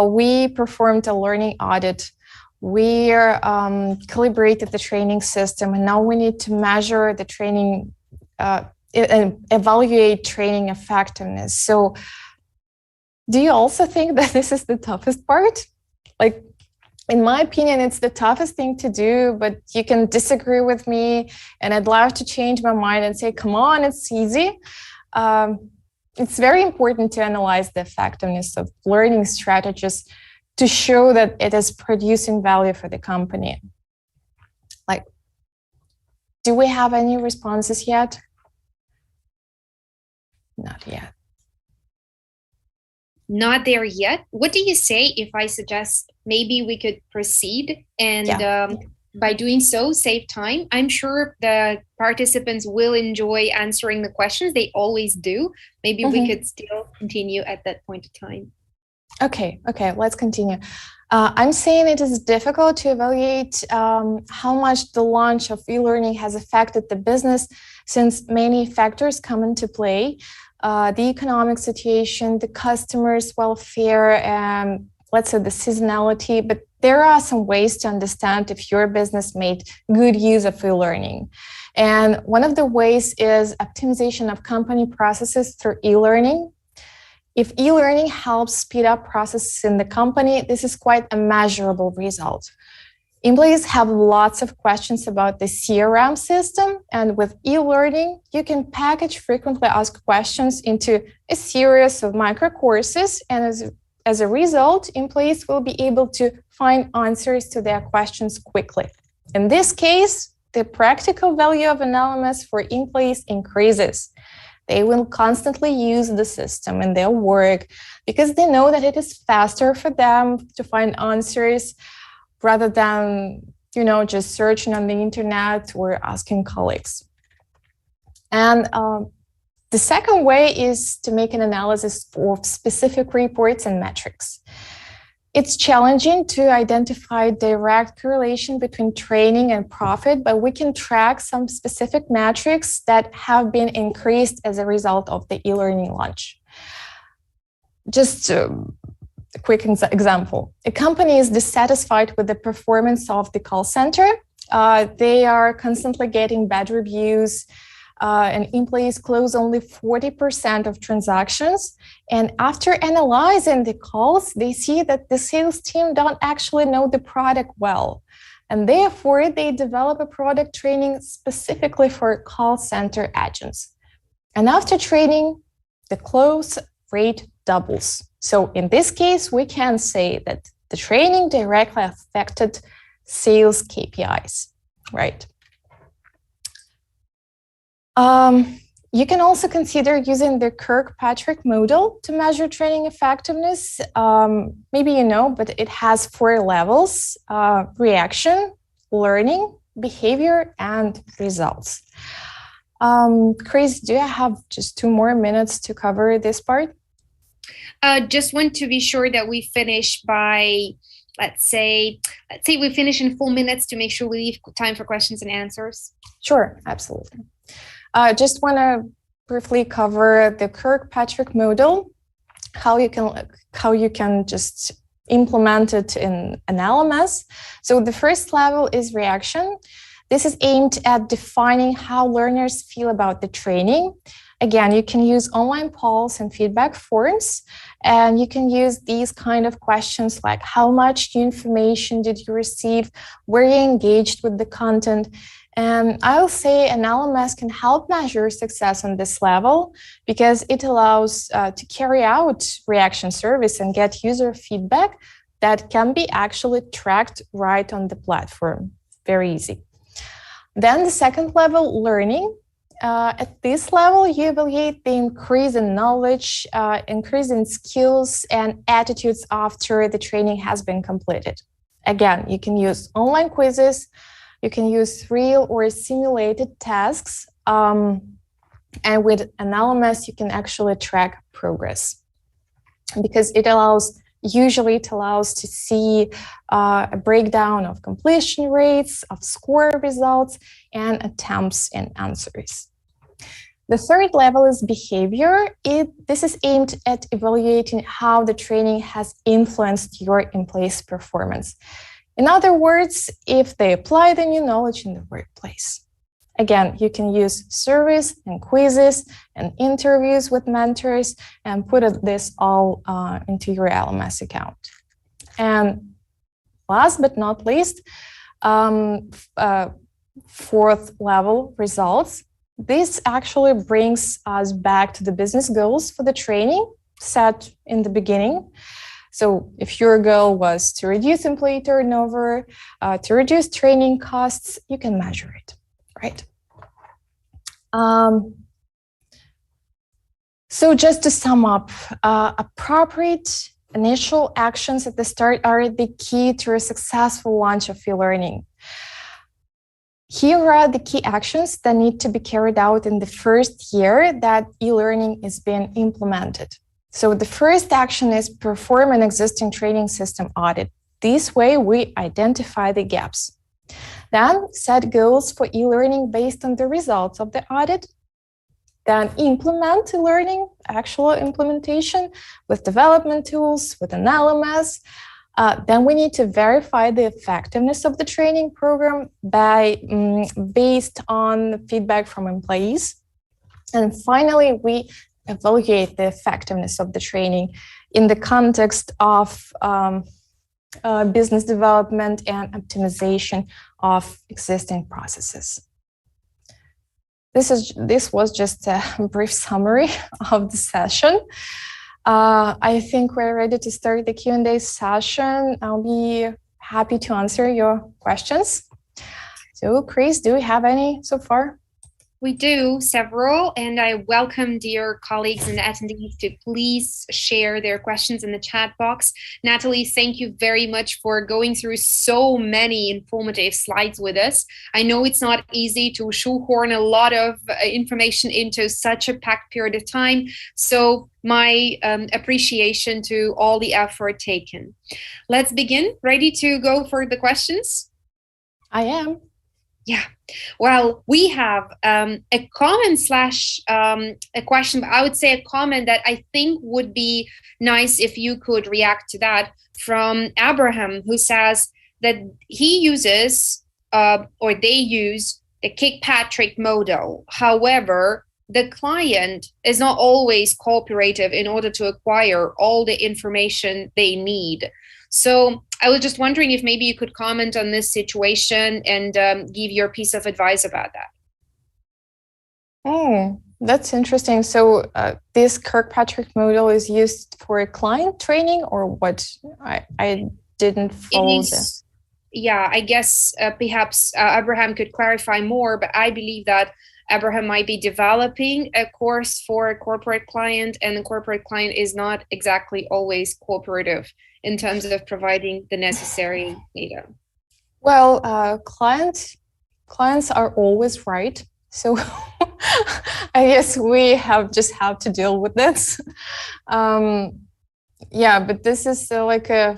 we performed a learning audit. We calibrated the training system, and now we need to measure the training and evaluate training effectiveness. So do you also think that this is the toughest part? Like, in my opinion, it's the toughest thing to do, but you can disagree with me, and I'd love to change my mind and say, come on, it's easy. It's very important to analyze the effectiveness of learning strategies to show that it is producing value for the company. Like, do we have any responses yet? Not yet. Not there yet. What do you say if I suggest maybe we could proceed and by doing so, save time? I'm sure the participants will enjoy answering the questions. They always do. Maybe we could still continue at that point of time. Okay, let's continue. I'm saying it is difficult to evaluate how much the launch of e-learning has affected the business, since many factors come into play. The economic situation, the customers' welfare, and let's say the seasonality, but there are some ways to understand if your business made good use of e-learning. And one of the ways is optimization of company processes through e-learning. If e-learning helps speed up processes in the company, this is quite a measurable result. Employees have lots of questions about the CRM system, and with e-learning, you can package frequently asked questions into a series of micro courses, and as a result, employees will be able to find answers to their questions quickly. In this case, the practical value of an LMS for employees increases. They will constantly use the system in their work because they know that it is faster for them to find answers rather than, just searching on the internet or asking colleagues. And the second way is to make an analysis of specific reports and metrics. It's challenging to identify direct correlation between training and profit, but we can track some specific metrics that have been increased as a result of the e-learning launch. Just a quick example. A company is dissatisfied with the performance of the call center. They are constantly getting bad reviews, and employees close only 40% of transactions. And after analyzing the calls, they see that the sales team don't actually know the product well. And therefore, they develop a product training specifically for call center agents. And after training, the close rate doubles. So in this case, we can say that the training directly affected sales KPIs, right? You can also consider using the Kirkpatrick model to measure training effectiveness. Maybe you know, but it has 4 levels: reaction, learning, behavior, and results. Chris, do you have just 2 more minutes to cover this part? Just want to be sure that we finish by, let's say we finish in 4 minutes to make sure we leave time for questions and answers. Sure, absolutely. Just want to briefly cover the Kirkpatrick model, how you can just implement it in an LMS. So the first level is reaction. This is aimed at defining how learners feel about the training. Again, you can use online polls and feedback forms, and you can use these kind of questions like how much new information did you receive, were you engaged with the content? And I'll say an LMS can help measure success on this level because it allows to carry out reaction service and get user feedback that can be actually tracked right on the platform. Very easy. Then the second level, learning. At this level, you evaluate the increase in knowledge, increase in skills and attitudes after the training has been completed. Again, you can use online quizzes, you can use real or simulated tasks, and with an LMS, you can actually track progress because it usually allows to see a breakdown of completion rates, of score results, and attempts and answers. The third level is behavior. This is aimed at evaluating how the training has influenced your employees' performance. In other words, if they apply the new knowledge in the workplace. Again, you can use surveys and quizzes and interviews with mentors and put this all into your LMS account. And last but not least, fourth level, results. This actually brings us back to the business goals for the training set in the beginning. So if your goal was to reduce employee turnover, to reduce training costs, you can measure it, right? So just to sum up, appropriate initial actions at the start are the key to a successful launch of eLearning. Here are the key actions that need to be carried out in the first year that eLearning is being implemented. So the first action is perform an existing training system audit. This way we identify the gaps. Then set goals for eLearning based on the results of the audit. Then implement eLearning, actual implementation with development tools, with an LMS. Then we need to verify the effectiveness of the training program based on feedback from employees. And finally, we evaluate the effectiveness of the training in the context of business development and optimization of existing processes. This was just a brief summary of the session. I think we're ready to start the Q&A session. I'll be happy to answer your questions. So, Chris, do we have any so far? We do several, and I welcome dear colleagues and attendees to please share their questions in the chat box. Natalie, thank you very much for going through so many informative slides with us. I know it's not easy to shoehorn a lot of information into such a packed period of time, so my appreciation to all the effort taken. Let's begin. Ready to go for the questions? I am. Yeah, well, we have a comment slash a question, but I would say a comment that I think would be nice if you could react to that, from Abraham, who says that he uses or they use the Kirkpatrick model. However, the client is not always cooperative in order to acquire all the information they need. So I was just wondering if maybe you could comment on this situation and give your piece of advice about that. Oh, that's interesting. So this Kirkpatrick model is used for client training, or what? I didn't follow this. Yeah, I guess perhaps Abraham could clarify more, but I believe that Abraham might be developing a course for a corporate client, and the corporate client is not exactly always cooperative in terms of providing the necessary data. Well, clients are always right. So I guess we have to deal with this. Yeah, but this is like a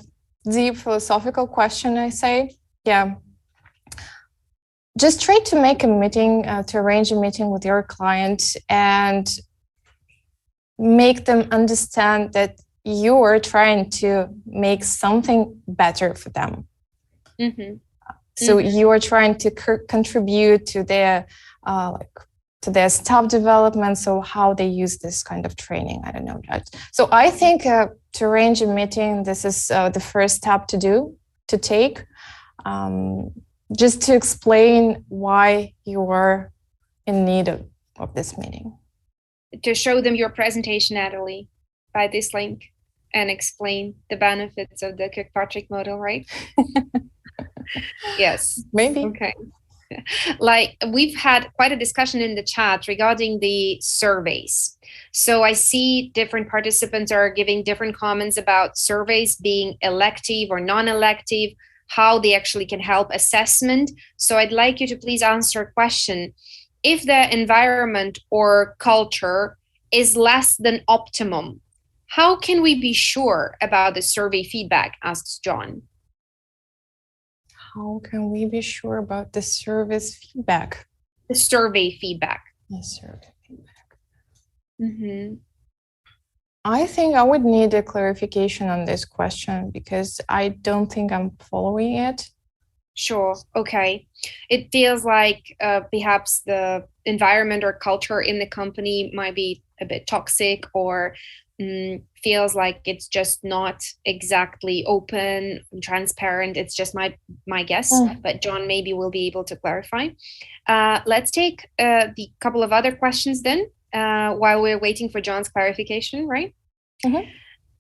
deep philosophical question, I say. Yeah. Just try to make a meeting, to arrange a meeting with your client and make them understand that you are trying to make something better for them. Mm-hmm. So you are trying to contribute to their staff development, so how they use this kind of training. I don't know that. So I think to arrange a meeting, this is the first step to take, just to explain why you are in need of this meeting. To show them your presentation, Natalie, by this link, and explain the benefits of the Kirkpatrick model, right? Yes. Maybe. Okay. Like, we've had quite a discussion in the chat regarding the surveys. So I see different participants are giving different comments about surveys being elective or non-elective, how they actually can help assessment. So I'd like you to please answer a question. If the environment or culture is less than optimum, how can we be sure about the survey feedback, asks John. How can we be sure about the service feedback? The survey feedback. The survey feedback. Mm-hmm. I think I would need a clarification on this question because I don't think I'm following it. Sure. Okay. It feels like perhaps the environment or culture in the company might be a bit toxic, or feels like it's just not exactly open and transparent. It's just my guess, but John maybe will be able to clarify. Let's take the couple of other questions then, while we're waiting for John's clarification, right? Mm-hmm.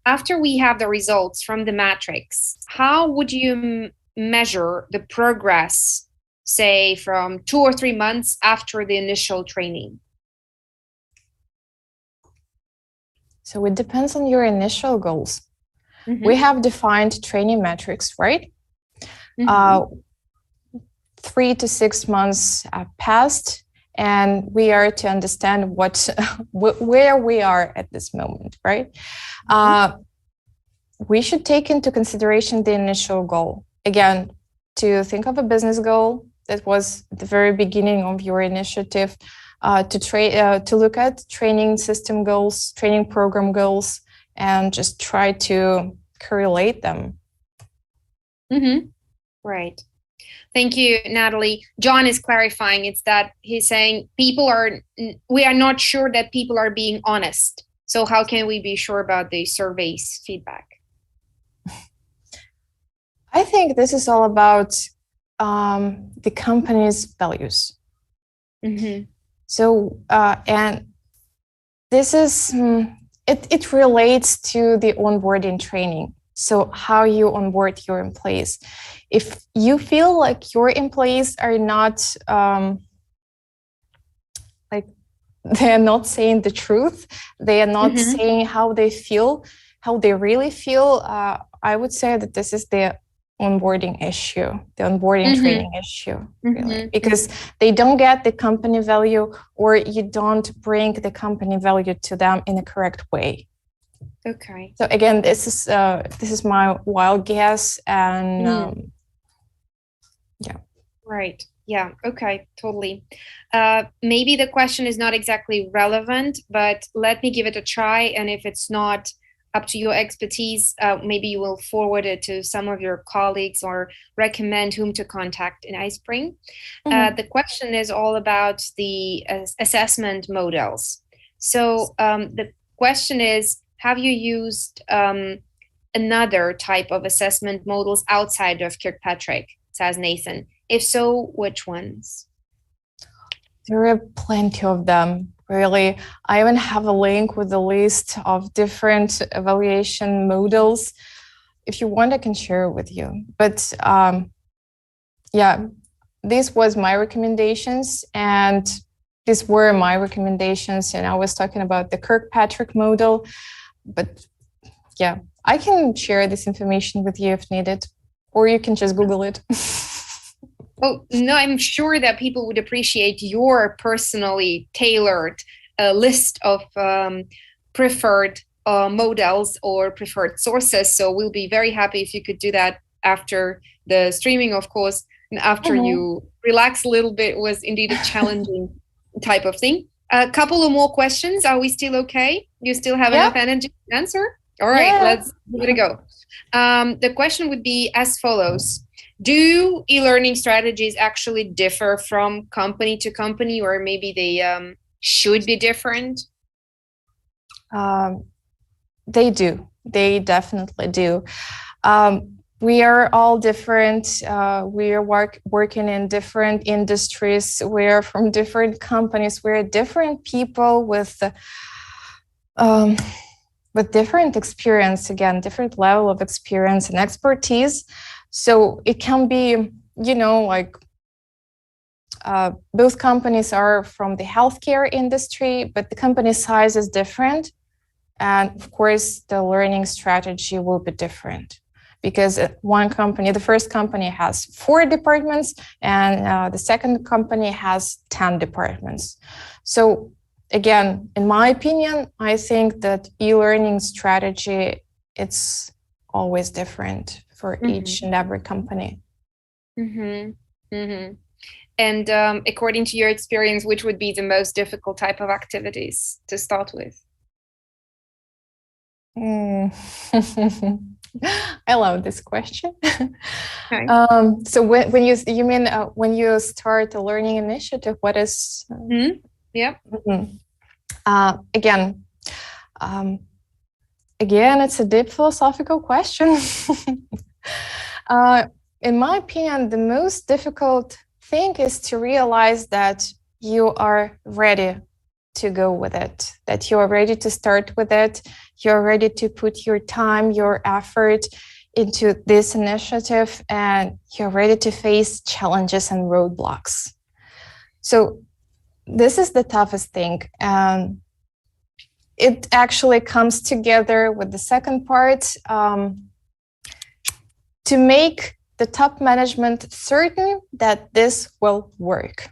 After we have the results from the matrix, how would you measure the progress, say from 2 or 3 months after the initial training? So it depends on your initial goals. Mm-hmm. We have defined training metrics, right? Mm-hmm. 3 to 6 months passed, and we are to understand where we are at this moment, right? Mm-hmm. We should take into consideration the initial goal. Again, to think of a business goal that was at the very beginning of your initiative, to look at training system goals, training program goals, and just try to correlate them. Mm-hmm. Right. Thank you, Natalie. John is clarifying. It's that he's saying we are not sure that people are being honest. So how can we be sure about the survey's feedback? I think this is all about the company's values. Mm-hmm. So, and this is, it relates to the onboarding training. So how you onboard your employees. If you feel like your employees are not like they are not saying the truth. They are not saying how they feel, how they really feel. I would say that this is the onboarding issue, the onboarding training issue, really, because they don't get the company value, or you don't bring the company value to them in a correct way. Okay. So again, this is my wild guess, and yeah. Right. Yeah. Okay. Totally. Maybe the question is not exactly relevant, but let me give it a try. And if it's not up to your expertise, maybe you will forward it to some of your colleagues or recommend whom to contact in iSpring. The question is all about the assessment models. So the question is, have you used another type of assessment models outside of Kirkpatrick, says Nathan? If so, which ones? There are plenty of them, really. I even have a link with a list of different evaluation models. If you want, I can share it with you. But yeah, this was my recommendations, and these were my recommendations. And I was talking about the Kirkpatrick model. But yeah, I can share this information with you if needed, or you can just Google it. Oh, no, I'm sure that people would appreciate your personally tailored list of preferred models or preferred sources. So we'll be very happy if you could do that after the streaming, of course, and after you relax a little bit. Was indeed a challenging type of thing. A couple of more questions. Are we still okay? You still have enough energy to answer? All right, let's give it a go. The question would be as follows. Do e-learning strategies actually differ from company to company, or maybe they should be different? They do. They definitely do. We are all different. We are working in different industries. We are from different companies. We're different people with different experience, again, different level of experience and expertise. So it can be, like both companies are from the healthcare industry, but the company size is different. And of course, the learning strategy will be different because one company, the first company has 4 departments and the second company has 10 departments. So again, in my opinion, I think that e-learning strategy, it's always different for each and every company. And according to your experience, which would be the most difficult type of activities to start with? I love this question. Okay. So when you mean when you start a learning initiative, what is? Yeah. Again, it's a deep philosophical question. In my opinion, the most difficult thing is to realize that you are ready to go with it, that you are ready to start with it, you're ready to put your time, your effort into this initiative, and you're ready to face challenges and roadblocks. So this is the toughest thing. And it actually comes together with the second part, to make the top management certain that this will work.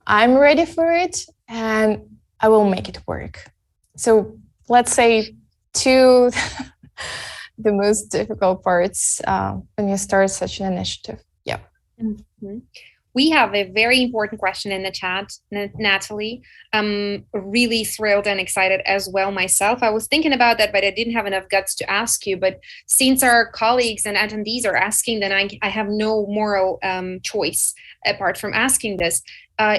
I'm ready for it and I will make it work. So let's say 2 the most difficult parts when you start such an initiative. Yeah. We have a very important question in the chat, Natalie. I'm really thrilled and excited as well myself. I was thinking about that, but I didn't have enough guts to ask you. But since our colleagues and attendees are asking, then I have no moral choice apart from asking this.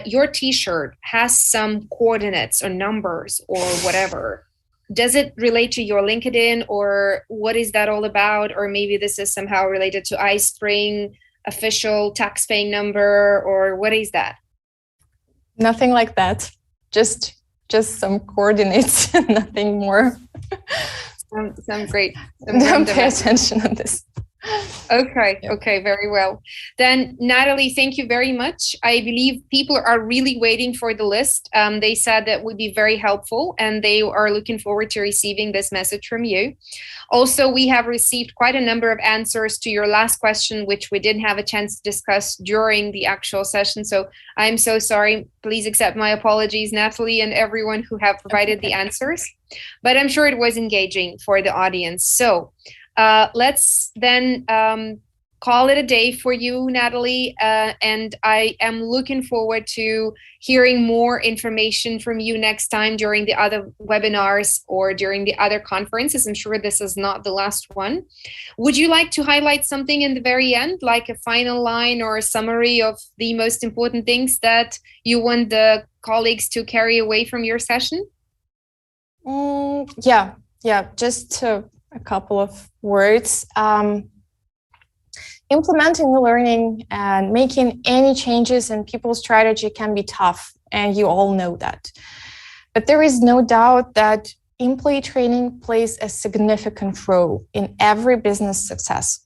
Your t-shirt has some coordinates or numbers or whatever. Does it relate to your LinkedIn, or what is that all about? Or maybe this is somehow related to iSpring official tax-paying number, or what is that? Nothing like that. Just some coordinates, nothing more. Sounds great. Don't pay attention on this. Okay, okay, very well. Then, Natalie, thank you very much. I believe people are really waiting for the list. They said that would be very helpful, and they are looking forward to receiving this message from you. Also, we have received quite a number of answers to your last question, which we didn't have a chance to discuss during the actual session. So I'm so sorry. Please accept my apologies, Natalie, and everyone who have provided the answers. But I'm sure it was engaging for the audience. So let's then call it a day for you, Natalie, and I am looking forward to hearing more information from you next time during the other webinars or during the other conferences. I'm sure this is not the last one. Would you like to highlight something in the very end, like a final line or a summary of the most important things that you want the colleagues to carry away from your session? Yeah, just a couple of words. Implementing the learning and making any changes in people's strategy can be tough, and you all know that. But there is no doubt that employee training plays a significant role in every business success.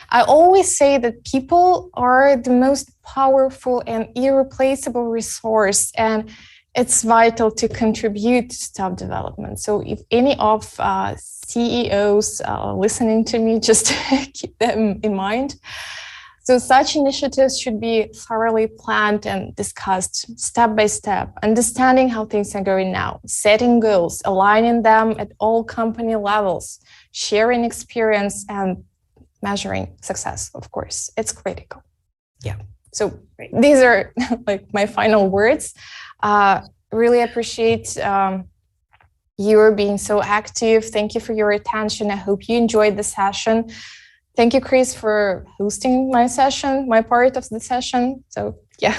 I always say that people are the most powerful and irreplaceable resource, and it's vital to contribute to staff development. So if any of CEOs listening to me, just keep them in mind. So such initiatives should be thoroughly planned and discussed step by step, understanding how things are going now, setting goals, aligning them at all company levels, sharing experience, and measuring success, of course. It's critical. Yeah. So these are like my final words. Really appreciate you being so active. Thank you for your attention. I hope you enjoyed the session. Thank you, Chris, for hosting my session, my part of the session. So yeah,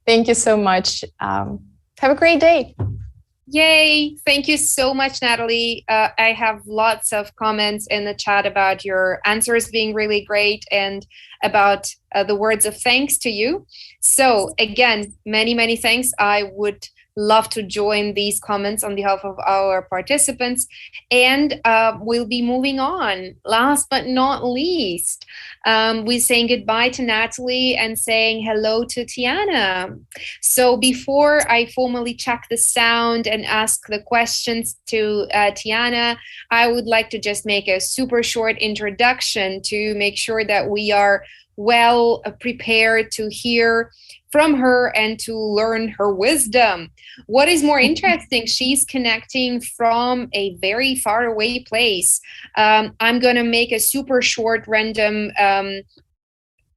thank you so much. Have a great day. Yay! Thank you so much, Natalie. I have lots of comments in the chat about your answers being really great and about the words of thanks to you. So again, many, many thanks. I would love to join these comments on behalf of our participants, and we'll be moving on. Last but not least, we're saying goodbye to Natalie and saying hello to Tiana. So before I formally check the sound and ask the questions to Tiana, I would like to just make a super short introduction to make sure that we are well prepared to hear from her and to learn her wisdom. What is more interesting, she's connecting from a very far away place. I'm going to make a super short random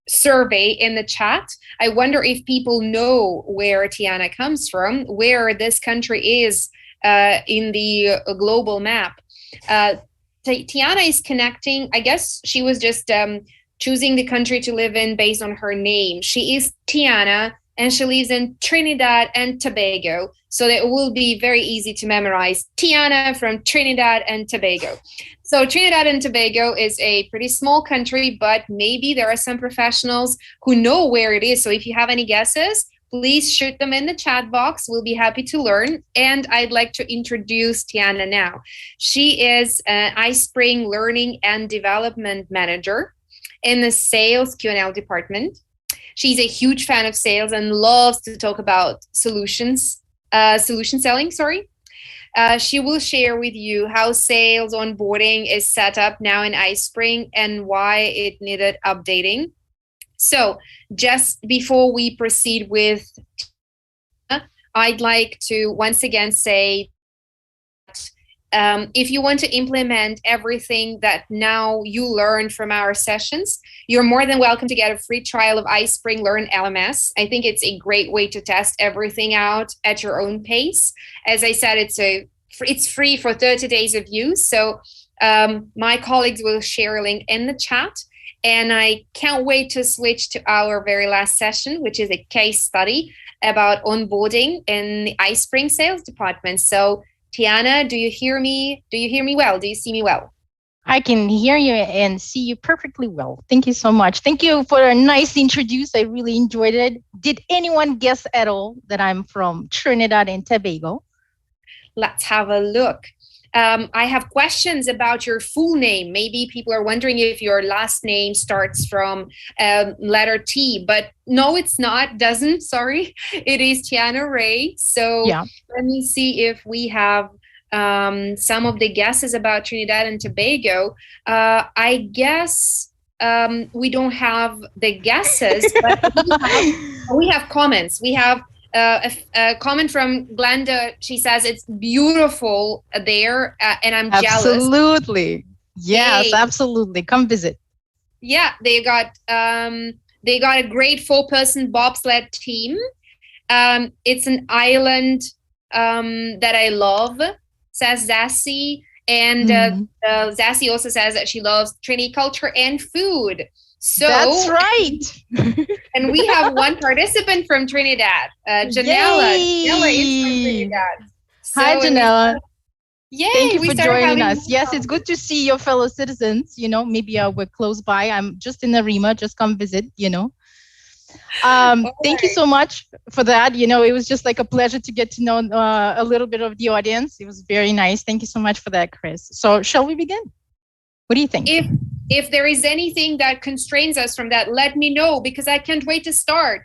survey in the chat. I wonder if people know where Tiana comes from, where this country is in the global map. Tiana is connecting, I guess she was just choosing the country to live in based on her name. She is Tiana, and she lives in Trinidad and Tobago. So it will be very easy to memorize Tiana from Trinidad and Tobago. So Trinidad and Tobago is a pretty small country, but maybe there are some professionals who know where it is. So if you have any guesses, please shoot them in the chat box. We'll be happy to learn. And I'd like to introduce Tiana now. She is an iSpring Learning and Development Manager in the Sales Q&L department. She's a huge fan of sales and loves to talk about solution selling, She will share with you how sales onboarding is set up now in iSpring and why it needed updating. So just before we proceed with, I'd like to once again say, if you want to implement everything that now you learn from our sessions, you're more than welcome to get a free trial of iSpring Learn LMS. I think it's a great way to test everything out at your own pace. As I said, it's free for 30 days of use. So my colleagues will share a link in the chat. And I can't wait to switch to our very last session, which is a case study about onboarding in the iSpring sales department. So Tiana, do you hear me? Do you hear me well? Do you see me well? I can hear you and see you perfectly well. Thank you so much. Thank you for a nice introduce. I really enjoyed it. Did anyone guess at all that I'm from Trinidad and Tobago? Let's have a look. I have questions about your full name. Maybe people are wondering if your last name starts from letter T, but no, it's not. Doesn't. Sorry, it is Tiana Ray. So let me see if we have some of the guesses about Trinidad and Tobago. I guess we don't have the guesses, but we have comments. We have a comment from Glenda. She says it's beautiful there, and I'm jealous. Absolutely. Yes, absolutely. Come visit. Yeah, they got a great 4-person bobsled team. It's an island that I love, says Zassi. And Zassi also says that she loves Trini culture and food. So that's right. And we have one participant from Trinidad, Janella. Janella is from Trinidad. So, hi, Janella. Yay, thank you for joining us. Yes, it's good to see your fellow citizens. You know, maybe we're close by. I'm just in Arima. Just come visit. You know. Thank you so much for that. You know, it was just like a pleasure to get to know a little bit of the audience. It was very nice. Thank you so much for that, Chris. So shall we begin? What do you think? If there is anything that constrains us from that, let me know, because I can't wait to start.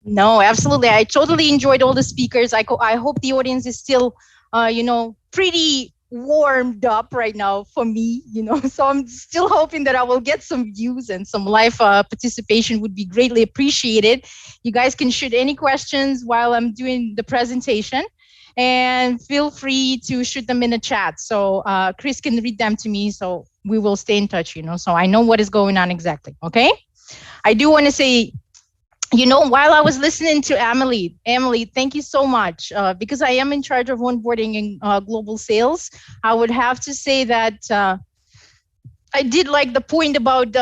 No, absolutely. I totally enjoyed all the speakers. I hope the audience is still, pretty warmed up right now for me, so I'm still hoping that I will get some views, and some live participation would be greatly appreciated. You guys can shoot any questions while I'm doing the presentation, and feel free to shoot them in the chat. So Chris can read them to me, so we will stay in touch, so I know what is going on exactly. Okay. I do want to say, while I was listening to Emily, thank you so much. Because I am in charge of onboarding and global sales, I would have to say that I did like the point about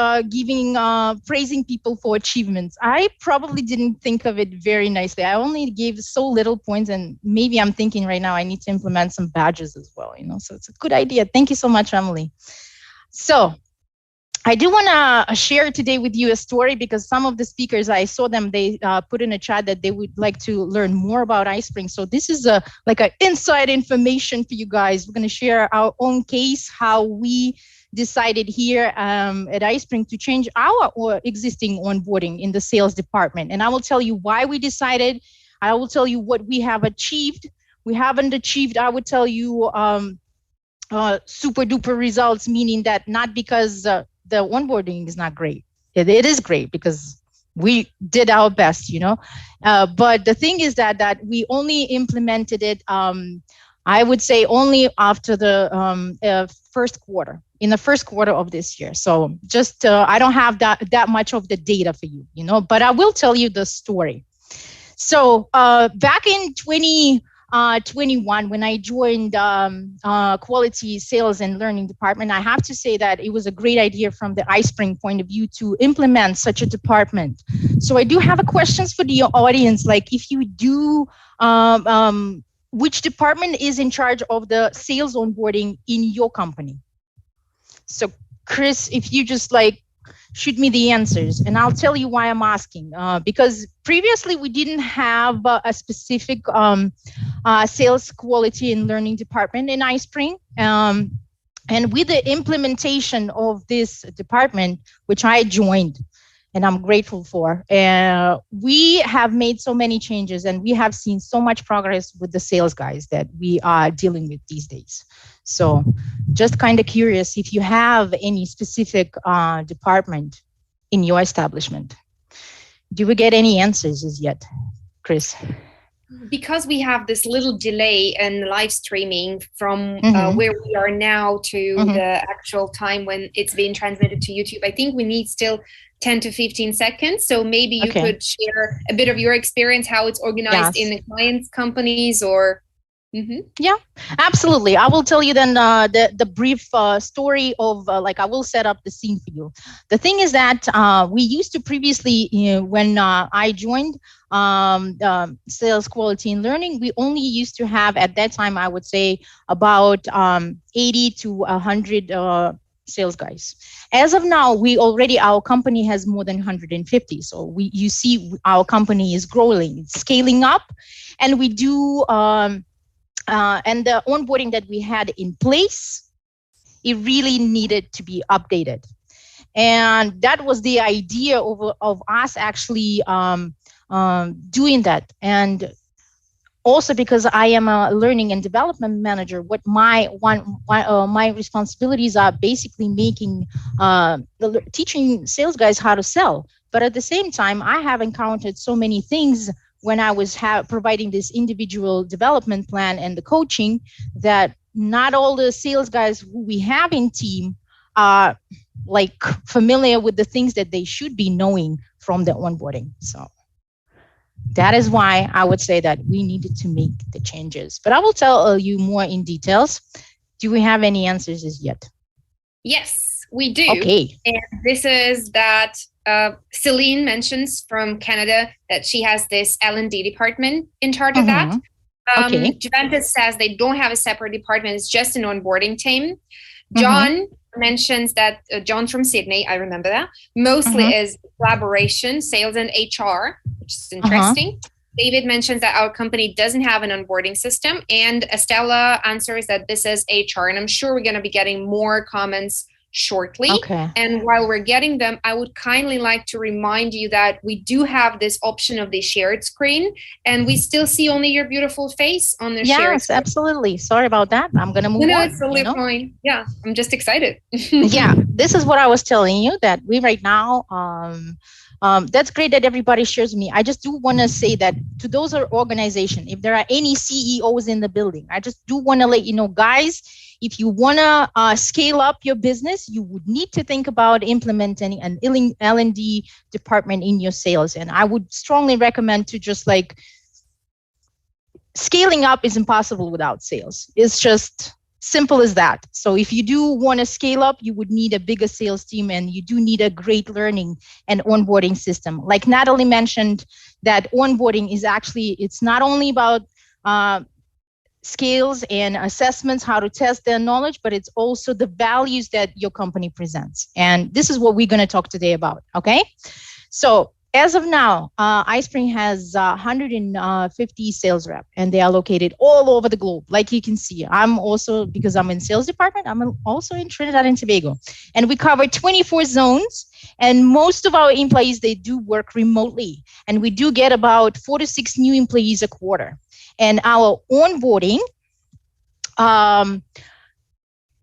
praising people for achievements. I probably didn't think of it very nicely. I only gave so little points, and maybe I'm thinking right now I need to implement some badges as well, so it's a good idea. Thank you so much, Emily. So I do want to share today with you a story, because some of the speakers, I saw them, they put in a chat that they would like to learn more about iSpring. So this is like an inside information for you guys. We're going to share our own case, how we decided here at iSpring to change our existing onboarding in the sales department. And I will tell you why we decided. I will tell you what we have achieved. We haven't achieved, I would tell you, super duper results, meaning that not because the onboarding is not great. It is great because we did our best, but the thing is that we only implemented it, I would say only after the first quarter, in the first quarter of this year. So just, I don't have that much of the data for you, but I will tell you the story. So back in 2021, when I joined quality sales and learning department, I have to say that it was a great idea from the iSpring point of view to implement such a department. So I do have a questions for the audience, like if you do, which department is in charge of the sales onboarding in your company? So Chris, if you just shoot me the answers, and I'll tell you why I'm asking. Because previously we didn't have a specific sales quality and learning department in iSpring. And with the implementation of this department, which I joined, and I'm grateful for, we have made so many changes, and we have seen so much progress with the sales guys that we are dealing with these days. So just kind of curious if you have any specific department in your establishment. Do we get any answers as yet, Chris? Because we have this little delay in live streaming from where we are now to the actual time when it's being transmitted to YouTube, I think we need still 10 to 15 seconds. So maybe you could share a bit of your experience, how it's organized in the client's companies, or... Yeah, absolutely. I will tell you then the brief story of I will set up the scene for you. The thing is that we used to previously, when I joined sales quality and learning, we only used to have at that time, I would say about 80 to 100 sales guys. As of now, our company has more than 150. So you see our company is growing, it's scaling up, and we do and the onboarding that we had in place, it really needed to be updated. And that was the idea of us actually doing that. And also because I am a learning and development manager, what my responsibilities are basically making teaching sales guys how to sell. But at the same time, I have encountered so many things when I was providing this individual development plan and the coaching, that not all the sales guys who we have in team are like familiar with the things that they should be knowing from the onboarding. So that is why I would say that we needed to make the changes. But I will tell you more in details. Do we have any answers as yet? Yes, we do. Okay. And this is that Celine mentions from Canada that she has this L&D department in charge of that. Okay. Juventus says they don't have a separate department. It's just an onboarding team. John mentions that John from Sydney, I remember that, mostly is collaboration, sales and HR, which is interesting. David mentions that our company doesn't have an onboarding system, and Estella answers that this is HR, and I'm sure we're going to be getting more comments shortly. Okay. And while we're getting them, I would kindly like to remind you that we do have this option of the shared screen, and we still see only your beautiful face on the shared screen. Yes, absolutely. Sorry about that. I'm going to move on. No, it's totally fine. Yeah, I'm just excited. Yeah, this is what I was telling you, that we right now, that's great that everybody shares me. I just do want to say that to those organizations, if there are any CEOs in the building, I just do want to let you know, guys, if you want to scale up your business, you would need to think about implementing an L&D department in your sales. And I would strongly recommend to just like, scaling up is impossible without sales. It's just simple as that. So if you do want to scale up, you would need a bigger sales team, and you do need a great learning and onboarding system. Like Natalie mentioned, that onboarding is actually, it's not only about skills and assessments, how to test their knowledge, but it's also the values that your company presents. And this is what we're going to talk today about. Okay. So as of now, iSpring has 150 sales rep, and they are located all over the globe. Like you can see, I'm also, because I'm in sales department, I'm also in Trinidad and Tobago, and we cover 24 zones. And most of our employees, they do work remotely, and we do get about 4 to 6 new employees a quarter. And our onboarding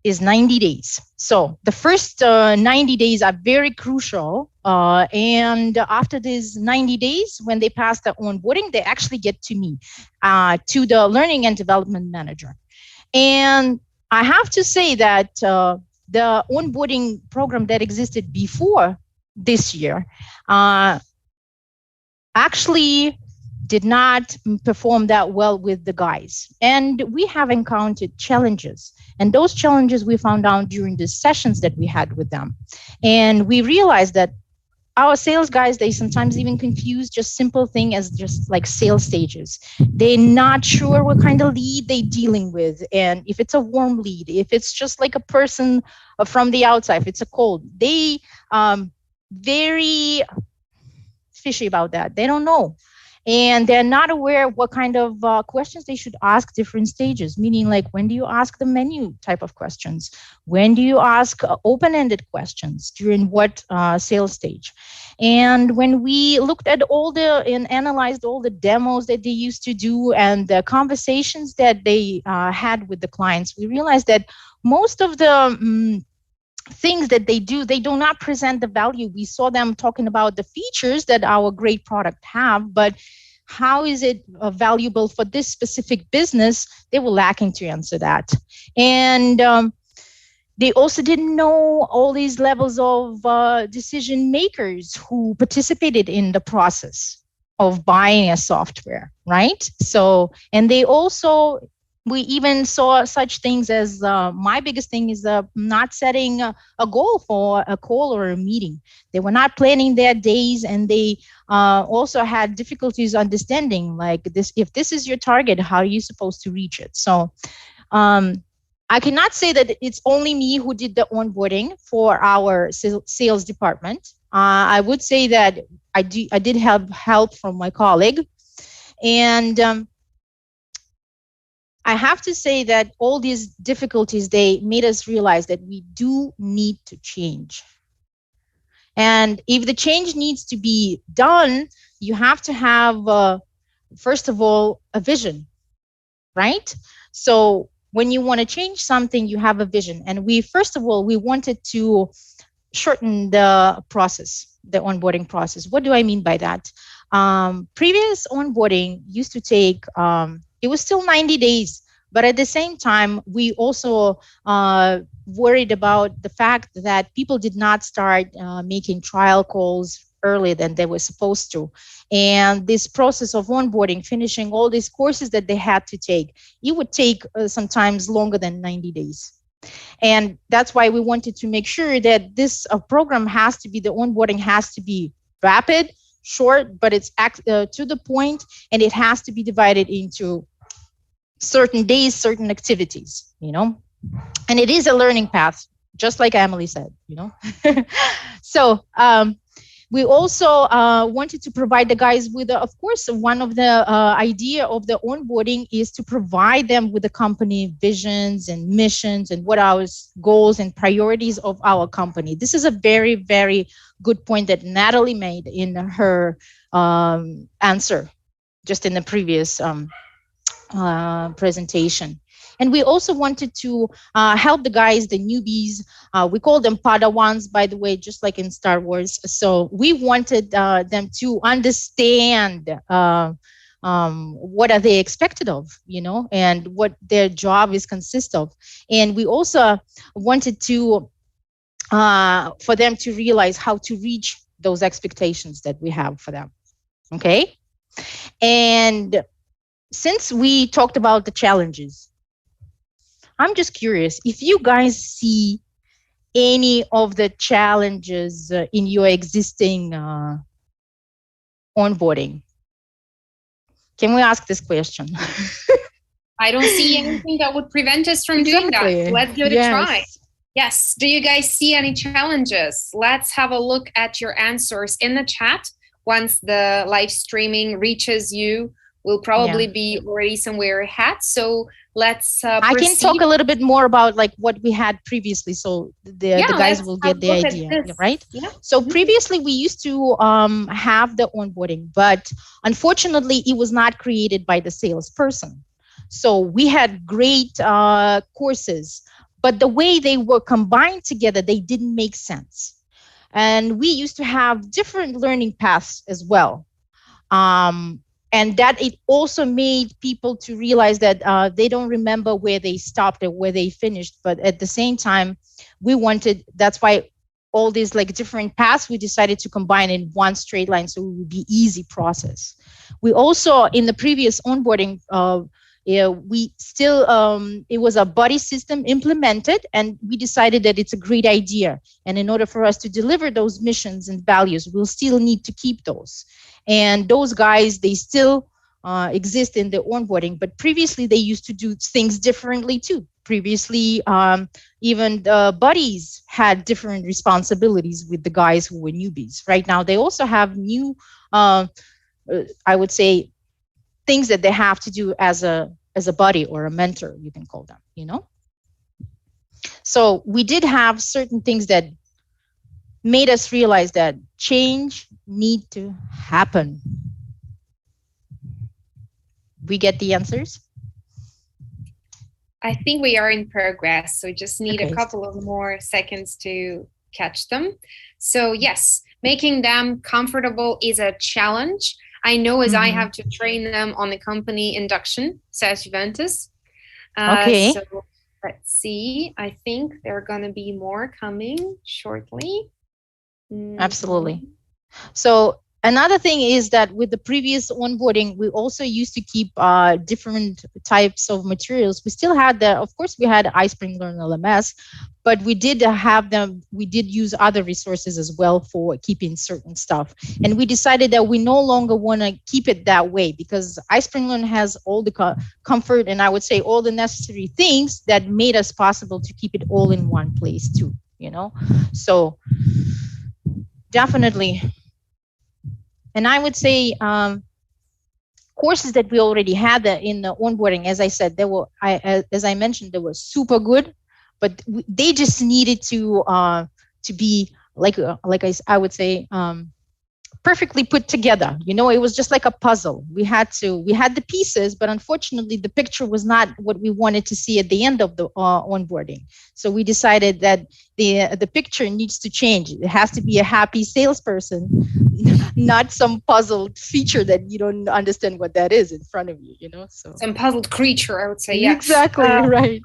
is 90 days. So the first 90 days are very crucial. And after these 90 days, when they pass the onboarding, they actually get to me, to the learning and development manager. And I have to say that the onboarding program that existed before this year actually did not perform that well with the guys. And we have encountered challenges. And those challenges we found out during the sessions that we had with them. And we realized that our sales guys, they sometimes even confuse just simple thing as just like sales stages. They're not sure what kind of lead they're dealing with. And if it's a warm lead, if it's just like a person from the outside, if it's a cold, they very fishy about that. They don't know. And they're not aware of what kind of questions they should ask different stages, meaning like, when do you ask the menu type of questions? When do you ask open-ended questions? During what sales stage? And when we looked at and analyzed all the demos that they used to do and the conversations that they had with the clients, we realized that most of the things that they do not present the value. We saw them talking about the features that our great product have, but how is it valuable for this specific business? They were lacking to answer that. And they also didn't know all these levels of decision makers who participated in the process of buying a software, right? So, and they also, we even saw such things as my biggest thing is not setting a goal for a call or a meeting. They were not planning their days, and they also had difficulties understanding like this. If this is your target, how are you supposed to reach it? So I cannot say that it's only me who did the onboarding for our sales department. I would say that I did have help from my colleague, and I have to say that all these difficulties, they made us realize that we do need to change. And if the change needs to be done, you have to have, first of all, a vision, right? So when you want to change something, you have a vision. And first of all, we wanted to shorten the process, the onboarding process. What do I mean by that? Previous onboarding used to take, it was still 90 days, but at the same time, we also worried about the fact that people did not start making trial calls earlier than they were supposed to. And this process of onboarding, finishing all these courses that they had to take, it would take sometimes longer than 90 days. And that's why we wanted to make sure that this program has to be, the onboarding has to be rapid, short, but it's to the point, and it has to be divided into certain days, certain activities, you know. And it is a learning path, just like Emily said, you know. So we also wanted to provide the guys with, of course, one of the idea of the onboarding is to provide them with the company visions and missions and what our goals and priorities of our company. This is a very, very good point that Natalie made in her answer just in the previous presentation. And we also wanted to help the guys, the newbies. We call them Padawans, by the way, just like in Star Wars. So we wanted them to understand what are they expected of, you know, and what their job is consist of. And we also wanted to for them to realize how to reach those expectations that we have for them. Okay. And since we talked about the challenges, I'm just curious if you guys see any of the challenges in your existing onboarding. Can we ask this question? I don't see anything that would prevent us from doing that. Let's give it a try. Yes. Do you guys see any challenges? Let's have a look at your answers in the chat. Once the live streaming reaches you, we'll probably be already somewhere ahead. So let's I can talk a little bit more about like what we had previously, so the guys will get the idea, right? Yeah. So previously we used to have the onboarding, but unfortunately it was not created by the salesperson. So we had great courses, but the way they were combined together, they didn't make sense. And we used to have different learning paths as well. And that it also made people to realize that they don't remember where they stopped or where they finished. But at the same time, we wanted, that's why all these like different paths, we decided to combine in one straight line so it would be easy process. We also, in the previous onboarding, we still, it was a buddy system implemented, and we decided that it's a great idea. And in order for us to deliver those missions and values, we'll still need to keep those. And those guys, they still exist in the onboarding, but previously they used to do things differently too. Previously, even the buddies had different responsibilities with the guys who were newbies. Right now, they also have new, I would say, things that they have to do as a buddy or a mentor, you can call them, you know? So we did have certain things that made us realize that change need to happen. We get the answers? I think we are in progress, so just need a couple of more seconds to catch them. So yes, making them comfortable is a challenge. I know as I have to train them on the company induction, says Juventus. Okay. So let's see. I think there are going to be more coming shortly. Absolutely. So another thing is that with the previous onboarding, we also used to keep different types of materials. We still had of course, we had iSpring Learn LMS, but we did have them, we did use other resources as well for keeping certain stuff. And we decided that we no longer want to keep it that way, because iSpring Learn has all the comfort and I would say all the necessary things that made us possible to keep it all in one place too, you know? So definitely. And I would say courses that we already had in the onboarding, as I said, as I mentioned, they were super good, but they just needed to be I would say, perfectly put together. It was just like a puzzle. We had the pieces, but unfortunately the picture was not what we wanted to see at the end of the onboarding. So we decided that the picture needs to change. It has to be a happy salesperson, not some puzzled feature that you don't understand what that is in front of you, so some puzzled creature, I would say. Yeah, exactly. Right.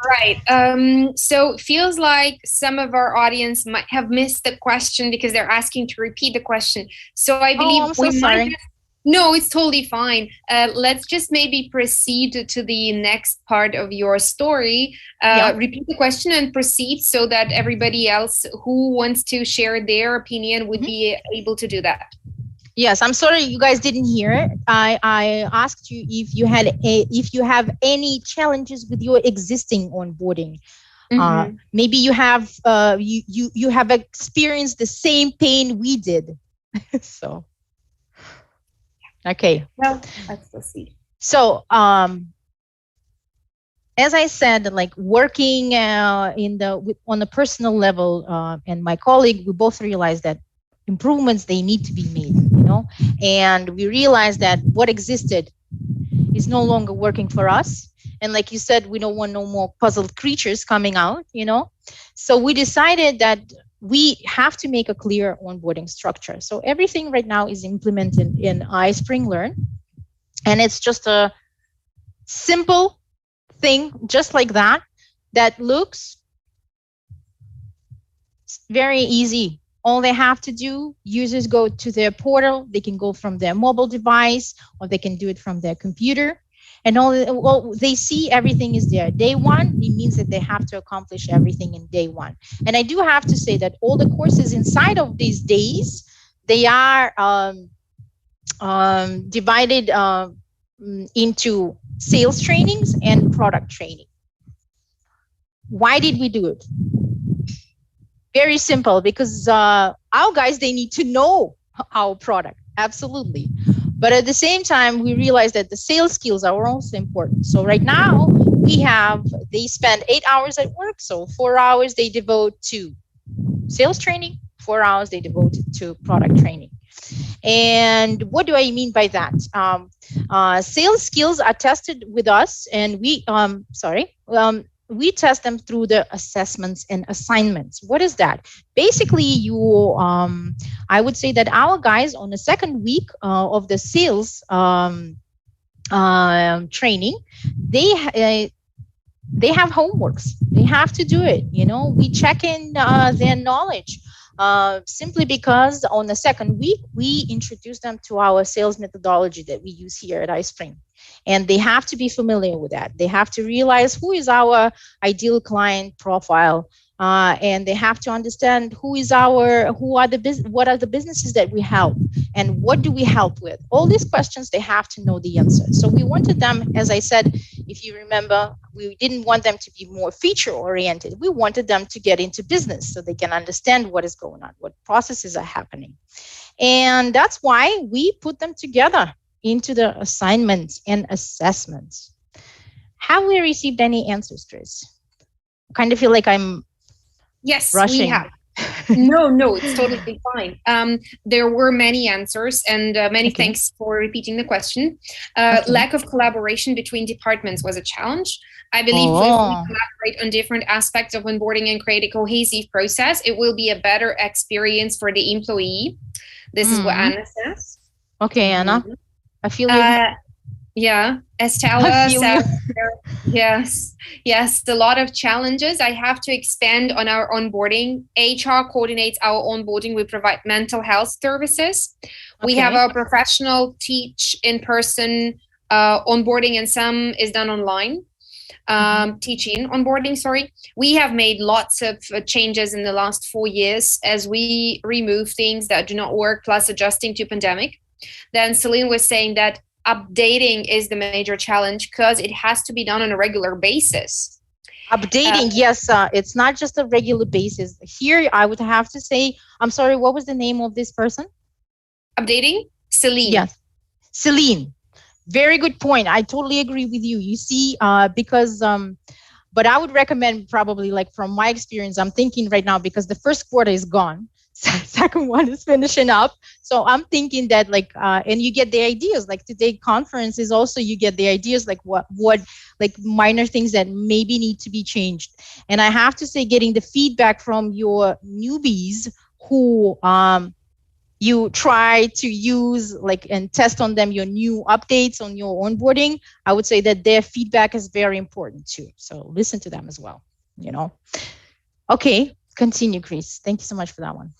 So it feels like some of our audience might have missed the question because they're asking to repeat the question. So I believe I'm so sorry. No, it's totally fine. Let's just maybe proceed to the next part of your story. Repeat the question and proceed so that everybody else who wants to share their opinion would be able to do that. Yes, I'm sorry you guys didn't hear it. I asked you if you have any challenges with your existing onboarding. Maybe you have you have experienced the same pain we did. So. Okay. Well, let's proceed. So, as I said, like working on the personal level, and my colleague, we both realized that improvements, they need to be made, and we realized that what existed is no longer working for us. And like you said, we don't want no more puzzled creatures coming out, So we decided that we have to make a clear onboarding structure. So everything right now is implemented in iSpring Learn. And it's just a simple thing, just like that looks very easy. All they have to do, users go to their portal. They can go from their mobile device, or they can do it from their computer. And they see everything is there. Day one, it means that they have to accomplish everything in day one. And I do have to say that all the courses inside of these days, they are divided into sales trainings and product training. Why did we do it? Very simple, because our guys, they need to know our product. Absolutely. But at the same time, we realized that the sales skills are also important. So right now they spend 8 hours at work. So 4 hours they devote to sales training, 4 hours they devote to product training. And what do I mean by that? Sales skills are tested with us, and we test them through the assessments and assignments. What is that? Basically, I would say that our guys on the second week of the sales training, they have homeworks. They have to do it. We check in their knowledge. Simply because on the second week, we introduce them to our sales methodology that we use here at iSpring. And they have to be familiar with that. They have to realize who is our ideal client profile. And they have to understand what are the businesses that we help, and what do we help with. All these questions, they have to know the answer. So we wanted them, as I said, if you remember, we didn't want them to be more feature oriented. We wanted them to get into business so they can understand what is going on, what processes are happening. And that's why we put them together into the assignments and assessments. Have we received any answers, Chris? I kind of feel like I'm rushing. We have. No, it's totally fine. There were many answers, and many thanks for repeating the question. Lack of collaboration between departments was a challenge. I believe if we collaborate on different aspects of onboarding and create a cohesive process, it will be a better experience for the employee. This is what Anna says. Okay, Anna. I feel you. Yeah, Estella says, yes, a lot of challenges. I have to expand on our onboarding. HR coordinates our onboarding. We provide mental health services. We have our professional teach in person onboarding, and some is done online. Teaching onboarding, sorry. We have made lots of changes in the last 4 years as we remove things that do not work, plus adjusting to pandemic. Then Celine was saying that updating is the major challenge because it has to be done on a regular basis. Updating, yes, it's not just a regular basis. Here, I would have to say, I'm sorry, what was the name of this person? Updating? Celine. Yes, Celine. Very good point. I totally agree with you. You see, because but I would recommend probably, like, from my experience, I'm thinking right now, because the first quarter is gone, second one is finishing up. So I'm thinking that, like, and you get the ideas, like today conference is also, you get the ideas, like what like minor things that maybe need to be changed. And I have to say, getting the feedback from your newbies who you try to use, like, and test on them your new updates on your onboarding, I would say that their feedback is very important too. So listen to them as well, you know. Okay, continue, Chris. Thank you so much for that one.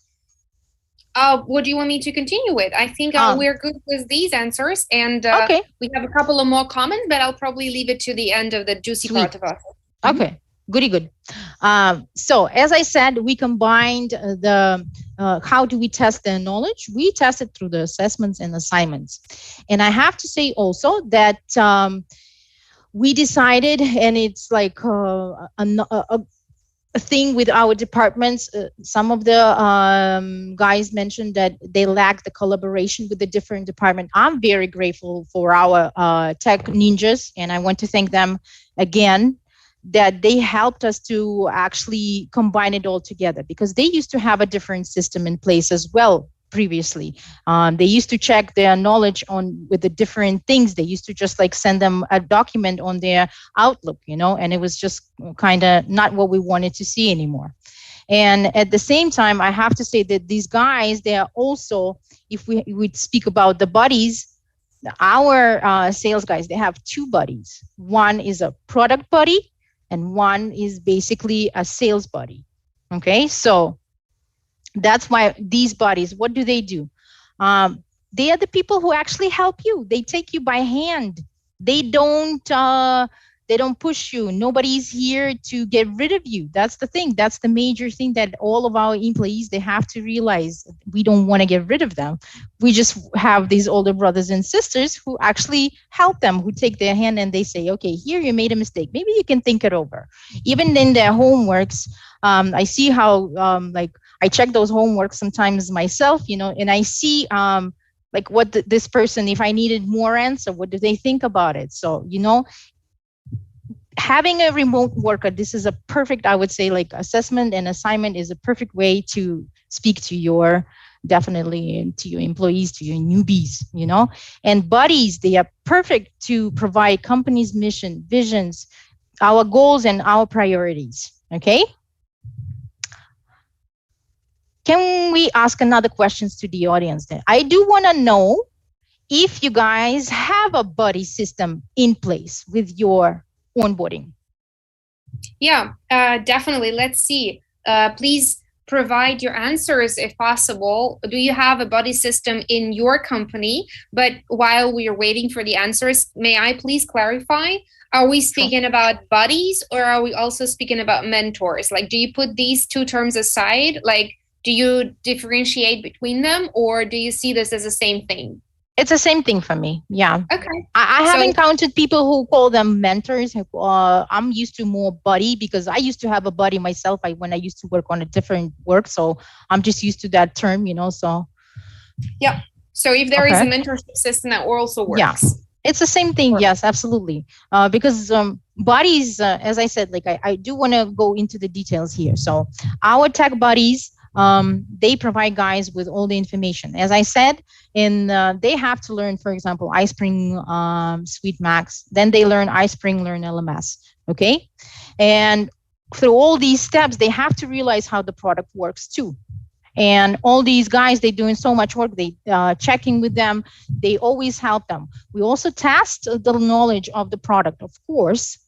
What do you want me to continue with? I think we're good with these answers, and okay. We have a couple of more comments, but I'll probably leave it to the end of the juicy part of us. Okay, goody good. So as I said, we combined the how do we test their knowledge? We test it through the assessments and assignments. And I have to say also that we decided, and it's like a thing with our departments. Some of the guys mentioned that they lack the collaboration with the different departments. I'm very grateful for our tech ninjas, and I want to thank them again, that they helped us to actually combine it all together, because they used to have a different system in place as well previously. They used to check their knowledge on with the different things. They used to just like send them a document on their Outlook, you know, and it was just kind of not what we wanted to see anymore. And at the same time, I have to say that these guys, they are also, if we would speak about the buddies, our sales guys, they have two buddies. One is a product buddy, and one is basically a sales buddy. Okay, so that's why these buddies, what do? They are the people who actually help you. They take you by hand. They don't push you. Nobody's here to get rid of you. That's the thing. That's the major thing that all of our employees, they have to realize. We don't want to get rid of them. We just have these older brothers and sisters who actually help them, who take their hand and they say, okay, here you made a mistake. Maybe you can think it over. Even in their homeworks, I see how like I check those homeworks sometimes myself, you know, and I see like what this person, if I needed more answer, what do they think about it? So, you know, having a remote worker, this is a perfect, I would say, like assessment and assignment is a perfect way to speak to your, definitely to your employees, to your newbies, you know. And buddies, they are perfect to provide company's mission, visions, our goals and our priorities, okay? Can we ask another questions to the audience then? I do want to know if you guys have a buddy system in place with your onboarding. Yeah, definitely. Let's see. Please provide your answers if possible. Do you have a buddy system in your company? But while we are waiting for the answers, may I please clarify? Are we speaking about buddies, or are we also speaking about mentors? Like, do you put these two terms aside? Like, do you differentiate between them, or do you see this as the same thing? It's the same thing for me. Yeah. Okay. I have encountered people who call them mentors. I'm used to more buddy, because I used to have a buddy myself when I used to work on a different work. So I'm just used to that term, you know, so. Yeah. So if there is a mentorship system that also works. Yeah. It's the same thing. Yes, absolutely. Because buddies, as I said, like I do want to go into the details here. So our tech buddies, they provide guys with all the information. As I said, they have to learn, for example, iSpring Suite Max. Then they learn iSpring Learn LMS. Okay, and through all these steps, they have to realize how the product works too. And all these guys, they're doing so much work. They checking with them. They always help them. We also test the knowledge of the product, of course.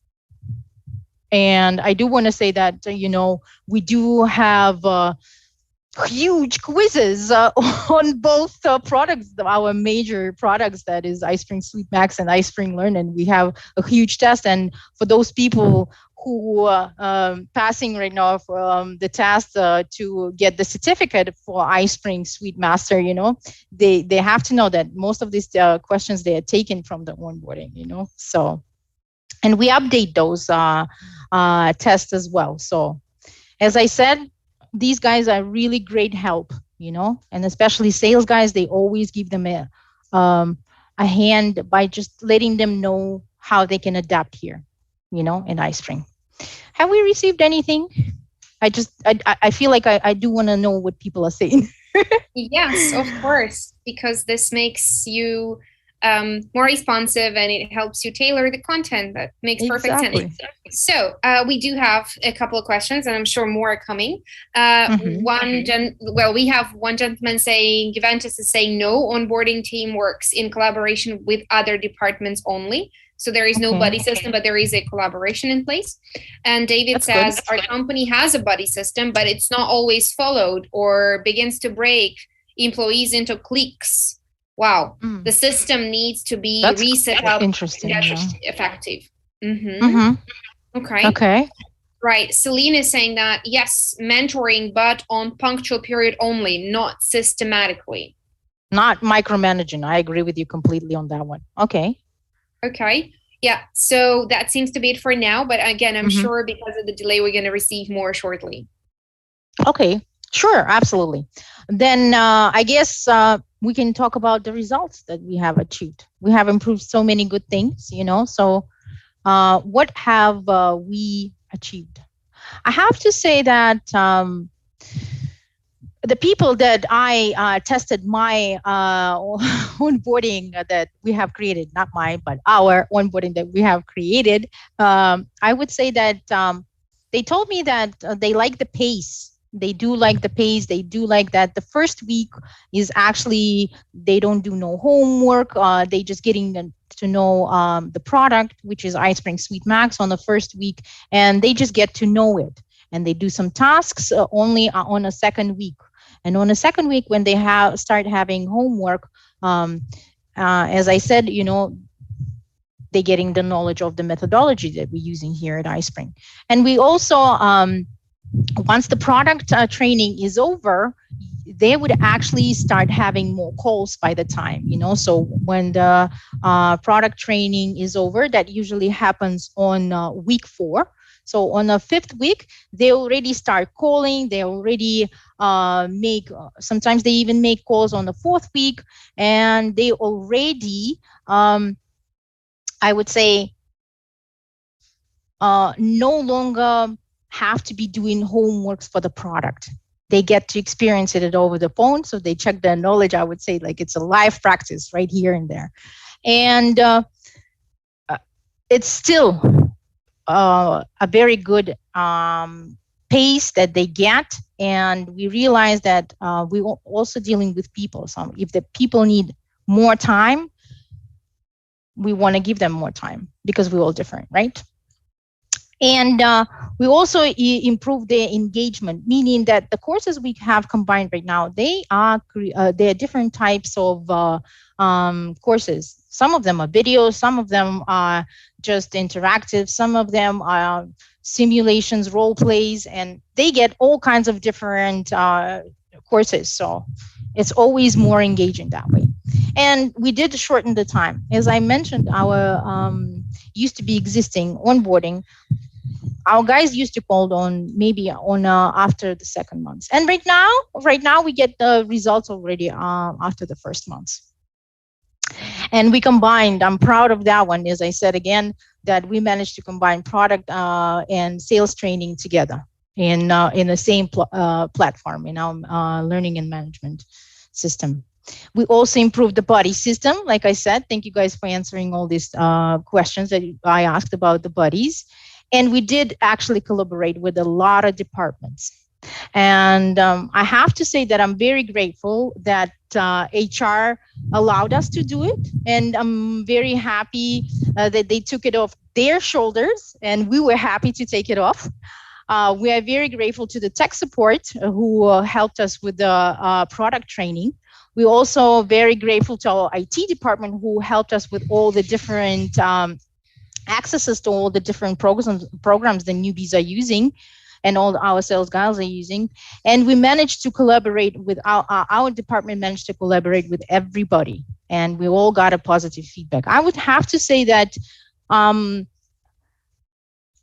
And I do want to say that, you know, we do have huge quizzes on both products, our major products, that is iSpring Suite Max and iSpring Learn, and we have a huge test. And for those people who are passing right now the test to get the certificate for iSpring Suite Master, you know, they have to know that most of these questions, they are taken from the onboarding, you know. So, and we update those tests as well. So as I said, these guys are really great help, you know, and especially sales guys, they always give them a hand by just letting them know how they can adapt here, in iSpring. Have we received anything? I feel like I do want to know what people are saying. Yes, of course, because this makes you more responsive and it helps you tailor the content. That makes perfect sense. So we do have a couple of questions, and I'm sure more are coming. We have one gentleman saying, Juventus is saying no, onboarding team works in collaboration with other departments only. So there is no buddy system, but there is a collaboration in place. And David says, our company has a buddy system, but it's not always followed or begins to break employees into cliques. Wow. The system needs to be reset up. Interesting. That's effective. Okay. Right. Celine is saying that, yes, mentoring, but on punctual period only, not systematically. Not micromanaging. I agree with you completely on that one. Okay. Yeah. So that seems to be it for now. But again, I'm sure because of the delay, we're going to receive more shortly. Okay. Sure. Absolutely. Then I guess we can talk about the results that we have achieved. We have improved so many good things, So what have we achieved? I have to say that the people that I tested my onboarding that we have created, not mine, but our onboarding that we have created, I would say that they told me that they like the pace. They do like the pace. They do like that the first week is actually, they don't do no homework. They just getting to know the product, which is iSpring Suite Max on the first week, and they just get to know it. And they do some tasks only on a second week. And on the second week, when they start having homework, as I said, they're getting the knowledge of the methodology that we're using here at iSpring. And we also, once the product training is over, they would actually start having more calls by the time, So when the product training is over, that usually happens on week 4. So on the 5th week, they already start calling. They already sometimes they even make calls on the 4th week. And they already, I would say, no longer have to be doing homeworks for the product. They get to experience it over the phone. So they check their knowledge. I would say like it's a live practice right here and there. And it's still a very good pace that they get. And we realize that we're also dealing with people. So if the people need more time, we want to give them more time because we're all different, right? And we also improve their engagement, meaning that the courses we have combined right now, they are different types of courses. Some of them are videos, some of them are just interactive, some of them are simulations, role plays, and they get all kinds of different courses. So it's always more engaging that way. And we did shorten the time. As I mentioned, our used to be existing onboarding, our guys used to call on maybe on after the second month. And right now we get the results already after the first month. And we combined, I'm proud of that one, as I said again, that we managed to combine product and sales training together in the same platform, in our learning and management system. We also improved the buddy system. Like I said, thank you guys for answering all these questions that I asked about the buddies. And we did actually collaborate with a lot of departments. And I have to say that I'm very grateful that HR allowed us to do it. And I'm very happy that they took it off their shoulders, and we were happy to take it off. We are very grateful to the tech support who helped us with the product training. We're also very grateful to our IT department who helped us with all the different accesses to all the different programs the newbies are using and all our sales guys are using. And we managed to collaborate with our department managed to collaborate with everybody, and we all got a positive feedback. I would have to say that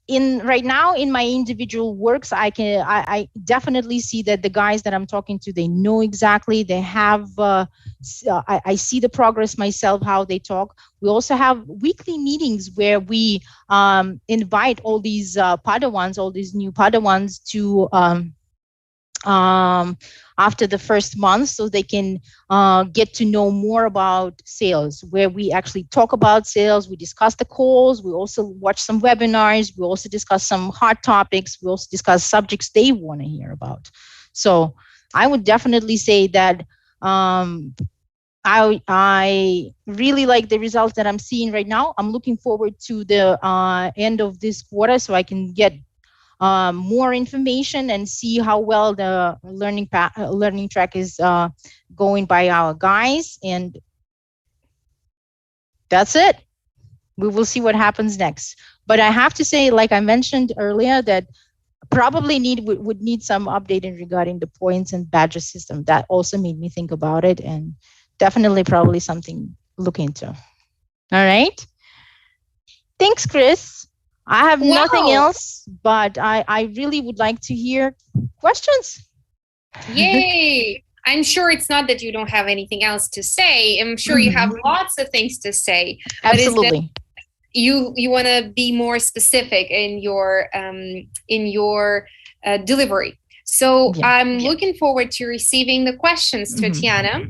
right now in my individual works, I definitely see that the guys that I'm talking to, they know exactly, they have I see the progress myself, how they talk. We also have weekly meetings where we invite all these Padawans, all these new Padawans to after the first month, so they can get to know more about sales, where we actually talk about sales. We discuss the calls. We also watch some webinars. We also discuss some hot topics. We also discuss subjects they want to hear about. So I would definitely say that I really like the results that I'm seeing right now. I'm looking forward to the end of this quarter so I can get more information and see how well the learning track is going by our guys. And that's it. We will see what happens next. But I have to say, like I mentioned earlier, that probably would need some updating regarding the points and badges system. That also made me think about it, and definitely probably something to look into. All right. Thanks, Chris. I have nothing else, but I really would like to hear questions. Yay! I'm sure it's not that you don't have anything else to say. I'm sure you have lots of things to say. Absolutely. You want to be more specific in your delivery. So I'm looking forward to receiving the questions, Tatiana.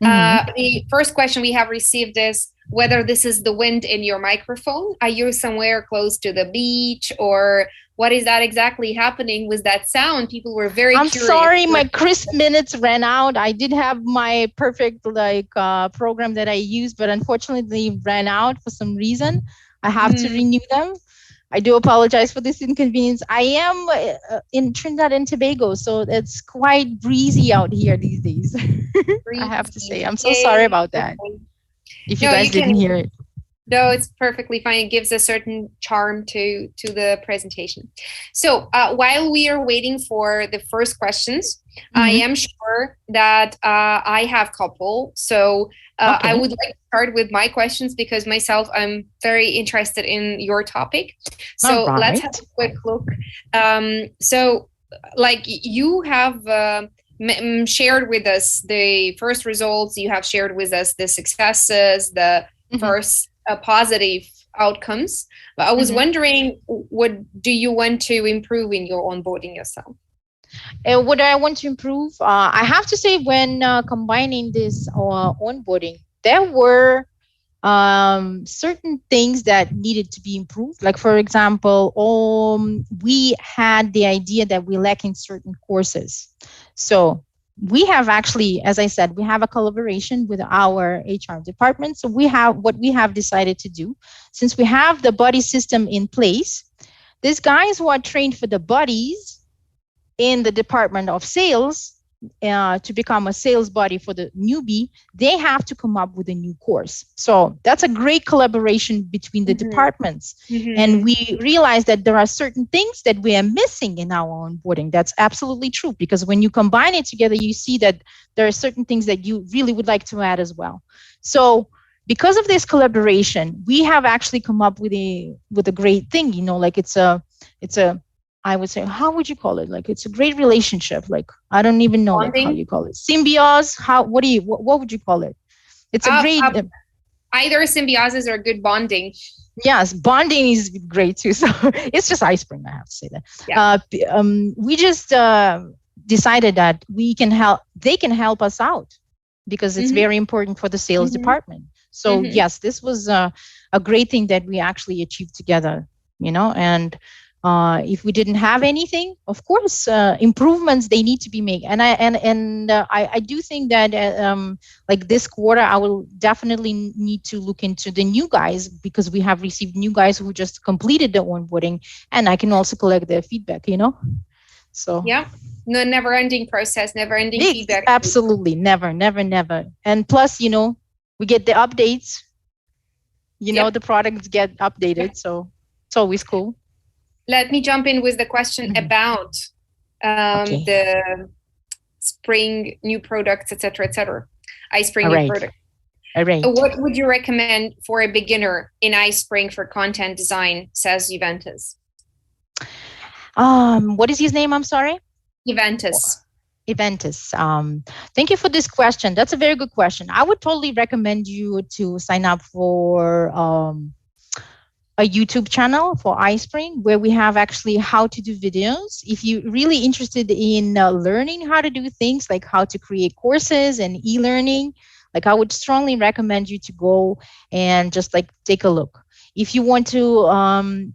The first question we have received is whether this is the wind in your microphone. Are you somewhere close to the beach, or what is that exactly happening with that sound? People were very curious. I'm sorry, my crisp minutes ran out. I did have my perfect program that I used, but unfortunately they ran out for some reason. I have to renew them. I do apologize for this inconvenience. I am in Trinidad and Tobago, so it's quite breezy out here these days. I have to say, I'm so sorry about that. If you guys didn't hear it. No, it's perfectly fine. It gives a certain charm to the presentation. So while we are waiting for the first questions, I am sure that I have a couple. So I would like to start with my questions because myself, I'm very interested in your topic. So let's have a quick look. So like you have shared with us the first results, you have shared with us the successes, the first positive outcomes. But I was wondering, what do you want to improve in your onboarding yourself? What I want to improve, I have to say, when combining this onboarding, there were certain things that needed to be improved. Like, for example, we had the idea that we lack in certain courses. So we have actually, as I said, we have a collaboration with our HR department. So what we have decided to do, since we have the buddy system in place, these guys who are trained for the buddies in the Department of Sales to become a sales buddy for the newbie, they have to come up with a new course. So that's a great collaboration between the departments. And we realize that there are certain things that we are missing in our onboarding. That's absolutely true, because when you combine it together, you see that there are certain things that you really would like to add as well. So because of this collaboration, we have actually come up with a great thing, like it's a I would say, how would you call it? Like, it's a great relationship. Like, I don't even know how you call it. Symbiosis. What would you call it? It's a great. Either symbiosis or good bonding. Yes, bonding is great too. So it's just iSpring, I have to say that. Yeah. We just decided that they can help us out, because it's very important for the sales department. So yes, this was a great thing that we actually achieved together, and if we didn't have anything, of course, improvements, they need to be made. And I do think that like this quarter, I will definitely need to look into the new guys, because we have received new guys who just completed the onboarding, and I can also collect their feedback, So yeah, no, never-ending process, never-ending feedback. Absolutely, never. And plus, we get the updates. The products get updated, so it's always cool. Let me jump in with the question about the spring new products, etc., iSpring new product. All right. What would you recommend for a beginner in iSpring for content design, says Juventus? What is his name? I'm sorry. Eventus. Eventus. Thank you for this question. That's a very good question. I would totally recommend you to sign up for a YouTube channel for iSpring, where we have actually how to do videos. If you're really interested in learning how to do things like how to create courses and e-learning, like I would strongly recommend you to go and just like take a look. If you want to,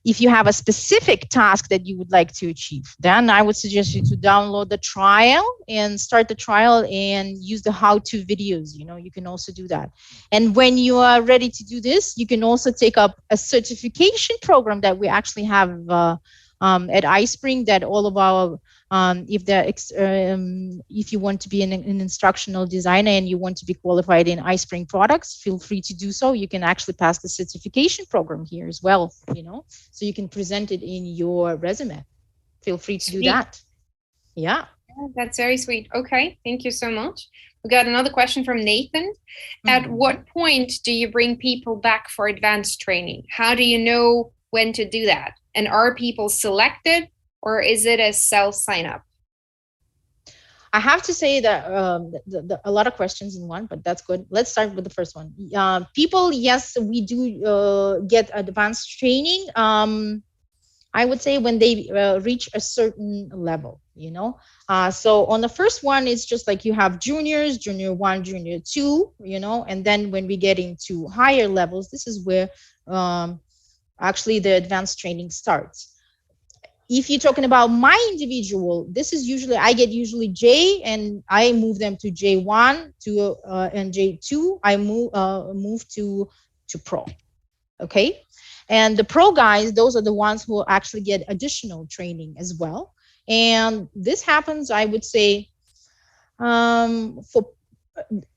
if you have a specific task that you would like to achieve, then I would suggest you to download the trial and start the trial and use the how-to videos. You know, you can also do that. And when you are ready to do this, you can also take up a certification program that we actually have at iSpring, that all of our, if you want to be an instructional designer and you want to be qualified in iSpring products, feel free to do so. You can actually pass the certification program here as well, you know, so you can present it in your resume. Feel free to do that. Yeah. That's very sweet. Okay, thank you so much. We got another question from Nathan. At what point do you bring people back for advanced training? How do you know when to do that? And are people selected, or is it a self sign up? I have to say that a lot of questions in one, but that's good. Let's start with the first one. People, yes, we do get advanced training. I would say when they reach a certain level, you know. So on the first one, it's just like you have juniors, junior 1, junior 2, you know, and then when we get into higher levels, this is where actually the advanced training starts. If you're talking about my individual, this is usually, I get usually J and I move them to J1 to and J2, I move to pro, okay? And the pro guys, those are the ones who actually get additional training as well. And this happens, I would say,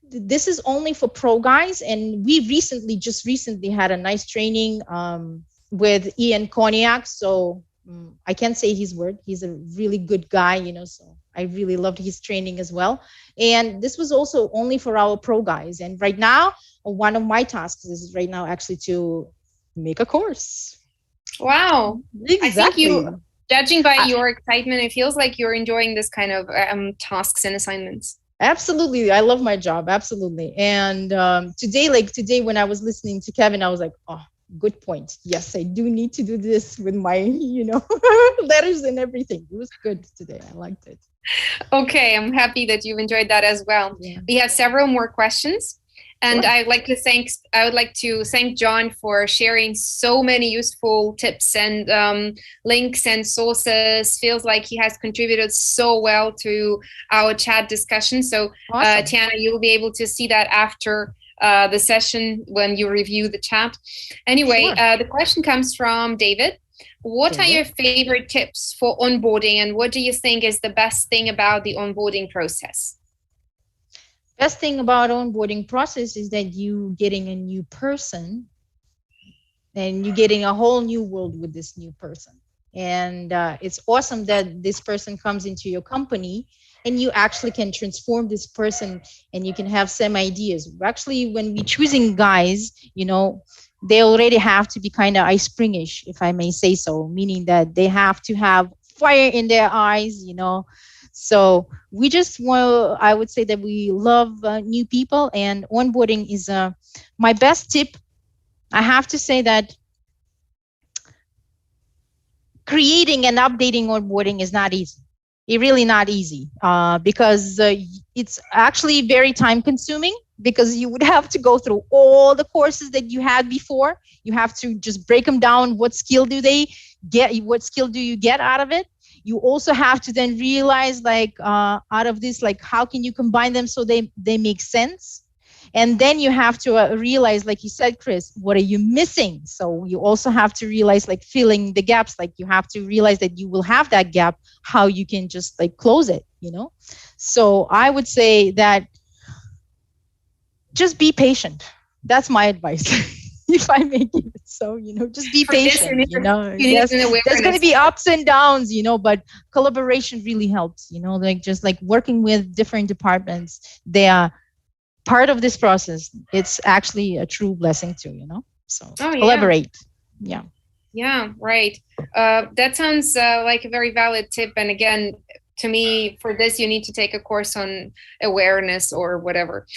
this is only for pro guys. And we just recently had a nice training with Ian Cognac. So I can't say his word. He's a really good guy, you know, so I really loved his training as well. And this was also only for our pro guys. And right now, one of my tasks is right now actually to make a course. Wow. Exactly. I think you, judging by your excitement, it feels like you're enjoying this kind of tasks and assignments. Absolutely. I love my job. Absolutely. And today when I was listening to Kevin, I was like, oh, good point. Yes, I do need to do this with my, you know, letters and everything. It was good today. I liked it. Okay. I'm happy that you've enjoyed that as well. Yeah. We have several more questions. And sure. I would like to thank John for sharing so many useful tips and links and sources. Feels like he has contributed so well to our chat discussion. So awesome. Tiana, you'll be able to see that after the session when you review the chat. Anyway, sure. The question comes from David. What are your favorite tips for onboarding, and what do you think is the best thing about the onboarding process? Best thing about onboarding process is that you getting a new person and you getting a whole new world with this new person. And it's awesome that this person comes into your company and you actually can transform this person and you can have some ideas. Actually, when we're choosing guys, you know, they already have to be kind of iSpringish, if I may say so, meaning that they have to have fire in their eyes, you know. So we just want, I would say that we love new people, and onboarding is my best tip. I have to say that creating and updating onboarding is not easy. It's really not easy because it's actually very time consuming, because you would have to go through all the courses that you had before. You have to just break them down. What skill do they get? What skill do you get out of it? You also have to then realize, like, out of this, like, how can you combine them so they make sense? And then you have to realize, like you said, Chris, what are you missing? So you also have to realize, like, filling the gaps. Like, you have to realize that you will have that gap, how you can just, like, close it, you know? So I would say that just be patient. That's my advice. If I may give it so, you know, just be patient, you know. Yes, there's going to be ups and downs, you know, but collaboration really helps, you know, like just like working with different departments. They are part of this process. It's actually a true blessing too, you know. So collaborate. Yeah. Yeah, right. That sounds like a very valid tip. And again, to me, for this, you need to take a course on awareness or whatever.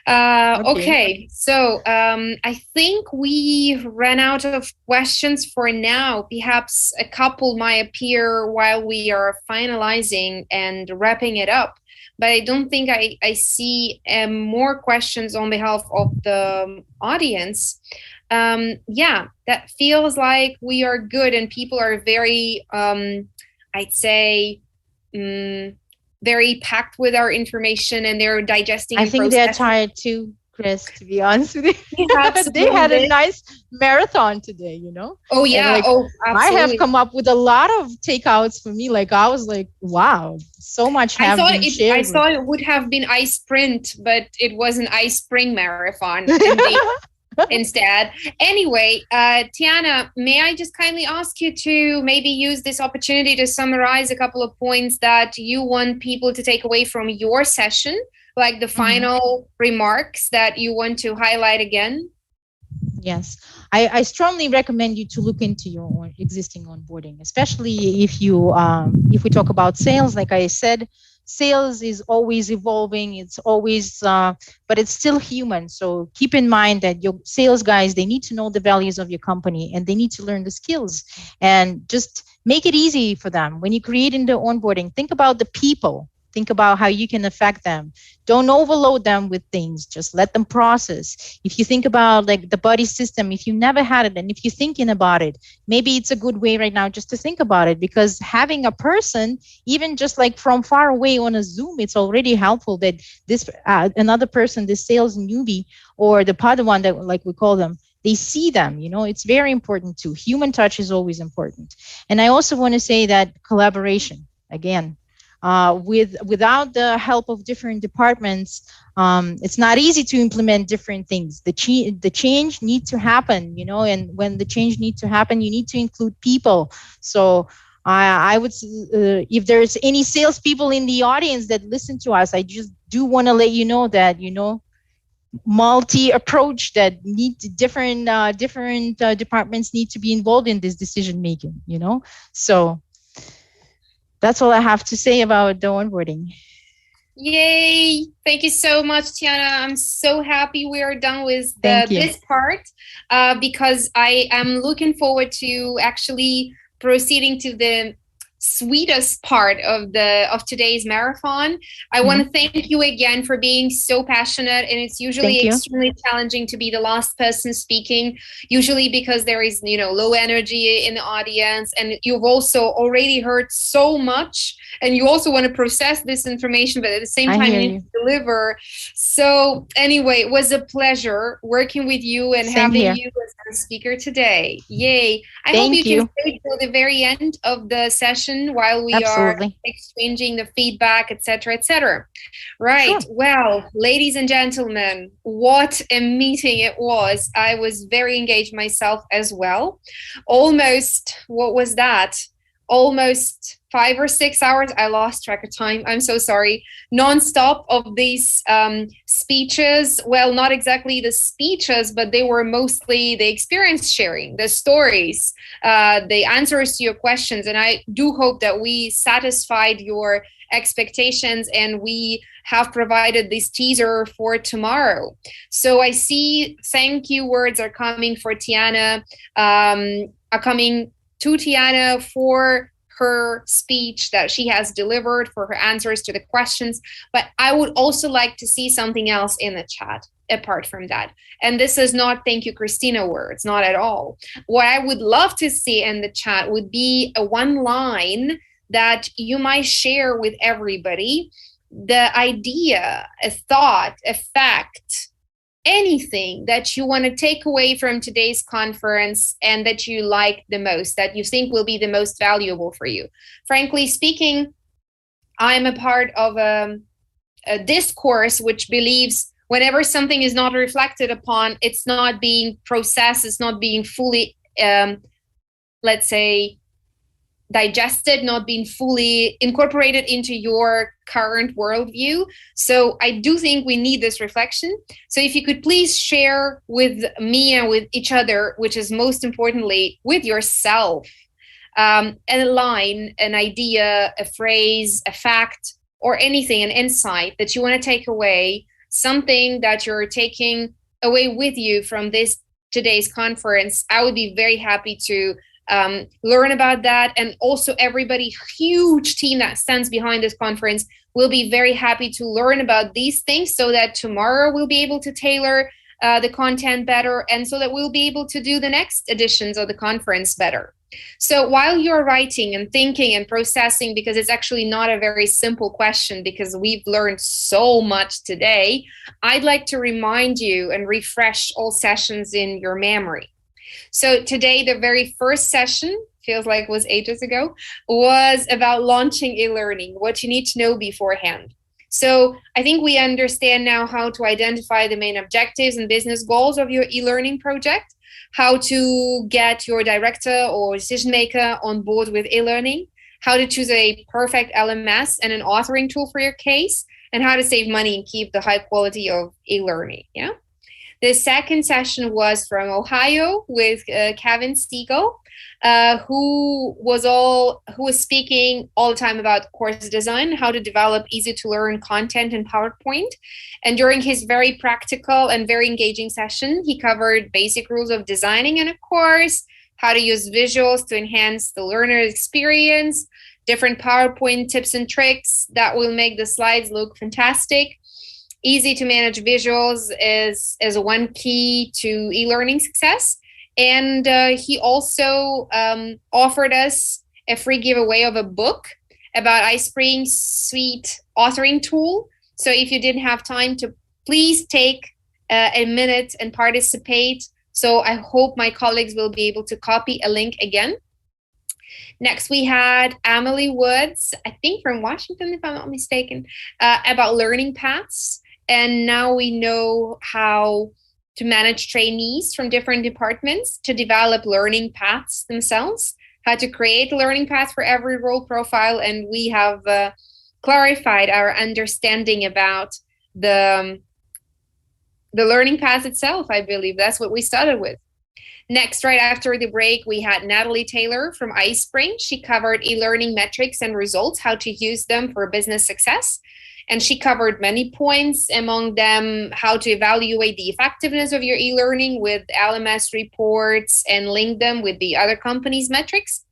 Okay, so I think we ran out of questions for now. Perhaps a couple might appear while we are finalizing and wrapping it up. But I don't think I see more questions on behalf of the audience. Yeah, that feels like we are good and people are very, I'd say, very packed with our information and they're digesting. I think they're tired too, Chris, to be honest with you. They had a nice marathon today, you know? Oh, yeah. Like, oh, absolutely. I have come up with a lot of takeouts for me. Like, I was like, wow, so much have been shared. I thought it would have been iSprint, but it was an iSpring marathon. Instead. Anyway, Tiana, may I just kindly ask you to maybe use this opportunity to summarize a couple of points that you want people to take away from your session, like the final remarks that you want to highlight again? Yes, I strongly recommend you to look into your own existing onboarding, especially if you if we talk about sales. Like I said, sales is always evolving. It's always, but it's still human. So keep in mind that your sales guys, they need to know the values of your company and they need to learn the skills, and just make it easy for them. When you create in the onboarding, think about the people. Think about how you can affect them. Don't overload them with things. Just let them process. If you think about like the buddy system, if you never had it, and if you're thinking about it, maybe it's a good way right now just to think about it, because having a person, even just like from far away on a Zoom, it's already helpful that this another person, this sales newbie or the Padawan that like we call them, they see them, you know, it's very important too. Human touch is always important. And I also want to say that collaboration, again, without the help of different departments, it's not easy to implement different things. The change needs to happen, you know, and when the change needs to happen, you need to include people. So I would, if there's any salespeople in the audience that listen to us, I just do want to let you know that, you know, multi-approach that need different departments need to be involved in this decision making, you know. So that's all I have to say about the onboarding. Yay! Thank you so much, Tiana. I'm so happy we are done with this part because I am looking forward to actually proceeding to the sweetest part of today's marathon. I want to thank you again for being so passionate, and it's usually extremely challenging to be the last person speaking, usually because there is, you know, low energy in the audience, and you've also already heard so much and you also want to process this information, but at the same time you need to deliver. So anyway, it was a pleasure working with you and having you as our speaker today. Yay. I hope you can stay till the very end of the session while we are exchanging the feedback, etc., etc. Right. Sure. Well, ladies and gentlemen, what a meeting it was. I was very engaged myself as well. Almost, what was that? Almost 5 or 6 hours. I lost track of time. I'm so sorry. Non-stop of these speeches. Well, not exactly the speeches, but they were mostly the experience sharing, the stories, the answers to your questions. And I do hope that we satisfied your expectations and we have provided this teaser for tomorrow. So I see thank you words are coming for Tiana, are coming to Tiana for her speech that she has delivered, for her answers to the questions. But I would also like to see something else in the chat apart from that. And this is not thank you, Christina words, not at all. What I would love to see in the chat would be a one line that you might share with everybody, the idea, a thought, a fact, anything that you want to take away from today's conference and that you like the most, that you think will be the most valuable for you. Frankly speaking, I'm a part of a discourse which believes whenever something is not reflected upon, it's not being processed, it's not being fully, let's say, digested, not been fully incorporated into your current worldview. So I do think we need this reflection. So if you could please share with me and with each other, which is most importantly with yourself, a line, an idea, a phrase, a fact, or anything, an insight that you want to take away, something that you're taking away with you from today's conference. I would be very happy to learn about that. And also everybody, huge team that stands behind this conference will be very happy to learn about these things so that tomorrow we'll be able to tailor the content better, and so that we'll be able to do the next editions of the conference better. So while you're writing and thinking and processing, because it's actually not a very simple question, because we've learned so much today, I'd like to remind you and refresh all sessions in your memory. So today, the very first session, feels like it was ages ago, was about launching e-learning, what you need to know beforehand. So I think we understand now how to identify the main objectives and business goals of your e-learning project, how to get your director or decision maker on board with e-learning, how to choose a perfect LMS and an authoring tool for your case, and how to save money and keep the high quality of e-learning. Yeah. The second session was from Ohio with Kevin Siegel, who was speaking all the time about course design, how to develop easy to learn content in PowerPoint. And during his very practical and very engaging session, he covered basic rules of designing in a course, how to use visuals to enhance the learner experience, different PowerPoint tips and tricks that will make the slides look fantastic. Easy to manage visuals is one key to e-learning success. And he also offered us a free giveaway of a book about iSpring suite authoring tool. So if you didn't have time to, please take a minute and participate. So I hope my colleagues will be able to copy a link again. Next, we had Emily Woods, I think from Washington, if I'm not mistaken, about learning paths. And now we know how to manage trainees from different departments to develop learning paths themselves, how to create a learning path for every role profile. And we have clarified our understanding about the learning path itself, I believe. That's what we started with. Next, right after the break, we had Natalie Taylor from iSpring. She covered e-learning metrics and results, how to use them for business success. And she covered many points, among them how to evaluate the effectiveness of your e-learning with LMS reports and link them with the other company's metrics,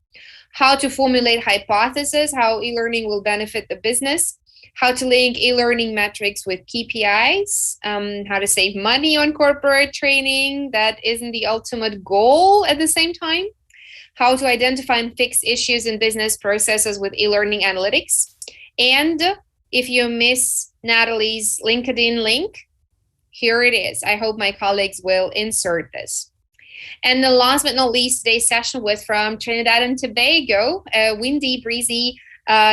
how to formulate hypotheses, how e-learning will benefit the business, how to link e-learning metrics with KPIs, how to save money on corporate training that isn't the ultimate goal at the same time, how to identify and fix issues in business processes with e-learning analytics. And if you miss Natalie's LinkedIn link, here it is. I hope my colleagues will insert this. And the last but not least, today's session was from Trinidad and Tobago, a windy, breezy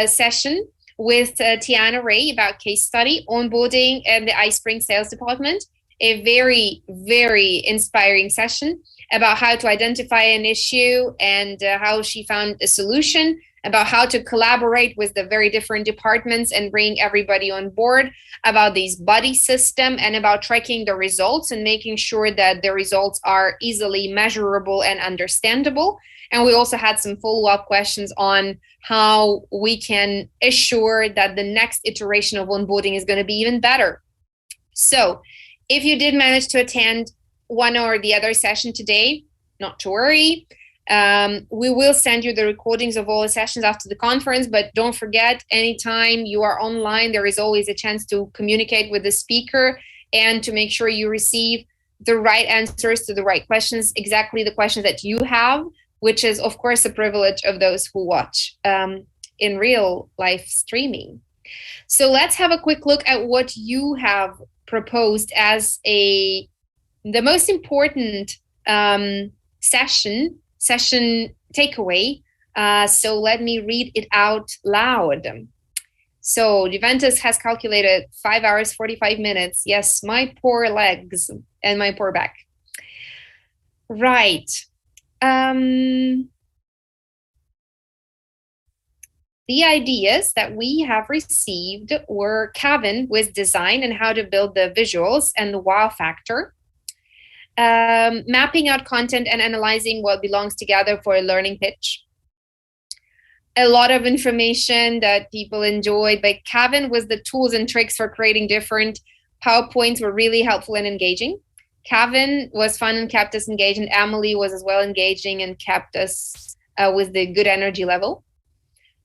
session with Tiana Ray about case study, onboarding, and the iSpring sales department. A very, very inspiring session about how to identify an issue and how she found a solution, about how to collaborate with the very different departments and bring everybody on board, about these buddy system, and about tracking the results and making sure that the results are easily measurable and understandable. And we also had some follow-up questions on how we can assure that the next iteration of onboarding is going to be even better. So if you did manage to attend one or the other session today, not to worry. We will send you the recordings of all the sessions after the conference, but don't forget, anytime you are online, there is always a chance to communicate with the speaker and to make sure you receive the right answers to the right questions, exactly the questions that you have, which is, of course, a privilege of those who watch in real life streaming. So let's have a quick look at what you have proposed as the most important session takeaway. So let me read it out loud. So Juventus has calculated 5 hours, 45 minutes. Yes, my poor legs and my poor back. Right. The ideas that we have received were Kevin with design and how to build the visuals and the wow factor. Mapping out content and analyzing what belongs together for a learning pitch. A lot of information that people enjoyed, but Kevin was the tools and tricks for creating different PowerPoints were really helpful and engaging. Kevin was fun and kept us engaged, and Emily was as well engaging and kept us with the good energy level.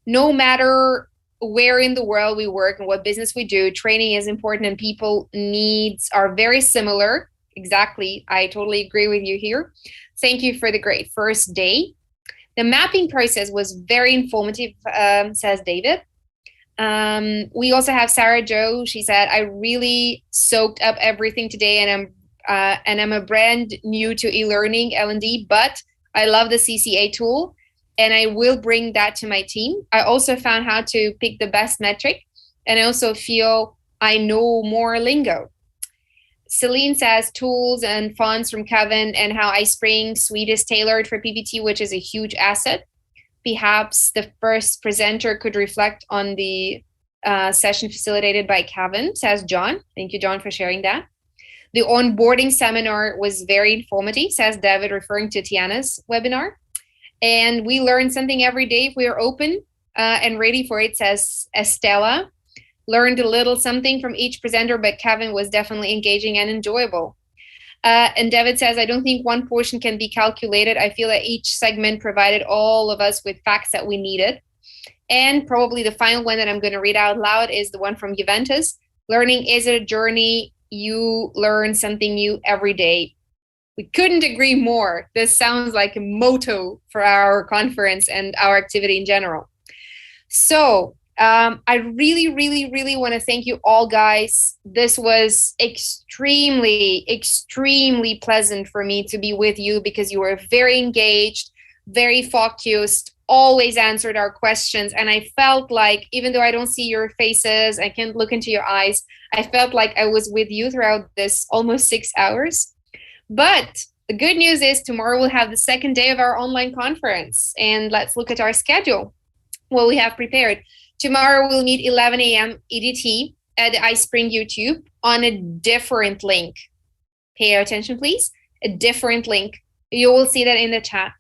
No matter where in the world we work and what business we do, training is important and people needs are very similar. Exactly. I totally agree with you here. Thank you for the great first day. The mapping process was very informative, says David. We also have Sarah Jo. She said, I really soaked up everything today and I'm a brand new to eLearning L&D, but I love the CCA tool and I will bring that to my team. I also found how to pick the best metric and I also feel I know more lingo. Celine says tools and fonts from Kevin and how iSpring suite is tailored for PPT, which is a huge asset. Perhaps the first presenter could reflect on the session facilitated by Kevin, says John. Thank you, John, for sharing that. The onboarding seminar was very informative, says David, referring to Tiana's webinar. And we learn something every day if we are open and ready for it, says Estella. Learned a little something from each presenter, but Kevin was definitely engaging and enjoyable. And David says, I don't think one portion can be calculated. I feel that each segment provided all of us with facts that we needed. And probably the final one that I'm going to read out loud is the one from Juventus. Learning is a journey. You learn something new every day. We couldn't agree more. This sounds like a motto for our conference and our activity in general. So I really, really, really want to thank you all, guys. This was extremely, extremely pleasant for me to be with you because you were very engaged, very focused, always answered our questions. And I felt like, even though I don't see your faces, I can't look into your eyes, I felt like I was with you throughout this almost 6 hours. But the good news is tomorrow we'll have the second day of our online conference. And let's look at our schedule, what we have prepared. Tomorrow we'll meet 11 a.m. EDT at the iSpring YouTube on a different link. Pay attention, please. A different link. You will see that in the chat.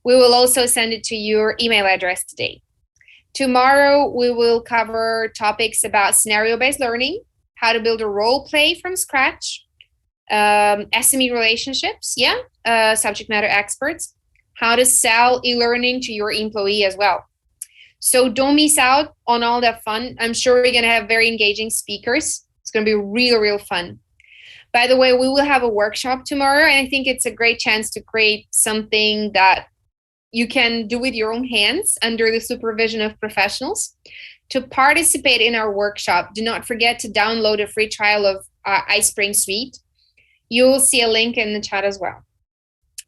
We will also send it to your email address today. Tomorrow we will cover topics about scenario-based learning, how to build a role play from scratch, SME relationships, subject matter experts, how to sell e-learning to your employee as well. So don't miss out on all that fun. I'm sure we're going to have very engaging speakers. It's going to be real, real fun. By the way, we will have a workshop tomorrow, and I think it's a great chance to create something that you can do with your own hands under the supervision of professionals. To participate in our workshop, do not forget to download a free trial of iSpring Suite. You'll see a link in the chat as well.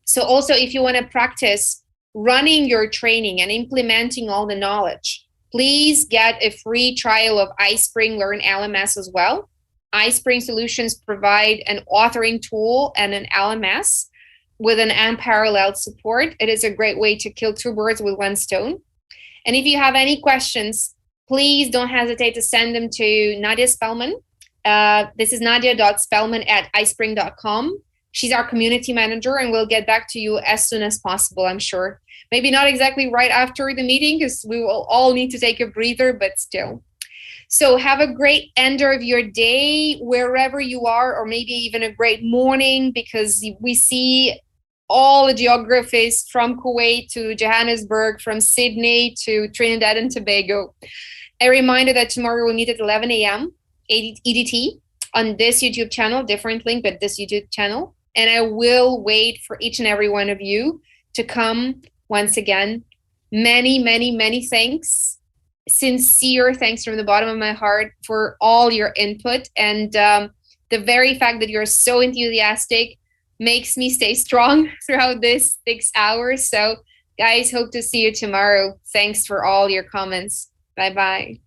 So also, if you want to practice running your training and implementing all the knowledge, please get a free trial of iSpring Learn LMS as well. iSpring Solutions provide an authoring tool and an LMS with an unparalleled support. It is a great way to kill two birds with one stone. And if you have any questions, please don't hesitate to send them to Nadia Spellman. This is nadia.spellman@ispring.com. She's our community manager, and we'll get back to you as soon as possible, I'm sure. Maybe not exactly right after the meeting, because we will all need to take a breather, but still. So have a great end of your day, wherever you are, or maybe even a great morning, because we see all the geographies from Kuwait to Johannesburg, from Sydney to Trinidad and Tobago. A reminder that tomorrow we'll meet at 11 a.m. EDT on this YouTube channel, different link, but this YouTube channel. And I will wait for each and every one of you to come once again. Many, many, many thanks. Sincere thanks from the bottom of my heart for all your input. And the very fact that you're so enthusiastic makes me stay strong throughout this 6 hours. So guys, hope to see you tomorrow. Thanks for all your comments. Bye-bye.